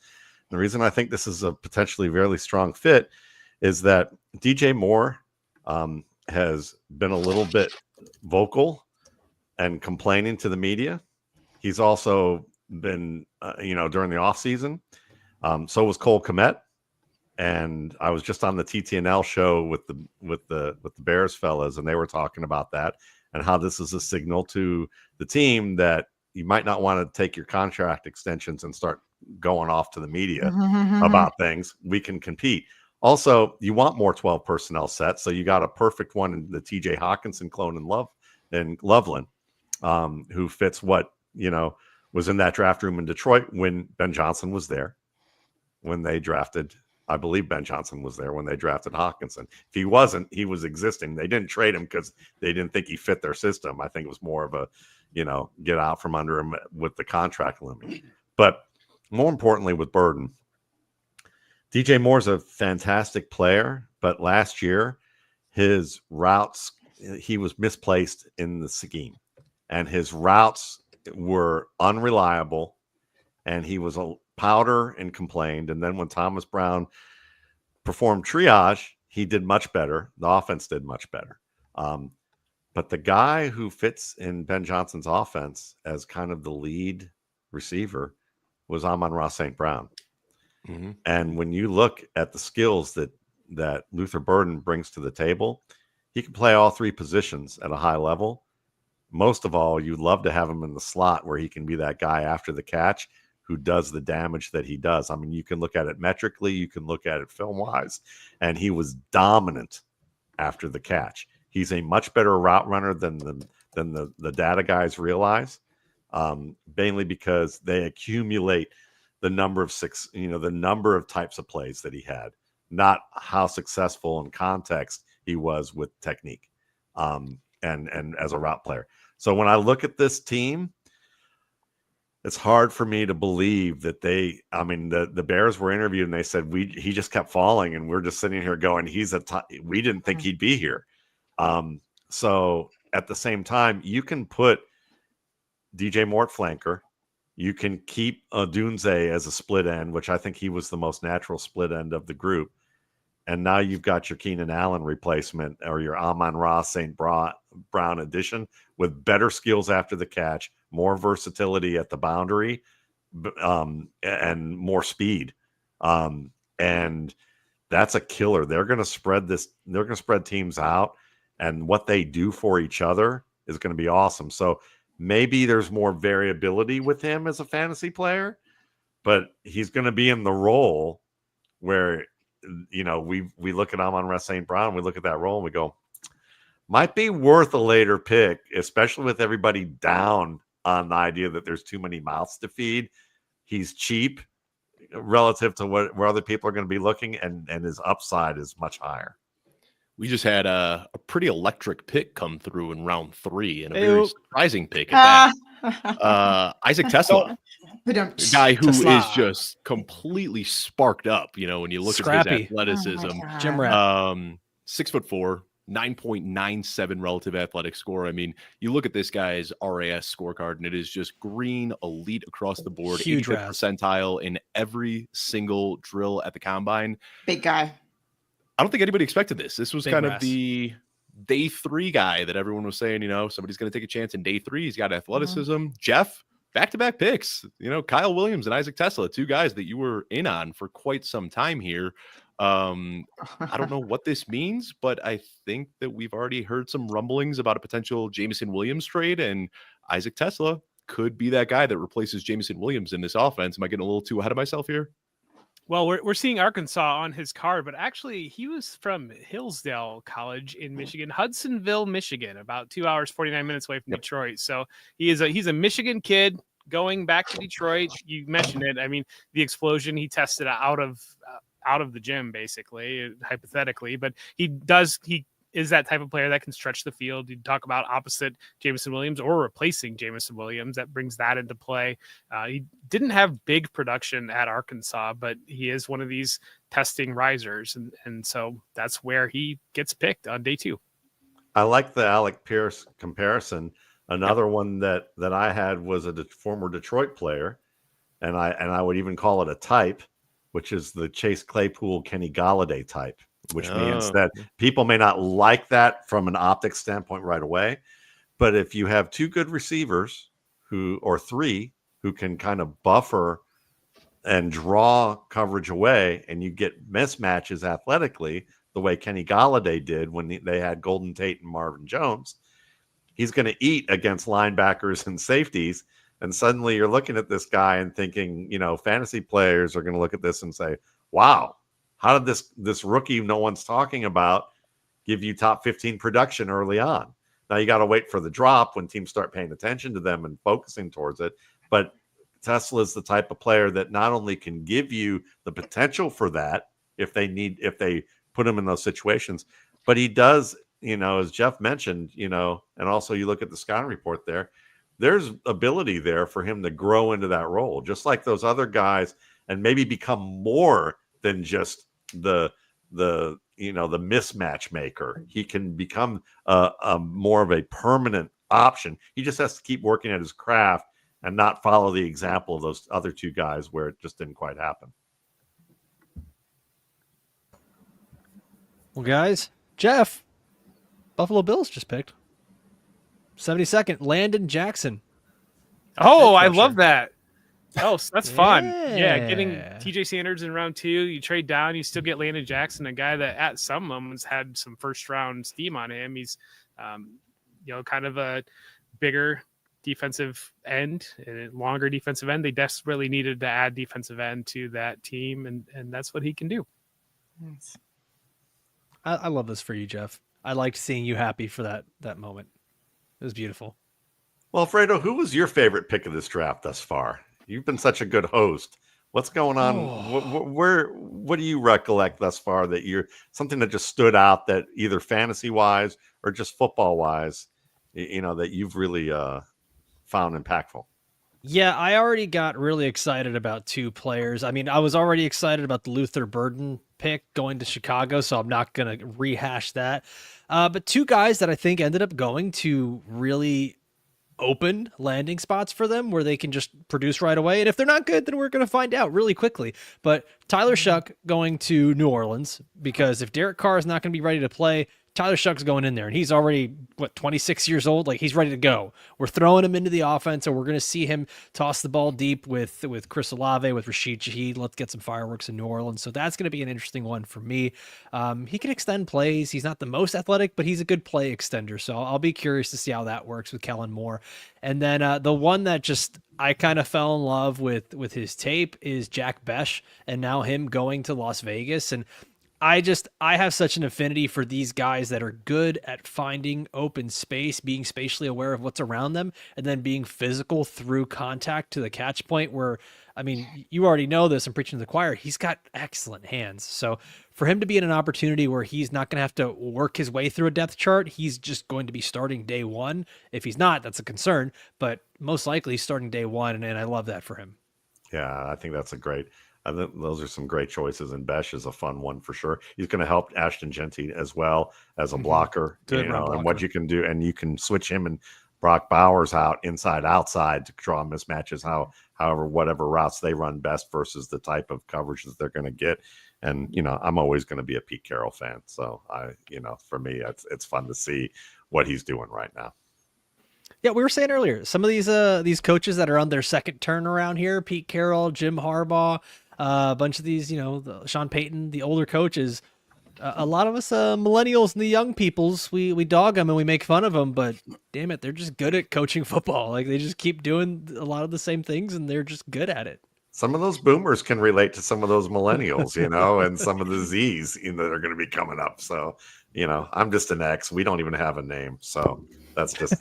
Speaker 14: The reason I think this is a potentially very strong fit is that DJ Moore has been a little bit vocal and complaining to the media. He's also been, during the offseason. So was Cole Kmet. And I was just on the TTNL show with the Bears fellas, and they were talking about that and how this is a signal to the team that you might not want to take your contract extensions and start going off to the media about things. We can compete. Also, you want more 12 personnel sets, so you got a perfect one in the TJ Hawkinson clone and Loveland, who fits what was in that draft room in Detroit when Ben Johnson was there. When they drafted, I believe Ben Johnson was there when they drafted Hawkinson. If he wasn't, he was existing. They didn't trade him because they didn't think he fit their system. I think it was more of a, get out from under him with the contract limit. But more importantly, with Burden, DJ Moore's a fantastic player, but last year his routes, he was misplaced in the scheme, and his routes were unreliable, and he was a powder and complained. And then when Thomas Brown performed triage, he did much better. The offense did much better. But the guy who fits in Ben Johnson's offense as kind of the lead receiver was Amon-Ra St. Brown.
Speaker 3: Mm-hmm.
Speaker 14: And when you look at the skills that Luther Burden brings to the table, he can play all three positions at a high level. Most of all, you'd love to have him in the slot where he can be that guy after the catch who does the damage that he does. I mean, you can look at it metrically, you can look at it film-wise, and he was dominant after the catch. He's a much better route runner than the data guys realize, mainly because they accumulate the number of the number of types of plays that he had, not how successful in context he was with technique, and as a route player. So when I look at this team, it's hard for me to believe that the Bears were interviewed and they said he just kept falling, and we're just sitting here going, we didn't think he'd be here. So at the same time, you can put DJ Moore at flanker. You can keep Dunze as a split end, which I think he was the most natural split end of the group. And now you've got your Keenan Allen replacement or your Amon-Ra St. Brown addition with better skills after the catch, more versatility at the boundary, and more speed. And that's a killer. They're going to spread this. They're going to spread teams out, and what they do for each other is going to be awesome. So maybe there's more variability with him as a fantasy player, but he's going to be in the role where, we look at Amon-Ra St. Brown, we look at that role and we go, might be worth a later pick, especially with everybody down on the idea that there's too many mouths to feed. He's cheap relative to where other people are going to be looking, and his upside is much higher.
Speaker 3: We just had a pretty electric pick come through in round 3, and a very surprising pick at that. Isaac Tesla, a guy who is just completely sparked up. When you look at his athleticism,
Speaker 1: gym rat.
Speaker 3: 6'4", 9.97 relative athletic score. I mean, you look at this guy's RAS scorecard, and it is just green, elite across the board,
Speaker 1: Huge
Speaker 3: 85th percentile in every single drill at the combine.
Speaker 16: Big guy.
Speaker 3: I don't think anybody expected this. This was
Speaker 1: Big
Speaker 3: kind
Speaker 1: brass.
Speaker 3: of the day 3 guy that everyone was saying, somebody's going to take a chance in day 3. He's got athleticism. Jeff, back-to-back picks. Kyle Williams and Isaac Tesla, 2 guys that you were in on for quite some time here. I don't know what this means, but I think that we've already heard some rumblings about a potential Jameson Williams trade, and Isaac Tesla could be that guy that replaces Jameson Williams in this offense. Am I getting a little too ahead of myself here?
Speaker 4: Well, we're seeing Arkansas on his card, but actually he was from Hillsdale College in Michigan, Hudsonville, Michigan, about 2 hours, 49 minutes away from Detroit. So he's a Michigan kid going back to Detroit. You mentioned it. I mean, the explosion he tested out of the gym, basically, hypothetically, but he is that type of player that can stretch the field. You talk about opposite Jameson Williams or replacing Jameson Williams. That brings that into play. He didn't have big production at Arkansas, but he is one of these testing risers. And so that's where he gets picked on day 2.
Speaker 14: I like the Alec Pierce comparison. Another one that I had was a former Detroit player, and I would even call it a type, which is the Chase Claypool, Kenny Golladay type. Which means that people may not like that from an optics standpoint right away. But if you have 2 good receivers or 3 who can kind of buffer and draw coverage away, and you get mismatches athletically the way Kenny Golladay did when they had Golden Tate and Marvin Jones, he's going to eat against linebackers and safeties. And suddenly you're looking at this guy and thinking, fantasy players are going to look at this and say, wow, how did this rookie no one's talking about give you top 15 production early on? Now you got to wait for the drop when teams start paying attention to them and focusing towards it. But Tesla is the type of player that not only can give you the potential for that if they put him in those situations, but he does, as Jeff mentioned, and also you look at the scouting report there, there's ability there for him to grow into that role, just like those other guys, and maybe become more than just the mismatch maker. He can become a more of a permanent option. He just has to keep working at his craft and not follow the example of those other two guys where it just didn't quite happen.
Speaker 1: Well, guys, Jeff, Buffalo Bills just picked 72nd, Landon Jackson.
Speaker 4: Oh, I love that. Oh, that's fun. Yeah, getting
Speaker 1: Yeah.
Speaker 4: TJ Sanders in round 2, you trade down, you still get Landon Jackson, a guy that at some moments had some first round steam on him. He's, kind of a bigger defensive end, a longer defensive end. They desperately needed to add defensive end to that team, and that's what he can do.
Speaker 16: Nice.
Speaker 1: I love this for you, Jeff. I liked seeing you happy for that moment. It was beautiful.
Speaker 14: Well, Alfredo, who was your favorite pick of this draft thus far? You've been such a good host. What's going on? What do you recollect thus far that you're something that just stood out, that either fantasy wise or just football wise, that you've really found impactful?
Speaker 1: Yeah, I already got really excited about 2 players. I mean, I was already excited about the Luther Burden pick going to Chicago, so I'm not going to rehash that. But 2 guys that I think ended up going to really open landing spots for them where they can just produce right away. And if they're not good, then we're going to find out really quickly. But Tyler Shuck going to New Orleans, because if Derek Carr is not going to be ready to play, Tyler Shuck's going in there, and he's already 26 years old. Like, he's ready to go. We're throwing him into the offense, and we're going to see him toss the ball deep with Chris Olave, with Rashid Shaheed. Let's get some fireworks in New Orleans. So that's going to be an interesting one for me. He can extend plays. He's not the most athletic, but he's a good play extender. So I'll be curious to see how that works with Kellen Moore. And then the one that just I kind of fell in love with his tape is Jack Besh, and now him going to Las Vegas. And I have such an affinity for these guys that are good at finding open space, being spatially aware of what's around them, and then being physical through contact to the catch point where, I mean, you already know this, I'm preaching to the choir, he's got excellent hands. So for him to be in an opportunity where he's not going to have to work his way through a depth chart, he's just going to be starting day one. If he's not, that's a concern, but most likely he's starting day one, and I love that for him.
Speaker 14: Yeah, I think that's a great... I think those are some great choices, and Besh is a fun one for sure. He's going to help Ashton Genty as well as a blocker, and what you can do, and you can switch him and Brock Bowers out inside, outside to draw mismatches, however, whatever routes they run best versus the type of coverage that they're going to get. And, I'm always going to be a Pete Carroll fan. So for me, it's fun to see what he's doing right now.
Speaker 1: Yeah, we were saying earlier, some of these coaches that are on their second turn around here, Pete Carroll, Jim Harbaugh, a bunch of these, Sean Payton, the older coaches, a lot of us millennials and the young peoples, we dog them and we make fun of them, but damn it, they're just good at coaching football. Like, they just keep doing a lot of the same things, and they're just good at it.
Speaker 14: Some of those boomers can relate to some of those millennials, and some of the Z's that are going to be coming up. So, I'm just an X. We don't even have a name. So that's just,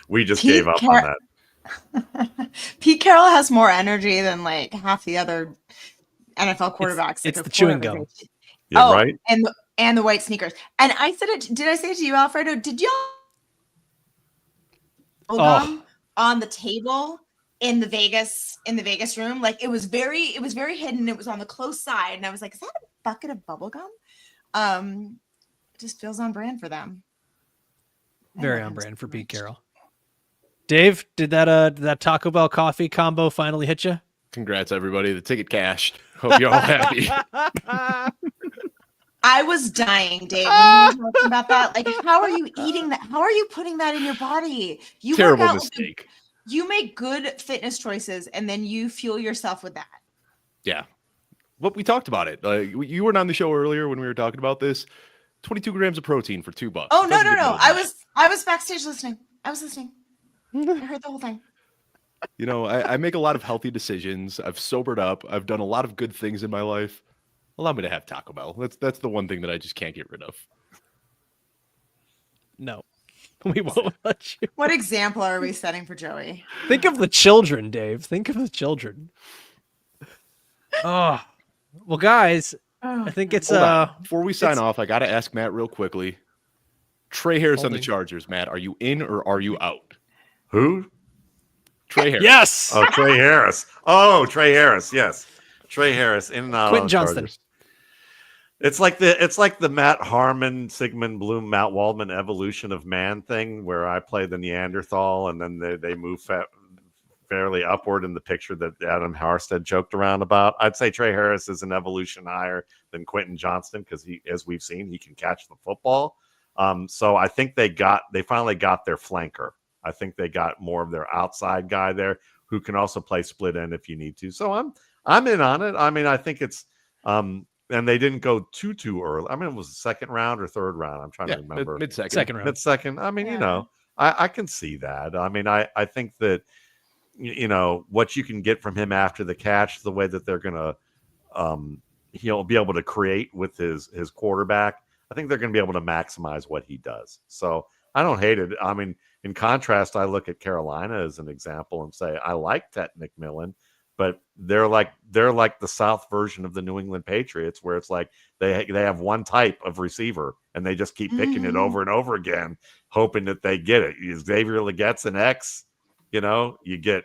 Speaker 14: we just gave up on that.
Speaker 16: Pete Carroll has more energy than like half the other NFL quarterbacks.
Speaker 1: It's the chewing gum.
Speaker 14: Yeah, right.
Speaker 16: And the white sneakers. And I said it. Did I say it to you, Alfredo? Did y'all on the table in the Vegas room? Like, it was very hidden. It was on the close side, and I was like, is that a bucket of bubble gum? It just feels on brand for them.
Speaker 1: Very on brand for Pete Carroll. Dave, did that Taco Bell coffee combo finally hit you?
Speaker 3: Congrats, everybody. The ticket cashed. Hope you're all happy.
Speaker 16: I was dying, Dave, when you were talking about that. Like, how are you eating that? How are you putting that in your body? You
Speaker 3: Terrible mistake.
Speaker 16: You make good fitness choices, and then you fuel yourself with that.
Speaker 3: Yeah. Well, we talked about it. You weren't on the show earlier when we were talking about this. 22 grams of protein for $2.
Speaker 16: Oh, no. I was backstage listening. I was listening. I heard the whole thing.
Speaker 3: I make a lot of healthy decisions. I've sobered up. I've done a lot of good things in my life. Allow me to have Taco Bell. That's the one thing that I just can't get rid of.
Speaker 1: No, we won't let you.
Speaker 16: What example are we setting for Joey?
Speaker 1: Think of the children, Dave. Think of the children. Oh, well, guys, I think it's
Speaker 3: before we sign off, I got to ask Matt real quickly. Trey Harris on the Chargers. Matt, are you in or are you out?
Speaker 14: Who?
Speaker 3: Trey Harris.
Speaker 1: Yes.
Speaker 14: Oh, Trey Harris. Oh, Trey Harris. Yes, Trey Harris in and out.
Speaker 1: Quentin
Speaker 14: on
Speaker 1: Johnston.
Speaker 14: Chargers. It's like the Matt Harmon, Sigmund Bloom, Matt Waldman evolution of man thing, where I play the Neanderthal, and then they move fairly upward in the picture that Adam Harstead joked around about. I'd say Trey Harris is an evolution higher than Quentin Johnston because he, as we've seen, he can catch the football. So I think they finally got their flanker. I think they got more of their outside guy there who can also play split end if you need to. So I'm in on it. I mean, I think it's and they didn't go too early. I mean, it was the second round or third round. I'm trying to remember.
Speaker 3: Mid-second.
Speaker 14: Mid-second. I mean, I can see that. I mean, I think that, what you can get from him after the catch, the way that they're going to, he'll be able to create with his quarterback. I think they're going to be able to maximize what he does. So I don't hate it. I mean, in contrast, I look at Carolina as an example and say, I like Tet McMillan, but they're like the South version of the New England Patriots, where it's like they have one type of receiver and they just keep picking it over and over again, hoping that they get it. Xavier Leggett's an X, you get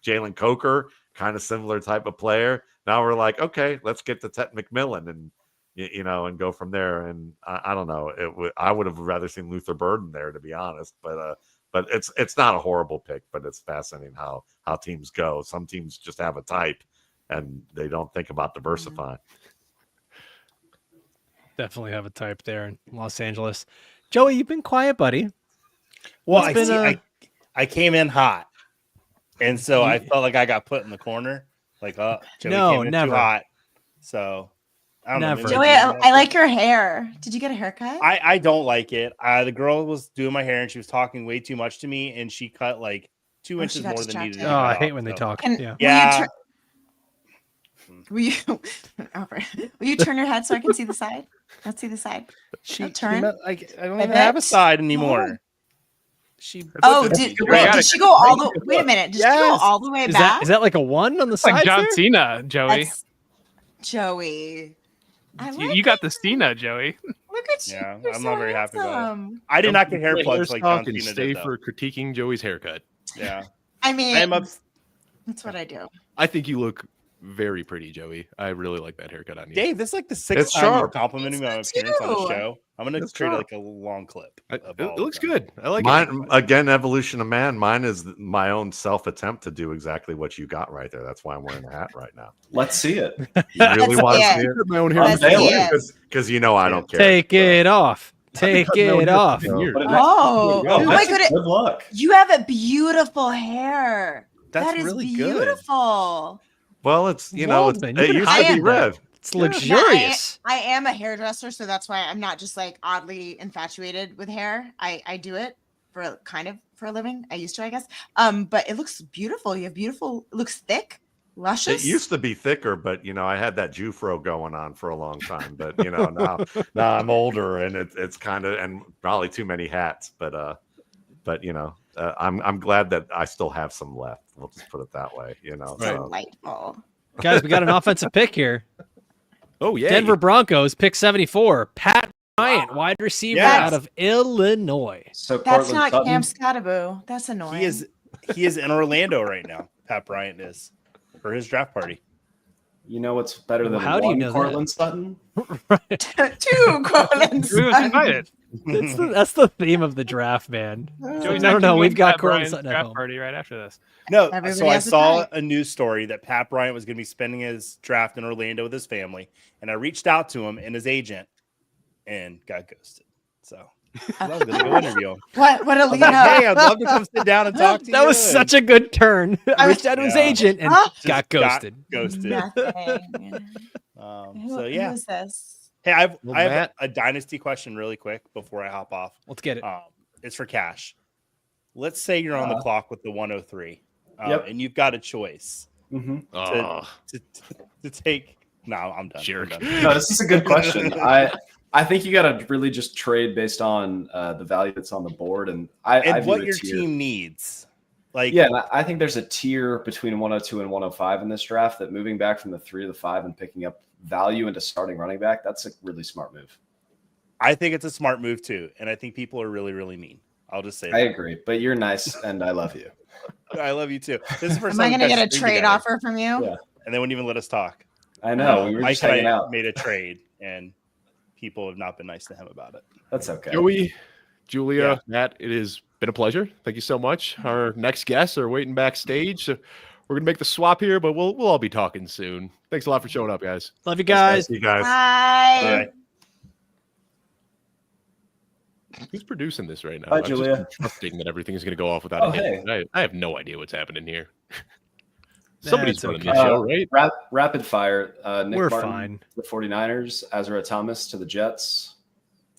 Speaker 14: Jalen Coker, kind of similar type of player. Now we're like, okay, let's get to Tet McMillan and and go from there. And I don't know. I would have rather seen Luther Burden there, to be honest. But it's not a horrible pick. But it's fascinating how teams go. Some teams just have a type, and they don't think about diversifying.
Speaker 1: Definitely have a type there in Los Angeles. Joey, you've been quiet, buddy.
Speaker 15: Well, I came in hot, and so I felt like I got put in the corner. Like, Joey came in
Speaker 1: never.
Speaker 15: too hot. So I don't know.
Speaker 16: Joey, I like your hair. Did you get a haircut?
Speaker 15: I don't like it. The girl was doing my hair and she was talking way too much to me, and she cut like 2 inches more than needed.
Speaker 1: Oh, I hate when they talk.
Speaker 15: Yeah.
Speaker 16: Will you turn your head so I can see the side? Let's see the side. Turn.
Speaker 15: I don't even have a side anymore.
Speaker 16: Did she go all the? Wait a minute. Did she go all the way back?
Speaker 1: Is that like a 1 on the side?
Speaker 4: Like John Cena, Joey.
Speaker 16: Joey.
Speaker 4: You got the Cena, Joey.
Speaker 16: Look at you.
Speaker 15: Yeah,
Speaker 16: You're
Speaker 15: I'm
Speaker 16: so
Speaker 15: not very happy about it.
Speaker 16: handsome.
Speaker 15: I did not get hair plugs like John
Speaker 3: and
Speaker 15: Cena
Speaker 3: stay
Speaker 15: did.
Speaker 3: for critiquing Joey's haircut.
Speaker 15: Yeah.
Speaker 16: I mean, that's what I do.
Speaker 3: I think you look very pretty, Joey. I really like that haircut on you.
Speaker 15: Dave, this is like the 6th time you're complimenting me on appearance on the show. I'm going to create like a long clip.
Speaker 3: It looks good. I like
Speaker 14: Mine, again, evolution of man. Mine is my own self attempt to do exactly what you got right there. That's why I'm wearing a hat right now.
Speaker 2: Let's see it.
Speaker 14: You really want to see it?
Speaker 3: My own
Speaker 14: hair. Because I don't care.
Speaker 1: Take it off. Take it off.
Speaker 16: Oh my goodness!
Speaker 2: Good luck.
Speaker 16: You have a beautiful hair.
Speaker 15: That's
Speaker 16: that is
Speaker 15: really good.
Speaker 16: Beautiful.
Speaker 14: Well, it's it used to be red.
Speaker 1: It's luxurious.
Speaker 16: I am a hairdresser, so that's why I'm not just like oddly infatuated with hair. I do it for a living. I used to, I guess. But it looks beautiful. You have beautiful. It looks thick, luscious.
Speaker 14: It used to be thicker, but I had that Jufro going on for a long time. But now I'm older, and it's kind of, and probably too many hats. But I'm glad that I still have some left. We'll just put it that way.
Speaker 16: Delightful.
Speaker 1: Guys, we got an offensive pick here.
Speaker 3: Oh, yeah.
Speaker 1: Denver Broncos, pick 74. Pat Bryant, wide receiver out of Illinois.
Speaker 2: So
Speaker 16: that's not Cam Scottaboo. That's annoying.
Speaker 15: He is in Orlando right now. Pat Bryant is for his draft party.
Speaker 2: You know what's better than
Speaker 1: how do you know
Speaker 2: Cortland Sutton?
Speaker 16: Two Cortland Sutton.
Speaker 1: That's the theme of the draft, man.
Speaker 4: Joey's
Speaker 1: I don't know. We've got
Speaker 4: Pat
Speaker 1: Cortland
Speaker 4: Bryant's
Speaker 1: Sutton at
Speaker 4: draft
Speaker 1: home.
Speaker 4: party right after this.
Speaker 15: No,
Speaker 16: Everybody
Speaker 15: so I
Speaker 16: has a
Speaker 15: saw
Speaker 16: type.
Speaker 15: a news story that Pat Bryant was going to be spending his draft in Orlando with his family, and I reached out to him and his agent, and got ghosted. So I was going to go interview him.
Speaker 16: What a
Speaker 15: I was like, hey, I'd love to come sit down and talk to you.
Speaker 1: That was such a good turn. I reached out to his agent and got ghosted.
Speaker 15: So yeah.
Speaker 16: Who is this?
Speaker 15: Hey, I have a dynasty question really quick before I hop off.
Speaker 1: Let's get it.
Speaker 15: It's for Cash. Let's say you're on the clock with the 103, and you've got a choice to take. No, I'm done.
Speaker 3: Jerk.
Speaker 15: I'm done.
Speaker 2: No, this is a good question. I think you got to really just trade based on the value that's on the board and
Speaker 15: what your team needs.
Speaker 2: I think there's a tier between 102 and 105 in this draft that moving back from the 3 to the 5 and picking up value into starting running back, that's a really smart move.
Speaker 15: I think it's a smart move too, and I think people are really, really mean. I'll just say
Speaker 2: I agree, but you're nice and I love you.
Speaker 15: I love you too. This is the first
Speaker 16: Am I
Speaker 15: time
Speaker 16: going to
Speaker 15: we've
Speaker 16: get a
Speaker 15: streamed
Speaker 16: trade
Speaker 15: together.
Speaker 16: offer from you?
Speaker 2: Yeah.
Speaker 15: And they wouldn't even let us talk.
Speaker 2: I know. We were
Speaker 15: Mike
Speaker 2: just hanging
Speaker 15: and I
Speaker 2: out.
Speaker 15: made a trade, and people have not been nice to him about it.
Speaker 2: That's okay.
Speaker 3: Joey, Julia,
Speaker 15: Yeah.
Speaker 3: Matt, it has been a pleasure. Thank you so much. Our next guests are waiting backstage. So we're gonna make the swap here, but we'll all be talking soon. Thanks a lot for showing up, guys.
Speaker 1: Love you guys.
Speaker 9: You guys.
Speaker 16: Bye.
Speaker 3: Who's producing this right now?
Speaker 2: Hi,
Speaker 3: I'm just
Speaker 2: Julia.
Speaker 3: trusting that everything is gonna go off without
Speaker 2: Oh,
Speaker 3: a hit.
Speaker 2: hey.
Speaker 3: I have no idea what's happening here. Somebody's
Speaker 1: That's
Speaker 3: running
Speaker 1: okay.
Speaker 3: this show, right?
Speaker 2: Rapid fire. Nick
Speaker 1: We're
Speaker 2: Martin,
Speaker 1: fine.
Speaker 2: to the 49ers. Azra Thomas to the Jets.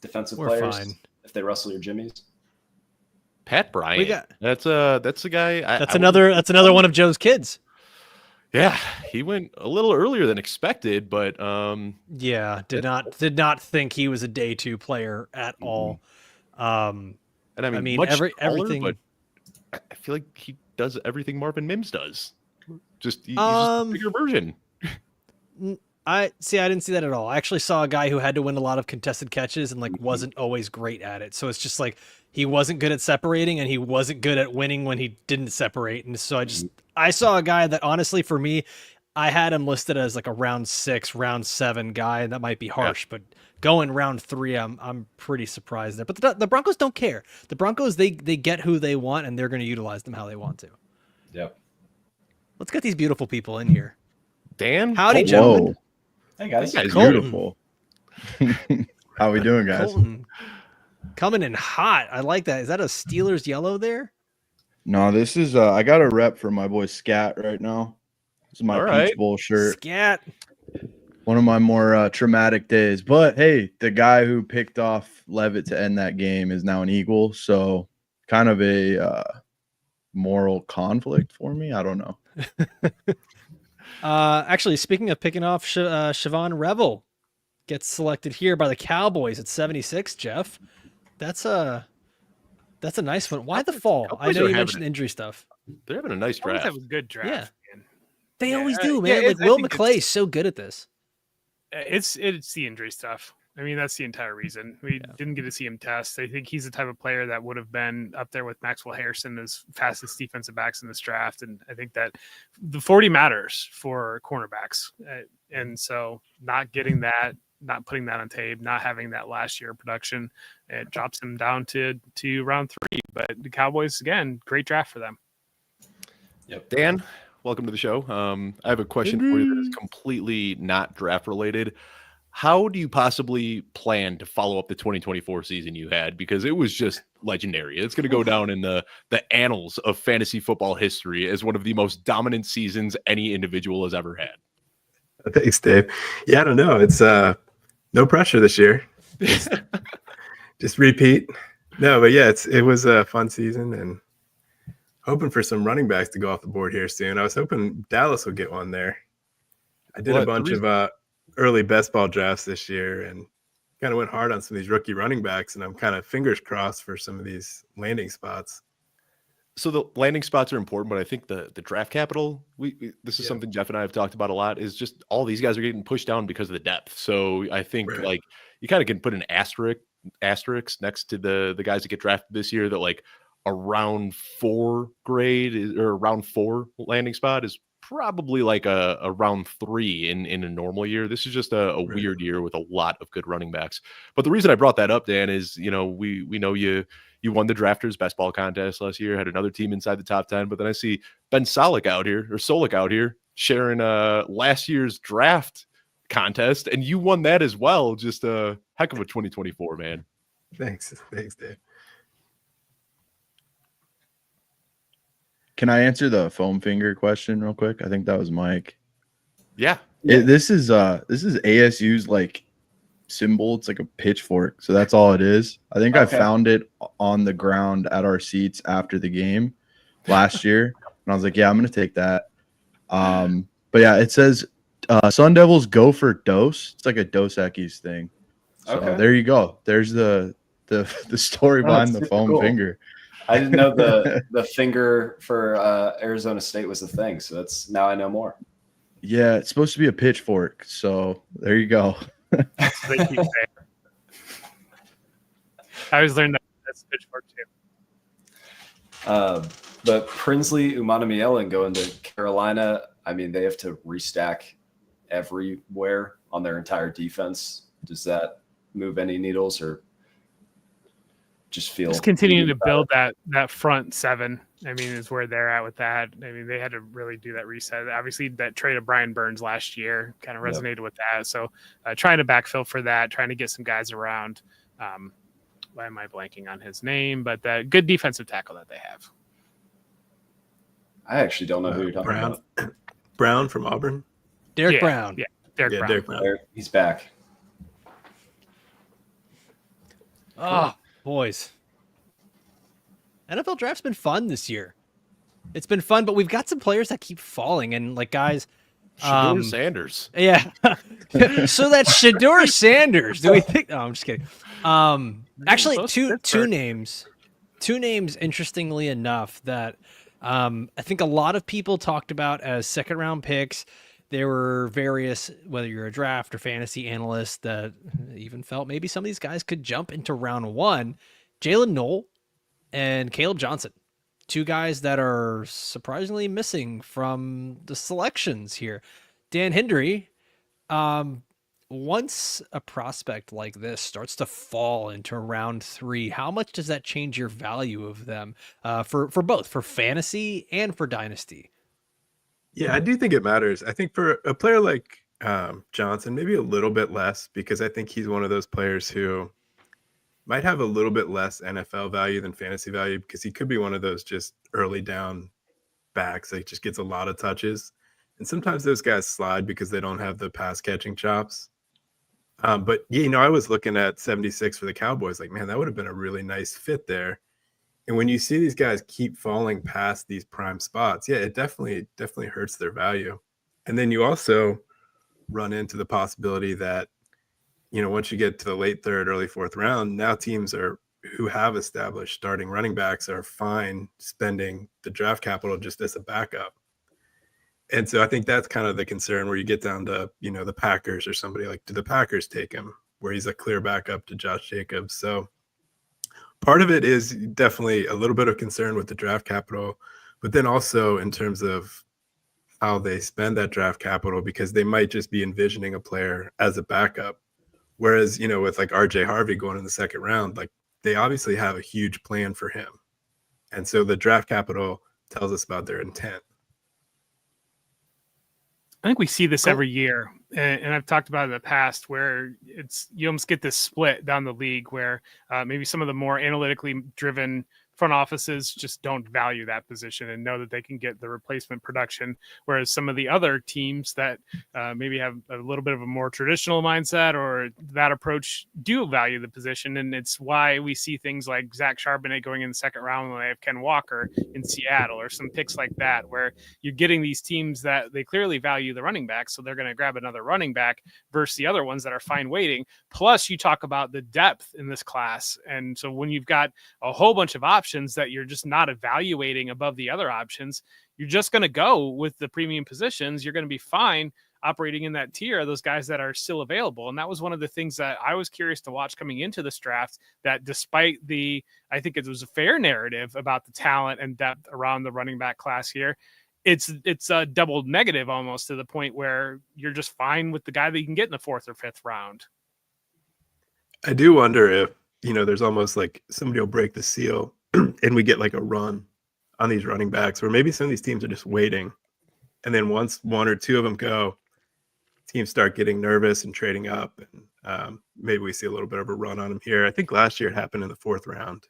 Speaker 2: Defensive
Speaker 1: We're
Speaker 2: players.
Speaker 1: fine.
Speaker 2: If they rustle your jimmies.
Speaker 3: Pat Bryant.
Speaker 1: We got-
Speaker 3: that's the guy.
Speaker 1: That's another one of Joe's kids.
Speaker 3: Yeah, he went a little earlier than expected, but
Speaker 1: Yeah, did not think he was a day 2 player at all.
Speaker 3: and I mean much
Speaker 1: everything.
Speaker 3: taller, but I feel like he does everything Marvin Mims does. Just he's just a bigger version.
Speaker 1: I didn't see that at all. I actually saw a guy who had to win a lot of contested catches and wasn't always great at it. So it's just like he wasn't good at separating and he wasn't good at winning when he didn't separate. And so I saw a guy that honestly for me, I had him listed as like a round 6, round 7 guy, and that might be harsh, but going round 3, I'm pretty surprised there. But the Broncos don't care. The Broncos they get who they want and they're going to utilize them how they want to.
Speaker 2: Yep.
Speaker 1: Let's get these beautiful people in here.
Speaker 3: Dan,
Speaker 1: howdy, gentlemen.
Speaker 2: Hey guys.
Speaker 1: Colton.
Speaker 17: Beautiful. How we doing, guys?
Speaker 1: Colton. Coming in hot. I like that. Is that a Steelers yellow there?
Speaker 17: No, this is I got a rep for my boy Scat right now. This is my Peach Bowl shirt.
Speaker 1: Scat.
Speaker 17: One of my more traumatic days. But hey, the guy who picked off Levitt to end that game is now an Eagle. So kind of a moral conflict for me. I don't know.
Speaker 1: Actually, speaking of picking off, Siobhan Revel gets selected here by the Cowboys at 76. Jeff, that's a nice one. Why the fall? I know you mentioned injury stuff.
Speaker 3: They're having a nice draft.
Speaker 4: That was a good draft.
Speaker 1: Yeah. They always do,
Speaker 4: yeah,
Speaker 1: man.
Speaker 4: it's-
Speaker 1: Like
Speaker 4: I
Speaker 1: Will
Speaker 4: think
Speaker 1: McClay is so good at this.
Speaker 4: It's the injury stuff. I mean, that's the entire reason we didn't get to see him test. I think he's the type of player that would have been up there with Maxwell Harrison as fastest defensive backs in this draft. And I think that the 40 matters for cornerbacks. And so not getting that, not putting that on tape, not having that last year of production, it drops him down to round 3. But the Cowboys, again, great draft for them.
Speaker 3: Yep. Dan, welcome to the show. I have a question for you that is completely not draft related. How do you possibly plan to follow up the 2024 season you had? Because it was just legendary. It's going to go down in the annals of fantasy football history as one of the most dominant seasons any individual has ever had.
Speaker 18: Thanks, Dave. Yeah, I don't know. It's no pressure this year. Just repeat. No, but yeah, it was a fun season and hoping for some running backs to go off the board here soon. I was hoping Dallas would get one there. I did a bunch of early best ball drafts this year and kind of went hard on some of these rookie running backs, and I'm kind of fingers crossed for some of these landing spots.
Speaker 3: So the landing spots are important, but I think the draft capital, this is something Jeff and I have talked about a lot, is just all these guys are getting pushed down because of the depth. So I think like you kind of can put an asterisk next to the guys that get drafted this year that like a round 4 grade or a round 4 landing spot is probably like a round 3 in a normal year. This is just a weird year with a lot of good running backs. But the reason I brought that up, Dan, is we know you won the Drafters Best Ball contest last year, had another team inside the top 10, but then I see Ben Solik out here sharing last year's draft contest, and you won that as well. Just a heck of a 2024, man.
Speaker 18: Thanks, Dave.
Speaker 17: Can I answer the foam finger question real quick? I think that was Mike.
Speaker 3: Yeah.
Speaker 17: This is ASU's like symbol. It's like a pitchfork. So that's all it is. I think I found it on the ground at our seats after the game last year. And I was like, yeah, I'm going to take that. But yeah, it says Sun Devils go for Dos. It's like a Dos Equis thing. So there you go. There's the story behind the foam finger.
Speaker 2: I didn't know the finger for Arizona State was the thing. So now I know more.
Speaker 17: Yeah, it's supposed to be a pitchfork. So there you go.
Speaker 4: They keep saying. I always learned that that's pitchfork too.
Speaker 2: But Prinsley, Umanamielen going to Carolina, I mean, they have to restack everywhere on their entire defense. Does that move any needles or just feel
Speaker 4: continuing to build that front seven? I mean, is where they're at with that. I mean, they had to really do that reset. Obviously, that trade of Brian Burns last year kind of resonated with that. So trying to backfill for that, trying to get some guys around. Why am I blanking on his name? But the good defensive tackle that they have.
Speaker 2: I actually don't know who you're talking about.
Speaker 18: Brown from Auburn.
Speaker 1: Derek Brown.
Speaker 4: Yeah, Derek Brown.
Speaker 2: He's back.
Speaker 1: Oh, boys. NFL draft's been fun this year. It's been fun, but we've got some players that keep falling. And, like, guys...
Speaker 3: Shedeur Sanders.
Speaker 1: Yeah. So that's Shedeur Sanders. Do we think... No, I'm just kidding. Actually, two names, interestingly enough, that I think a lot of people talked about as second-round picks. There were various, whether you're a draft or fantasy analyst, that even felt maybe some of these guys could jump into round one. Jalen Knoll and Caleb Johnson, two guys that are surprisingly missing from the selections here. Dan Hendry, once a prospect like this starts to fall into round 3, how much does that change your value of them for both, for fantasy and for dynasty?
Speaker 18: Yeah, I do think it matters. I think for a player like Johnson, maybe a little bit less, because I think he's one of those players who might have a little bit less NFL value than fantasy value, because he could be one of those just early down backs that just gets a lot of touches. And sometimes those guys slide because they don't have the pass catching chops. But, you know, I was looking at 76 for the Cowboys, like, man, that would have been a really nice fit there. And when you see these guys keep falling past these prime spots, yeah, it definitely hurts their value. And then you also run into the possibility that, you know, once you get to the late third, early fourth round, now teams who have established starting running backs are fine spending the draft capital just as a backup. And so I think that's kind of the concern where you get down to, you know, the Packers or somebody like, do the Packers take him where he's a clear backup to Josh Jacobs? So part of it is definitely a little bit of concern with the draft capital, but then also in terms of how they spend that draft capital, because they might just be envisioning a player as a backup. Whereas, you know, with like RJ Harvey going in the second round, like they obviously have a huge plan for him. And so the draft capital tells us about their intent.
Speaker 4: I think we see this every year, and I've talked about it in the past, where you almost get this split down the league where maybe some of the more analytically driven front offices just don't value that position and know that they can get the replacement production, whereas some of the other teams that maybe have a little bit of a more traditional mindset or that approach do value the position. And it's why we see things like Zach Charbonnet going in the second round when they have Ken Walker in Seattle, or some picks like that, where you're getting these teams that they clearly value the running back, so they're going to grab another running back versus the other ones that are fine waiting. Plus you talk about the depth in this class, and so when you've got a whole bunch of options that you're just not evaluating above the other options, you're just going to go with the premium positions. You're going to be fine operating in that tier of those guys that are still available. And that was one of the things that I was curious to watch coming into this draft, that despite I think it was a fair narrative about the talent and depth around the running back class here, it's a double negative almost, to the point where you're just fine with the guy that you can get in the 4th or 5th round.
Speaker 18: I do wonder if, you know, there's almost like somebody will break the seal and we get like a run on these running backs, where maybe some of these teams are just waiting. And then once one or two of them go, teams start getting nervous and trading up. And maybe we see a little bit of a run on them here. I think last year it happened in the 4th round.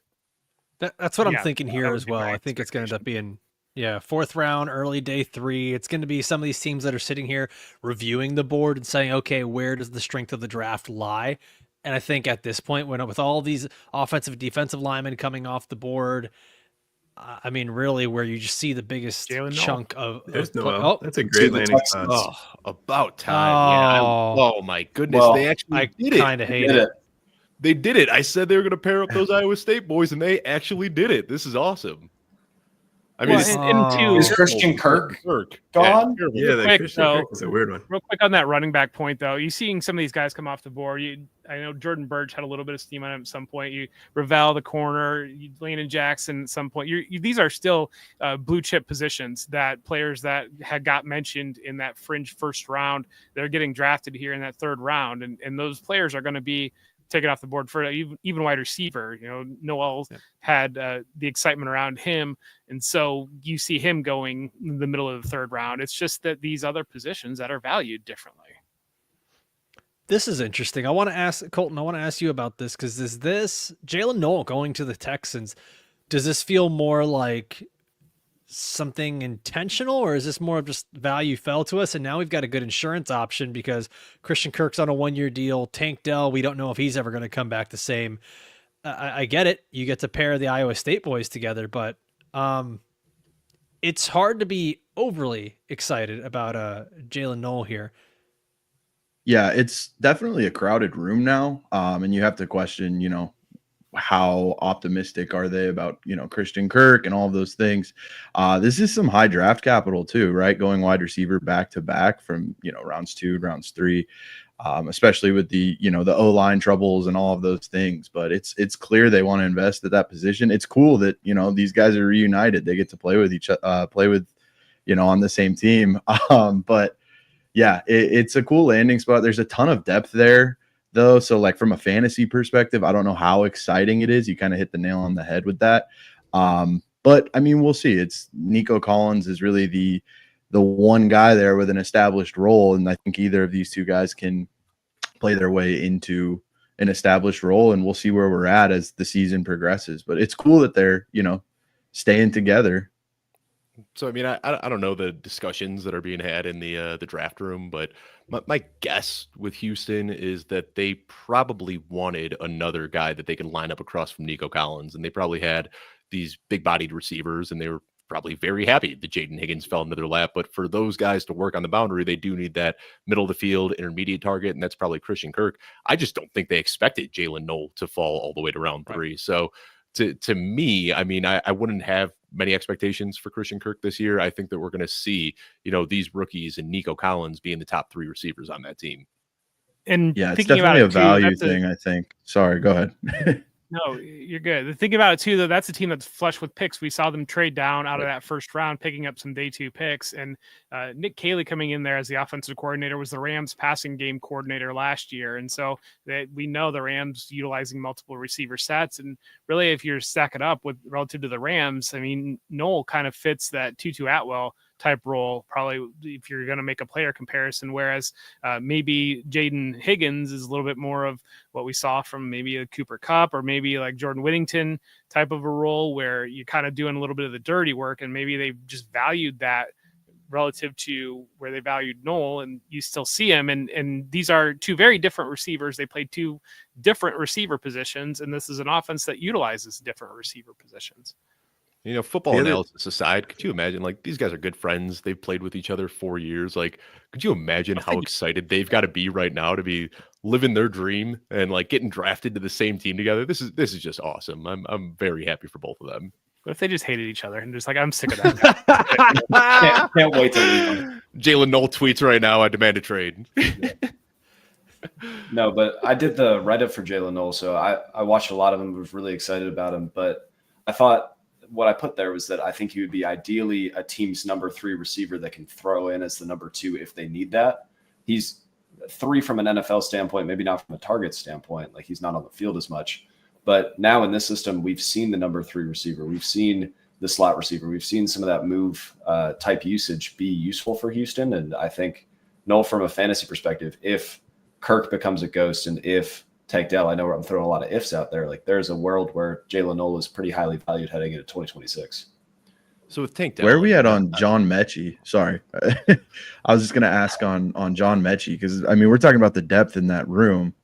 Speaker 1: That's what I'm thinking here as well. I think it's going to end up being, 4th round, early day 3. It's going to be some of these teams that are sitting here reviewing the board and saying, okay, where does the strength of the draft lie? And I think at this point, with all these offensive, defensive linemen coming off the board, I mean, really, where you just see the biggest chunk of.
Speaker 18: There's Noel. That's a great landing spot.
Speaker 3: Oh, about time. Oh my goodness.
Speaker 2: Well,
Speaker 3: they actually did it.
Speaker 1: I kind of hate it.
Speaker 3: They did it. I said they were going to pair up those Iowa State boys, and they actually did it. This is awesome. I mean,
Speaker 2: is Christian Kirk gone?
Speaker 18: Yeah, the
Speaker 4: quick,
Speaker 18: Christian
Speaker 4: though,
Speaker 18: Kirk is a weird one.
Speaker 4: Real quick on that running back point, though, you seeing some of these guys come off the board. I know Jordan Burch had a little bit of steam on him at some point. Ravel, the corner, Landon Jackson at some point. These are still blue chip positions that players that had got mentioned in that fringe first round. They're getting drafted here in that third round, and those players are going to be taken off the board for even wide receiver. Noel had the excitement around him, and so you see him going in the middle of the third round. It's just that these other positions that are valued differently.
Speaker 1: This is interesting. I want to ask Colton, I want to ask you about this, because is this Jalen Noel going to the Texans? Does this feel more like something intentional, or is this more of just value fell to us and now we've got a good insurance option because Christian Kirk's on a 1-year deal? Tank Dell, we don't know if he's ever going to come back the same. I get it. You get to pair the Iowa State boys together, but it's hard to be overly excited about Jalen Noel here.
Speaker 17: Yeah, it's definitely a crowded room now. And you have to question, how optimistic are they about, Christian Kirk and all of those things. This is some high draft capital too, right? Going wide receiver back to back from, rounds 2, rounds 3, especially with the, the O-line troubles and all of those things. But it's clear they want to invest at that position. It's cool that, these guys are reunited. They get to play with on the same team. But yeah, it's a cool landing spot. There's a ton of depth there, though. So like from a fantasy perspective, I don't know how exciting it is. You kind of hit the nail on the head with that. But I mean, we'll see. It's Nico Collins is really the one guy there with an established role. And I think either of these two guys can play their way into an established role, and we'll see where we're at as the season progresses. But it's cool that they're, staying together.
Speaker 3: So, I mean, I don't know the discussions that are being had in the draft room, but my guess with Houston is that they probably wanted another guy that they can line up across from Nico Collins, and they probably had these big-bodied receivers, and they were probably very happy that Jaden Higgins fell into their lap. But for those guys to work on the boundary, they do need that middle of the field intermediate target, and that's probably Christian Kirk. I just don't think they expected Jalen Noel to fall all the way to round 3. So to me, I mean, I wouldn't have many expectations for Christian Kirk this year. I think that we're going to see, these rookies and Nico Collins being the top 3 receivers on that team.
Speaker 4: And
Speaker 17: yeah, it's definitely a value thing, I think. Sorry, go ahead.
Speaker 4: No, you're good. The thing about it too, though, that's a team that's flush with picks. We saw them trade down out of that first round, picking up some day 2 picks. And Nick Caley coming in there as the offensive coordinator was the Rams passing game coordinator last year. And so we know the Rams utilizing multiple receiver sets. And really, if you're stacking up with relative to the Rams, I mean, Noel kind of fits that Tutu Atwell type role, probably, if you're going to make a player comparison, whereas maybe Jaden Higgins is a little bit more of what we saw from maybe a Cooper Kupp or maybe like Jordan Whittington type of a role, where you're kind of doing a little bit of the dirty work, and maybe they've just valued that relative to where they valued Noel, and you still see him. And these are 2 very different receivers. They play 2 different receiver positions, and this is an offense that utilizes different receiver positions.
Speaker 3: Football analysis aside, could you imagine, like, these guys are good friends. They've played with each other 4 years. Like, could you imagine how excited they've got to be right now to be living their dream and like getting drafted to the same team together? This is just awesome. I'm very happy for both of them.
Speaker 4: What if they just hated each other and just like, I'm sick of that?
Speaker 2: can't wait to leave them.
Speaker 3: Jalen Noel tweets right now, I demand a trade.
Speaker 2: No, but I did the write-up for Jalen Noel, so I watched a lot of him, was really excited about him. But I thought what I put there was that I think he would be ideally a team's number 3 receiver that can throw in as the number 2 if they need that. He's 3 from an NFL standpoint, maybe not from a target standpoint. Like, he's not on the field as much. But now in this system, we've seen the number 3 receiver. We've seen the slot receiver. We've seen some of that move type usage be useful for Houston. And I think, Noel, from a fantasy perspective, if Kirk becomes a ghost and if Tank Dell, I know I'm throwing a lot of ifs out there. Like, there's a world where Jalen Noel is pretty highly valued heading into 2026.
Speaker 3: So with Tank Dell,
Speaker 17: where are we at on John Mechie? Sorry, I was just going to ask on John Mechie, because I mean, we're talking about the depth in that room.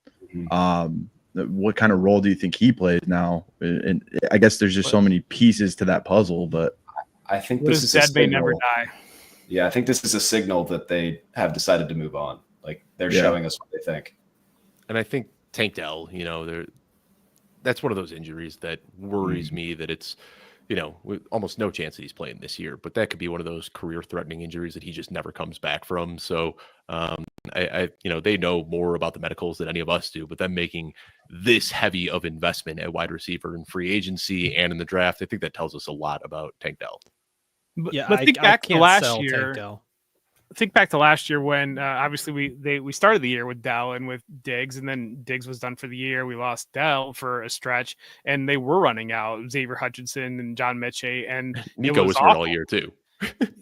Speaker 17: What kind of role do you think he plays now? And I guess there's just so many pieces to that puzzle, but
Speaker 2: I think this is a
Speaker 4: dead may never
Speaker 2: signal.
Speaker 4: die.
Speaker 2: Yeah, I think this is a signal that they have decided to move on. Like, they're showing us what they think.
Speaker 3: And I think Tank Dell, that's one of those injuries that worries me, that it's with almost no chance that he's playing this year, but that could be one of those career-threatening injuries that he just never comes back from. So, they know more about the medicals than any of us do, but them making this heavy of investment at wide receiver in free agency and in the draft, I think that tells us a lot about Tank Dell.
Speaker 4: But think back to last year. Think back to last year when obviously we started the year with Dell and with Diggs, and then Diggs was done for the year. We lost Dell for a stretch, and they were running out Xavier Hutchinson and John Mechie, and
Speaker 3: Nico was hurt all year too.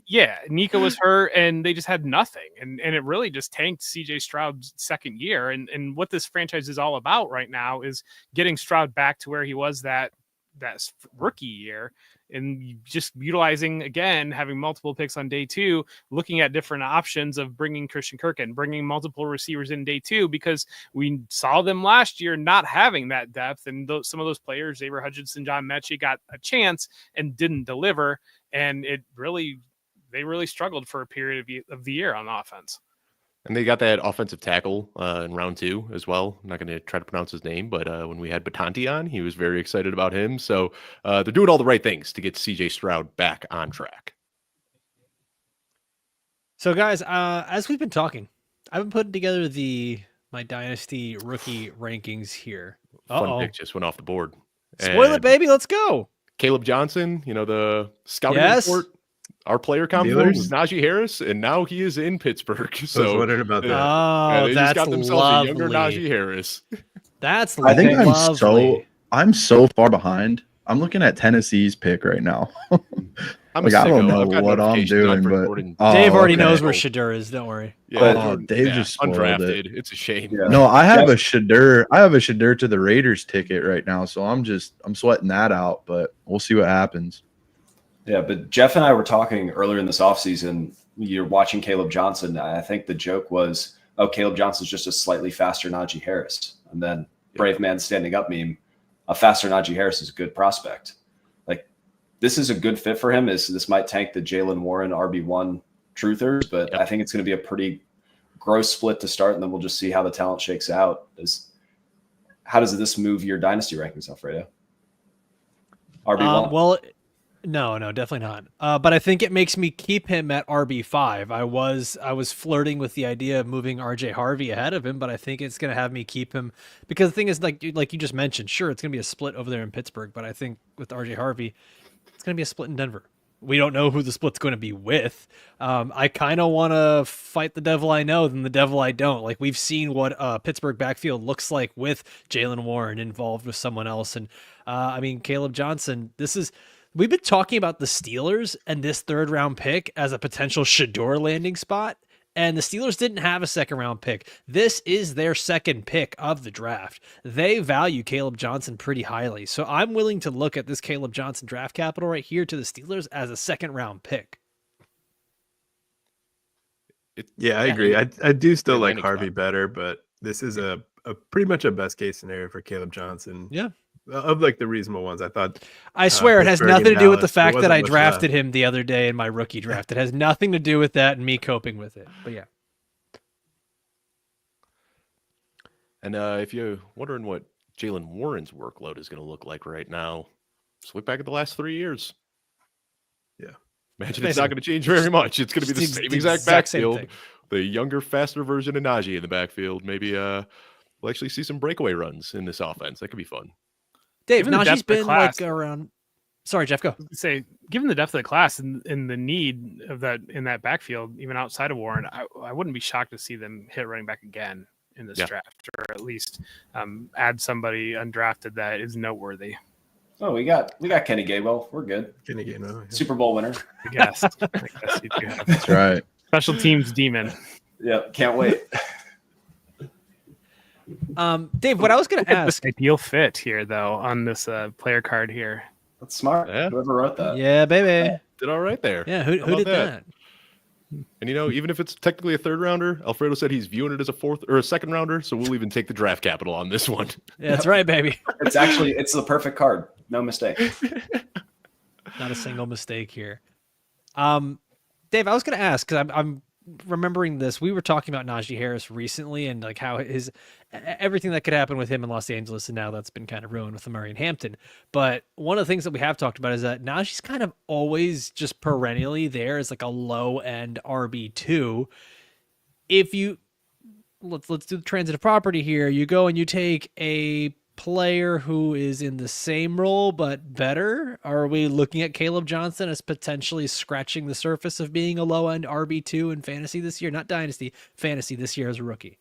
Speaker 4: Yeah, Nico was hurt, and they just had nothing, and it really just tanked CJ Stroud's second year. And what this franchise is all about right now is getting Stroud back to where he was that rookie year. And just utilizing, again, having multiple picks on day 2, looking at different options of bringing Christian Kirk in, bringing multiple receivers in day 2, because we saw them last year not having that depth. And some of those players, Xavier Hutchinson, John Mechie, got a chance and didn't deliver. And they really struggled for a period of the year on offense.
Speaker 3: And they got that offensive tackle in round 2 as well. I'm not going to try to pronounce his name, but when we had Batanti on, he was very excited about him. So they're doing all the right things to get CJ Stroud back on track.
Speaker 1: So, guys, as we've been talking, I've been putting together my Dynasty rookie rankings here.
Speaker 3: Fun pick just went off the board.
Speaker 1: Spoil it, baby. Let's go.
Speaker 3: Caleb Johnson, the scouting
Speaker 1: Yes.
Speaker 3: report. Our player confidence was Najee Harris, and now he is in Pittsburgh. So
Speaker 18: I was wondering about that.
Speaker 1: Oh,
Speaker 3: they
Speaker 1: that's
Speaker 3: just got themselves
Speaker 1: lovely.
Speaker 3: a younger Najee Harris.
Speaker 1: That's
Speaker 17: I think
Speaker 1: lovely.
Speaker 17: I'm so far behind. I'm looking at Tennessee's pick right now.
Speaker 3: I'm
Speaker 17: like,
Speaker 3: a
Speaker 17: I don't
Speaker 3: sicko.
Speaker 17: know
Speaker 3: I've got
Speaker 17: what I'm
Speaker 3: notifications on
Speaker 17: doing,
Speaker 3: for
Speaker 17: but
Speaker 3: recording.
Speaker 1: Dave already
Speaker 17: okay.
Speaker 1: knows where Shedeur is. Don't worry.
Speaker 3: Yeah,
Speaker 17: Dave just spoiled
Speaker 3: undrafted.
Speaker 17: it.
Speaker 3: It's a shame.
Speaker 2: Yeah.
Speaker 17: No, I have a Shedeur. I have a Shedeur to the Raiders ticket right now, so I'm sweating that out. But we'll see what happens.
Speaker 2: Yeah, but Jeff and I were talking earlier in this offseason. You're watching Caleb Johnson. I think the joke was, Caleb Johnson's just a slightly faster Najee Harris. And then Brave Man Standing Up meme, a faster Najee Harris is a good prospect. Like, this is a good fit for him. This might tank the Jalen Warren RB1 truthers, but I think it's going to be a pretty gross split to start, and then we'll just see how the talent shakes out. How does this move your dynasty rankings, Alfredo? RB1?
Speaker 1: Well, no, definitely not. But I think it makes me keep him at RB5. I was flirting with the idea of moving RJ Harvey ahead of him, but I think it's going to have me keep him, because the thing is, like you just mentioned, sure, it's going to be a split over there in Pittsburgh, but I think with RJ Harvey, it's going to be a split in Denver. We don't know who the split's going to be with. I kind of want to fight the devil I know than the devil I don't. Like, we've seen what Pittsburgh backfield looks like with Jalen Warren involved with someone else. And Caleb Johnson, we've been talking about the Steelers and this 3rd round pick as a potential Shedeur landing spot. And the Steelers didn't have a 2nd round pick. This is their 2nd pick of the draft. They value Caleb Johnson pretty highly. So I'm willing to look at this Caleb Johnson draft capital right here to the Steelers as a 2nd round pick.
Speaker 18: Yeah, I agree. I do still like Harvey better, but this is a pretty much a best case scenario for Caleb Johnson.
Speaker 1: Yeah.
Speaker 18: Of like the reasonable ones,
Speaker 1: I swear it has nothing to do with the
Speaker 18: Dallas,
Speaker 1: fact
Speaker 18: there
Speaker 1: that I
Speaker 18: wasn't much
Speaker 1: drafted
Speaker 18: left.
Speaker 1: him the other day in my rookie draft. It has nothing to do with that and me coping with it. But yeah.
Speaker 3: And if you're wondering what Jalen Warren's workload is going to look like right now, just look back at the last 3 years.
Speaker 18: Yeah.
Speaker 3: Imagine it's not going to change very much. It's going to be the same exact backfield. The younger, faster version of Najee in the backfield. Maybe we'll actually see some breakaway runs in this offense. That could be fun.
Speaker 1: Dave,
Speaker 4: Given the
Speaker 1: Najee's
Speaker 4: depth of the
Speaker 1: been
Speaker 4: class-
Speaker 1: like around. Sorry, Jeff, go.
Speaker 4: Given the depth of the class and the need of that in that backfield, even outside of Warren, I wouldn't be shocked to see them hit running back again in this draft, or at least add somebody undrafted that is noteworthy.
Speaker 2: Oh, we got Kenny Gainwell. We're good.
Speaker 18: Kenny Gainwell, yeah.
Speaker 2: Super Bowl winner.
Speaker 4: I guess you do have
Speaker 17: That's right.
Speaker 4: Special teams demon.
Speaker 2: Yeah, can't wait.
Speaker 1: Dave, what I was going to ask.
Speaker 4: This ideal fit here, though, on this player card here.
Speaker 2: That's smart.
Speaker 3: Yeah.
Speaker 2: Whoever wrote that.
Speaker 1: Yeah, baby.
Speaker 3: Did all right there.
Speaker 1: Yeah, who did that?
Speaker 3: And even if it's technically a 3rd rounder, Alfredo said he's viewing it as a 4th or a 2nd rounder, so we'll even take the draft capital on this one.
Speaker 1: Yeah, that's right, baby.
Speaker 2: It's the perfect card. No mistake.
Speaker 1: Not a single mistake here. Dave, I was going to ask, because I'm remembering this, we were talking about Najee Harris recently and like how everything that could happen with him in Los Angeles, and now that's been kind of ruined with Amari and Hampton. But one of the things that we have talked about is that Najee's kind of always just perennially there as like a low end RB2. If you let's do the transitive property here, you go and you take a player who is in the same role but better. Are we looking at Caleb Johnson as potentially scratching the surface of being a low-end RB2 in fantasy this year? Not dynasty, fantasy this year as a rookie.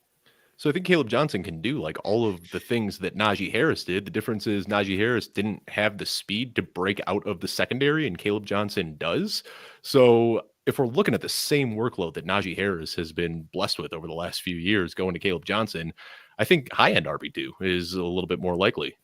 Speaker 3: So I think Caleb Johnson can do like all of the things that Najee Harris did. The difference is Najee Harris didn't have the speed to break out of the secondary, and Caleb Johnson does. So if we're looking at the same workload that Najee Harris has been blessed with over the last few years going to Caleb Johnson, I think high-end RB2 is a little bit more likely.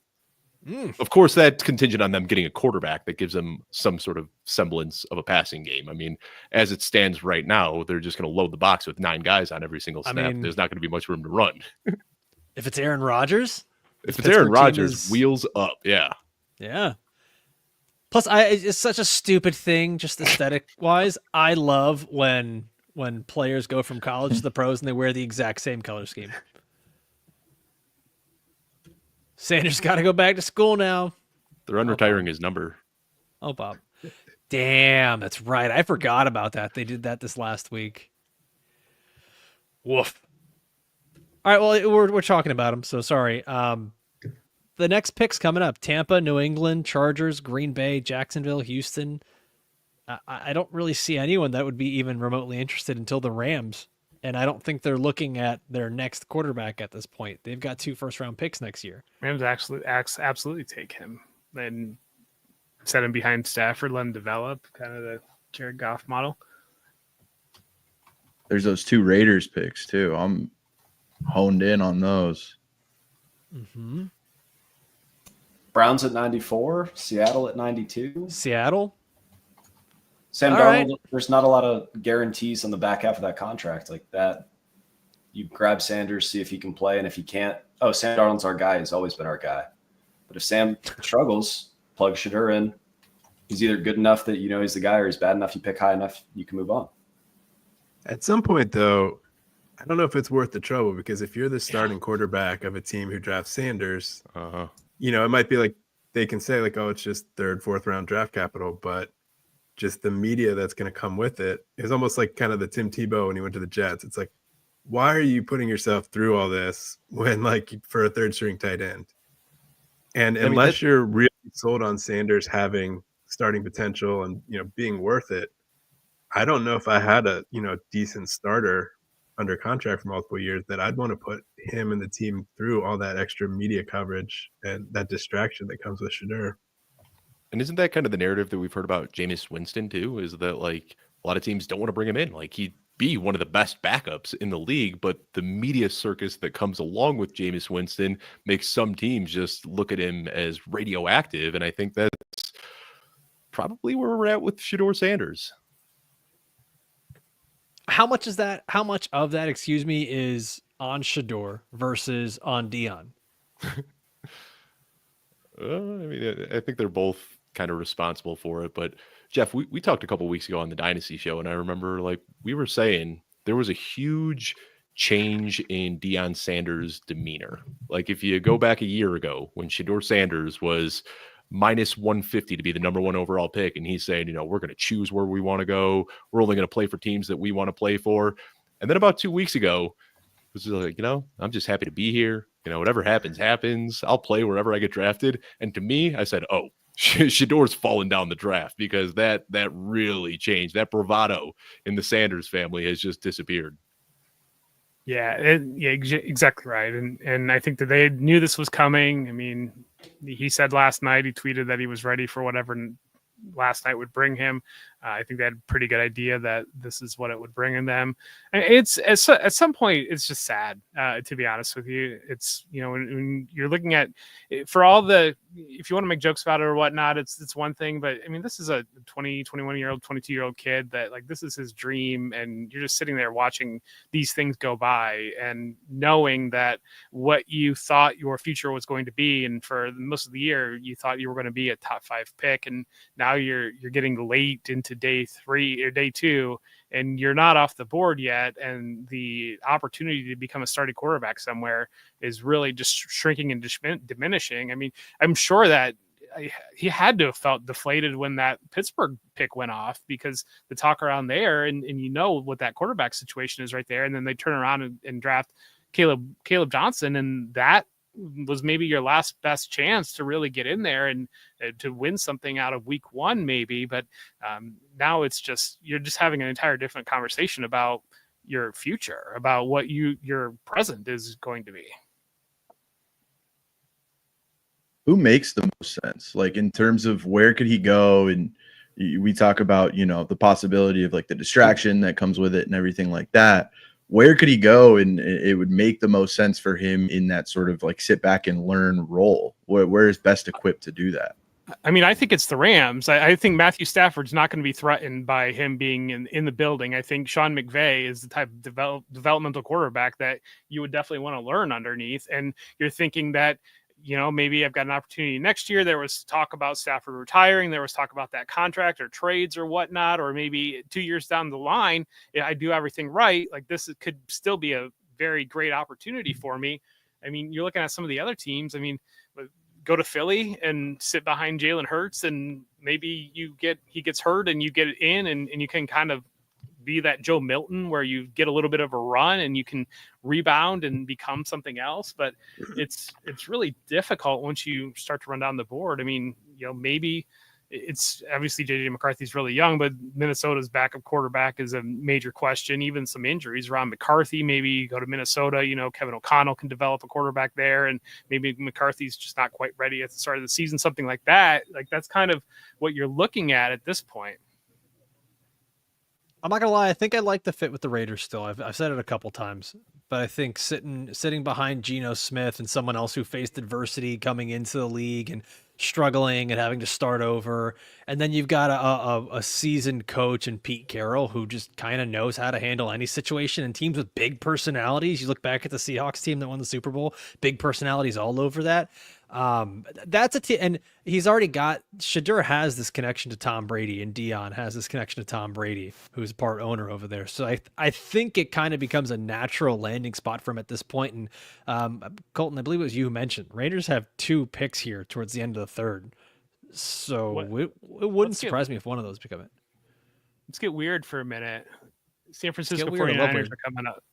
Speaker 3: Of course, that's contingent on them getting a quarterback that gives them some sort of semblance of a passing game. I mean, as it stands right now, they're just going to load the box with 9 guys on every single snap. There's not going to be much room to run.
Speaker 1: If it's Aaron Rodgers?
Speaker 3: If it's Aaron Rodgers, wheels up. Yeah.
Speaker 1: Yeah. Plus, it's such a stupid thing, just aesthetic-wise. I love when players go from college to the pros and they wear the exact same color scheme. Sanders got to go back to school now.
Speaker 3: They're unretiring his number.
Speaker 1: Oh, Bob. Damn, that's right. I forgot about that. They did that this last week. Woof. All right, well, we're talking about him, so sorry. The next pick's coming up. Tampa, New England, Chargers, Green Bay, Jacksonville, Houston. I don't really see anyone that would be even remotely interested until the Rams. And I don't think they're looking at their next quarterback at this point. They've got 2 first-round picks next year.
Speaker 4: Rams absolutely take him and set him behind Stafford, let him develop, kind of the Jared Goff model.
Speaker 17: There's those 2 Raiders picks too. I'm honed in on those.
Speaker 1: Mm-hmm.
Speaker 2: Browns at 94, Seattle at 92.
Speaker 1: Seattle?
Speaker 2: Sam
Speaker 1: All
Speaker 2: Darnold,
Speaker 1: right.
Speaker 2: There's not a lot of guarantees on the back half of that contract like that. You grab Sanders, see if he can play, and if he can't, Sam Darnold's our guy. He's always been our guy. But if Sam struggles, plug Shedeur in. He's either good enough that you know he's the guy, or he's bad enough you pick high enough, you can move on.
Speaker 18: At some point, though, I don't know if it's worth the trouble, because if you're the starting quarterback of a team who drafts Sanders, it might be like they can say like, oh, it's just 3rd, 4th round draft capital, but just the media that's going to come with it is almost like kind of the Tim Tebow when he went to the Jets. It's like, why are you putting yourself through all this when like for a 3rd string tight end? And unless you're really sold on Sanders having starting potential and, being worth it, I don't know if I had a, decent starter under contract for multiple years that I'd want to put him and the team through all that extra media coverage and that distraction that comes with Shedeur.
Speaker 3: And isn't that kind of the narrative that we've heard about Jameis Winston too? Is that like a lot of teams don't want to bring him in? Like he'd be one of the best backups in the league, but the media circus that comes along with Jameis Winston makes some teams just look at him as radioactive. And I think that's probably where we're at with Shedeur Sanders.
Speaker 1: How much of that, is on Shedeur versus on Dion?
Speaker 3: I think they're both kind of responsible for it. But Jeff, we talked a couple weeks ago on the Dynasty show, and I remember like we were saying there was a huge change in Deion Sanders' demeanor. Like if you go back a year ago when Shedeur Sanders was minus 150 to be the number 1 overall pick, and he's saying, we're going to choose where we want to go. We're only going to play for teams that we want to play for. And then about 2 weeks ago, it was like, I'm just happy to be here. Whatever happens, happens. I'll play wherever I get drafted. And to me, I said, oh, Shedeur's fallen down the draft, because that really changed. That bravado in the Sanders family has just disappeared.
Speaker 4: Yeah, exactly right. And I think that they knew this was coming. I mean, he said last night, he tweeted that he was ready for whatever last night would bring him. I think they had a pretty good idea that this is what it would bring in them. And it's at some point, it's just sad, to be honest with you. It's, when you're looking at for all the, if you want to make jokes about it or whatnot, it's one thing, but I mean, this is a 20, 21-year-old, 22-year-old kid that like, this is his dream. And you're just sitting there watching these things go by and knowing that what you thought your future was going to be. And for most of the year, you thought you were going to be a top 5 pick. And now you're getting late into day 3 or day 2, and you're not off the board yet, and the opportunity to become a starting quarterback somewhere is really just shrinking and diminishing. I mean, I'm sure that he had to have felt deflated when that Pittsburgh pick went off, because the talk around there, and you know what that quarterback situation is right there. And then they turn around and draft Caleb Johnson. And that was maybe your last best chance to really get in there and to win something out of week one, maybe. But now it's just, you're just having an entire different conversation about your future, about what your present is going to be.
Speaker 17: Who makes the most sense, like in terms of where could he go? And we talk about, you know, the possibility of like the distraction that comes with it and everything like that. Where could he go and it would make the most sense for him in that sort of like sit back and learn role? Where is best equipped to do that?
Speaker 4: I mean, I think it's the Rams. I think Matthew Stafford's not going to be threatened by him being in the building. I think Sean McVay is the type of developmental quarterback that you would definitely want to learn underneath. And you're thinking that, you know, maybe I've got an opportunity next year. There was talk about Stafford retiring. There was talk about that contract or trades or whatnot, or maybe 2 years down the line, I do everything right. Like this could still be a very great opportunity for me. I mean, you're looking at some of the other teams. I mean, go to Philly and sit behind Jalen Hurts, and maybe he gets hurt and you get it in, and you can kind of be that Joe Milton where you get a little bit of a run and you can rebound and become something else. But it's really difficult once you start to run down the board. I mean, you know, maybe it's obviously JJ McCarthy's really young, but Minnesota's backup quarterback is a major question. Even some injuries around McCarthy, maybe you go to Minnesota, you know, Kevin O'Connell can develop a quarterback there, and maybe McCarthy's just not quite ready at the start of the season, something like that. Like that's kind of what you're looking at this point.
Speaker 1: I'm not gonna lie. I think I like the fit with the Raiders still. I've said it a couple times, but I think sitting behind Geno Smith and someone else who faced adversity coming into the league and struggling and having to start over, and then you've got a seasoned coach in Pete Carroll who just kind of knows how to handle any situation, and teams with big personalities. You look back at the Seahawks team that won the Super Bowl, big personalities all over that. That's a team, and he's already got Shedeur has this connection to Tom Brady, and Dion has this connection to Tom Brady, who's part owner over there. So I think it kind of becomes a natural landing spot for him at this point. And Colton, I believe it was you who mentioned Raiders have 2 picks here towards the end of the third, so it wouldn't surprise me if one of those become it.
Speaker 4: Let's get weird for a minute. San Francisco 49ers are coming up.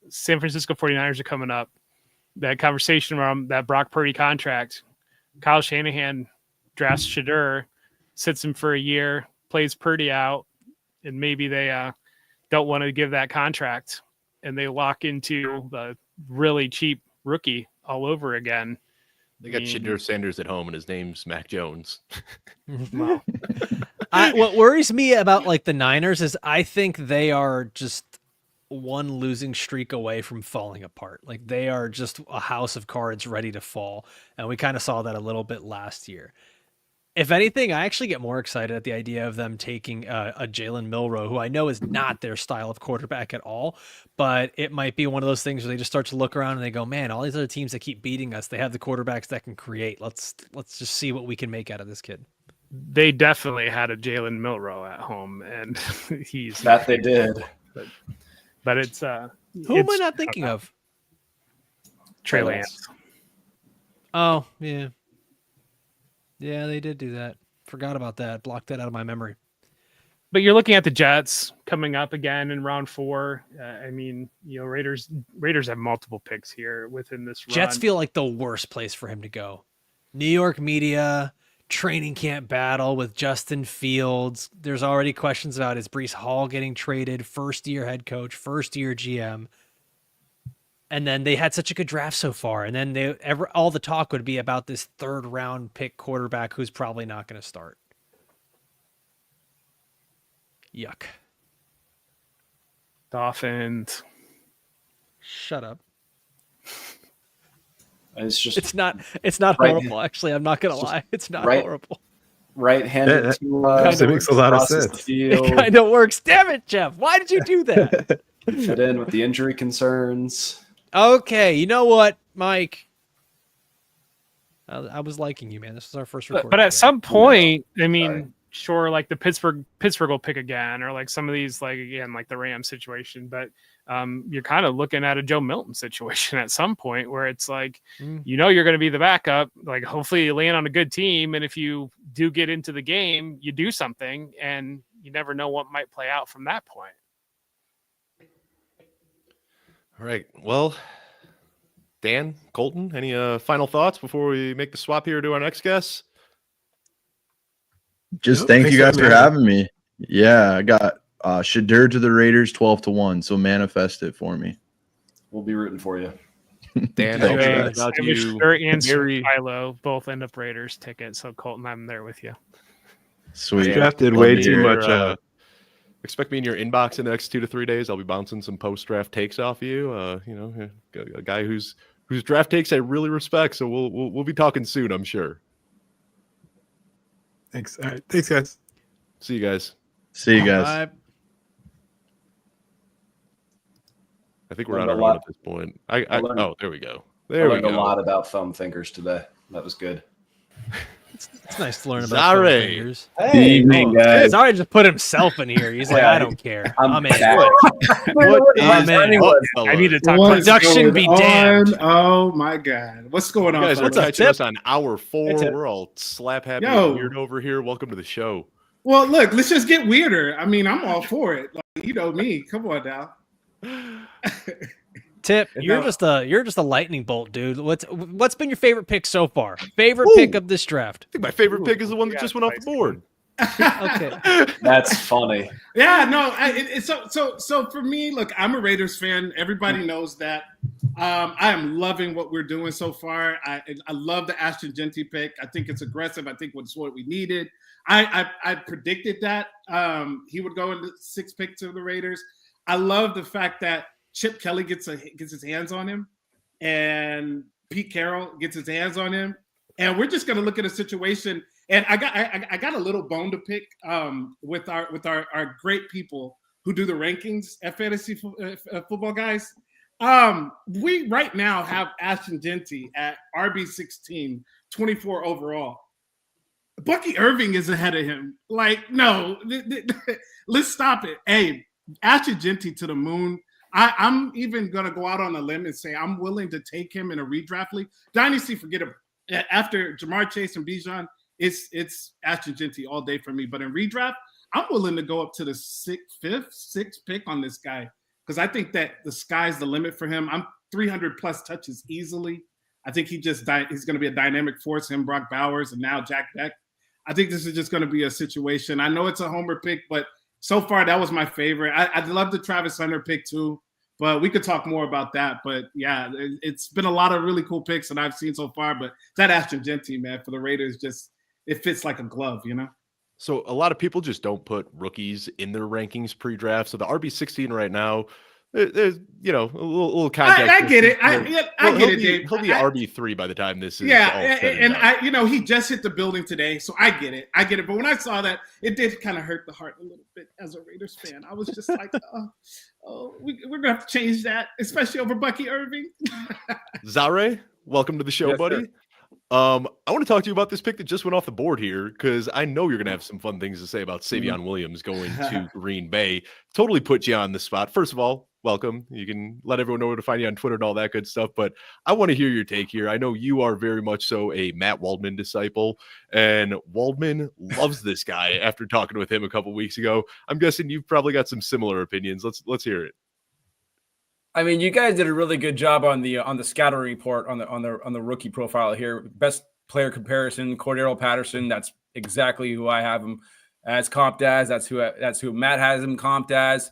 Speaker 4: San Francisco 49ers are coming up. That conversation around that Brock Purdy contract, Kyle Shanahan drafts Shedeur, sits him for a year, plays Purdy out, and maybe they don't want to give that contract, and they lock into the really cheap rookie all over again.
Speaker 3: They got Shedeur Sanders at home, and his name's Mac Jones.
Speaker 1: Wow. What worries me about like the Niners is I think they are just one losing streak away from falling apart. Like they are just a house of cards ready to fall. And we kind of saw that a little bit last year. If anything, I actually get more excited at the idea of them taking a Jalen Milroe, who I know is not their style of quarterback at all, but it might be one of those things where they just start to look around and they go, man, all these other teams that keep beating us, they have the quarterbacks that can create. Let's just see what we can make out of this kid.
Speaker 4: They definitely had a Jalen Milroe at home, and he's
Speaker 2: that they did.
Speaker 4: But it's
Speaker 1: who am I not thinking of?
Speaker 4: Trey Lance.
Speaker 1: Oh, yeah. Yeah, they did do that. Forgot about that. Blocked that out of my memory.
Speaker 4: But you're looking at the Jets coming up again in round 4. I mean, you know, Raiders have multiple picks here within this run.
Speaker 1: Jets feel like the worst place for him to go. New York media, training camp battle with Justin Fields. There's already questions about is Breece Hall getting traded, first-year head coach, first-year GM. And then they had such a good draft so far. And then all the talk would be about this 3rd-round pick quarterback who's probably not going to start. Yuck.
Speaker 4: Dolphins.
Speaker 1: Shut up.
Speaker 2: It's
Speaker 1: not horrible. Actually, I'm not gonna lie. It's not horrible.
Speaker 2: Right-handed
Speaker 18: that makes a lot of sense.
Speaker 1: It kind of works. Damn it, Jeff. Why did you do that?
Speaker 2: Fit in with the injury concerns.
Speaker 1: Okay, you know what, Mike? I was liking you, man. This is our first recording.
Speaker 4: But at some point, I mean, sure like the Pittsburgh will pick again, or like some of these like again like the Rams situation, but you're kind of looking at a Joe Milton situation at some point where it's like you know you're going to be the backup. Like hopefully you land on a good team, and if you do get into the game, you do something, and you never know what might play out from that point.
Speaker 3: All right. Well, Dan, Colton, any final thoughts before we make the swap here to our next guest?
Speaker 17: Just thank you guys for having me. Yeah, I got Shedeur to the Raiders 12-1, so manifest it for me.
Speaker 2: We'll be rooting for you.
Speaker 3: Dan,
Speaker 4: I wish Shedeur and Philo both end up Raiders tickets, so Colton, I'm there with you.
Speaker 17: Sweet.
Speaker 18: I drafted way too much.
Speaker 3: Expect me in your inbox in the next 2 to 3 days. I'll be bouncing some post-draft takes off you. You know, a guy whose draft takes I really respect. So we'll be talking soon, I'm sure.
Speaker 18: Thanks. All right. Thanks, guys.
Speaker 3: See you guys.
Speaker 17: See you guys.
Speaker 1: Bye.
Speaker 3: I think we're on our own at this point. Oh, there we go. There we go.
Speaker 2: I learned a lot about thumb fingers today. That was good.
Speaker 1: It's nice to learn about thumb fingers.
Speaker 2: Hey, evening, guys.
Speaker 1: Zare just put himself in here. He's like, I don't care. I'm in.
Speaker 4: I need to talk.
Speaker 1: Production be damned.
Speaker 19: Oh my God, what's going on?
Speaker 3: You guys are
Speaker 19: folks?
Speaker 3: catching us on hour 4. We're all slap happy and weird over here. Welcome to the show.
Speaker 19: Well, look, let's just get weirder. I mean, I'm all for it. Like, you know me. Come on now.
Speaker 1: Tip, you're just a lightning bolt, dude. What's been your favorite pick so far? Favorite pick of this draft?
Speaker 3: I think my favorite pick is the one that just went off the board.
Speaker 1: Okay,
Speaker 2: that's funny.
Speaker 19: Yeah, no. So for me, look, I'm a Raiders fan. Everybody knows that. I am loving what we're doing so far. I love the Ashton Genty pick. I think it's aggressive. I think it's what we needed. I predicted that he would go in the 6th pick to the Raiders. I love the fact that Chip Kelly gets his hands on him, and Pete Carroll gets his hands on him, and we're just going to look at a situation. And I got a little bone to pick with our great people who do the rankings at Fantasy Football Guys. We right now have Ashton Genty at RB16, 24 overall. Bucky Irving is ahead of him. Like, no, let's stop it. Hey, Ashton Genty to the moon. I'm even going to go out on a limb and say I'm willing to take him in a redraft league. Dynasty, forget it. After Jamar Chase and Bijan, it's Ashton Genty all day for me. But in redraft, I'm willing to go up to the 6th pick on this guy because I think that the sky's the limit for him. I'm 300 plus touches easily. I think he's going to be a dynamic force. Him, Brock Bowers, and now Jack Beck. I think this is just going to be a situation. I know it's a homer pick, but so far that was my favorite. I'd love the Travis Hunter pick too, but we could talk more about that. But yeah, it's been a lot of really cool picks that I've seen so far. But that Ashton Genty, man, for the Raiders, it fits like a glove, you know?
Speaker 3: So a lot of people just don't put rookies in their rankings pre-draft. So the RB16 right now, there's a little context.
Speaker 19: I get it. I get it, Dave.
Speaker 3: He'll be RB3 by the time this is
Speaker 19: all
Speaker 3: said
Speaker 19: and he just hit the building today, so I get it. But when I saw that, it did kind of hurt the heart a little bit as a Raiders fan. I was just like, we're gonna have to change that, especially over Bucky Irving.
Speaker 3: Zare, welcome to the show, buddy. Sir. I want to talk to you about this pick that just went off the board here because I know you're going to have some fun things to say about TreVeyon Williams going to Green Bay. Totally put you on the spot. First of all, welcome. You can let everyone know where to find you on Twitter and all that good stuff, but I want to hear your take here. I know you are very much so a Matt Waldman disciple, and Waldman loves this guy after talking with him a couple weeks ago. I'm guessing you've probably got some similar opinions. Let's hear it.
Speaker 20: I mean, you guys did a really good job on the scouting report on the rookie profile here. Best player comparison, Cordero Patterson. That's exactly who I have him as comped as. That's who Matt has him comped as.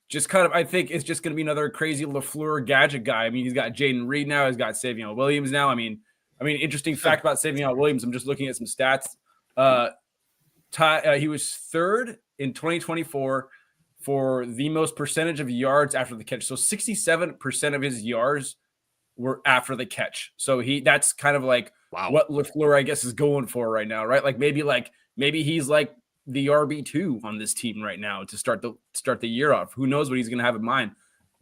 Speaker 20: Just kind of, I think it's just going to be another crazy LaFleur gadget guy. I mean, he's got Jaden Reed now. He's got TreVeyon Williams now. I mean, interesting fact about TreVeyon Williams. I'm just looking at some stats. He was 3rd in 2024. For the most percentage of yards after the catch. So 67% of his yards were after the catch. So that's kind of like what LaFleur, I guess, is going for right now, right? Maybe he's like the RB2 on this team right now to start the year off. Who knows what he's going to have in mind.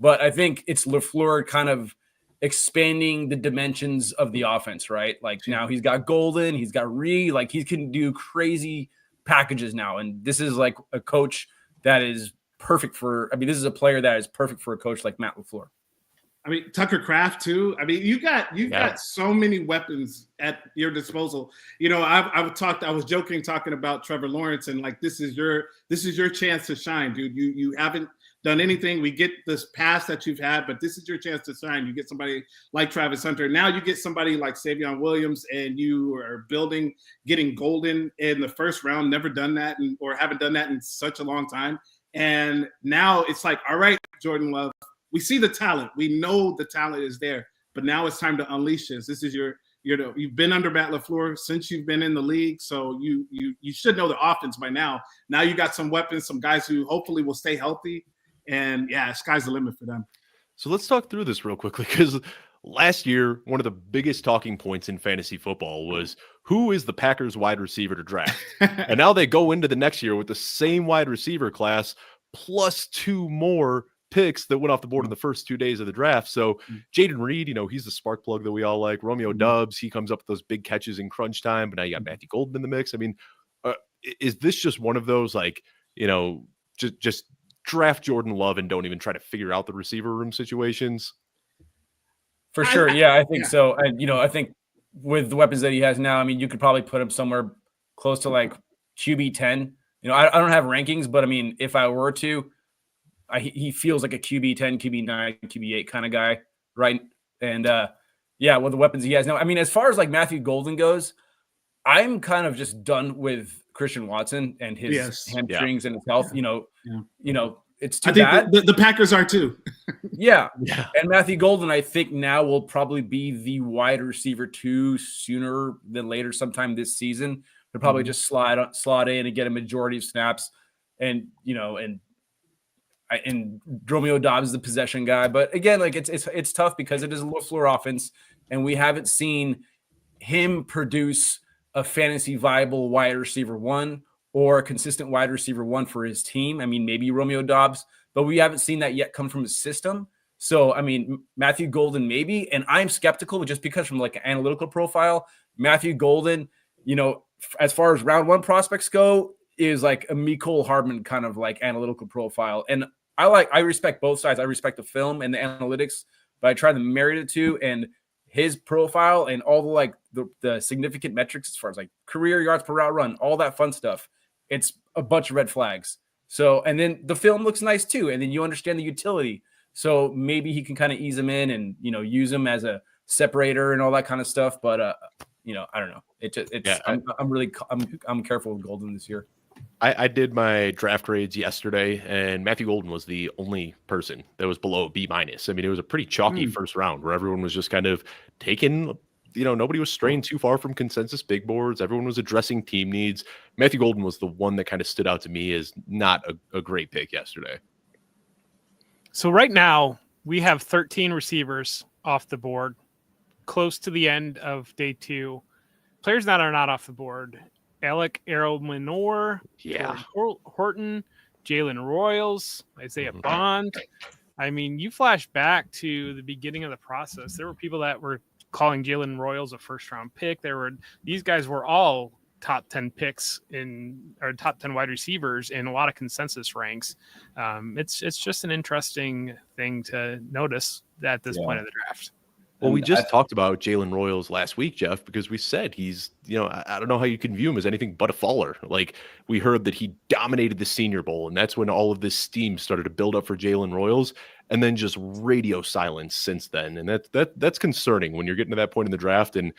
Speaker 20: But I think it's LaFleur kind of expanding the dimensions of the offense, right? Like now he's got Golden, he's got Reed, like he can do crazy packages now. And this is like a coach that is perfect for, I mean, this is a player that is perfect for a coach like Matt LaFleur.
Speaker 19: I mean, Tucker Kraft too. I mean, you got so many weapons at your disposal. You know, I was joking talking about Trevor Lawrence, and like this is your chance to shine, dude. You haven't done anything. We get this pass that you've had, but this is your chance to shine. You get somebody like Travis Hunter. Now you get somebody like TreVeyon Williams, and you are getting golden in the first round. Never done that, or haven't done that in such a long time. And now it's like, all right, Jordan Love. We see the talent. We know the talent is there, but now it's time to unleash this. This is you've been under Matt LaFleur since you've been in the league, so you should know the offense by now. Now you got some weapons, some guys who hopefully will stay healthy, and yeah, sky's the limit for them.
Speaker 3: So let's talk through this real quickly, because last year, one of the biggest talking points in fantasy football was who is the Packers wide receiver to draft? And now they go into the next year with the same wide receiver class plus 2 more picks that went off the board in the first 2 days of the draft. So Jaden Reed, you know, he's the spark plug that we all like. Romeo Doubs, he comes up with those big catches in crunch time, but now you got Matthew Golden in the mix. I mean, is this just one of those, like, you know, just draft Jordan Love and don't even try to figure out the receiver room situations?
Speaker 20: For sure. Yeah, I think so. And, you know, I think with the weapons that he has now, I mean, you could probably put him somewhere close to like QB 10. You know, I don't have rankings, but I mean, if I were to, he feels like a QB 10, QB 9, QB 8 kind of guy, right? And yeah, with the weapons he has now. I mean, as far as like Matthew Golden goes, I'm kind of just done with Christian Watson and his hamstrings and his health. You know, it's too bad.
Speaker 19: The Packers are too.
Speaker 20: Yeah. And Matthew Golden, I think now will probably be the wide receiver 2 sooner than later, sometime this season. They'll probably just slot in and get a majority of snaps, and you know, and Romeo Doubs is the possession guy. But again, like it's tough because it is a LaFleur offense, and we haven't seen him produce a fantasy viable wide receiver 1 or a consistent wide receiver 1 for his team. I mean, maybe Romeo Doubs, but we haven't seen that yet come from his system. So, I mean, Matthew Golden maybe, and I'm skeptical just because from like an analytical profile, Matthew Golden, you know, as far as round 1 prospects go, is like a Mecole Hardman kind of like analytical profile. And I respect both sides. I respect the film and the analytics, but I try to marry the two, and his profile and all the like the significant metrics as far as like career yards per route run, all that fun stuff. It's a bunch of red flags. So, and then the film looks nice too. And then you understand the utility. So maybe he can kind of ease him in and, you know, use him as a separator and all that kind of stuff. But, you know, I don't know. I'm careful with Golden this year.
Speaker 3: I did my draft grades yesterday, and Matthew Golden was the only person that was below B-. I mean, it was a pretty chalky first round where everyone was just kind of taking, you know, nobody was straying too far from consensus big boards. Everyone was addressing team needs. Matthew Golden was the one that kind of stood out to me as not a great pick yesterday.
Speaker 4: So right now we have 13 receivers off the board, close to the end of day 2. Players that are not off the board: Alec Arrow-Minor, Horton, Jalen Royals, Isaiah Bond. I mean, you flash back to the beginning of the process. There were people that were calling Jalen Royals a first-round pick. These guys were all top 10 picks or top 10 wide receivers in a lot of consensus ranks. It's just an interesting thing to notice at this point of the draft.
Speaker 3: Well, we just talked about Jalen Royals last week, Jeff, because we said he's, you know, I don't know how you can view him as anything but a faller. Like, we heard that he dominated the Senior Bowl, and that's when all of this steam started to build up for Jalen Royals, and then just radio silence since then. And that's concerning when you're getting to that point in the draft, and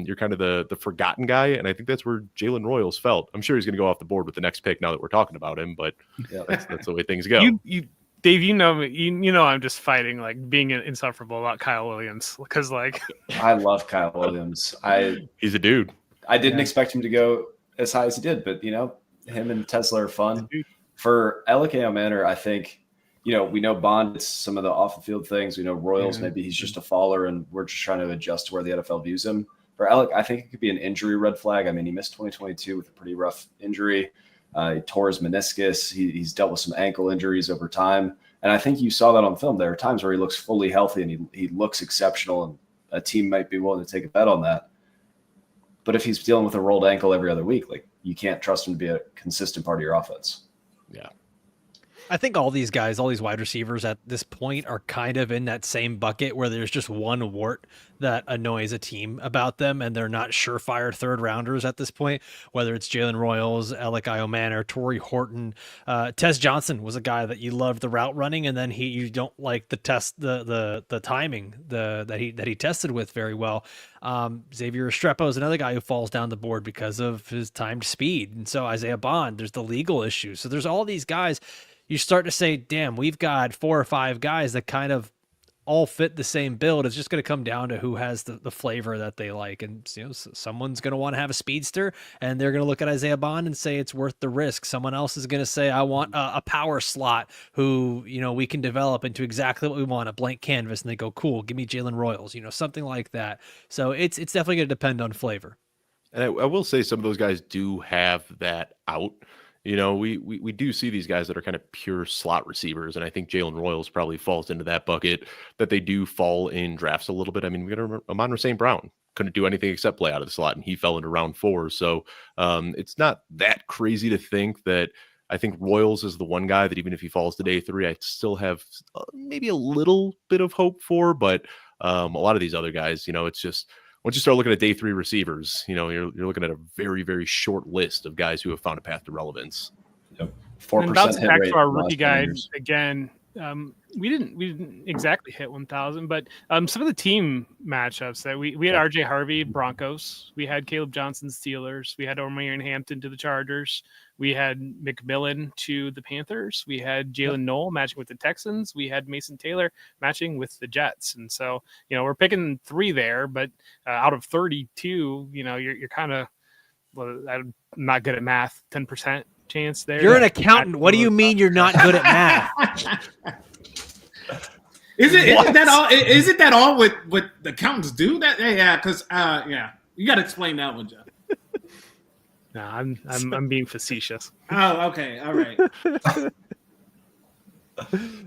Speaker 3: you're kind of the forgotten guy. And I think that's where Jalen Royals felt. I'm sure he's going to go off the board with the next pick now that we're talking about him, but that's the way things go.
Speaker 4: Dave, you know me. You know I'm just fighting, like, being insufferable about Kyle Williams, because, like,
Speaker 2: I love Kyle Williams.
Speaker 3: He's a dude.
Speaker 2: I didn't expect him to go as high as he did, but, you know, him and Tesla are fun. For Alec Arrow-Minor, I think, you know, we know Bond, it's some of the off the field things. We know Royals, maybe he's just a faller, and we're just trying to adjust to where the NFL views him. For Alec, I think it could be an injury red flag. I mean, he missed 2022 with a pretty rough injury. He tore his meniscus. He's dealt with some ankle injuries over time. And I think you saw that on film. There are times where he looks fully healthy and he looks exceptional, and a team might be willing to take a bet on that. But if he's dealing with a rolled ankle every other week, like, you can't trust him to be a consistent part of your offense.
Speaker 3: Yeah.
Speaker 1: I think all these guys, all these wide receivers at this point are kind of in that same bucket where there's just one wart that annoys a team about them, and they're not surefire third rounders at this point, whether it's Jalen Royals, Alec Iomanor, Torrey Horton. Tez Johnson was a guy that you loved the route running, and then you don't like the timing that he tested with very well. Xavier Restrepo is another guy who falls down the board because of his timed speed. And so Isaiah Bond, there's the legal issue. So there's all these guys. You start to say, damn, we've got 4 or 5 guys that kind of all fit the same build. It's just going to come down to who has the flavor that they like. And someone's going to want to have a speedster, and they're going to look at Isaiah Bond and say it's worth the risk. Someone else is going to say, I want a power slot who, we can develop into exactly what we want, a blank canvas. And they go, cool, give me Jalen Royals, something like that. So it's definitely going to depend on flavor.
Speaker 3: And I will say some of those guys do have that out. We do see these guys that are kind of pure slot receivers, and I think Jalen Royals probably falls into that bucket, that they do fall in drafts a little bit. I mean, we got Amon-Ra St. Brown, couldn't do anything except play out of the slot, and he fell into round 4. So it's not that crazy to think that. I think Royals is the one guy that even if he falls to day 3, I still have maybe a little bit of hope for, but a lot of these other guys, it's just, once you start looking at day 3 receivers, you're looking at a very, very short list of guys who have found a path to relevance.
Speaker 2: Yep.
Speaker 4: 4% and bouncing back to our rookie guide again. We didn't exactly hit 1,000, but some of the team matchups that we had RJ Harvey Broncos, we had Caleb Johnson Steelers, we had Omarion Hampton to the Chargers, we had McMillan to the Panthers, we had Jalen Knoll matching with the Texans, we had Mason Taylor matching with the Jets, and so we're picking 3 there, but out of 32, you're kind of, well, I'm not good at math, 10% chance there.
Speaker 1: You're an accountant. What do you mean you're not good at math?
Speaker 19: Isn't that all what the accountants do? That because you got to explain that one, Jeff.
Speaker 4: No, I'm being facetious.
Speaker 19: Oh, okay, all right.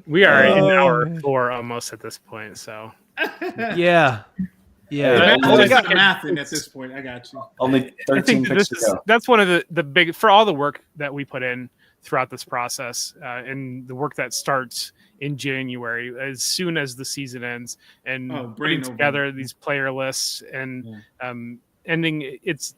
Speaker 4: We are in hour 4 almost at this point, so
Speaker 1: yeah.
Speaker 19: I got the math in at this point. I got you.
Speaker 2: Only 13 picks to go.
Speaker 4: That's one of the big, for all the work that we put in throughout this process, and the work that starts in January as soon as the season ends, and putting together these player lists and ending. It's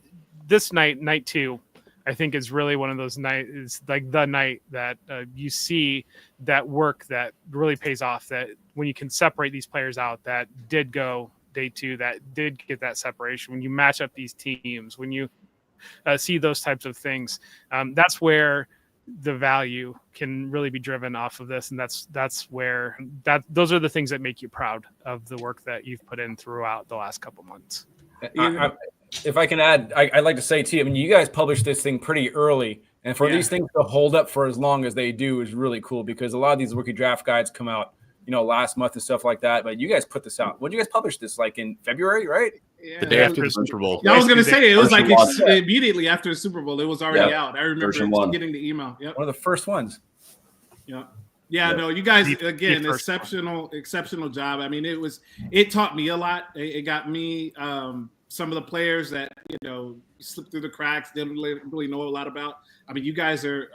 Speaker 4: this night 2. I think is really one of those nights. It's like the night that you see that work that really pays off. That when you can separate these players out that did go day 2, that did get that separation, when you match up these teams, when you see those types of things, that's where the value can really be driven off of this. And that's where those are the things that make you proud of the work that you've put in throughout the last couple months.
Speaker 20: If I can add, I'd like to say too, I mean, you guys published this thing pretty early, and for these things to hold up for as long as they do is really cool, because a lot of these rookie draft guides come out last month and stuff like that. But you guys put this out. When did you guys publish this? Like in February, right?
Speaker 3: The day after the Super Bowl.
Speaker 19: Yeah, I was going to say, it was like immediately after the Super Bowl. It was already out. I remember getting the email. Yep.
Speaker 20: One of the first ones.
Speaker 19: Yeah, no, you guys, again, exceptional job. I mean, it taught me a lot. It got me some of the players that, slipped through the cracks, didn't really know a lot about. I mean, you guys are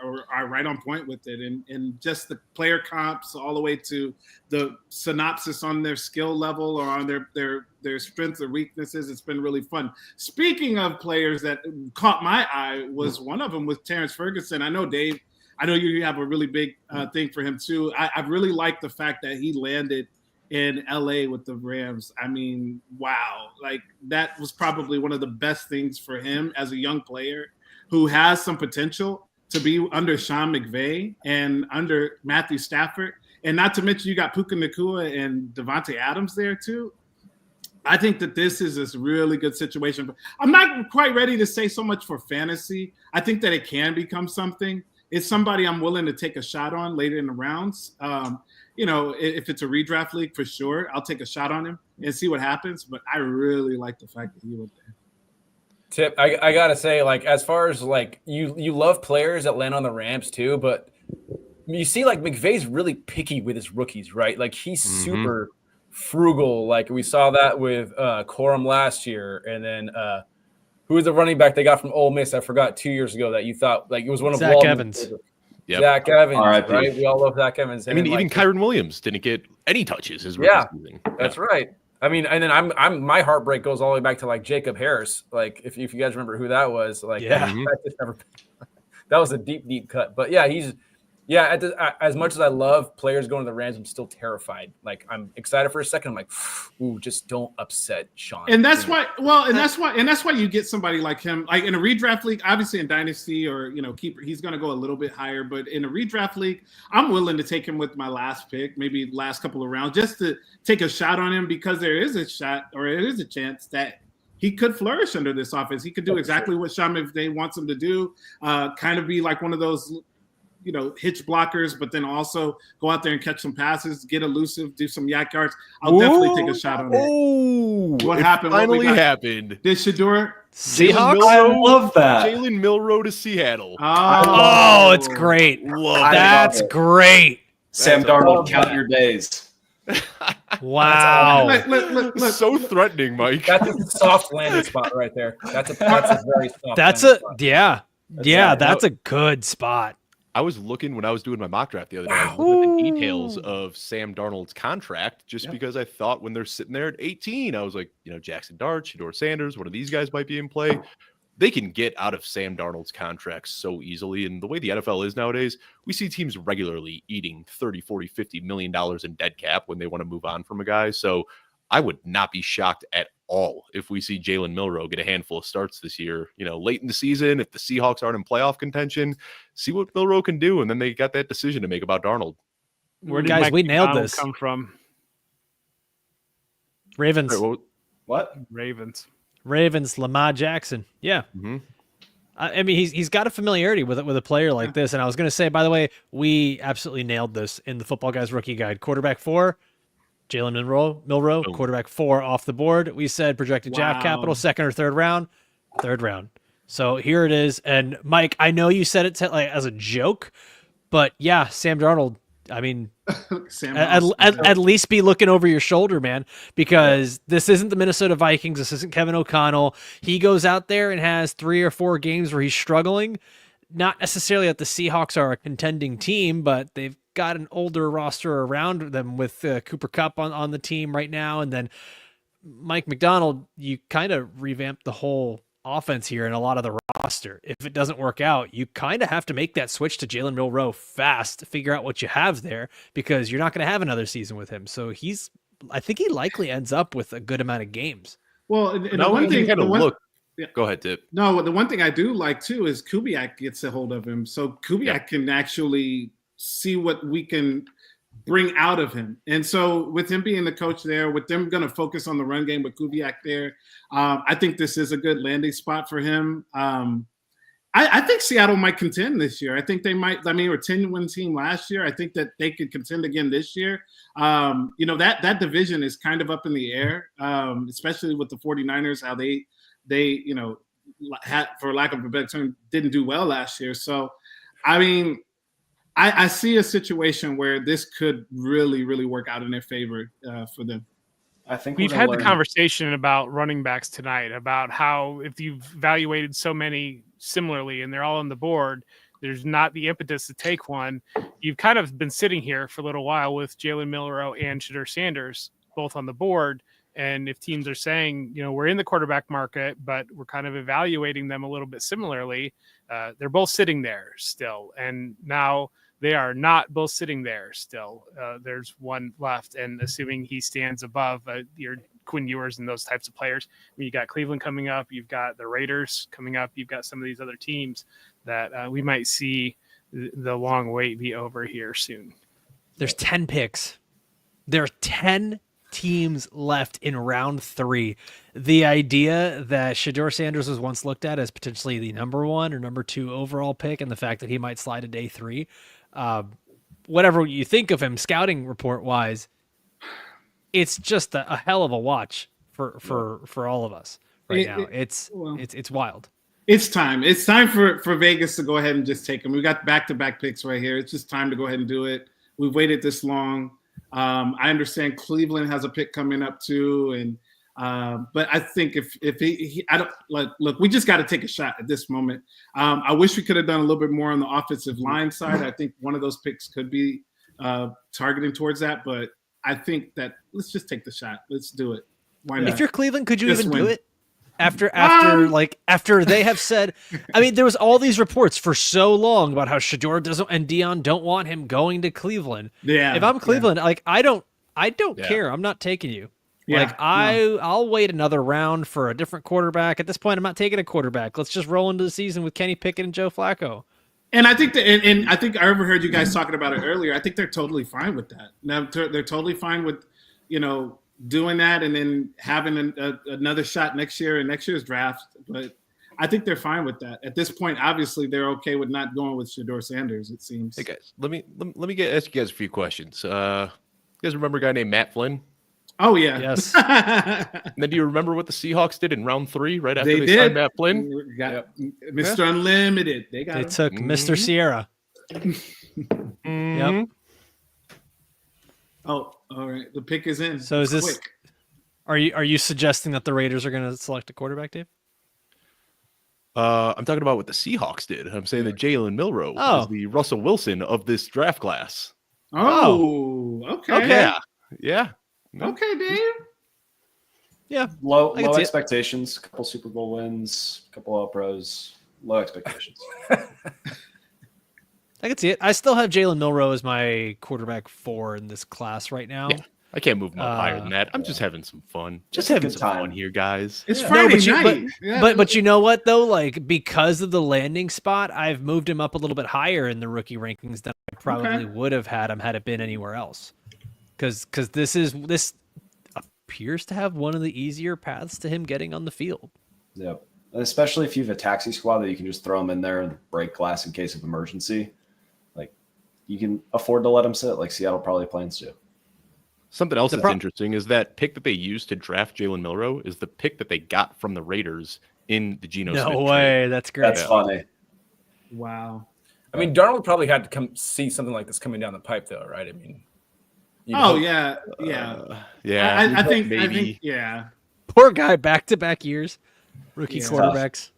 Speaker 19: right on point with it, and just the player comps all the way to the synopsis on their skill level or on their strengths or weaknesses. It's been really fun. Speaking of players that caught my eye, was one of them with Terrence Ferguson. I know, Dave, you have a really big thing for him too. I really like the fact that he landed in LA with the Rams. I mean, wow, like that was probably one of the best things for him as a young player who has some potential to be under Sean McVay and under Matthew Stafford. And not to mention you got Puka Nacua and Devontae Adams there too. I think that this is a really good situation. I'm not quite ready to say so much for fantasy. I think that it can become something. It's somebody I'm willing to take a shot on later in the rounds. If it's a redraft league, for sure, I'll take a shot on him and see what happens. But I really like the fact that he went there.
Speaker 20: Tip, I gotta say, like, as far as like you love players that land on the Rams too, but you see, like, McVay's really picky with his rookies, right? Like, he's super frugal. Like, we saw that with Corum last year, and then who was the running back they got from Ole Miss? I forgot 2 years ago that you thought like it was one of
Speaker 1: Zach
Speaker 20: Waldman's
Speaker 1: Evans.
Speaker 20: favorite.
Speaker 3: Yep.
Speaker 20: Zach Evans,
Speaker 2: R.I.P.
Speaker 20: right? We all love Zach Evans.
Speaker 3: I mean, even Kyron Williams didn't get any touches his rookie season.
Speaker 20: That's right. I mean, and then I'm my heartbreak goes all the way back to like Jacob Harris. Like if you guys remember who that was, like that just never. That was a deep cut. But yeah, he's as much as I love players going to the Rams, I'm still terrified. Like I'm excited for a second. I'm like, ooh, just don't upset Sean.
Speaker 19: And that's why. Well, and that's why you get somebody like him, like in a redraft league. Obviously, in dynasty or keeper, he's going to go a little bit higher. But in a redraft league, I'm willing to take him with my last pick, maybe last couple of rounds, just to take a shot on him because there is a shot or there is a chance that he could flourish under this offense. He could do exactly what Sean McVay wants him to do. Kind of be like one of those, hitch blockers, but then also go out there and catch some passes, get elusive, do some yak yards. I'll definitely take a shot on it.
Speaker 3: Oh,
Speaker 19: what happened?
Speaker 3: Finally happened.
Speaker 19: Did Shedeur?
Speaker 1: Seahawks?
Speaker 2: I love that.
Speaker 3: Jalen Milroe to Seattle.
Speaker 1: Oh, it's great. That's great.
Speaker 2: Sam Darnold, count your days.
Speaker 1: Wow.
Speaker 19: Look.
Speaker 3: So threatening, Mike.
Speaker 20: That's a soft landing spot right there. That's a very soft.
Speaker 1: That's a good spot.
Speaker 3: I was looking when I was doing my mock draft the other day. I was looking at the details of Sam Darnold's contract just because I thought when they're sitting there at 18, I was like, Jackson Dart, Shedeur Sanders, one of these guys might be in play. They can get out of Sam Darnold's contract so easily. And the way the NFL is nowadays, we see teams regularly eating 30, 40, $50 million in dead cap when they want to move on from a guy. So I would not be shocked at all if we see Jalen Milroe get a handful of starts this year, late in the season. If the Seahawks aren't in playoff contention, see what Milroe can do. And then they got that decision to make about Darnold.
Speaker 4: Where did
Speaker 1: Guys,
Speaker 4: Mike
Speaker 1: we nailed
Speaker 4: McDonald
Speaker 1: this.
Speaker 4: come from?
Speaker 1: Ravens.
Speaker 2: What?
Speaker 1: Ravens, Lamar Jackson. Yeah.
Speaker 3: Mm-hmm.
Speaker 1: I mean, he's got a familiarity with a player like this. And I was going to say, by the way, we absolutely nailed this in the Football Guys rookie guide. Quarterback 4, Jalen Milroe, quarterback 4 off the board. We said projected draft capital, second or third round. So here it is. And Mike, I know you said it as a joke, but yeah, Sam Darnold. I mean, at least be looking over your shoulder, man, because this isn't the Minnesota Vikings. This isn't Kevin O'Connell. He goes out there and has 3 or 4 games where he's struggling. Not necessarily that the Seahawks are a contending team, but they've got an older roster around them with Cooper Kupp on the team right now. And then Mike McDonald, you kind of revamped the whole offense here and a lot of the roster. If it doesn't work out, you kind of have to make that switch to Jalen Milroe fast, figure out what you have there, because you're not going to have another season with him. So I think he likely ends up with a good amount of games.
Speaker 19: Well, and the one thing,
Speaker 3: Go ahead, Tip.
Speaker 19: No, the one thing I do like too is Kubiak gets a hold of him, so Kubiak can actually see what we can bring out of him. And so with him being the coach there, with them going to focus on the run game with Kubiak there, I think this is a good landing spot for him. I think Seattle might contend this year. I think they might. I mean, we're a 10-win team last year. I think that they could contend again this year. That division is kind of up in the air, especially with the 49ers, how they had, for lack of a better term, didn't do well last year. So, I mean, I see a situation where this could really, really work out in their favor for them.
Speaker 2: I think
Speaker 4: we've had the conversation about running backs tonight, about how if you've evaluated so many similarly and they're all on the board, there's not the impetus to take one. You've kind of been sitting here for a little while with Jalen Milroe and Shedeur Sanders both on the board. And if teams are saying, we're in the quarterback market, but we're kind of evaluating them a little bit similarly, they're both sitting there still. And now they are not both sitting there still. There's one left. And assuming he stands above your Quinn Ewers and those types of players, you got Cleveland coming up, you've got the Raiders coming up, you've got some of these other teams that we might see the long wait be over here soon.
Speaker 1: There's 10 picks. There are 10 teams left in round 3. The idea that Shedeur Sanders was once looked at as potentially the number 1 or number 2 overall pick, and the fact that he might slide to day 3, whatever you think of him scouting report wise, it's just a hell of a watch for all of us right now. It's wild.
Speaker 19: It's time. It's time for Vegas to go ahead and just take him. We got back-to-back picks right here. It's just time to go ahead and do it. We've waited this long. I understand Cleveland has a pick coming up too, and But I think if he I don't look, we just got to take a shot at this moment. I wish we could have done a little bit more on the offensive line side. I think one of those picks could be targeting towards that, but I think that let's just take the shot. Let's do it. Why not?
Speaker 1: If you're Cleveland, could you
Speaker 19: Just
Speaker 1: even
Speaker 19: win.
Speaker 1: do it? After they have said, I mean, there was all these reports for so long about how Shedeur doesn't and Dion don't want him going to Cleveland.
Speaker 19: Yeah.
Speaker 1: If I'm Cleveland, like I don't
Speaker 3: Yeah.
Speaker 1: care. I'm not taking you.
Speaker 19: Yeah,
Speaker 1: Like I'll wait another round for a different quarterback. At this point, I'm not taking a quarterback. Let's just roll into the season with Kenny Pickett and Joe Flacco.
Speaker 19: And I think that, and I think I overheard you guys talking about it earlier. I think they're totally fine with that. Now they're totally fine with, doing that and then having another shot next year in next year's draft. But I think they're fine with that. At this point, obviously, they're okay with not going with Shedeur Sanders, it seems.
Speaker 3: Hey guys, let me ask you guys a few questions. You guys remember a guy named Matt Flynn?
Speaker 19: Oh yeah.
Speaker 1: Yes.
Speaker 3: And then do you remember what the Seahawks did in round 3 right after they
Speaker 19: did.
Speaker 3: signed Matt Flynn?
Speaker 19: Got Mr. Unlimited. They got
Speaker 1: They
Speaker 19: him.
Speaker 1: took Mr. Sierra. Yep.
Speaker 19: Oh, all right. The pick is in.
Speaker 1: So is this?
Speaker 19: Quick.
Speaker 1: Are you suggesting that the Raiders are going to select a quarterback, Dave?
Speaker 3: I'm talking about what the Seahawks did. I'm saying that Jalen Milroe is the Russell Wilson of this draft class.
Speaker 19: Oh, okay.
Speaker 3: Yeah.
Speaker 19: Okay, Dave.
Speaker 1: Yeah.
Speaker 2: Low
Speaker 1: I can see it.
Speaker 2: expectations, couple Super Bowl wins, couple All Pros, low expectations.
Speaker 1: I can see it. I still have Jalen Milroe as my quarterback 4 in this class right now.
Speaker 3: Yeah. I can't move him up higher than that. I'm just having some fun. Just
Speaker 2: It's a
Speaker 3: having
Speaker 2: good
Speaker 3: some
Speaker 2: time.
Speaker 3: fun here, guys.
Speaker 19: It's
Speaker 1: No,
Speaker 19: Friday
Speaker 1: but,
Speaker 19: night. Yeah.
Speaker 1: but you know what though? Like because of the landing spot, I've moved him up a little bit higher in the rookie rankings than I probably would have had him had it been anywhere else. Because this appears to have one of the easier paths to him getting on the field.
Speaker 2: Yep. And especially if you have a taxi squad that you can just throw them in there and break glass in case of emergency. Like you can afford to let them sit like Seattle probably plans to.
Speaker 3: Something else that's interesting is that pick that they used to draft Jalen Milroe is the pick that they got from the Raiders in the Geno Smith
Speaker 1: No
Speaker 3: trade.
Speaker 1: way. That's great.
Speaker 2: That's funny.
Speaker 19: Wow.
Speaker 20: I mean, Darnold probably had to come see something like this coming down the pipe, though, right? I mean,
Speaker 19: Yeah.
Speaker 3: Yeah.
Speaker 19: I think
Speaker 3: maybe.
Speaker 19: yeah.
Speaker 1: Poor guy, back-to-back years, rookie
Speaker 19: Yeah.
Speaker 1: quarterbacks.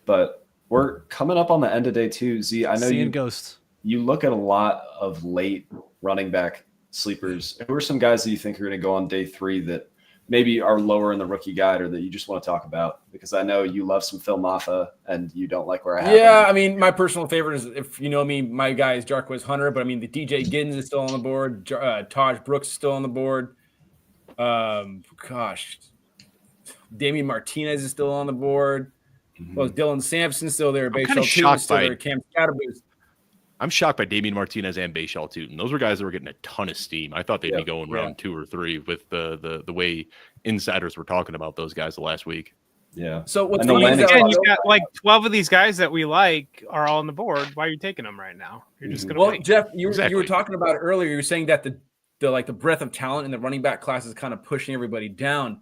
Speaker 2: But we're coming up on the end of day 2. Z, I know
Speaker 1: Seeing ghosts.
Speaker 2: You look at a lot of late running back sleepers. Who are some guys that you think are going to go on day 3 that maybe are lower in the rookie guide or that you just want to talk about? Because I know you love some Phil Maffa and you don't like where I have
Speaker 20: Yeah,
Speaker 2: him.
Speaker 20: I mean, my personal favorite is, if you know me, my guy is Jarquez Hunter, but I mean, the DJ Giddens is still on the board. Taj Brooks is still on the board. Damian Martinez is still on the board. Well, Dylan Sampson's still there.
Speaker 3: kinda
Speaker 20: Bayshall
Speaker 3: shocked
Speaker 20: is still
Speaker 3: by-
Speaker 20: there. Cam Scatterboot.
Speaker 3: I'm shocked by Damian Martinez and Bayshall Tootin. Those were guys that were getting a ton of steam. I thought they'd be going round 2 or 3 with the way insiders were talking about those guys the last week.
Speaker 2: Yeah.
Speaker 20: So what's
Speaker 2: And the
Speaker 20: funny is
Speaker 2: landing
Speaker 20: that
Speaker 4: Again, you got like 12 of these guys that we like are all on the board. Why are you taking them right now? You're just gonna
Speaker 20: Well,
Speaker 4: wait.
Speaker 20: Jeff, you
Speaker 3: Exactly.
Speaker 20: were talking about it earlier. You were saying that the breadth of talent in the running back class is kind of pushing everybody down.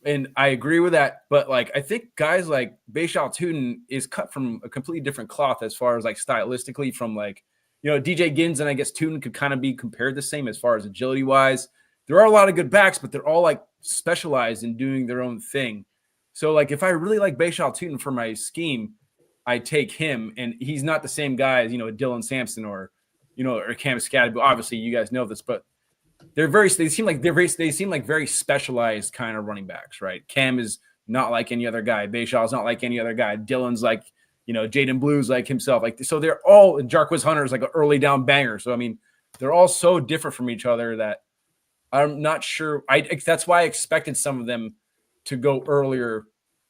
Speaker 20: And I agree with that. But like, I think guys like Bayshall Tootin is cut from a completely different cloth as far as like stylistically from like, DJ Giddens and I guess Tootin could kind of be compared the same as far as agility wise. There are a lot of good backs, but they're all like specialized in doing their own thing. So like, if I really like Bayshall Tootin for my scheme, I take him, and he's not the same guy as, Dylan Sampson or Cam Scatterboot. Obviously you guys know this, but they seem like very specialized kind of running backs, right? Cam is not like any other guy. Bayshall is not like any other guy. Dylan's like, Jaden Blue's like himself. Like, so they're all, Jarquez Hunter's like an early down banger. So, I mean, they're all so different from each other that I'm not sure. That's why I expected some of them to go earlier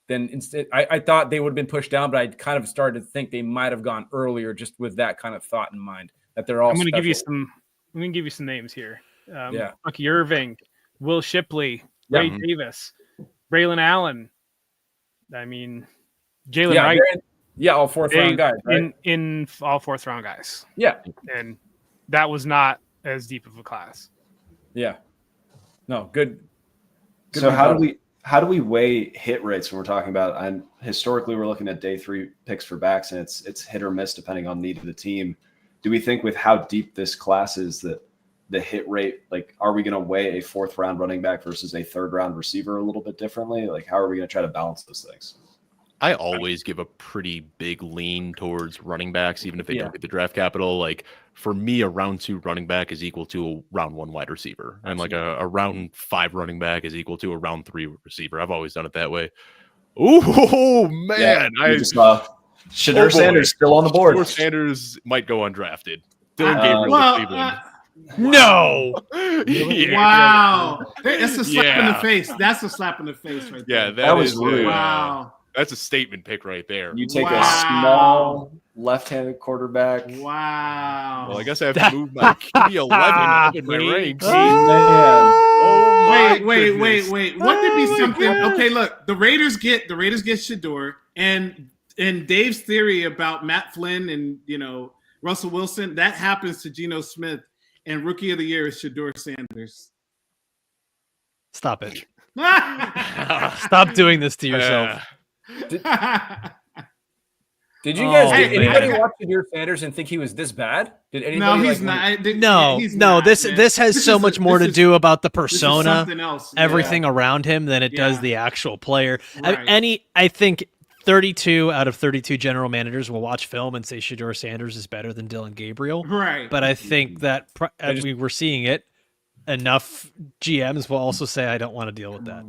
Speaker 20: than instead. I thought they would have been pushed down, but I kind of started to think they might have gone earlier just with that kind of thought in mind, that they're all
Speaker 4: I'm going to give you
Speaker 20: special.
Speaker 4: some names here.
Speaker 20: Yeah.
Speaker 4: Bucky Irving, Will Shipley,
Speaker 20: Yeah.
Speaker 4: Ray Davis, Braylon Allen. I mean, Jalen
Speaker 20: Yeah,
Speaker 4: Wright.
Speaker 20: all fourth round guys, right?
Speaker 4: In all fourth round guys.
Speaker 20: Yeah.
Speaker 4: And that was not as deep of a class.
Speaker 20: Yeah. No, good.
Speaker 2: So how do we weigh hit rates when we're talking about? And historically, we're looking at day 3 picks for backs, and it's hit or miss depending on need of the team. Do we think with how deep this class is that the hit rate? Like, are we going to weigh a 4th round running back versus a 3rd round receiver a little bit differently? Like, how are we going to try to balance those things?
Speaker 3: I always give a pretty big lean towards running backs, even if they don't get the draft capital. Like, for me, a round 2 running back is equal to a round 1 wide receiver. And like a round 5 running back is equal to a round 3 receiver. I've always done it that way. Oh, man.
Speaker 2: I just Shedeur Sanders still on the board.
Speaker 3: Shedeur Sanders might go undrafted. Dylan Gabriel to Cleveland.
Speaker 1: No.
Speaker 3: Yeah.
Speaker 19: Wow. That's a slap in the face. That's a slap in the face right there.
Speaker 3: Yeah, that
Speaker 2: was
Speaker 3: is
Speaker 2: rude.
Speaker 19: Wow.
Speaker 3: That's a statement pick right there.
Speaker 2: You take a small left-handed quarterback.
Speaker 19: Wow.
Speaker 3: Well, I guess I have to move my QB11 up in my ranks.
Speaker 19: Wait. What did be something? Okay, look, the Raiders get Shedeur, and Dave's theory about Matt Flynn and Russell Wilson, that happens to Geno Smith, and Rookie of the Year is Shedeur Sanders.
Speaker 1: Stop it. Stop doing this to yourself.
Speaker 20: Did you guys? Did anybody watch Shedeur Sanders and think he was this bad? Did anybody?
Speaker 19: No, he's not.
Speaker 1: He's not. This has so much more to do about the persona,
Speaker 19: something else.
Speaker 1: everything around him than it does the actual player.
Speaker 19: Right.
Speaker 1: I think 32 out of 32 general managers will watch film and say Shedeur Sanders is better than Dylan Gabriel.
Speaker 19: Right.
Speaker 1: But I think that as we were seeing it, enough GMs will also say, I don't want to deal with that.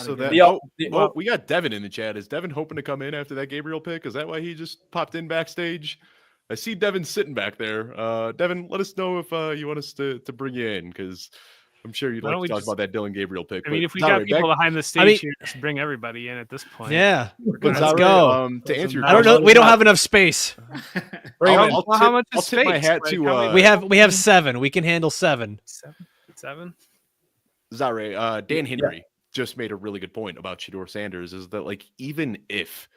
Speaker 3: So that we got Devin in the chat. Is Devin hoping to come in after that Gabriel pick? Is that why he just popped in backstage? I see Devin sitting back there. Devin, let us know if you want us to bring you in, because I'm sure you'd like to talk about that Dylan Gabriel pick.
Speaker 4: I mean, if we got people behind the stage here, just bring everybody in at this point.
Speaker 1: Yeah,
Speaker 3: let's go. To answer your
Speaker 1: I don't know. We don't have enough space.
Speaker 4: How much is
Speaker 3: tip my
Speaker 4: space?
Speaker 3: hat to.
Speaker 1: We have 7. We can handle 7.
Speaker 4: 7.
Speaker 3: Zare, Dan Henry just made a really good point about Shedeur Sanders, is that, like, even if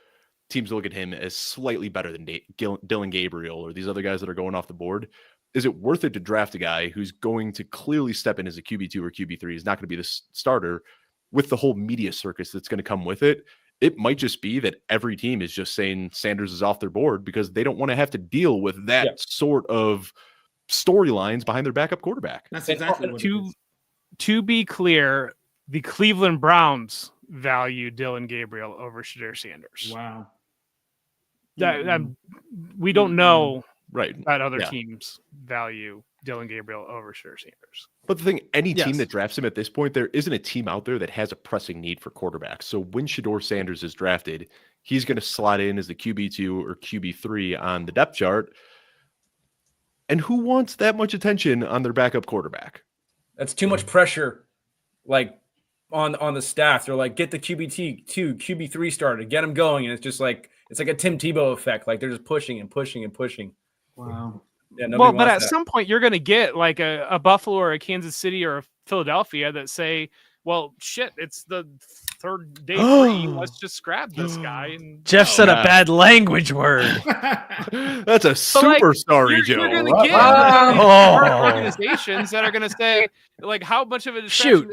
Speaker 3: teams look at him as slightly better than Dylan Gabriel or these other guys that are going off the board, is it worth it to draft a guy who's going to clearly step in as a QB2 or QB3? He's not going to be the starter with the whole media circus that's going to come with it. It might just be that every team is just saying Sanders is off their board because they don't want to have to deal with that sort of storylines behind their backup quarterback.
Speaker 19: That's exactly what it is.
Speaker 4: To be clear, the Cleveland Browns value Dylan Gabriel over Shedeur Sanders.
Speaker 19: Wow.
Speaker 4: We don't know that other
Speaker 3: Yeah.
Speaker 4: teams value Dylan Gabriel over Shedeur Sanders.
Speaker 3: But the thing, any team that drafts him at this point, there isn't a team out there that has a pressing need for quarterbacks. So when Shedeur Sanders is drafted, he's going to slot in as the QB2 or QB3 on the depth chart. And who wants that much attention on their backup quarterback?
Speaker 20: That's too much pressure, like on the staff. They're like, get the QB2, QB3 started, get them going, and it's just like it's like a Tim Tebow effect. Like they're just pushing and pushing and pushing.
Speaker 19: Wow.
Speaker 20: Yeah,
Speaker 4: But at some point, you're going to get like a Buffalo or a Kansas City or a Philadelphia that say, "Well, shit, it's the third day free. Let's just grab this guy." And
Speaker 1: Jeff said a bad language word.
Speaker 3: That's a superstar, Joe.
Speaker 4: You're going to get organizations that are going to say, like, how much of a distraction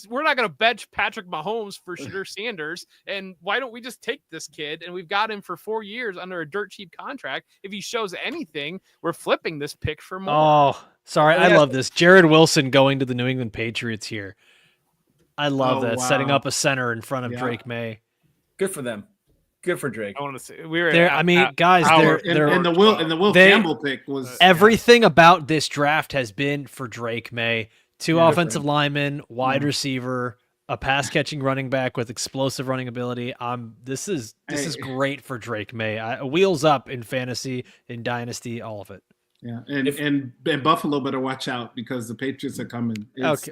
Speaker 4: we're not going to bench Patrick Mahomes for Shedeur Sanders, and why don't we just take this kid and we've got him for 4 years under a dirt cheap contract? If he shows anything, we're flipping this pick for more.
Speaker 1: Oh, sorry. I love this. Jared Wilson going to the New England Patriots here. I love that.
Speaker 19: Wow.
Speaker 1: Setting up a center in front of Drake May.
Speaker 20: Good for them. Good for Drake.
Speaker 4: I want to say we were.
Speaker 1: Guys,
Speaker 19: and the Will Campbell pick was
Speaker 1: everything about this draft has been for Drake May. 2 offensive linemen, wide receiver, a pass catching running back with explosive running ability. This is great for Drake May. Wheels up in fantasy, in dynasty, all of it.
Speaker 19: Yeah, and Buffalo better watch out because the Patriots are coming.
Speaker 1: Okay,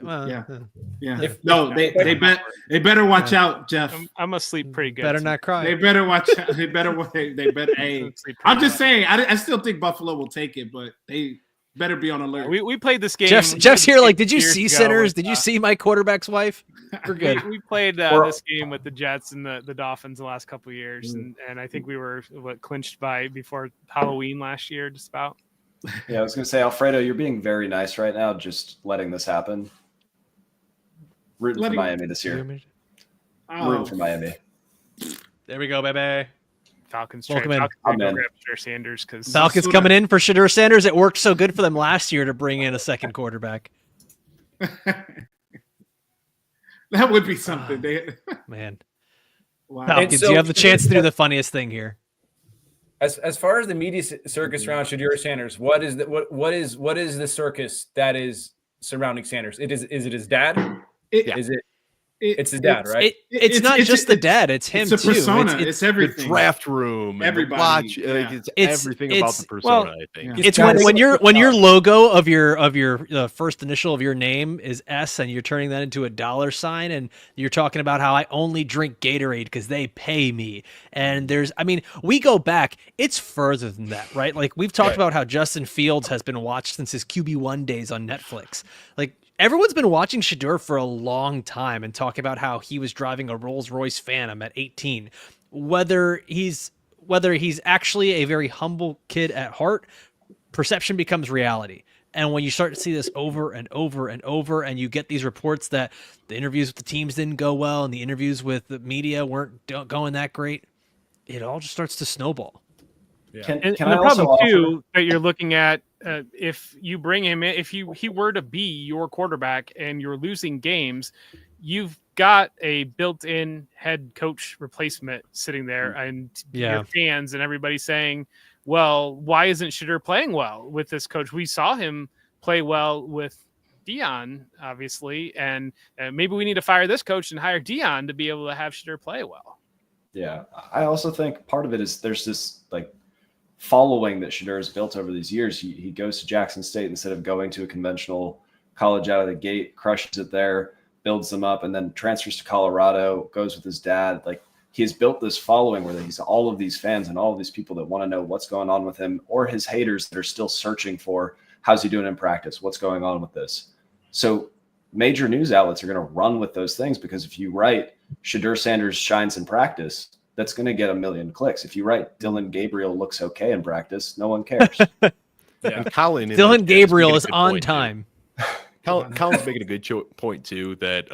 Speaker 19: They better watch out, Jeff.
Speaker 4: I'm gonna sleep pretty good.
Speaker 1: Better not cry.
Speaker 19: They better watch out. They better. Hey, I'm just saying. I still think Buffalo will take it, but they better be on alert.
Speaker 4: We played this game.
Speaker 1: Jeff's here. Like, did you see Sinners? Did you see my quarterback's wife? We're good.
Speaker 4: We played this game with the Jets and the Dolphins the last couple of years, and I think we were clinched by before Halloween last year, just about.
Speaker 2: Yeah, I was going to say, Alfredo, you're being very nice right now, just letting this happen. Rooting for Miami this year. Rooting for Miami.
Speaker 1: There we go, baby.
Speaker 4: Falcons
Speaker 1: Welcome
Speaker 4: trade.
Speaker 1: in.
Speaker 4: Falcons go grab Shedeur Sanders because
Speaker 1: Falcons coming in for Shedeur Sanders. It worked so good for them last year to bring in a second quarterback.
Speaker 19: That would be something.
Speaker 1: Man.
Speaker 19: Wow.
Speaker 1: Falcons,
Speaker 20: so-
Speaker 1: you have the chance to do the funniest thing here.
Speaker 20: As far as the media circus around Shedeur Sanders, what is the circus that is surrounding Sanders? Is it his dad? It's his dad, right?
Speaker 1: It's not just the dad; it's him
Speaker 19: it's a
Speaker 1: too.
Speaker 19: persona. It's everything.
Speaker 3: The draft room, and
Speaker 19: Everybody.
Speaker 3: the watch,
Speaker 19: Yeah.
Speaker 3: it's everything about the persona. I think
Speaker 1: It's when your logo of your first initial of your name is S, and you're turning that into a dollar sign, and you're talking about how I only drink Gatorade because they pay me. And we go back. It's further than that, right? Like we've talked about how Justin Fields has been watched since his QB1 days on Netflix. Like everyone's been watching Shedeur for a long time and talking about how he was driving a Rolls-Royce Phantom at 18. Whether he's actually a very humble kid at heart, perception becomes reality. And when you start to see this over and over and over, and you get these reports that the interviews with the teams didn't go well and the interviews with the media weren't going that great, it all just starts to snowball.
Speaker 4: Yeah.
Speaker 2: Can
Speaker 4: And
Speaker 2: I
Speaker 4: the
Speaker 2: also
Speaker 4: problem too
Speaker 2: offer-
Speaker 4: that you're looking at, if you bring him in, if he were to be your quarterback and you're losing games, you've got a built-in head coach replacement sitting there, and your fans and everybody saying, "Well, why isn't Shedeur playing well with this coach? We saw him play well with Dion, obviously, and maybe we need to fire this coach and hire Dion to be able to have Shedeur play well."
Speaker 2: Yeah, I also think part of it is there's this like following that Shedeur has built over these years. He goes to Jackson State instead of going to a conventional college out of the gate, crushes it there, builds them up, and then transfers to Colorado, goes with his dad. Like he has built this following where he's all of these fans and all of these people that want to know what's going on with him, or his haters that are still searching for how's he doing in practice, what's going on with this. So major news outlets are going to run with those things, because if you write Shedeur Sanders shines in practice, that's going to get 1 million clicks. If you write Dylan Gabriel looks okay in practice, no one cares.
Speaker 3: And Colin,
Speaker 1: Dylan Gabriel is on time.
Speaker 3: Colin's making a good point too, that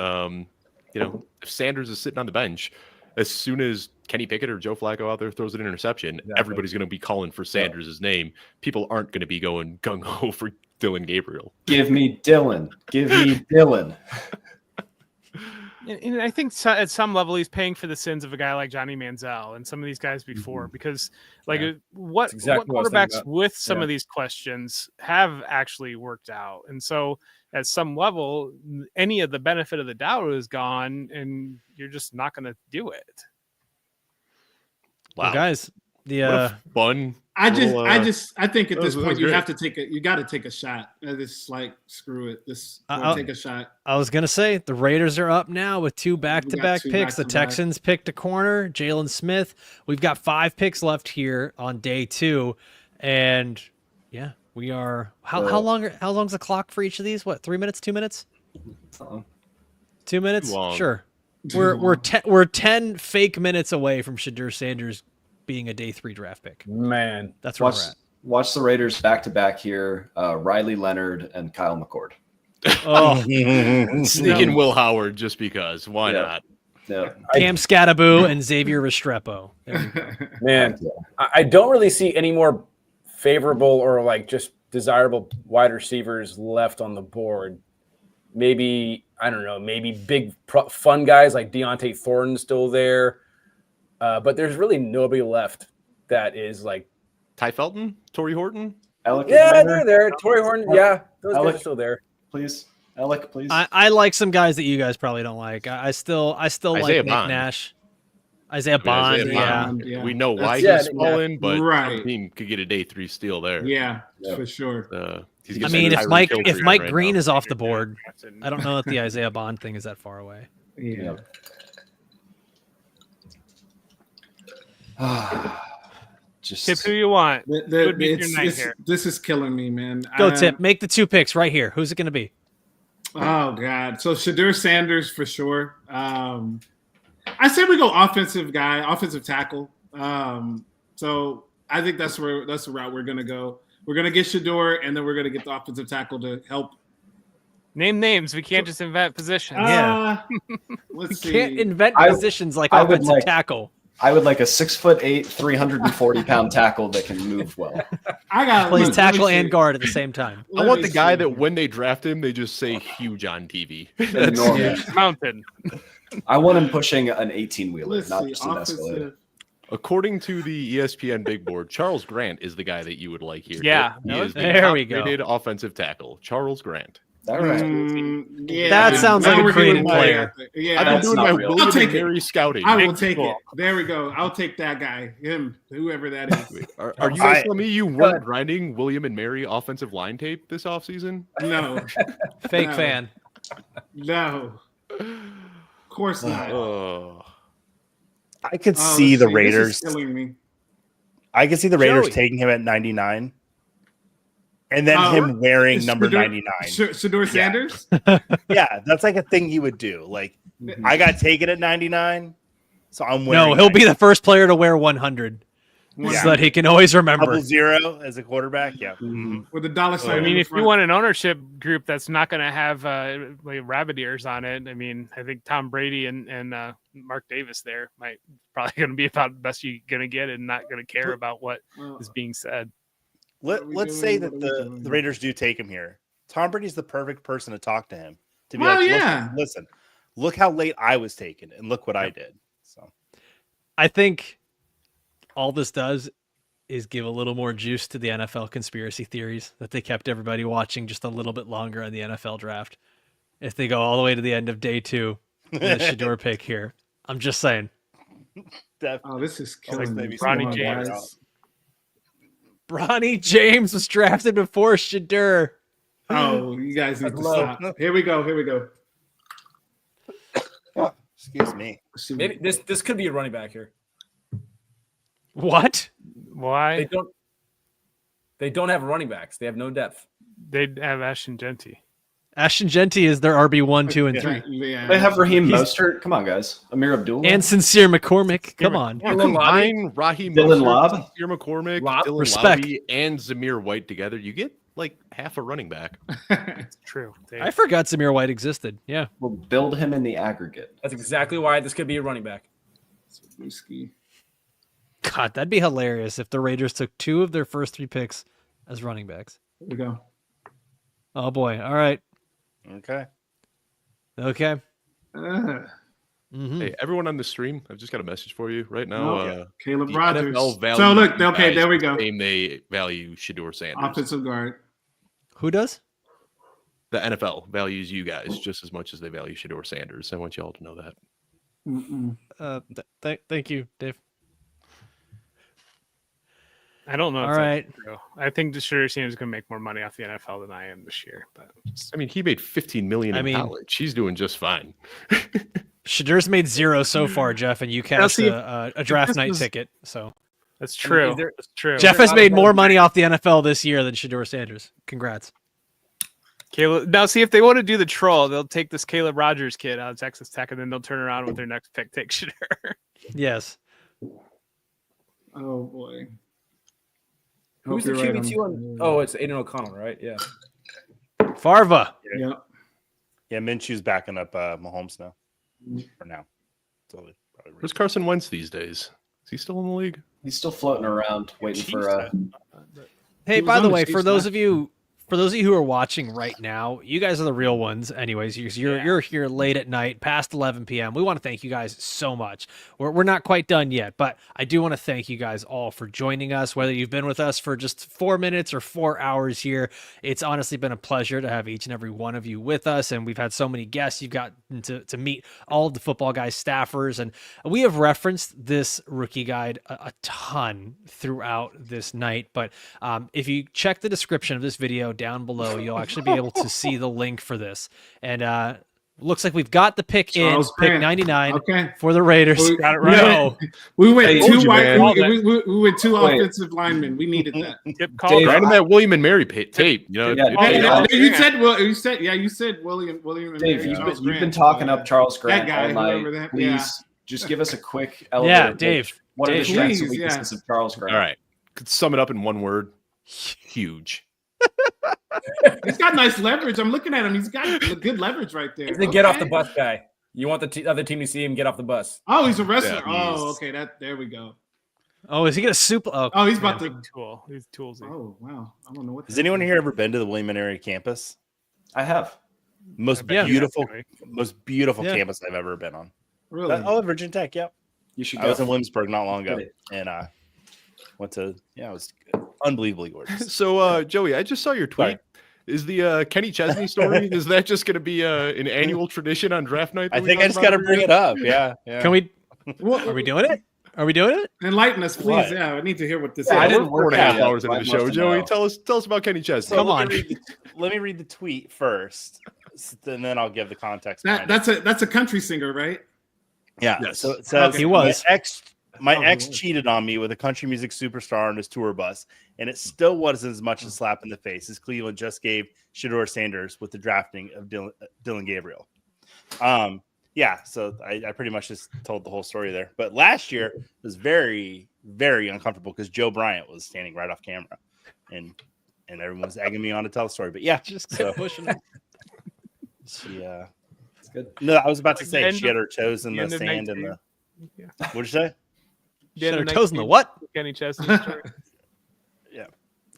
Speaker 3: if Sanders is sitting on the bench, as soon as Kenny Pickett or Joe Flacco out there throws an interception, everybody's going to be calling for Sanders' name. People aren't going to be going gung-ho for Dylan Gabriel.
Speaker 2: Give me Dylan. Give me Dylan.
Speaker 4: And I think at some level he's paying for the sins of a guy like Johnny Manziel and some of these guys before, because what quarterbacks with some of these questions have actually worked out. And so at some level, any of the benefit of the doubt is gone, and you're just not going to do it.
Speaker 3: Wow,
Speaker 1: well, guys,
Speaker 3: what a fun.
Speaker 19: I think at this point you
Speaker 3: great.
Speaker 19: have to you got to take a shot. It's like screw it. Take a shot.
Speaker 1: I was gonna say the Raiders are up now with 2 back-to-back
Speaker 19: two
Speaker 1: picks. The
Speaker 19: back-to-back.
Speaker 1: Texans picked a corner, Jalen Smith. We've got 5 picks left here on day 2, and we are. How long's the clock for each of these? What, 3 minutes? 2 minutes? 2 minutes?
Speaker 3: Long.
Speaker 1: Sure. We're 10 fake minutes away from Shedeur Sanders being a day 3 draft pick.
Speaker 20: Man,
Speaker 1: that's where we're at.
Speaker 2: Watch the Raiders back-to-back here. Riley Leonard and Kyle McCord.
Speaker 1: Oh,
Speaker 3: sneaking Will Howard just because. Why not?
Speaker 2: Yeah.
Speaker 1: Cam Scattaboo and Xavier Restrepo.
Speaker 20: Man, I don't really see any more favorable or like just desirable wide receivers left on the board. Maybe, I don't know, maybe big fun guys like Deontay Thornton's still there. But there's really nobody left that is like
Speaker 3: Ty Felton, Torrey Horton.
Speaker 20: They're there. Torrey Horton, those guys are still there.
Speaker 2: Please, Alec, please.
Speaker 1: I like some guys that you guys probably don't like. I still like Nick Nash, Isaiah Bond.
Speaker 3: We know why he's fallen, but the team could get a day 3 steal there.
Speaker 19: Yeah, for sure.
Speaker 1: I mean, if Mike Green is off the board, I don't know that the Isaiah Bond thing is that far away.
Speaker 19: Yeah.
Speaker 4: Tip who you want. Could be your night here.
Speaker 19: This is killing me, man.
Speaker 1: Go Tip. Make the 2 picks right here. Who's it going to be?
Speaker 19: Oh God. So Shedeur Sanders for sure. I say we go offensive tackle. So I think that's the route we're gonna go. We're gonna get Shedeur, and then we're gonna get the offensive tackle to help.
Speaker 4: Name names. We can't just invent positions.
Speaker 19: Let's see.
Speaker 1: Can't invent positions like offensive tackle.
Speaker 2: I would like a 6'8", 340-pound tackle that can move well.
Speaker 19: I got
Speaker 1: Plays tackle and guard at the same time.
Speaker 3: I want the guy that when they draft him, they just say huge on TV. That's
Speaker 2: Enormous.
Speaker 4: Mountain.
Speaker 2: I want him pushing an 18-wheeler,
Speaker 19: Let's
Speaker 2: not
Speaker 19: see,
Speaker 2: just an Escalade.
Speaker 3: According to the ESPN big board, Charles Grant is the guy that you would like here.
Speaker 4: Yeah,
Speaker 3: He is the
Speaker 1: there we go.
Speaker 3: top-rated offensive tackle, Charles Grant.
Speaker 2: All right.
Speaker 19: Yeah,
Speaker 1: That sounds like a
Speaker 19: we're
Speaker 1: creative
Speaker 19: doing
Speaker 1: player.
Speaker 19: Yeah,
Speaker 3: I've been
Speaker 2: that's
Speaker 3: doing
Speaker 2: not
Speaker 3: my
Speaker 2: real.
Speaker 3: William
Speaker 19: I'll take
Speaker 3: and
Speaker 19: it.
Speaker 3: Mary scouting.
Speaker 19: I will take it. There we go. I'll take that guy. Him, whoever that is.
Speaker 3: Are you guys telling me you weren't grinding William and Mary offensive line tape this offseason?
Speaker 19: No.
Speaker 1: Fake
Speaker 19: No.
Speaker 1: fan.
Speaker 19: No. Of course not.
Speaker 15: I could
Speaker 19: Oh,
Speaker 15: see
Speaker 19: let's
Speaker 15: the
Speaker 19: This
Speaker 15: Raiders.
Speaker 19: is killing me.
Speaker 15: I could see the Raiders
Speaker 1: Joey.
Speaker 15: taking him at 99, and then
Speaker 19: Oh,
Speaker 15: him wearing number
Speaker 19: Shedeur-
Speaker 15: 99.
Speaker 19: Shedeur Sanders?
Speaker 15: Yeah, that's like a thing he would do. Like, I got taken at 99, so I'm
Speaker 1: No,
Speaker 15: wearing.
Speaker 1: he'll be the first player to wear 100
Speaker 15: Yeah.
Speaker 1: so that he can always remember.
Speaker 15: 00 as a quarterback. Yeah. Mhm.
Speaker 19: With the dollar sign.
Speaker 4: I
Speaker 19: in
Speaker 4: mean,
Speaker 19: the
Speaker 4: if you
Speaker 19: front.
Speaker 4: want an ownership group that's not going to have like rabbit ears on it, I mean, I think Tom Brady and Mark Davis there might probably going to be about the best you're going to get and not going to care about what is being said.
Speaker 15: Let's say that the Raiders do take him here. Tom Brady's the perfect person to talk to him. To be
Speaker 19: Well,
Speaker 15: like,
Speaker 19: yeah.
Speaker 15: listen, look how late I was taken, and look what I did. So
Speaker 1: I think all this does is give a little more juice to the NFL conspiracy theories that they kept everybody watching just a little bit longer on the NFL draft. If they go all the way to the end of day 2 with the Shedeur pick here, I'm just saying.
Speaker 19: Oh, this is killing me.
Speaker 4: Ronnie
Speaker 19: Come on,
Speaker 4: James.
Speaker 19: guys.
Speaker 1: Bronny James was drafted before Shedeur.
Speaker 19: Oh, you guys need to stop. Here we go. Here we go.
Speaker 15: Excuse me.
Speaker 20: Maybe this could be a running back here.
Speaker 1: What?
Speaker 4: Why?
Speaker 20: They don't have running backs. They have no depth.
Speaker 4: They'd have Ashton Genty.
Speaker 1: Ashton Genty is their RB1, 2, and 3.
Speaker 19: Yeah.
Speaker 2: They have Raheem
Speaker 1: He's-
Speaker 2: Mostert. Come on, guys. Amir Abdullah.
Speaker 1: And Sincere McCormick. Come on.
Speaker 3: Combine Raheem
Speaker 2: Dylan
Speaker 3: Mostert,
Speaker 2: Lobb?
Speaker 3: Sincere McCormick,
Speaker 20: Lobb?
Speaker 3: Dylan
Speaker 1: Respect.
Speaker 3: Lobby, and Zamir White together. You get like half a running back.
Speaker 4: It's true.
Speaker 1: I forgot Zamir White existed. Yeah.
Speaker 2: We'll build him in the aggregate.
Speaker 20: That's exactly why this could be a running back.
Speaker 19: Whiskey.
Speaker 1: God, that'd be hilarious if the Raiders took 2 of their first 3 picks as running backs.
Speaker 19: Here we go.
Speaker 1: Oh, boy. All right.
Speaker 15: Okay.
Speaker 1: Okay.
Speaker 3: Hey, everyone on the stream, I've just got a message for you right now.
Speaker 19: Okay. Caleb
Speaker 3: the
Speaker 19: Rogers.
Speaker 3: NFL values
Speaker 19: So look,
Speaker 3: you
Speaker 19: okay,
Speaker 3: guys
Speaker 19: there we
Speaker 3: the
Speaker 19: go.
Speaker 3: same they value Shedeur Sanders.
Speaker 19: Offensive guard.
Speaker 1: Who does?
Speaker 3: The NFL values you guys just as much as they value Shedeur Sanders. I want you all to know that.
Speaker 1: Thank you, Dave.
Speaker 4: I don't know. If
Speaker 1: All right.
Speaker 4: that's true. I think the Shedeur Sanders is going to make more money off the NFL than I am this year. But
Speaker 3: I mean, he made $15 million in
Speaker 1: I mean-
Speaker 3: college. He's doing just fine.
Speaker 1: Shedeur's made 0 so far, Jeff, and you cashed
Speaker 4: see,
Speaker 1: a draft
Speaker 4: this
Speaker 1: night
Speaker 4: was-
Speaker 1: ticket. So
Speaker 4: that's true.
Speaker 20: Is there-
Speaker 4: That's true.
Speaker 1: Jeff has made more money off the NFL this year than Shedeur Sanders. Congrats.
Speaker 4: Caleb. Now, see if they want to do the troll, they'll take this Caleb Rogers kid out of Texas Tech, and then they'll turn around with their next pick, take Shedeur.
Speaker 1: Yes.
Speaker 19: Oh boy.
Speaker 20: Who's the
Speaker 19: Hope you're right
Speaker 20: QB2 on? Oh, it's Aiden O'Connell, right? Yeah.
Speaker 1: Farva.
Speaker 19: Yeah.
Speaker 15: Yeah, Minshew's backing up Mahomes now. For now. Totally.
Speaker 3: Where's Carson Wentz these days? Is he still in the league?
Speaker 2: He's still floating around, waiting for.
Speaker 1: Hey,
Speaker 19: He was
Speaker 1: by
Speaker 19: on
Speaker 1: the
Speaker 19: the
Speaker 1: way,
Speaker 19: Chiefs
Speaker 1: for those
Speaker 19: last
Speaker 1: of you who are watching right now, you guys are the real ones. Anyways, you're here late at night, past 11 p.m. We want to thank you guys so much. We're not quite done yet, but I do want to thank you guys all for joining us. Whether you've been with us for just 4 minutes or 4 hours here, it's honestly been a pleasure to have each and every one of you with us. And we've had so many guests. You've gotten to meet all of the Football Guys staffers, and we have referenced this rookie guide a ton throughout this night. But if you check the description of this video down below, you'll actually be able to see the link for this. And looks like we've got the pick
Speaker 19: Charles
Speaker 1: pick
Speaker 19: Grant.
Speaker 1: 99
Speaker 19: Okay.
Speaker 1: for the Raiders.
Speaker 19: We
Speaker 4: got it right.
Speaker 1: No.
Speaker 19: We went
Speaker 3: Hey,
Speaker 19: two
Speaker 3: told you,
Speaker 19: wide.
Speaker 3: man.
Speaker 19: We went 2
Speaker 2: Wait.
Speaker 19: offensive linemen. We needed that.
Speaker 4: Tip call.
Speaker 3: Right on that William and Mary tape. You know,
Speaker 2: Yeah,
Speaker 19: Hey,
Speaker 2: Hey,
Speaker 19: you said you said William and
Speaker 2: Dave,
Speaker 19: Mary,
Speaker 2: you've
Speaker 19: Charles
Speaker 2: been
Speaker 19: Grant.
Speaker 2: talking up Charles Grant
Speaker 19: guy,
Speaker 2: all night.
Speaker 19: whoever that-
Speaker 2: Please
Speaker 19: yeah.
Speaker 2: just give us a quick elevator pitch.
Speaker 1: Dave.
Speaker 2: What are the
Speaker 1: Dave,
Speaker 2: strengths and
Speaker 19: please,
Speaker 2: weaknesses of Charles Grant?
Speaker 3: all right. Could sum it up in one word. Huge.
Speaker 19: He's got nice leverage. I'm looking at him. He's got good leverage right there.
Speaker 20: He's the get off the
Speaker 19: Okay.
Speaker 20: bus guy. You want the other team to see him get off the bus.
Speaker 19: Oh, he's a wrestler.
Speaker 20: Yeah.
Speaker 19: Oh, okay. There we go.
Speaker 1: Oh, is he gonna super?
Speaker 19: Oh, he's about to.
Speaker 4: Tool. He's toolsy.
Speaker 19: Oh, wow. I don't know what.
Speaker 15: Has anyone here ever been to the William and Mary campus?
Speaker 2: I have.
Speaker 15: Most
Speaker 19: bet you
Speaker 15: beautiful,
Speaker 19: have,
Speaker 15: most beautiful
Speaker 2: Yeah.
Speaker 15: campus I've ever been on.
Speaker 19: Really?
Speaker 15: Virginia Tech. Yep.
Speaker 2: You should.
Speaker 15: I was
Speaker 2: go.
Speaker 15: in Williamsburg not long ago,
Speaker 2: Great.
Speaker 15: and went to. Yeah, it was unbelievably gorgeous.
Speaker 3: So, Joey, I just saw your tweet.
Speaker 15: Sorry.
Speaker 3: Is the Kenny Chesney story? Is that just going to be an annual tradition on draft night?
Speaker 15: I think I just got to bring it up. Yeah.
Speaker 1: Can we? Are we doing it? Are we doing it?
Speaker 19: Enlighten us, please.
Speaker 15: What?
Speaker 19: Yeah, I need to hear what this
Speaker 3: Yeah,
Speaker 19: is.
Speaker 3: we're 4.5 hours into the show. Joey, tell us about Kenny Chesney.
Speaker 15: So let me read the tweet first, and then I'll give the context. behind it.
Speaker 19: That's a country singer, right?
Speaker 15: Yeah.
Speaker 3: Yes.
Speaker 15: So it says
Speaker 19: He was.
Speaker 15: My
Speaker 19: Oh,
Speaker 15: ex
Speaker 19: he was.
Speaker 15: cheated on me with a country music superstar on his tour bus, and it still wasn't as much as a slap in the face as Cleveland just gave Shedeur Sanders with the drafting of Dylan Gabriel. Yeah, so I pretty much just told the whole story there. But last year was very, very uncomfortable because Joe Bryant was standing right off camera, and everyone was egging me on to tell the story. But yeah,
Speaker 1: just kept pushing it.
Speaker 15: She
Speaker 2: it's good.
Speaker 15: No, I was about to
Speaker 4: Like
Speaker 15: say
Speaker 4: the end
Speaker 15: she had
Speaker 4: of-
Speaker 15: her toes in
Speaker 4: the
Speaker 15: the
Speaker 4: end of
Speaker 15: sand and
Speaker 4: 19.
Speaker 15: the. What'd you say?
Speaker 1: She had her toes in the what?
Speaker 4: Kenny Chesney story.
Speaker 15: Yeah.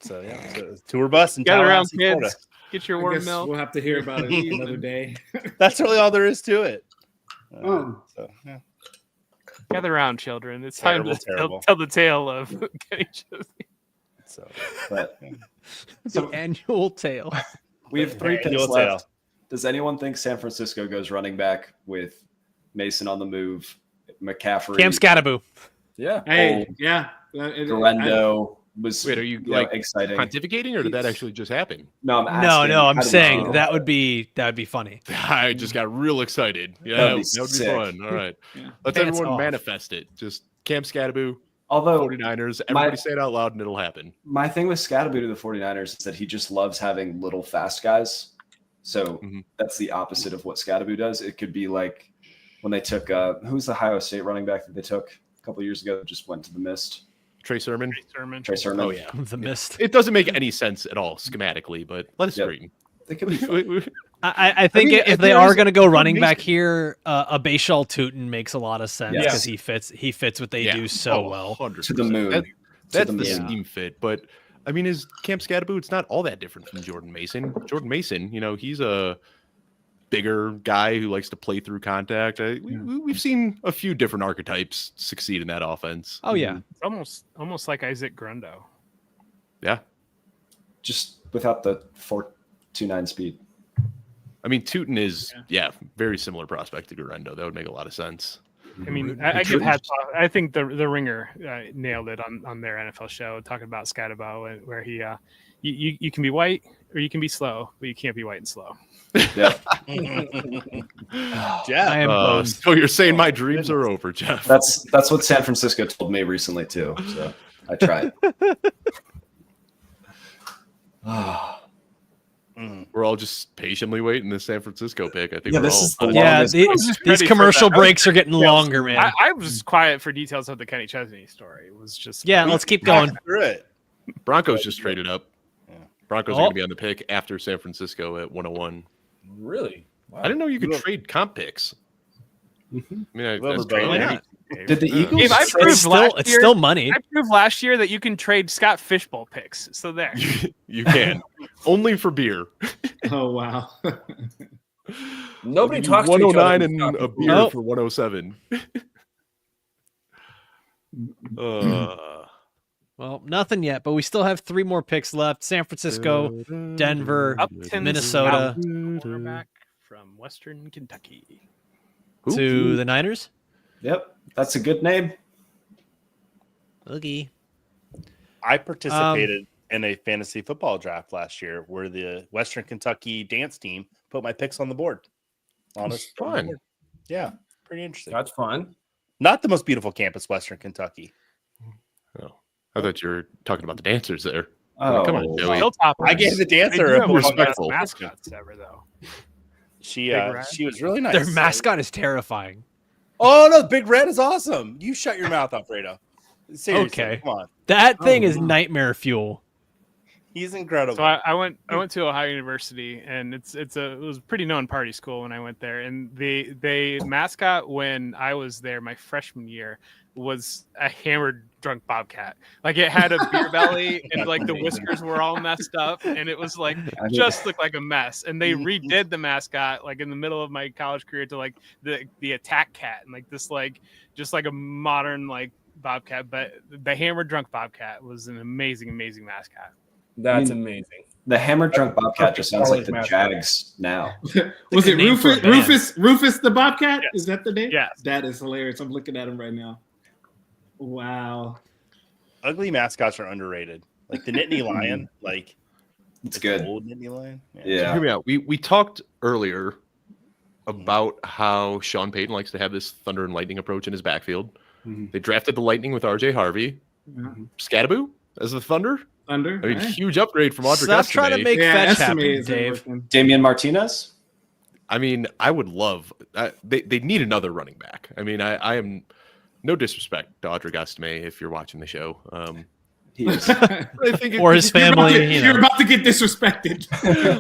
Speaker 15: So yeah, so tour bus and
Speaker 4: Gather around,
Speaker 15: Tallahassee, Florida.
Speaker 4: kids. Get your
Speaker 19: I
Speaker 4: warm
Speaker 19: guess
Speaker 4: milk.
Speaker 19: we'll have to hear about it another day.
Speaker 15: That's really all there is to it.
Speaker 19: Oh.
Speaker 15: So yeah.
Speaker 4: Gather around, children. It's
Speaker 15: Terrible,
Speaker 4: time to
Speaker 15: terrible.
Speaker 4: tell the tale of Kenny Chesney.
Speaker 15: So,
Speaker 2: but
Speaker 1: The annual tale.
Speaker 2: we have 3
Speaker 15: Annual
Speaker 2: picks
Speaker 15: tale.
Speaker 2: left. Does anyone think San Francisco goes running back with Mason on the move, McCaffrey,
Speaker 1: Cam Scattaboo.
Speaker 20: Yeah.
Speaker 19: Hey,
Speaker 2: Oh,
Speaker 19: yeah.
Speaker 2: Garendo was
Speaker 3: Wait, are you
Speaker 2: know,
Speaker 3: like
Speaker 2: exciting?
Speaker 3: pontificating, or did that actually just happen?
Speaker 2: No, I'm
Speaker 1: No,
Speaker 2: asking,
Speaker 1: no, I'm
Speaker 2: how do we
Speaker 1: saying
Speaker 2: feel?
Speaker 1: that would be funny.
Speaker 3: I just got real excited. Yeah,
Speaker 2: That'd be
Speaker 3: that would be
Speaker 2: sick.
Speaker 3: fun. All right,
Speaker 19: Yeah.
Speaker 3: let's
Speaker 1: Pants
Speaker 3: everyone
Speaker 1: off.
Speaker 3: manifest it. Just Cam Scattaboo,
Speaker 2: Although
Speaker 3: 49ers.
Speaker 2: my-
Speaker 3: Everybody say it out loud, and it'll happen.
Speaker 2: my thing with Scattaboo to the 49ers is that he just loves having little fast guys. So
Speaker 3: Mhm.
Speaker 2: that's the opposite of what Scattaboo does. It could be like when they took who's the Ohio State running back that they took a couple years ago that just went to the mist?
Speaker 3: Trey Sermon.
Speaker 2: Trey Sermon.
Speaker 3: Oh yeah,
Speaker 1: The mist.
Speaker 3: it doesn't make any sense at all schematically, but let us
Speaker 2: Yep.
Speaker 3: dream.
Speaker 2: They could be fun.
Speaker 1: I think
Speaker 3: mean,
Speaker 1: if they
Speaker 3: there
Speaker 1: are
Speaker 3: is
Speaker 1: going to go
Speaker 3: good
Speaker 1: running back
Speaker 3: reason.
Speaker 1: here, a Bayshal Tootin makes a lot of sense
Speaker 2: Yes.
Speaker 1: because he fits what they
Speaker 3: Yeah.
Speaker 1: do so
Speaker 3: Oh,
Speaker 1: well.
Speaker 3: 100%.
Speaker 2: To the moon.
Speaker 3: That's
Speaker 2: the
Speaker 3: the
Speaker 2: moon.
Speaker 3: scheme fit. But I mean, is Cam Scattaboo? It's not all that different from Jordan Mason. Jordan Mason, he's a bigger guy who likes to play through contact. We've seen a few different archetypes succeed in that offense.
Speaker 1: Oh yeah,
Speaker 4: It's almost like Isaac Grundo.
Speaker 3: Yeah.
Speaker 2: Just without the 4.29 speed.
Speaker 3: I mean, Tootin is, very similar prospect to Garendo. That would make a lot of sense.
Speaker 4: I mean, I give hats off. I think the Ringer nailed it on their NFL show, talking about Scatterbo, where he you can be white or you can be slow, but you can't be white and slow.
Speaker 2: Yeah.
Speaker 3: Jeff,
Speaker 1: I am both.
Speaker 3: so you're saying my dreams are over, Jeff?
Speaker 2: That's what San Francisco told me recently too. So I tried.
Speaker 3: We're all just patiently waiting the San Francisco pick. I think.
Speaker 2: Yeah,
Speaker 3: we're
Speaker 2: this
Speaker 3: all
Speaker 2: is the
Speaker 1: Yeah,
Speaker 2: longest-
Speaker 1: these
Speaker 4: ready for
Speaker 1: commercial
Speaker 4: that.
Speaker 1: breaks are getting longer, man.
Speaker 4: I was quiet for details of the Kenny Chesney story. It was just
Speaker 1: Yeah, let's keep going.
Speaker 15: Through it.
Speaker 3: Broncos just traded up. Broncos are
Speaker 1: Oh.
Speaker 3: going to be on the pick after San Francisco at 101.
Speaker 20: Really?
Speaker 3: I didn't know you could trade comp picks. I mean,
Speaker 15: Whoever
Speaker 3: that's
Speaker 15: brought it
Speaker 3: crazy.
Speaker 15: up.
Speaker 2: Did the Eagles?
Speaker 4: Dave, I
Speaker 1: It's
Speaker 4: proved
Speaker 1: still
Speaker 4: last
Speaker 1: it's
Speaker 4: year.
Speaker 1: still money.
Speaker 4: I proved last year that you can trade Scott Fishbowl picks. So there.
Speaker 3: You can. Only for beer.
Speaker 19: Oh wow.
Speaker 20: Nobody
Speaker 3: I'll give you
Speaker 20: talks to each other
Speaker 3: 109
Speaker 20: in
Speaker 3: and
Speaker 20: Scott
Speaker 3: a beer
Speaker 1: Oh.
Speaker 3: for 107.
Speaker 1: Well, nothing yet, but we still have 3 more picks left: San Francisco, Denver,
Speaker 4: Upton's
Speaker 1: Minnesota
Speaker 4: quarterback from Western Kentucky.
Speaker 1: to the Niners.
Speaker 2: Yep, that's a good name.
Speaker 1: Oogie.
Speaker 15: I participated in a fantasy football draft last year where the Western Kentucky dance team put my picks on the board. Honest,
Speaker 3: Fun.
Speaker 15: Yeah, pretty interesting.
Speaker 20: That's fun.
Speaker 15: Not the most beautiful campus, Western Kentucky.
Speaker 3: Oh, I thought you were talking about the dancers there.
Speaker 2: Oh,
Speaker 3: Come on, Joey.
Speaker 4: Hilltoppers.
Speaker 15: I gave the
Speaker 4: They
Speaker 15: dancer
Speaker 4: do
Speaker 15: a
Speaker 4: have one of the best
Speaker 3: respectful.
Speaker 4: mascots ever, though.
Speaker 15: She
Speaker 4: Big Red?
Speaker 15: she was really nice.
Speaker 1: Their mascot is terrifying.
Speaker 15: Oh no, Big Red is awesome. You shut your mouth, Alfredo. Seriously,
Speaker 1: Okay.
Speaker 15: come on.
Speaker 1: That thing
Speaker 19: Oh,
Speaker 1: is
Speaker 19: wow.
Speaker 1: nightmare fuel.
Speaker 15: He's incredible.
Speaker 4: So I went to Ohio University, and it was a pretty known party school when I went there. And the mascot when I was there my freshman year was a hammered drunk bobcat. Like it had a beer belly, and like the whiskers were all messed up, and it was like just looked like a mess. And they redid the mascot like in the middle of my college career to like the attack cat, and like this like just like a modern like bobcat. But the hammered drunk bobcat was an amazing mascot.
Speaker 20: That's amazing.
Speaker 2: The hammered drunk bobcat just sounds like the Jags now.
Speaker 19: Was it Rufus the Bobcat?
Speaker 4: Yes.
Speaker 19: Is that the name?
Speaker 4: Yes.
Speaker 19: That is hilarious. I'm looking at him right now. Wow.
Speaker 15: Ugly mascots are underrated. Like the Nittany Lion, like
Speaker 2: it's good.
Speaker 15: Old Nittany Lion.
Speaker 3: So hear me out. We talked earlier about how Sean Payton likes to have this thunder and lightning approach in his backfield. They drafted the Lightning with RJ Harvey. Scattaboo as the Thunder. I mean, huge upgrade from Audric
Speaker 1: Stop trying to make fetch happen, Dave.
Speaker 2: Damian Martinez.
Speaker 3: I mean, I would love. They need another running back. I mean, I am no disrespect to Audric Estime if you're watching the show.
Speaker 2: He is.
Speaker 3: I think
Speaker 1: Or his family.
Speaker 19: You're about to get disrespected.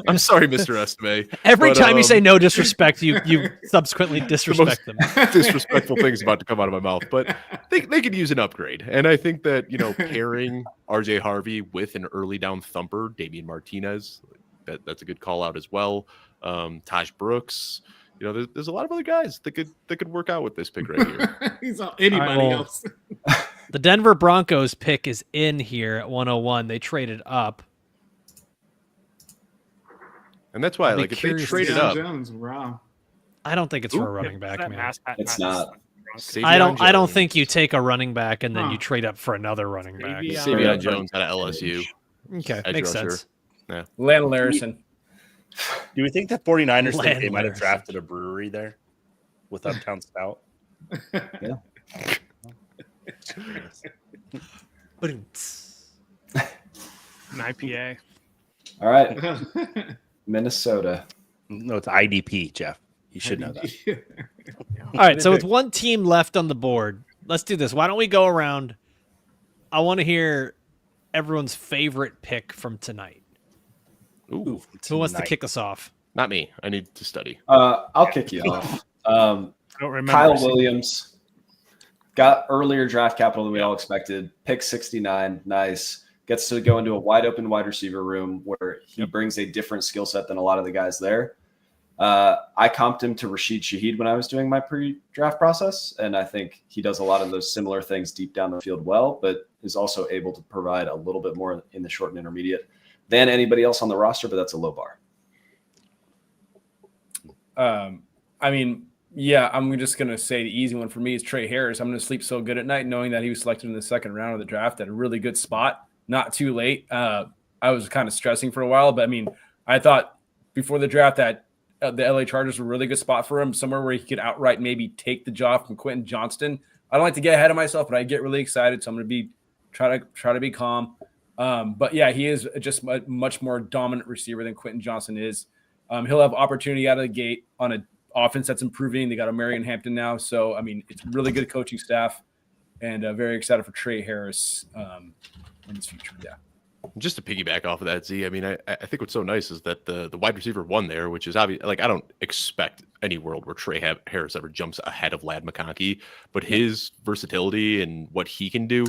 Speaker 3: I'm sorry, Mr. Estime.
Speaker 1: Every time you say no disrespect, you subsequently disrespect them.
Speaker 3: Disrespectful things about to come out of my mouth, but they could use an upgrade. And I think that, pairing RJ Harvey with an early down thumper, Damian Martinez, that's a good call out as well. Taj Brooks, there's a lot of other guys that could work out with this pick right here.
Speaker 19: He's anybody else.
Speaker 1: The Denver Broncos pick is in here at 101. They traded up.
Speaker 3: And that's why, like, if they traded up.
Speaker 19: Jones, wow.
Speaker 1: I don't think it's for a running back, man.
Speaker 2: It's not.
Speaker 1: I don't think you take a running back and then you trade up for another running back.
Speaker 3: TreVeyon Jones out of LSU.
Speaker 1: Okay,
Speaker 3: Edge
Speaker 1: makes
Speaker 3: rusher.
Speaker 1: sense.
Speaker 3: Yeah.
Speaker 20: Landon Larison.
Speaker 15: Do we think the 49ers think they might have
Speaker 1: Landless.
Speaker 15: drafted a brewery there with Uptown Stout?
Speaker 2: Yeah.
Speaker 4: An IPA.
Speaker 2: All right. Minnesota.
Speaker 15: No, it's IDP, Jeff. You should know that.
Speaker 1: All right, so with one team left on the board, let's do this. Why don't we go around? I want to hear everyone's favorite pick from tonight.
Speaker 3: Ooh,
Speaker 1: who wants to kick us off?
Speaker 3: Not me. I need to study.
Speaker 2: I'll kick you off.
Speaker 4: I don't remember.
Speaker 2: Kyle Williams got earlier draft capital than we all expected. Pick 69. Nice. Gets to go into a wide open wide receiver room where he brings a different skill set than a lot of the guys there. I comped him to Rashid Shaheed when I was doing my pre-draft process, and I think he does a lot of those similar things deep down the field well, but is also able to provide a little bit more in the short and intermediate than anybody else on the roster, but that's a low bar.
Speaker 20: I mean, yeah, I'm just going to say the easy one for me is Trey Harris. I'm going to sleep so good at night knowing that he was selected in the second round of the draft at a really good spot, not too late. I was kind of stressing for a while, but I mean, I thought before the draft that the LA Chargers were a really good spot for him, somewhere where he could outright maybe take the job from Quentin Johnston. I don't like to get ahead of myself, but I get really excited, so I'm going to try to be calm. But yeah, he is just a much more dominant receiver than Quentin Johnston is. He'll have opportunity out of the gate on an offense that's improving. They got a Marion Hampton now, so I mean, it's really good coaching staff, and very excited for Trey Harris in his future. Yeah.
Speaker 3: Just to piggyback off of that, Z, I mean, I think what's so nice is that the wide receiver one there, which is obvious. Like, I don't expect any world where Trey Harris ever jumps ahead of Ladd McConkey, but his versatility and what he can do,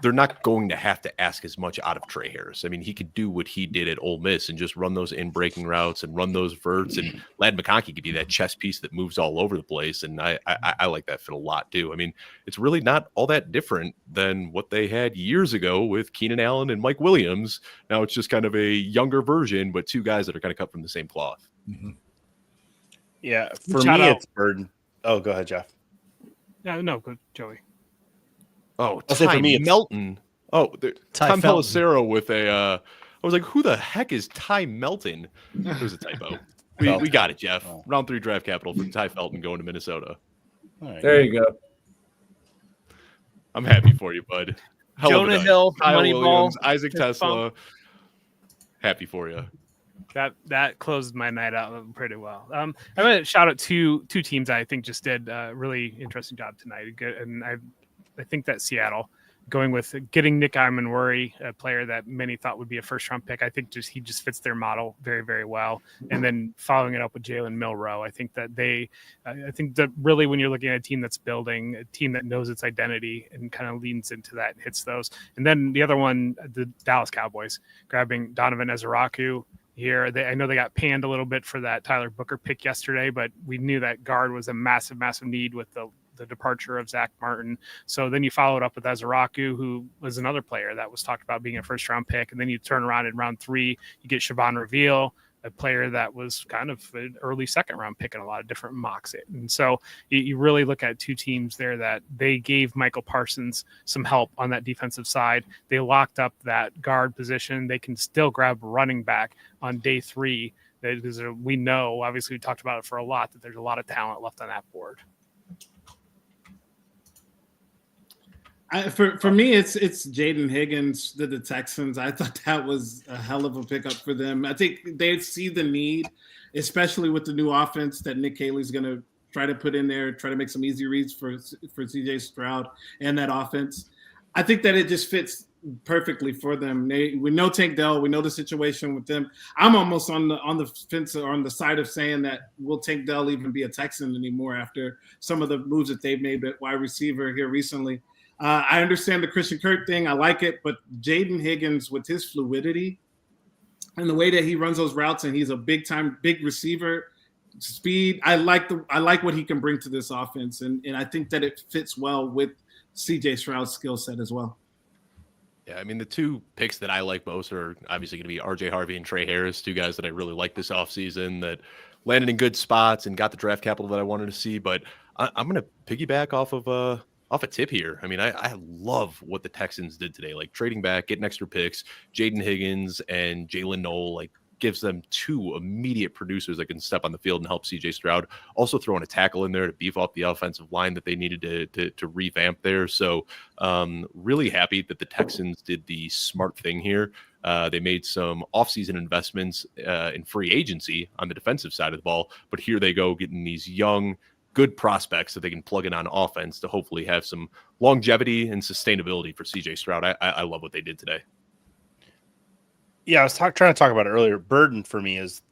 Speaker 3: they're not going to have to ask as much out of Trey Harris. I mean, he could do what he did at Ole Miss and just run those in-breaking routes and run those verts. And Ladd McConkey could be that chess piece that moves all over the place. And I like that fit a lot, too. I mean, it's really not all that different than what they had years ago with Keenan Allen and Mike Williams. Now it's just kind of a younger version, but two guys that are kind of cut from the same cloth.
Speaker 15: Mm-hmm. Yeah, for
Speaker 4: Shout
Speaker 15: me,
Speaker 4: out.
Speaker 15: it's Burden. Oh, go ahead, Jeff.
Speaker 4: No, good, Joey.
Speaker 3: Oh,
Speaker 15: I'll say for
Speaker 3: Ty
Speaker 15: me, it's-
Speaker 3: Melton. Oh, Tom
Speaker 1: Felton.
Speaker 3: Pelissero with a. I was like, who the heck is Ty Melton? It was a typo. We got it, Jeff. Round 3 draft capital for Ty Felton going to Minnesota.
Speaker 20: There you go.
Speaker 3: I'm happy for you, bud. Hell of a
Speaker 4: Jonah
Speaker 3: night.
Speaker 4: Hill,
Speaker 3: Kyle
Speaker 4: Moneyball,
Speaker 3: Williams, Isaac
Speaker 4: fist
Speaker 3: Tesla.
Speaker 4: bump.
Speaker 3: Happy for you.
Speaker 4: That closed my night out pretty well. I'm going to shout out two teams I think just did a really interesting job tonight. And I think that Seattle going with getting Nick Imanwari, a player that many thought would be a first-round pick. I think he just fits their model very, very well. And then following it up with Jalen Milroe, I think that really when you're looking at a team that's building, a team that knows its identity and kind of leans into that and hits those. And then the other one, the Dallas Cowboys, grabbing Donovan Ezeraku here. I know they got panned a little bit for that Tyler Booker pick yesterday, but we knew that guard was a massive, massive need with the departure of Zach Martin. So then you followed up with Ezeraku, who was another player that was talked about being a first-round pick. And then you turn around in round 3, you get Siobhan Reveal, a player that was kind of an early second-round pick in a lot of different mocks. And so you really look at two teams there that they gave Michael Parsons some help on that defensive side. They locked up that guard position. They can still grab running back on day 3. Because we know, obviously we talked about it for a lot, that there's a lot of talent left on that board.
Speaker 19: For me, it's Jaden Higgins to the Texans. I thought that was a hell of a pickup for them. I think they see the need, especially with the new offense that Nick Haley's going to try to put in there, try to make some easy reads for CJ Stroud and that offense. I think that it just fits perfectly for them. We know Tank Dell. We know the situation with them. I'm almost on the fence or on the side of saying that will Tank Dell even be a Texan anymore after some of the moves that they've made at wide receiver here recently. I understand the Christian Kirk thing. I like it, but Jaden Higgins with his fluidity and the way that he runs those routes, and he's a big receiver, speed. I like what he can bring to this offense, and I think that it fits well with CJ Stroud's skill set as well.
Speaker 3: Yeah, I mean, the two picks that I like most are obviously going to be RJ Harvey and Trey Harris, two guys that I really like this offseason that landed in good spots and got the draft capital that I wanted to see. But I'm going to piggyback off a tip here. I mean, I love what the Texans did today, like trading back, getting extra picks. Jaden Higgins and Jalen Noel, like, gives them two immediate producers that can step on the field and help CJ Stroud. Also throwing a tackle in there to beef up the offensive line that they needed to revamp there. So really happy that the Texans did the smart thing here. They made some offseason investments in free agency on the defensive side of the ball, but here they go getting these young, good prospects that they can plug in on offense to hopefully have some longevity and sustainability for CJ Stroud. I love what they did today.
Speaker 15: Yeah, I was trying to talk about it earlier. Burden for me was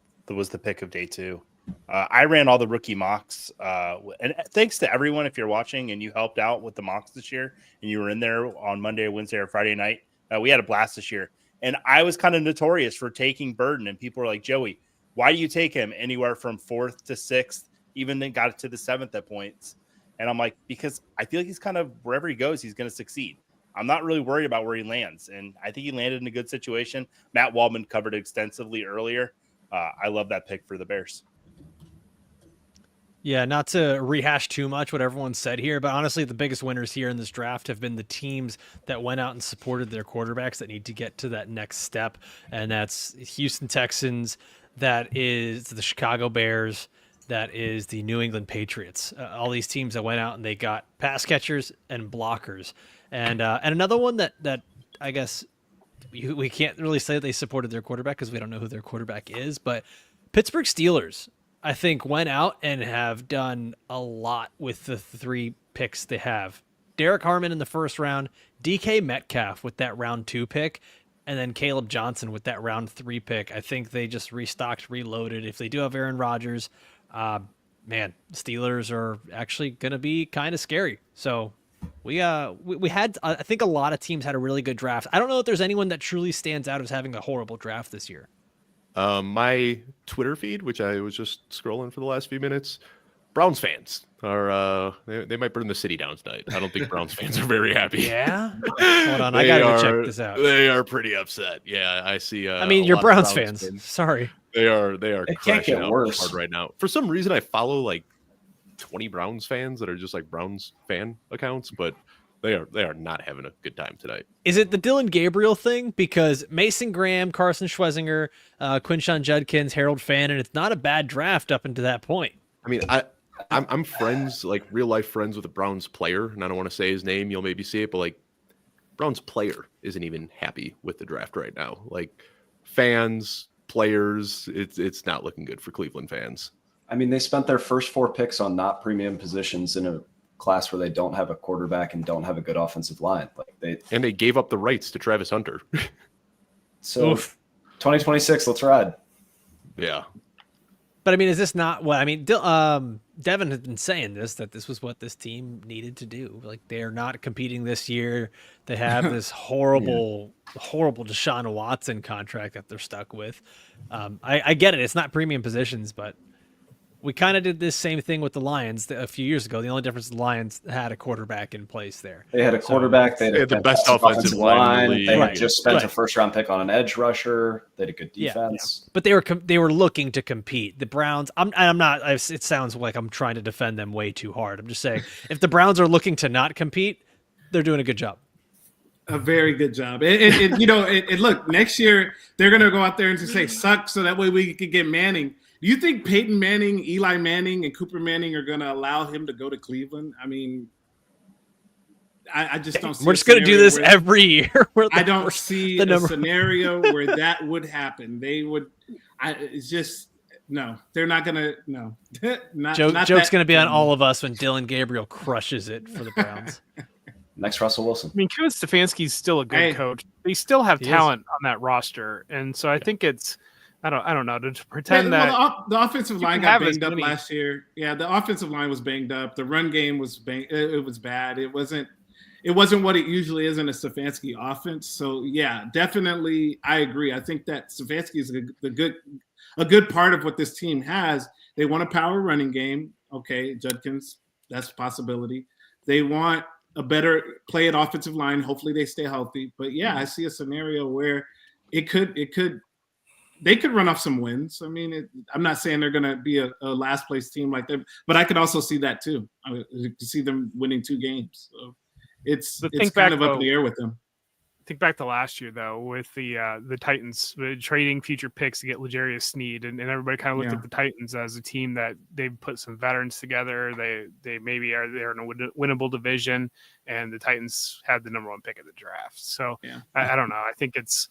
Speaker 15: the pick of day 2. I ran all the rookie mocks, and thanks to everyone if you're watching and you helped out with the mocks this year and you were in there on Monday, Wednesday, or Friday night. We had a blast this year, and I was kind of notorious for taking Burden, and people were like, "Joey, why do you take him anywhere from 4th to 6th?" Even then got it to the 7th at points. And I'm like, because I feel like he's kind of wherever he goes, he's going to succeed. I'm not really worried about where he lands. And I think he landed in a good situation. Matt Waldman covered it extensively earlier. I love that pick for the Bears.
Speaker 1: Yeah, not to rehash too much what everyone said here, but honestly, the biggest winners here in this draft have been the teams that went out and supported their quarterbacks that need to get to that next step. And that's Houston Texans, that is the Chicago Bears, that is the New England Patriots. All these teams that went out and they got pass catchers and blockers. And another one that I guess we can't really say that they supported their quarterback because we don't know who their quarterback is, but Pittsburgh Steelers, I think, went out and have done a lot with the 3 picks they have. Derek Harmon in the first round, DK Metcalf with that round 2 pick, and then Caleb Johnson with that round 3 pick. I think they just restocked, reloaded. If they do have Aaron Rodgers, man, Steelers are actually going to be kind of scary. So we had, I think a lot of teams had a really good draft. I don't know if there's anyone that truly stands out as having a horrible draft this year.
Speaker 3: My Twitter feed, which I was just scrolling for the last few minutes, Browns fans are they might burn the city down tonight. I don't think Browns fans are very happy.
Speaker 1: Yeah, hold on, I gotta go check this out.
Speaker 3: They are pretty upset. Yeah, I see.
Speaker 1: I mean, you're Browns fans. Sorry,
Speaker 3: they are.
Speaker 2: It can't get worse
Speaker 3: hard right now. For some reason, I follow like 20 Browns fans that are just like Browns fan accounts, but they are not having a good time tonight.
Speaker 1: Is it the Dylan Gabriel thing? Because Mason Graham, Carson Schwezinger, Quinshon Judkins, Harold Fannin, it's not a bad draft up until that point.
Speaker 3: I mean, I'm friends, like real life friends with a Browns player, and I don't want to say his name. You'll maybe see it, but like Browns player isn't even happy with the draft right now. Like fans, players, it's not looking good for Cleveland fans.
Speaker 2: I mean, they spent their first 4 picks on not premium positions in a class where they don't have a quarterback and don't have a good offensive line. Like
Speaker 3: they gave up the rights to Travis Hunter.
Speaker 2: So 2026, let's ride.
Speaker 3: Yeah.
Speaker 1: But I mean, is this not what I mean? Devin has been saying that this was what this team needed to do. Like, they're not competing this year. They have this horrible Deshaun Watson contract that they're stuck with. I get it. It's not premium positions, but we kind of did this same thing with the Lions a few years ago. The only difference is the Lions had a quarterback in place there.
Speaker 2: They had a quarterback. They had
Speaker 3: the best offensive line in the league.
Speaker 2: They had just spent a first-round pick on an edge rusher. They had a good defense.
Speaker 1: Yeah. But they were looking to compete. The Browns. I'm not. It sounds like I'm trying to defend them way too hard. I'm just saying, if the Browns are looking to not compete, they're doing a good job.
Speaker 19: A very good job. And look, next year they're going to go out there and just say suck, so that way we could get Manning. Do you think Peyton Manning, Eli Manning, and Cooper Manning are going to allow him to go to Cleveland? I mean, I just don't see.
Speaker 1: We're just going to do this every year.
Speaker 19: I don't see a scenario where that would happen. They would. It's just no. They're not going to. No.
Speaker 1: Joke's going to be on all of us when Dylan Gabriel crushes it for the Browns.
Speaker 2: Next, Russell Wilson.
Speaker 4: I mean, Kevin Stefanski's still a good coach. They still have talent on that roster, and so I think it's. I don't know, to pretend that
Speaker 19: the offensive line got banged up last year. Yeah, the offensive line was banged up. The run game was it was bad. It wasn't what it usually is in a Stefanski offense. So yeah, definitely, I agree. I think that Stefanski is a good part of what this team has. They want a power running game. Okay, Judkins, that's a possibility. They want a better play at offensive line. Hopefully, they stay healthy. But yeah, I see a scenario where they could run off some wins. I mean, I'm not saying they're going to be a last place team like them, but I could also see that too. I could see them winning 2 games. So it's kind of up in the air with them.
Speaker 4: Think back to last year though, with the Titans trading future picks to get L'Jarius Sneed, and everybody kind of looked at the Titans as a team that they've put some veterans together. They're in a winnable division, and the Titans had the number 1 pick of the draft. So I don't know. I think it's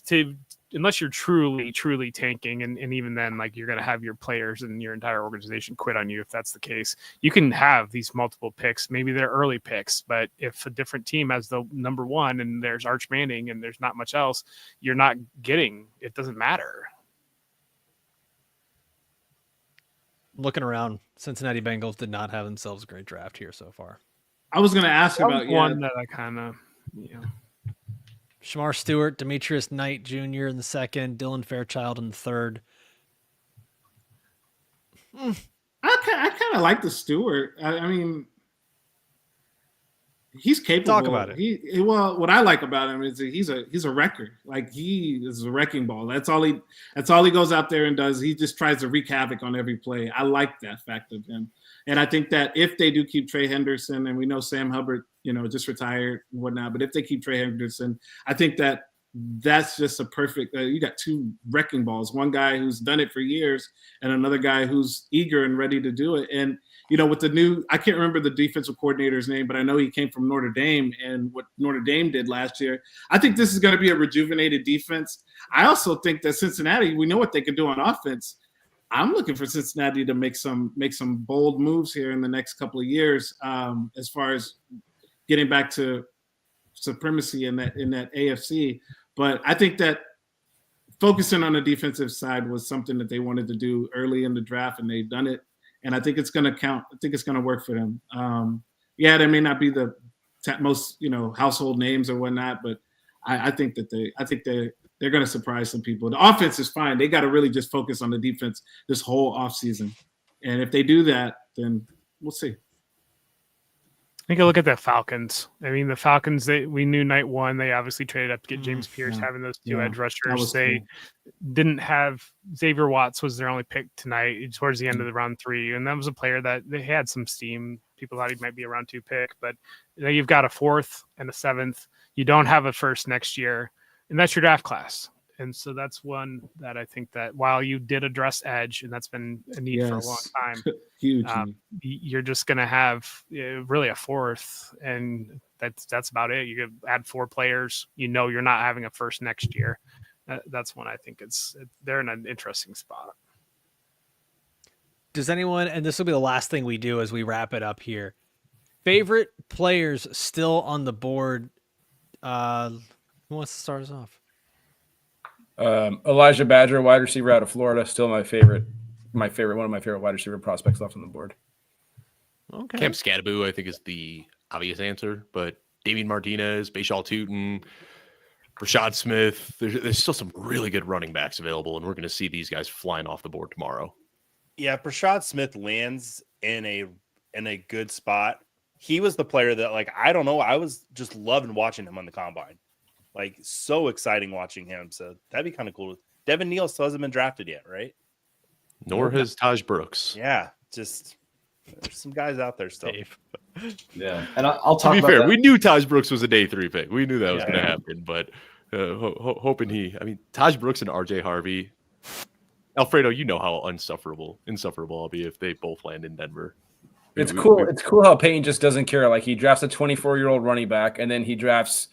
Speaker 4: to. Unless you're truly tanking, and even then, like, you're going to have your players and your entire organization quit on you if that's the case. You can have these multiple picks. Maybe they're early picks, but if a different team has the number 1 and there's Arch Manning and there's not much else, you're not getting. It doesn't matter.
Speaker 1: Looking around, Cincinnati Bengals did not have themselves a great draft here so far.
Speaker 19: I was going to ask about
Speaker 4: one that I kind of,
Speaker 1: Shamar Stewart, Demetrius Knight Jr. in the 2nd, Dylan Fairchild in the 3rd.
Speaker 19: I kind of like the Stewart. I mean, he's capable.
Speaker 1: Talk about it.
Speaker 19: What I like about him is that he's a wrecker. Like, he is a wrecking ball. That's all he goes out there and does. He just tries to wreak havoc on every play. I like that fact of him. And I think that if they do keep Trey Henderson, and we know Sam Hubbard, just retired and whatnot, but if they keep Trey Henderson, I think that that's just a perfect. You got 2 wrecking balls. One guy who's done it for years, and another guy who's eager and ready to do it. And with the new, I can't remember the defensive coordinator's name, but I know he came from Notre Dame, and what Notre Dame did last year. I think this is going to be a rejuvenated defense. I also think that Cincinnati, we know what they can do on offense. I'm looking for Cincinnati to make some bold moves here in the next couple of years, as far as getting back to supremacy in that AFC. But I think that focusing on the defensive side was something that they wanted to do early in the draft, and they've done it. And I think it's going to count. I think it's going to work for them. They may not be the most household names or whatnot, but I think they're going to surprise some people. The offense is fine. They got to really just focus on the defense this whole offseason. And if they do that, then we'll see.
Speaker 4: Take a look at the Falcons. I mean, the Falcons, we knew night 1, they obviously traded up to get James Pierce, having those 2 edge rushers. They didn't have Xavier Watts was their only pick tonight towards the end of the round 3. And that was a player that they had some steam. People thought he might be a round 2 pick, but you've got a 4th and a 7th. You don't have a 1st next year, and that's your draft class. And so that's one that I think that while you did address edge, and that's been a need for a long time,
Speaker 19: huge.
Speaker 4: You're just going to have really a 4th, and that's about it. You could add 4 players. You're not having a 1st next year. That's when I think they're in an interesting spot.
Speaker 1: Does anyone, and this will be the last thing we do as we wrap it up here, Favorite players still on the board. Who wants to start us off?
Speaker 20: Elijah Badger, wide receiver out of Florida, still one of my favorite wide receiver prospects left on the board.
Speaker 1: Okay.
Speaker 3: Cam Scadaboo, I think, is the obvious answer, but Davian Martinez, Bashal Tootin, Rashad Smith, there's still some really good running backs available, and we're going to see these guys flying off the board tomorrow.
Speaker 15: Yeah, Rashad Smith lands in a good spot. He was the player that, like, I don't know, I was just loving watching him on the combine. Like, so exciting watching him. So that'd be kind of cool. Devin Neal still hasn't been drafted yet, right?
Speaker 3: Nor has Taj Brooks.
Speaker 15: Yeah, just there's some guys out there still.
Speaker 2: Yeah, and I'll
Speaker 3: To
Speaker 2: talk
Speaker 3: be
Speaker 2: about
Speaker 3: fair,
Speaker 2: that.
Speaker 3: we knew Taj Brooks was a day 3 pick. We knew that was
Speaker 15: Yeah.
Speaker 3: going to happen, but hoping Taj Brooks and RJ Harvey. Alfredo, you know how insufferable I'll be if they both land in Denver.
Speaker 20: It's cool. It's cool how Payton just doesn't care. Like, he drafts a 24-year-old running back, and then he drafts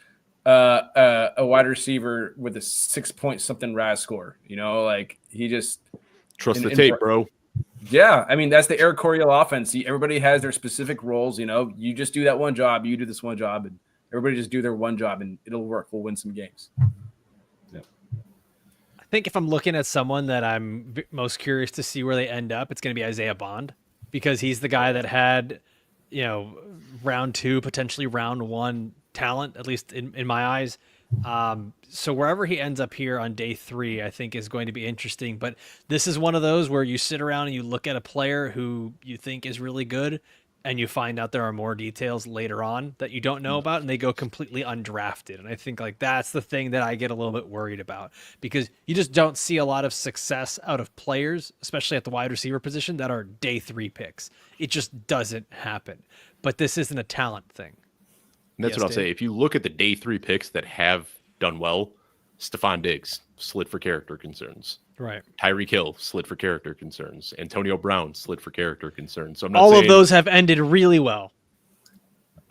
Speaker 20: a wide receiver with a 6-point-something RAS score. You know, like, he just
Speaker 3: Trust the tape, bro.
Speaker 20: Yeah, I mean, that's the Eric Coryell offense. Everybody has their specific roles. You know, you just do that one job. You do this one job, and everybody just do their one job, and it'll work. We'll win some games.
Speaker 1: I think if I'm looking at someone that I'm most curious to see where they end up, it's going to be Isaiah Bond, because he's the guy that had, round 2, potentially round 1 talent, at least in my eyes. So wherever he ends up here on day 3, I think is going to be interesting. But this is one of those where you sit around and you look at a player who you think is really good, and you find out there are more details later on that you don't know about, and they go completely undrafted. And I think like that's the thing that I get a little bit worried about, because you just don't see a lot of success out of players, especially at the wide receiver position, that are day 3 picks. It just doesn't happen. But this isn't a talent thing.
Speaker 3: And that's what I'll
Speaker 1: Dave?
Speaker 3: say. If you look at the day 3 picks that have done well, Stephon Diggs slid for character concerns.
Speaker 1: Right.
Speaker 3: Tyreek Hill slid for character concerns. Antonio Brown slid for character concerns. So I'm not
Speaker 1: All
Speaker 3: saying,
Speaker 1: of those have ended really well.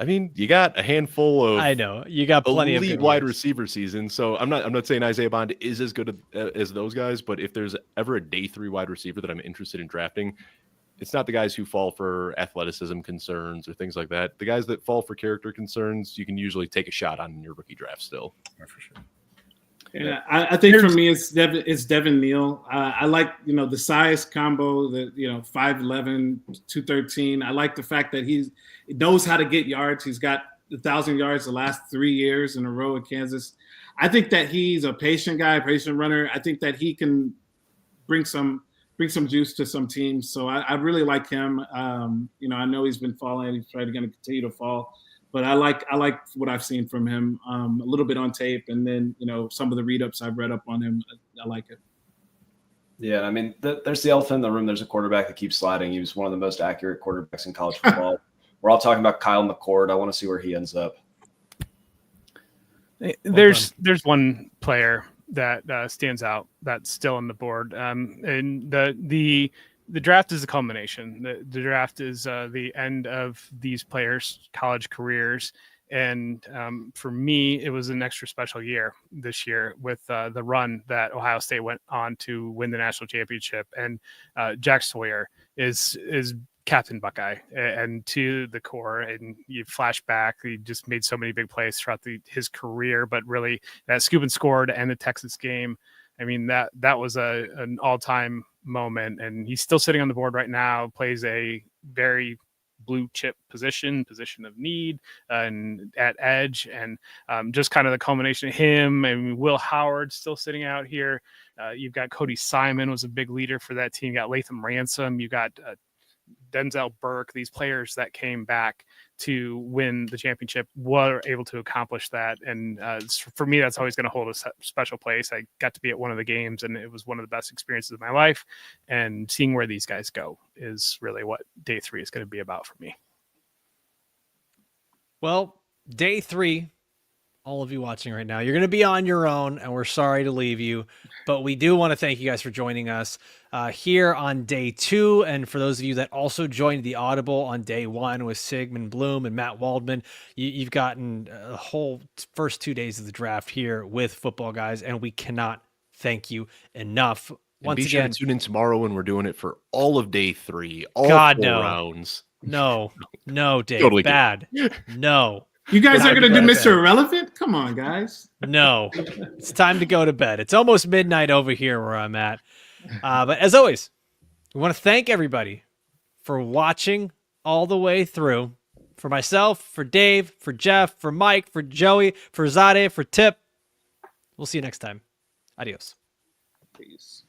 Speaker 3: I mean, you got a handful of
Speaker 1: I know you got plenty of
Speaker 3: elite
Speaker 1: good
Speaker 3: wide
Speaker 1: ones.
Speaker 3: receiver seasons. So I'm not saying Isaiah Bond is as good as those guys, but if there's ever a day 3 wide receiver that I'm interested in drafting, it's not the guys who fall for athleticism concerns or things like that. The guys that fall for character concerns, you can usually take a shot on in your rookie draft still.
Speaker 20: For sure.
Speaker 19: Yeah, I think for me it's Devin Neal. I like the size combo, the 5'11", 213. I like the fact that he knows how to get yards. He's got 1,000 yards the last 3 years in a row at Kansas. I think that he's a patient guy, patient runner. I think that he can bring some juice to some teams. So I really like him. I know he's been falling. He's probably going to continue to fall. But I like what I've seen from him, a little bit on tape, and then some of the read-ups I've read up on him. I like it.
Speaker 2: Yeah, I mean, there's the elephant in the room. There's a quarterback that keeps sliding. He was one of the most accurate quarterbacks in college football. We're all talking about Kyle McCord. I want to see where he ends up.
Speaker 4: There's one player that stands out that's still on the board, and the draft is a culmination. The draft is the end of these players' college careers. And for me, it was an extra special year this year with the run that Ohio State went on to win the national championship. And Jack Sawyer is Captain Buckeye and to the core. And you flash back, he just made so many big plays throughout his career, but really that scoop and score to end the Texas game. I mean, that was an all-time moment, and he's still sitting on the board right now, plays a very blue chip position of need and at edge, and just kind of the culmination of him. I mean, Will Howard still sitting out here. You've got Cody Simon was a big leader for that team. You got Latham Ransom. You got Denzel Burke. These players that came back to win the championship were able to accomplish that. And for me, that's always going to hold a special place. I got to be at one of the games, and it was one of the best experiences of my life. And seeing where these guys go is really what day 3 is going to be about for me.
Speaker 1: Well, day 3, all of you watching right now, you're going to be on your own, and we're sorry to leave you, but we do want to thank you guys for joining us here on day 2. And for those of you that also joined the Audible on day 1 with Sigmund Bloom and Matt Waldman, you've gotten a whole first 2 days of the draft here with Football Guys, and we cannot thank you enough.
Speaker 3: And be sure to tune in tomorrow when we're doing it for all of day 3, all
Speaker 1: God,
Speaker 3: 4
Speaker 1: no.
Speaker 3: rounds.
Speaker 1: No, Dave.
Speaker 3: Totally
Speaker 1: bad. No.
Speaker 19: You guys are
Speaker 1: Time
Speaker 19: going to
Speaker 1: go
Speaker 19: do
Speaker 1: to
Speaker 19: Mr.
Speaker 1: bed.
Speaker 19: Irrelevant? Come on, guys.
Speaker 1: No. It's time to go to bed. It's almost midnight over here where I'm at. But as always, we want to thank everybody for watching all the way through. For myself, for Dave, for Jeff, for Mike, for Joey, for Zade, for Tip. We'll see you next time. Adios.
Speaker 2: Peace.